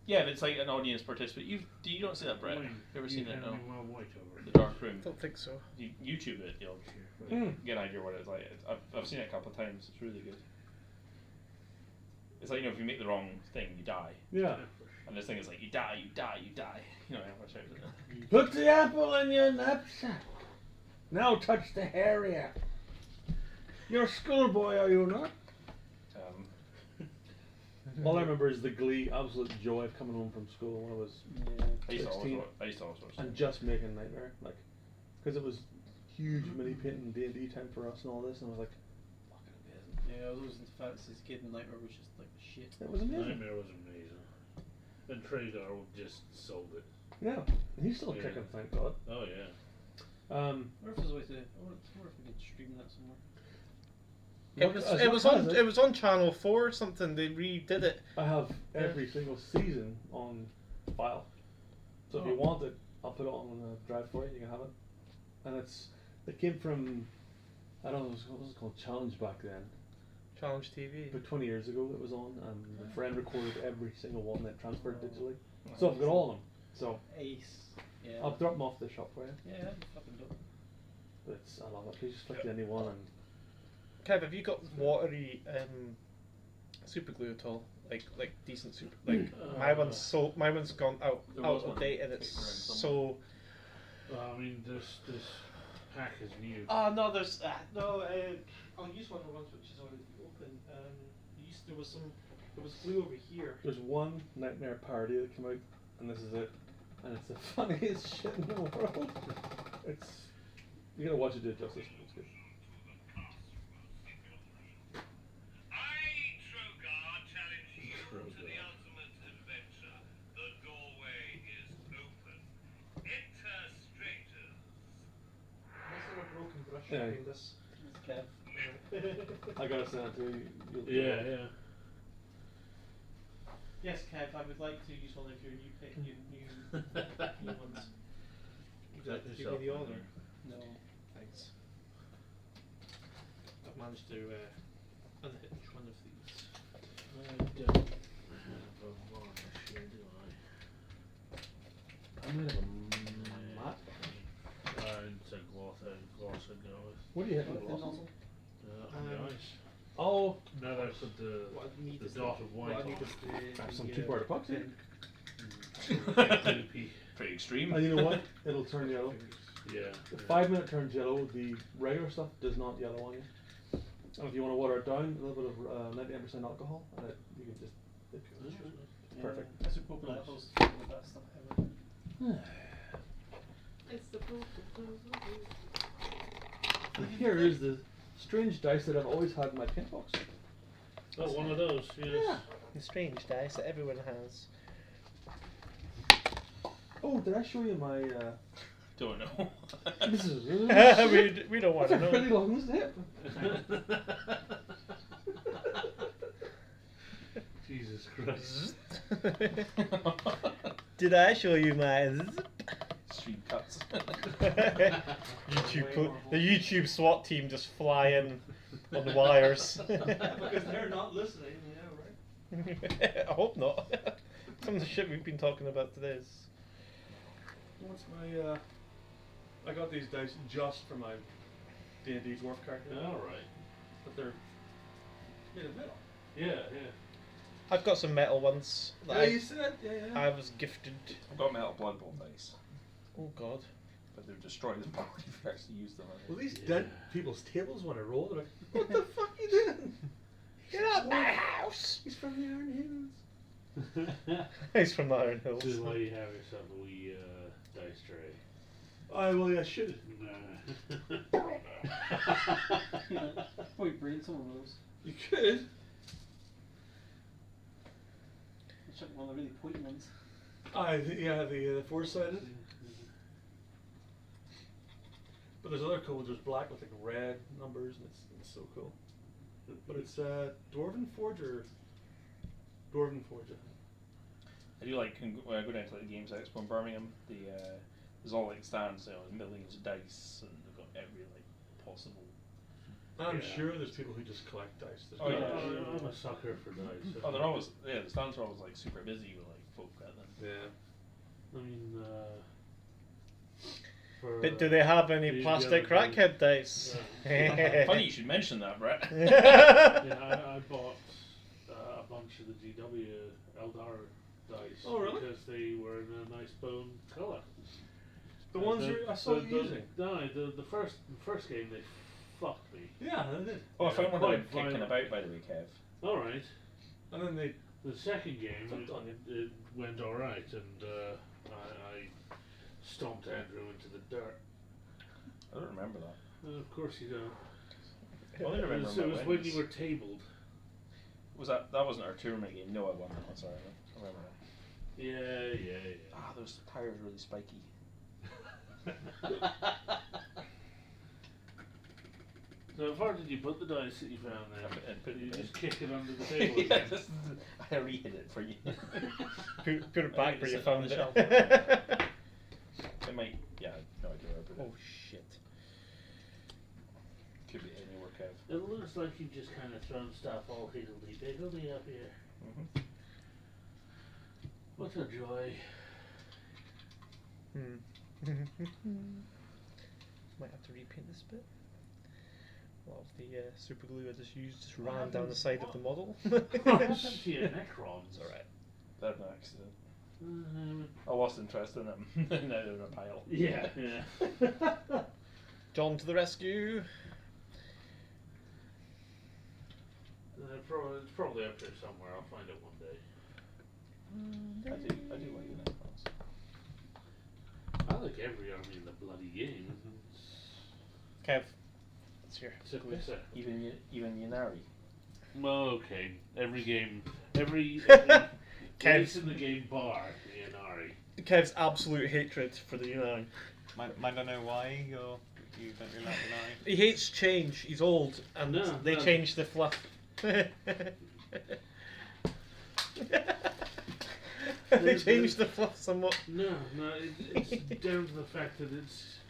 B: Yeah, but it's like an audience participant. You don't see that, Brett?
A: Wait,
B: You ever seen it? No.
A: White over
B: The Dark Room.
E: I don't think so.
B: You YouTube it, you'll
C: Mm.
B: get an idea what it's like. I've seen it a couple of times. It's really good. It's like if you make the wrong thing, you die.
C: Yeah.
B: And this thing is like you die, you die, you die. You know, I shouted it.
C: Put the apple in your knapsack. Now touch the Harrier. You're a schoolboy, are you not? All I remember is the glee, absolute joy of coming home from school when I was
B: I used to
C: 16
B: always watch it.
C: and just making Nightmare, like, because it was huge mini painting D&D time for us and all this, and I was like, fucking amazing.
F: Yeah, I was always into fantasy as a kid, and Nightmare was just like the shit.
C: It was amazing.
A: Nightmare was amazing. And Trader just sold it.
C: Yeah, and he's still
A: Yeah.
C: kicking, thank God.
A: Oh yeah.
F: I wonder if there's a way to. I wonder if we could stream that somewhere.
E: It was on Channel 4 or something. They redid it.
C: I have every single season on file, so if you want it, I'll put it on a drive for you. You can have it, and it came from, I don't know what was it called, Challenge back then.
E: Challenge TV.
C: But 20 years ago it was on, and my friend recorded every single one that transferred digitally. So I've got all of them. So
F: Ace. Yeah.
C: I'll drop them off the shop for you.
F: Yeah, that'd be fucking dope.
C: But I love it. Please just flick to any one and.
E: Kev, have you got watery super glue at all? Like decent super. Like my one's gone out of date, and it's so.
A: I mean, this pack is new.
E: Oh no, there's no. I'll use one of the ones which is already open. There was glue over here.
C: There's one Nightmare parody that came out, and this is it. And it's the funniest shit in the world. You gotta watch it do it justice. It's good. Yeah.
F: This. Kev.
C: I gotta send it to you.
A: Yeah, yeah.
E: Yes, Kev, I would like to use one of your new ones. Would you like to give me the honour?
F: No.
E: Thanks. I've managed to unhitch one of these.
A: I don't have a varnish here, do I?
C: I'm gonna have a matte.
A: It's a gloss I'd go with.
C: What do you hit with
F: Thin
C: gloss?
F: nozzle?
A: On the ice.
C: Oh,
A: No, that's with the dot of white on.
C: that's some two-part epoxy.
B: Pretty extreme.
C: And you know what? It'll turn yellow.
A: Yeah.
C: The 5 minute turns yellow. The regular stuff does not yellow on you. And if you want to water it down, a little bit of 99% alcohol, and you can just. It's perfect.
F: Yeah, that's a Coca Cola. The best stuff ever.
J: It's the
C: And here is the strange dice that I've always had in my paint box.
A: Oh, one of those, yes.
C: Yeah.
E: The strange dice that everyone has.
C: Oh, did I show you my?
B: Don't know.
C: This is
E: we don't want
C: That's
E: to
C: a
E: know.
C: pretty long zip.
A: Jesus Christ.
E: Did I show you my
B: Stream cuts.
E: the YouTube SWAT team just fly in on the wires.
C: Because they're not listening, yeah, right?
E: I hope not. Some of the shit we've been talking about today is.
C: What's my? I got these dice just for my D&D dwarf character.
A: All right.
C: But they're made of metal.
A: Yeah, yeah.
E: I've got some metal ones. That
C: Yeah, you said, yeah.
E: I was gifted.
B: I've got metal blood bowl dice,
E: Oh God.
B: but they're destroyed as body if you actually use them.
C: Well, these dead people's tables want to roll. They're like, what the fuck are you doing?
E: Get out my house!
C: He's from the Iron Hills.
E: He's from the Iron Hills.
A: This is why you have yourself a wee dice tray.
C: Well, yeah, should.
F: Probably bring some of those.
C: You could.
F: Check one of the really pointy ones.
C: Yeah, the four-sided. But there's other cool ones. There's black with like red numbers, and it's so cool. But it's Dwarven Forge.
B: I do like when I go down to like the Games Expo in Birmingham. There's all like stands, with millions of dice, and they've got every like possible.
C: I'm sure there's people who just collect dice.
B: Oh yeah,
A: I'm a sucker for dice.
B: Oh, they're always the stands are always like super busy with like folk at them.
C: Yeah.
A: I mean,
E: But do they have any Plastic Krak Head dice?
B: Funny you should mention that, Brett.
A: I bought a bunch of the GW Eldar dice.
C: Oh, really?
A: Because they were in a nice bone colour.
C: The ones I saw you using.
A: No, the first game they fucked me.
C: Yeah, they did.
B: Oh, I found one that went
A: Quite
B: kicking
A: violent.
B: about, by the way, Kev.
A: All right.
C: And then they.
A: The second game
C: Fucked on you.
A: it went all right, and I stomped Andrew into the dirt.
B: I don't remember that.
A: Of course you don't.
B: I only remember
A: It
B: my
A: was when
B: wins.
A: you were tabled.
B: Was that wasn't our tournament game? No, I won that one. Sorry, I remember that.
A: Yeah.
B: Ah, those tires are really spiky.
A: So how far did you put the dice that you found there?
B: Put
A: You
B: it
A: just kick it under the table
B: yeah,
A: again?
B: I rehid it for you.
E: Put it back where you
B: Sit on
E: found
B: the
E: it.
B: shelf. It might. Yeah, no idea where I put it.
E: Oh shit.
B: Could be anywhere, Kev.
A: It looks like you've just kind of thrown stuff all higgledy-piggledy up here.
B: Mm-hmm.
A: What a joy.
E: Might have to repaint this bit. A lot of the super glue I just used just ran down the side of the model.
A: Sheer Necrons.
B: Alright. That was an accident. I lost interest in them. Now they're in a pile.
A: Yeah.
E: John to the rescue.
A: It's probably up there somewhere. I'll find it one day.
B: I do like the Necrons.
A: I like every army in the bloody game.
E: Kev. It's here.
B: Even Yanari.
A: Well, okay. Every game, every
E: Kev's
A: place in the game bar Yanari.
E: Kev's absolute hatred for the Unari.
D: Might I know why you don't really like Unari?
E: He hates change. He's old, and they change the fluff. They changed the fluff somewhat.
A: No, it's down to the fact that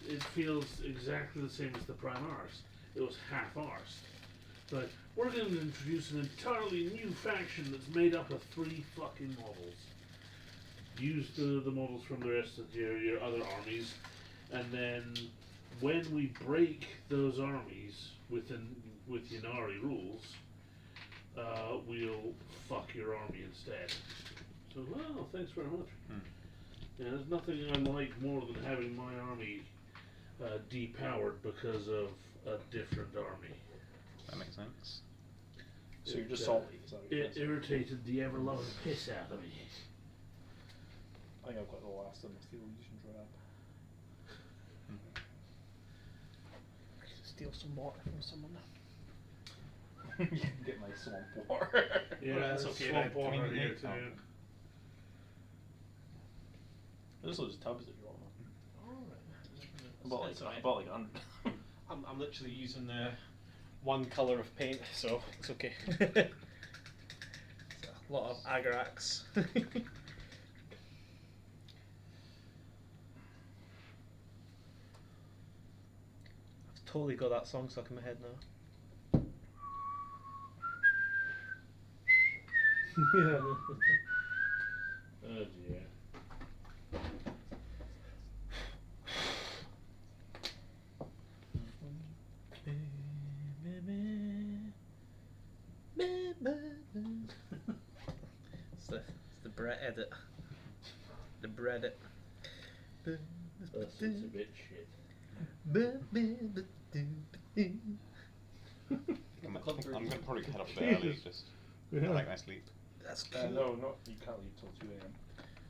A: it feels exactly the same as the Prime Ars. It was half-arsed. But we're going to introduce an entirely new faction that's made up of 3 fucking models. Use the models from the rest of your other armies, and then when we break those armies with Yanari rules, we'll fuck your army instead. So, well, thanks very much. Yeah, there's nothing I like more than having my army depowered because of a different army.
D: That makes sense.
B: So you're just salty.
A: It irritated the ever-loving piss out of me.
B: I think I've got the last of the Steel Legion drab.
E: Steal some water from someone.
B: You can get my swamp water.
A: Yeah,
B: that's
A: there's
B: okay.
A: swamp water
B: I mean,
A: here too.
B: There's those tubs that you want.
E: Alright.
B: I bought like 100.
E: I'm literally using one colour of paint, so it's okay. It's a lot of Agarax. I've totally got that song stuck in my head now.
C: Yeah.
A: Oh dear.
E: It's the Brett edit. The Brett edit.
A: That's a bit shit.
D: I'm going to probably head up there early, just I like my sleep.
E: That's cool.
B: No, you can't leave till 2 a.m.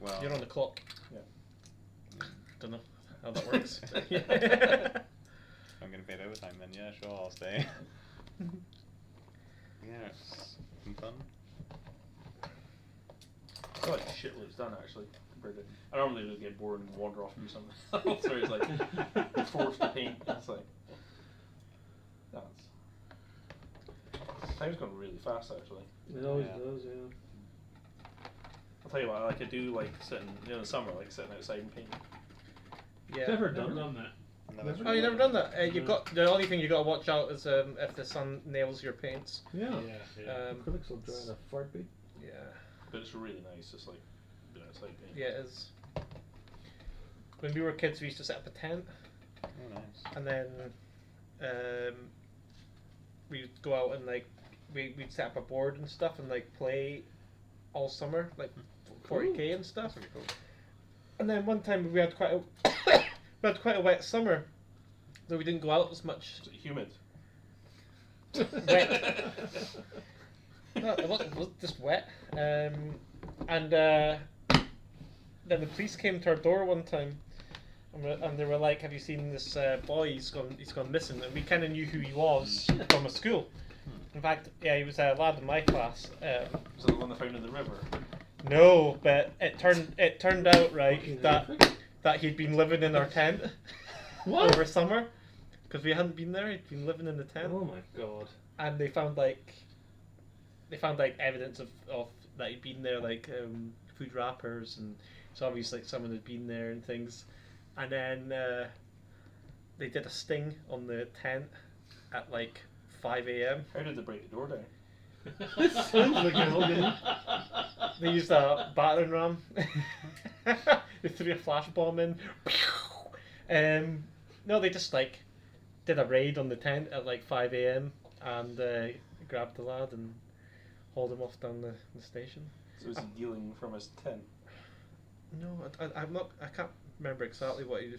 D: Well,
E: You're on the clock.
B: Yeah.
E: Don't know how that works.
D: I'm going to be at overtime then, yeah, sure, I'll stay. Yeah, it's been fun.
B: I like the shitloads done actually. I normally just get bored and wander off and do something else. So it's like forced to paint. It's like time's gone really fast actually.
C: It always does, yeah.
B: I'll tell you what, like I do like sitting in the summer, like sitting outside and painting.
E: Yeah.
C: Never
A: Never
C: done
A: done that.
E: Oh, you never done that? You've got the only thing you got to watch out is if the sun nails your paints.
C: Yeah.
A: Yeah.
C: Acrylics will dry in a heartbeat.
E: Yeah.
B: But it's really nice, just like being outside painting.
E: Yeah, it is. When we were kids, we used to set up a tent,
D: Oh, nice.
E: and then we'd go out and like we'd set up a board and stuff and like play all summer, like 40k and stuff.
D: That's really cool.
E: And then one time we had quite a we had quite a wet summer, so we didn't go out as much.
B: Is it humid?
E: Wet. No, it was just wet. And then the police came to our door one time, and they were like, "Have you seen this boy? He's gone missing." And we kind of knew who he was from a school. In fact, yeah, he was a lad in my class.
B: Was it the one they found in the river?
E: No, but it turned out right that he'd been living in our tent over summer, because we hadn't been there. He'd been living in the tent.
C: Oh my god.
E: And they found evidence of that he'd been there, like food wrappers, and it's obvious like someone had been there and things. And then they did a sting on the tent at like 5 a.m.
B: How did they break the door down?
C: This sounds like an organ.
E: They used a battering ram. They threw a flash bomb in. No, they just like did a raid on the tent at like 5 a.m. and grabbed the lad and hauled him off down the station.
B: So was he dealing from his tent?
E: No, I'm not. I can't remember exactly what he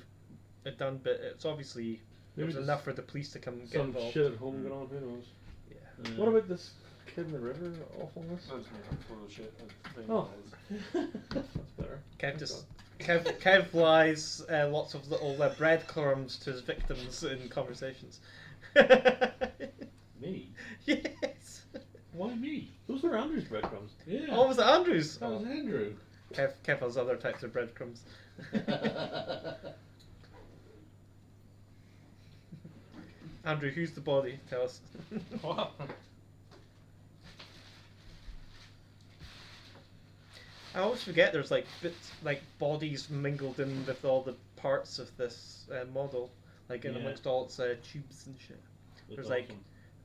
E: had done, but it's obviously there was enough for the police to come and get
C: Some
E: involved.
C: shit at home going on, who knows?
E: Yeah.
C: What about this kid in the river? Awfulness?
B: That was made up full of shit.
C: Oh. That's better.
E: Kev lies lots of little breadcrumbs to his victims in conversations.
A: Me?
E: Yes.
A: Why me?
C: Those were Andrew's breadcrumbs.
A: Yeah.
E: Oh, was it Andrews?
A: That was Andrew.
E: Kev has other types of breadcrumbs. Andrew, who's the body? Tell us.
B: Wow.
E: I always forget there's like bits, like bodies mingled in with all the parts of this model, like in amongst all its tubes and shit.
A: That's
E: There's
A: awesome.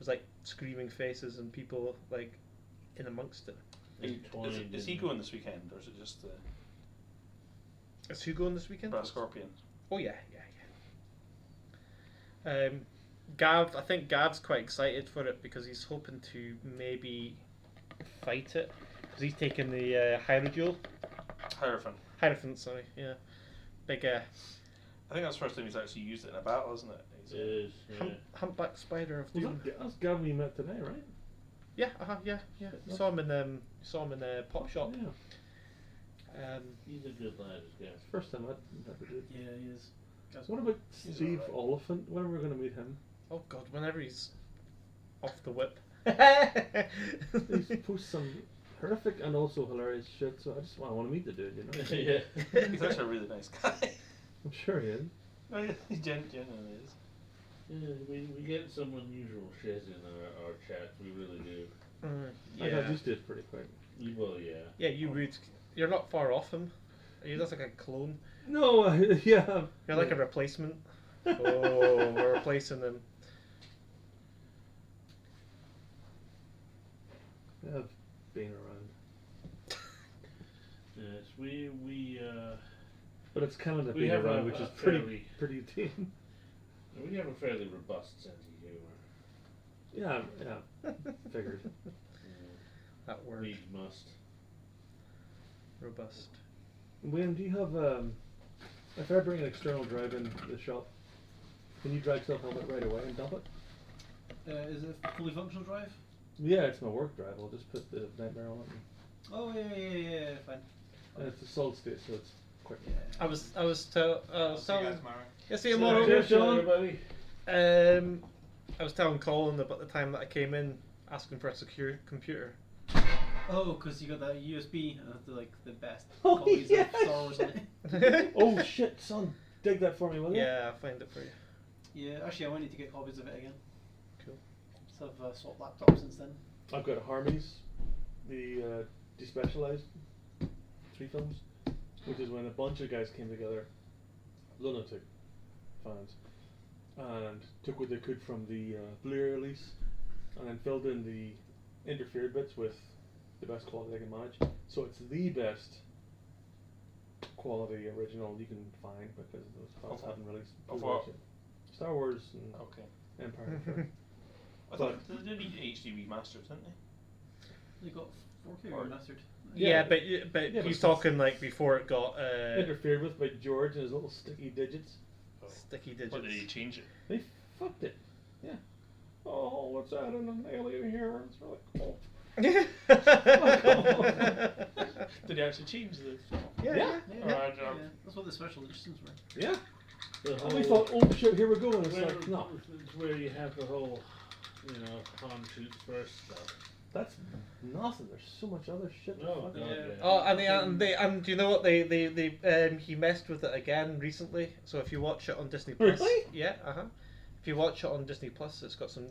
E: like screaming faces and people like in amongst it.
B: Is he going this weekend, or is it just the
E: Is who going this weekend?
B: Brass Scorpion?
E: Oh yeah. Gav, I think Gav's quite excited for it because he's hoping to maybe fight it because he's taking the Hierodual. Hierophant, sorry, yeah. Big
B: I think that's the first time he's actually used it in a battle, isn't it?
A: It is. Yeah.
E: Humpback Spider of
C: Was
E: Doom.
C: that's Gavin we met today, right?
E: Yeah, yeah. You saw him in a pop shop.
C: Yeah.
A: He's a good lad, this guy.
C: First time I ever did.
F: Yeah, he is.
C: What about
F: He's
C: Steve
F: alright.
C: Oliphant? When are we going to meet him?
E: Oh god, whenever he's off the whip.
C: He posts some horrific and also hilarious shit, so I want to meet the dude, you know?
A: Yeah.
B: He's actually a really nice guy.
C: I'm sure he is.
B: Oh, yeah, he genuinely is.
A: Yeah, we get some unusual shit in our chats, we really do.
C: I got used to it pretty quick.
A: You will, yeah.
E: Yeah, you're not far off him. You're just like a clone.
C: No, yeah.
E: You're like a replacement. Oh, we're replacing him.
C: I've been around.
A: Yes, we
C: But it's Canada
A: We
C: being
A: have
C: around,
A: a-
C: which
A: a
C: is
A: fairly-
C: pretty tame.
A: we have a fairly robust sense of humor.
C: Yeah, figured.
E: That word.
A: Needs must.
E: Robust.
C: William, do you have if I bring an external drive in the shop, can you drag stuff on it right away and dump it?
F: Is it a fully functional drive?
C: Yeah, it's my work drive. I'll just put the Nightmare on it.
F: Oh yeah, fine.
C: And it's a solid state, so it's quick.
F: Yeah.
E: I was telling.
D: tomorrow.
E: Yeah, see you tomorrow.
C: Cheers, Sean.
A: everybody.
E: I was telling Colin about the time that I came in asking for a secure computer.
F: Oh, because you got that USB, the best
C: Oh,
F: copies
C: yeah.
F: of Star Wars in it.
C: Oh shit, son! dig that for me, will you?
E: Yeah, I'll find it for you.
F: Yeah, actually, I might need to get copies of it again.
E: Cool.
F: So I've swapped laptops since then.
C: I've got Harmony's, the despecialized 3 films, which is when a bunch of guys came together, lunatic fans, and took what they could from the Blu-ray release, and then filled in the interfered bits with the best quality they can manage. So it's the best quality original you can find because those files haven't released.
B: Of what?
C: Star Wars and
B: Okay.
C: Empire.
B: I thought they did need HD remasters, didn't they?
F: They got 4K
B: Or-
F: remastered.
E: Yeah, but
C: Yeah, but
E: he's
C: it's-
E: talking like before it got
C: Interfered with by George and his little sticky digits.
E: sticky digits.
B: But did he change it?
C: They fucked it. Yeah. Oh, what's that in an alien here? It's really cool.
B: Did he actually change the film?
E: Yeah.
F: Yeah,
B: Alright,
F: yeah. That's what the special editions were.
C: Yeah.
A: The
C: And we
A: whole-
C: thought, oh shit, here we go. And it's
A: where,
C: like, no.
A: it's where you have the whole, Han shoots first stuff.
C: That's nothing. There's so much other shit. to
A: Oh,
C: fuck
A: God,
C: with.
A: yeah.
E: Oh, and do you know what they he messed with it again recently. So if you watch it on Disney Plus,
C: Really?
E: yeah, if you watch it on Disney Plus, it's got some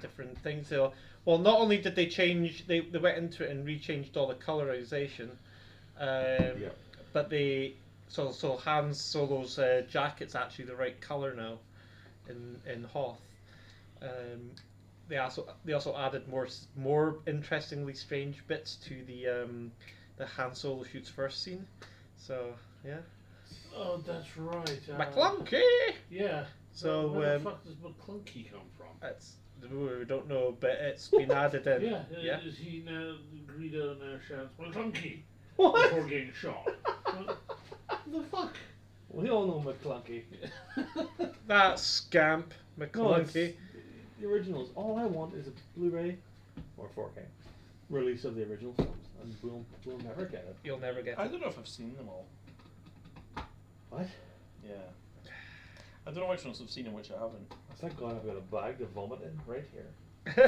E: different things. So, well, not only did they change, they went into it and rechanged all the colorization,
C: Yeah.
E: but so Han Solo's jacket's actually the right color now, in Hoth. They also added more interestingly strange bits to the Han Solo shoots first scene. So yeah.
A: Oh, that's right.
E: McClunky.
A: Yeah.
E: So
A: where the fuck does McClunky come from?
E: We don't know, but it's been added in.
A: Yeah.
E: Yeah.
A: Is he now? Greedo now shouts McClunky
C: What?
A: before getting shot. What the fuck?
C: We all know McClunky.
E: That scamp
C: No, it's
E: McClunky.
C: the originals. All I want is a Blu-ray or 4K release of the original films, and we'll never get it.
E: You'll never get
B: I
E: it.
B: don't know if I've seen them all.
C: What?
B: Yeah. I don't know which ones I've seen and which I haven't.
C: Thank God I've got a bag to vomit in right here.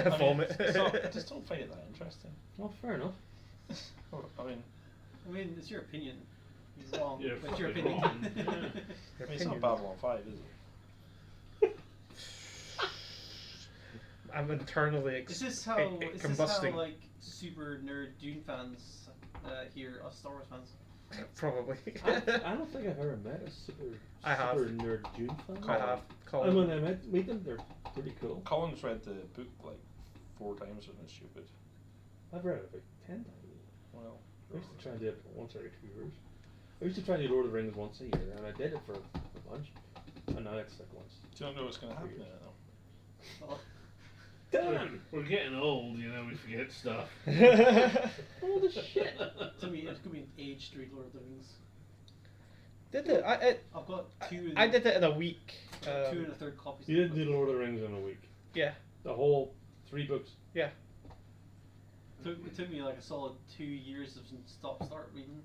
B: I mean,
E: Vomit.
B: I just don't find it that interesting.
C: Well, fair enough.
B: I mean,
F: It's your opinion. You're wrong,
A: You're
F: but it's your
A: fucking
F: opinion.
A: wrong. Yeah.
B: it's not Babylon 5, is it?
E: I'm internally
F: Is this how
E: combusting.
F: like super nerd Dune fans hear us Star Wars fans?
E: Probably.
C: I don't think I've ever met a super nerd Dune fan.
E: I have.
C: And when I meet them, they're pretty cool.
B: Colin's read the book like 4 times and it's stupid.
C: I've read it about 10 times.
B: Well,
C: I used to try and do it once every 2 years. I used to try and do Lord of the Rings once a year, and I did it for a bunch. And now it's like once.
B: do you not know what's going to happen in it though?
F: Oh,
C: Damn!
A: We're getting old, we forget stuff.
C: All the shit!
F: to me, it could be an aged Lord of the Rings.
E: Did it?
F: I've got two.
E: I did it in a week.
F: 2 1/3 copies.
C: You didn't do Lord of the Rings in a week.
E: Yeah.
C: The whole 3 books.
E: Yeah.
F: It took me like a solid 2 years of start reading.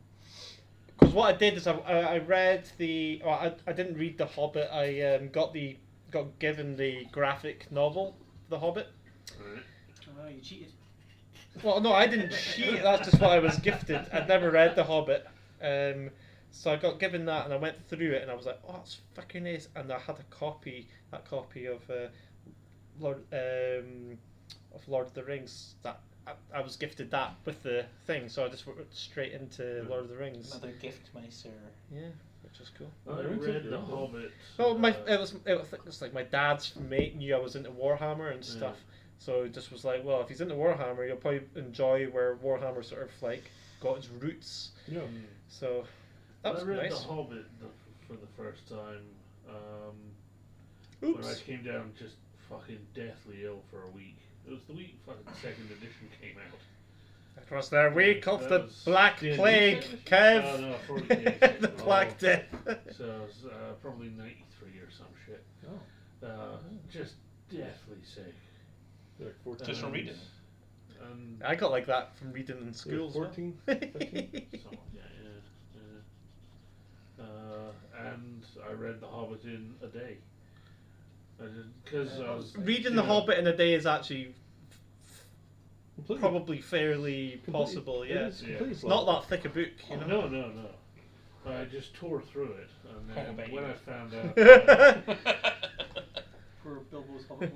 E: Because what I did is I read the. Well, I didn't read The Hobbit. I got given the graphic novel, The Hobbit.
A: Alright.
F: Oh, you cheated.
E: Well, no, I didn't cheat. That's just what I was gifted. I'd never read The Hobbit. So I got given that, and I went through it, and I was like, "Oh, that's fucking nice." And I had that copy of Lord of the Rings. That I was gifted that with the thing, so I just went straight into Lord of the Rings.
B: Another gift, my sir.
E: Yeah, which was cool.
A: I read The Hobbit.
E: Well, it was like my dad's mate knew I was into Warhammer and stuff, so it just was like, well, if he's into Warhammer, you'll probably enjoy where Warhammer sort of like got its roots.
C: Yeah.
E: So that was
A: I read
E: nice.
A: The Hobbit for the first time
E: Oops.
A: when I came down just fucking deathly ill for a week. It was the week fucking the second edition came out.
E: It was their week of
A: That
E: the
A: was
E: Black
C: D&D
E: Plague,
C: second
E: Kev.
A: Oh no, 48.
E: The Black Death.
A: So it was probably 93 or some shit.
C: Oh.
A: Just deathly sick.
C: Like 14.
B: Just from reading.
A: And
E: I got like that from reading in school. as well.
C: 14, 15.
A: so, and I read The Hobbit in a day. I did because I was
E: Reading The Hobbit in a day is actually
C: Completely.
E: probably fairly possible.
C: It
E: Yeah,
C: is completely
E: it's not that thick a book, you know.
A: No. I just tore through it, and then
B: Oh, baby.
A: when I found out,
F: For Bilbo's Hobbit.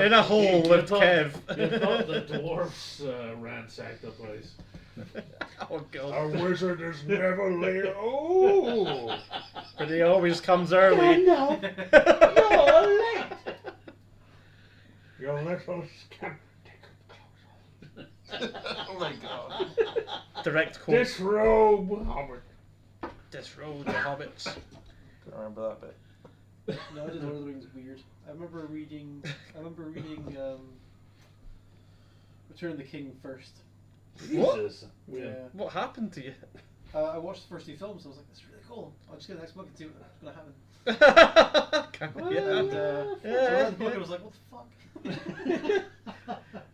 E: In a hole with Kev.
A: You thought the dwarfs ransacked the place.
E: Oh god.
C: Our wizard is never late. Oh!
E: But he always comes early.
C: No, you're late. Your little scamp.
B: Oh my god.
E: Direct quote.
C: Disrobe, Hobbit.
E: Disrobe the hobbits.
B: Don't remember that bit.
F: No, I did Lord of the Rings weird. I remember reading Return of the King first.
E: What?
C: Jesus.
F: Yeah.
E: What happened to you?
F: I watched the first 2 films. I was like, "This is really cool. I'll just get the next book and see what's gonna happen."
E: Yeah.
F: And so I read the book and I was like, "What the fuck?"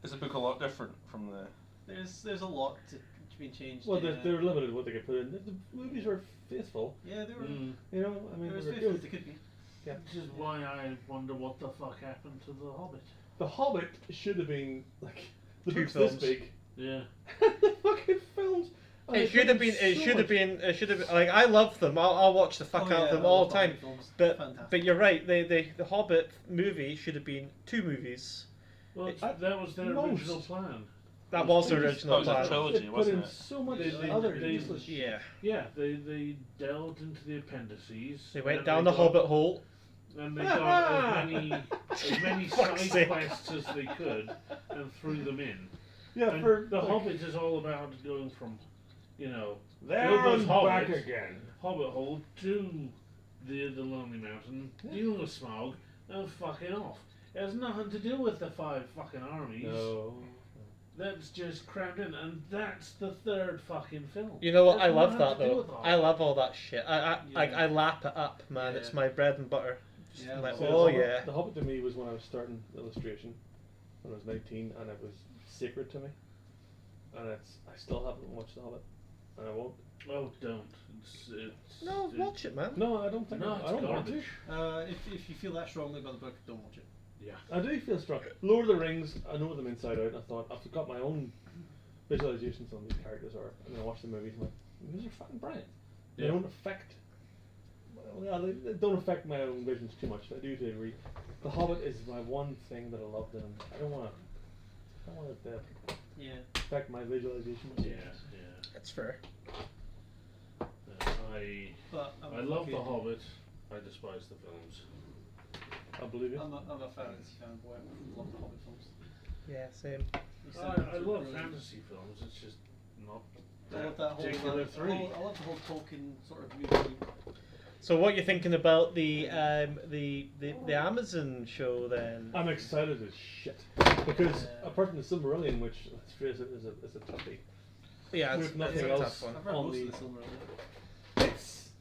B: Is the book a lot different from the...
F: There's a lot to be changed.
C: Well,
F: yeah.
C: they're limited what they could put in. The movies were faithful.
F: Yeah, they were.
C: You know, I mean,
F: They were as
C: they were
F: faithful
C: good.
F: as they could be.
C: Yeah.
A: Which is why I wonder what the fuck happened to the Hobbit.
C: The Hobbit should have been like the
E: 2
C: book's
E: films.
C: this big.
A: Yeah.
C: The fucking films. Oh,
E: It should have been. It should have been. It should have been. Like I love them. I'll watch the fuck out of them all the time. But you're right. The Hobbit movie should have been 2 movies.
A: Well, that was their original plan.
E: That was the original
B: That was a
E: plan.
B: trilogy,
C: They put
B: wasn't
C: in
B: it?
C: so much
A: They
C: other
A: they-
C: useless shit.
E: Yeah.
A: Yeah, they delved into the appendices.
E: They went
A: and
E: down
A: they
E: the
A: got-
E: Hobbit hole.
A: And they got as many
E: Fuck's
A: side
E: sake.
A: quests as they could and threw them in.
C: Yeah,
A: And
C: for
A: the
C: like,
A: Hobbit is all about going from,
C: there
A: Bilbo's
C: and
A: Hobbit,
C: back again.
A: Hobbit hole to the Lonely Mountain, dealing with smog, and fucking off. It has nothing to do with the 5 fucking armies.
C: No.
A: That's just crammed in, and that's the 3rd fucking film.
E: You know what?
A: It
E: I
A: has
E: love
A: nothing
E: that
A: to do
E: though.
A: with the
E: I
A: Hobbit.
E: love all that shit. I
F: Yeah.
E: lap it up, man.
F: Yeah.
E: It's my bread and butter. Just
F: Yeah,
E: like,
F: so
E: oh
C: the Hobbit,
E: yeah.
C: The Hobbit to me was when I was starting illustration, when I was 19, and it was sacred to me. And I still haven't watched The Hobbit, and I won't.
A: Oh, don't.
E: No, watch it, man.
C: No, I don't think
A: No,
C: I
A: it's
C: don't want to.
A: garbage.
F: If you feel that strongly about the book, don't watch it.
A: Yeah.
C: I do feel strong. Lord of the Rings, I know them inside out. And I thought I've got my own visualizations on these characters are, and then I watch the movies. And I'm like, these are fucking brilliant. They
A: Yeah.
C: don't affect. Well, yeah, they don't affect my own visions too much. I do agree. The Hobbit is my one thing that I love. Them. I don't want it to
F: Yeah.
C: affect my visualizations.
A: Yeah, yeah.
E: That's fair.
F: But
A: I love The Hobbit. I despise the films.
C: I believe you.
F: I'm a fantasy fanboy. I love the Hobbit films.
E: Yeah, same.
A: I love fantasy films. It's just not
F: I love
A: that
F: that whole.
A: particular 3.
F: I love the whole Tolkien sort of movie.
E: So what you thinking about the Amazon show then?
C: I'm excited as shit because apart from the Silmarillion, which let's face it is a toughie.
E: Yeah,
C: With
E: it's
C: nothing
E: a
C: else.
E: tough one.
F: I've read
C: On
F: most
C: the-
F: of the Silmarillion.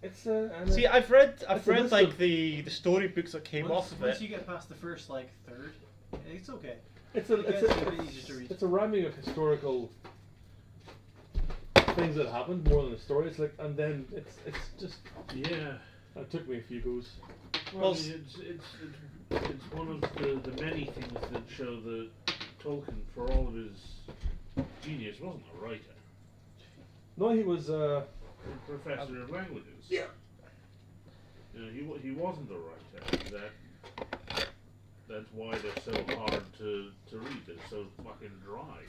C: It's a.
E: See, I've read
C: It's a
E: read
C: list
E: like
C: of-
E: the storybooks that came
F: Once
E: off of
F: once
E: it.
F: you get past the first like third, it's okay.
C: It's
F: It gets a bit easier to read.
C: it's a rhyming of historical things that happened more than a story. It's like, and then it's just.
A: Yeah.
C: It took me a few goes.
A: Well, it's one of the many things that show that Tolkien, for all of his genius, wasn't a writer.
C: No, he was.
A: A professor of languages.
C: Yeah.
A: You know, he wasn't a writer. That's why they're so hard to read. They're so fucking dry.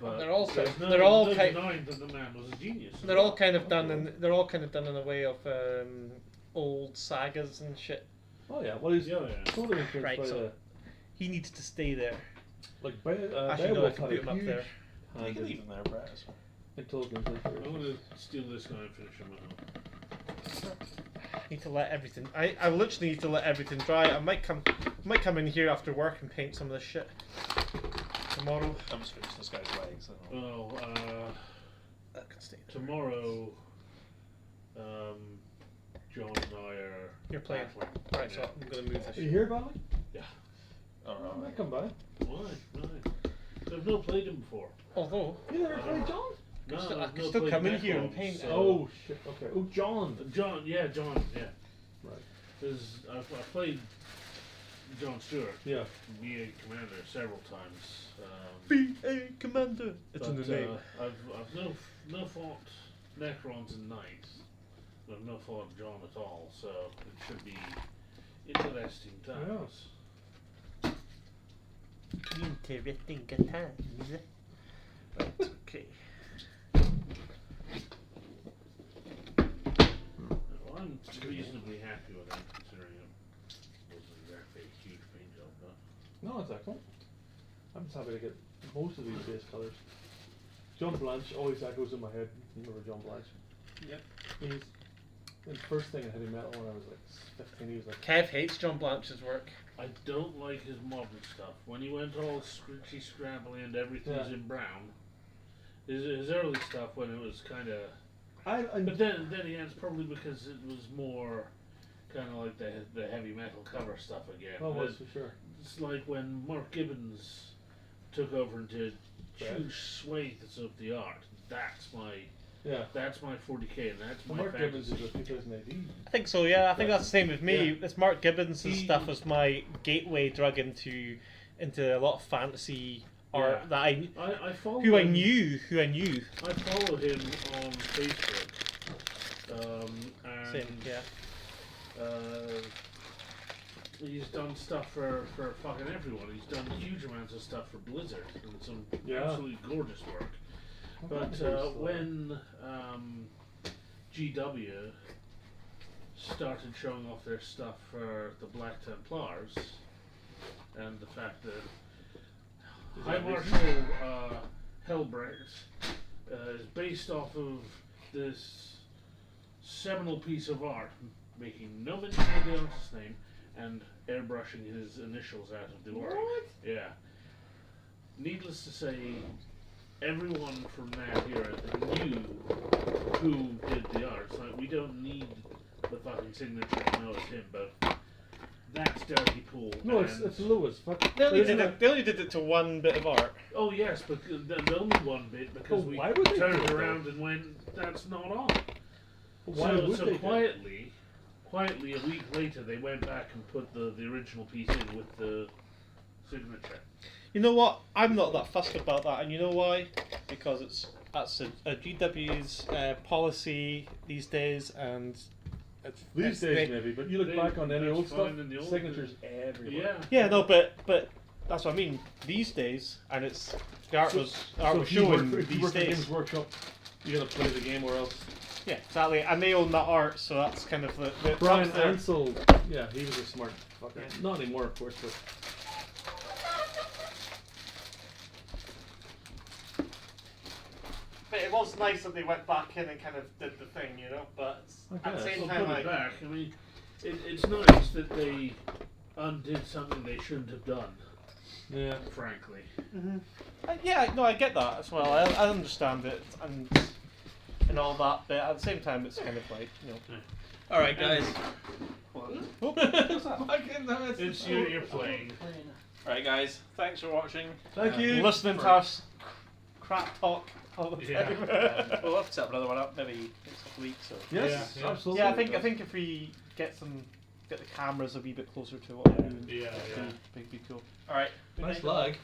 A: But
E: They're all
A: there's no,
E: they're all
A: no
E: kind
A: denying that the man was a genius.
E: they're all kind of done in a way of old sagas and shit.
C: Oh yeah, well he's
A: Yeah, yeah.
C: sort of influenced
E: Right,
C: by
E: so-
C: the
E: he needs to stay there.
C: like
E: Actually, no, I
C: Beowulf
E: can
C: had
E: put
C: a
E: him up
C: huge
E: there.
B: You
C: hand
B: can
C: in-
B: leave them there, Brett. It's fine.
C: in Tolkien's
A: I'm
C: literature.
A: going to steal this guy and finish him at home.
E: Need to let everything. I literally need to let everything dry. I might come in here after work and paint some of this shit tomorrow.
B: I'm just fixing this guy's legs. I don't know.
A: Well,
E: That could stay there.
A: tomorrow, John and I are.
E: You're playing.
A: battling.
E: Right, so
A: Yeah.
E: I'm gonna move this.
C: Are you here, Bally?
B: Oh,
C: I might
B: right.
C: come by.
A: Right. I've not played him before.
E: Although
C: You never played John?
A: No,
E: I
A: I've
E: can
A: not
E: still
A: played
E: come in here and
A: Necrons,
E: paint.
A: so-
C: Oh shit. Okay. Oh John.
A: John, yeah.
C: Right.
A: Because I played John Stewart,
C: Yeah.
A: BA commander several times.
E: BA Commander. It's in the
A: But
E: name.
A: I've no fought Necrons and Knights. I've no fought John at all, so it should be interesting times.
E: Interesting times. Right, okay.
A: Well, I'm reasonably happy with it, considering it wasn't exactly a huge paint job, but
C: No, it's excellent. I'm just happy to get most of these base colours. John Blanche always echoes in my head. You remember John Blanche?
E: Yep.
C: He's the first thing in heavy metal when I was like 15. He was like,
E: Kev hates John Blanche's work.
A: I don't like his modern stuff. When he went all scritchy, scrabbly, and everything's
C: Yeah.
A: in brown. His early stuff when it was kind of.
C: I'm
A: But then again, it's probably because it was more kind of like the heavy metal cover stuff again.
C: Oh, was for sure.
A: It's like when Mark Gibbons took over and did
C: Yeah.
A: huge swathes of the art. That's my
C: Yeah.
A: 40K, and that's my
C: Mark Gibbons
A: fantasy.
C: is a 2000 AD.
E: I think so, yeah. I think that's the same with me.
C: Yeah.
E: It's Mark Gibbons'
A: He-
E: stuff was my gateway drug into a lot of fantasy art
A: Yeah.
E: that
A: I follow
E: who I
A: him-
E: knew.
A: I follow him on Facebook. And
E: Same, yeah.
A: he's done stuff for fucking everyone. He's done huge amounts of stuff for Blizzard and some
C: Yeah.
A: absolutely gorgeous work. But
C: Okay.
A: when GW started showing off their stuff for the Black Templars, and the fact that High Marshal Helbrecht is based off of this seminal piece of art, making no mention of the artist's name, and airbrushing his initials out of the work.
E: What?
A: Yeah. Needless to say, everyone from that era knew who did the art. It's like, we don't need the fucking signature to know it's him, but that's Dirty Pool.
C: No,
A: and
C: it's Lewis. Fuck.
E: They only,
C: Isn't
E: did
C: it-
E: it, they only did it to one bit of art.
A: Oh yes, but the only one bit because
C: Oh,
A: we
C: why would they do
A: turned
C: it, though?
A: around and went, that's not on.
C: Why would
A: so
C: they?
A: quietly, a week later, they went back and put the original piece in with the signature.
E: You know what? I'm not that fussed about that, and you know why? Because that's a GW's policy these days, and
C: These days maybe, but you look
A: They-
C: back on any
A: that's
C: old stuff,
A: fine in the old
C: signatures
A: days.
C: everywhere.
A: Yeah.
E: yeah, no, but that's what I mean. These days, and it's the art was
C: if you
E: showing
C: work, if you
E: these
C: work at
E: days.
C: Games Workshop, you gotta play the game or else.
E: Yeah, exactly. And they own that art, so that's kind of the
C: Brian
E: that's their-
C: Ansel, yeah, he was a smart fucker.
E: Yeah.
C: Not anymore, of course, but
E: But it was nice that they went back in and kind of did the thing, you know. But at the
C: guess.
E: same
A: Well,
E: time,
A: put it
E: like,
A: back. I mean, it's nice that they undid something they shouldn't have done.
C: yeah.
A: Frankly.
E: yeah, no, I get that as well. I understand it and all that, but at the same time, it's kind of like, you know.
H: All right, guys.
A: It's you're playing.
B: All right, guys. Thanks for watching.
C: Thank you.
E: Listening to us crap talk all the
A: Yeah.
E: time.
B: We'll have to set another one up maybe next couple of weeks. Or...
C: Yes,
A: Yeah, yeah.
C: absolutely.
E: Yeah, I think if we get the cameras a wee bit closer to what we're doing,
A: Yeah,
E: that'd
A: yeah.
E: be cool.
B: All right.
C: Nice lag.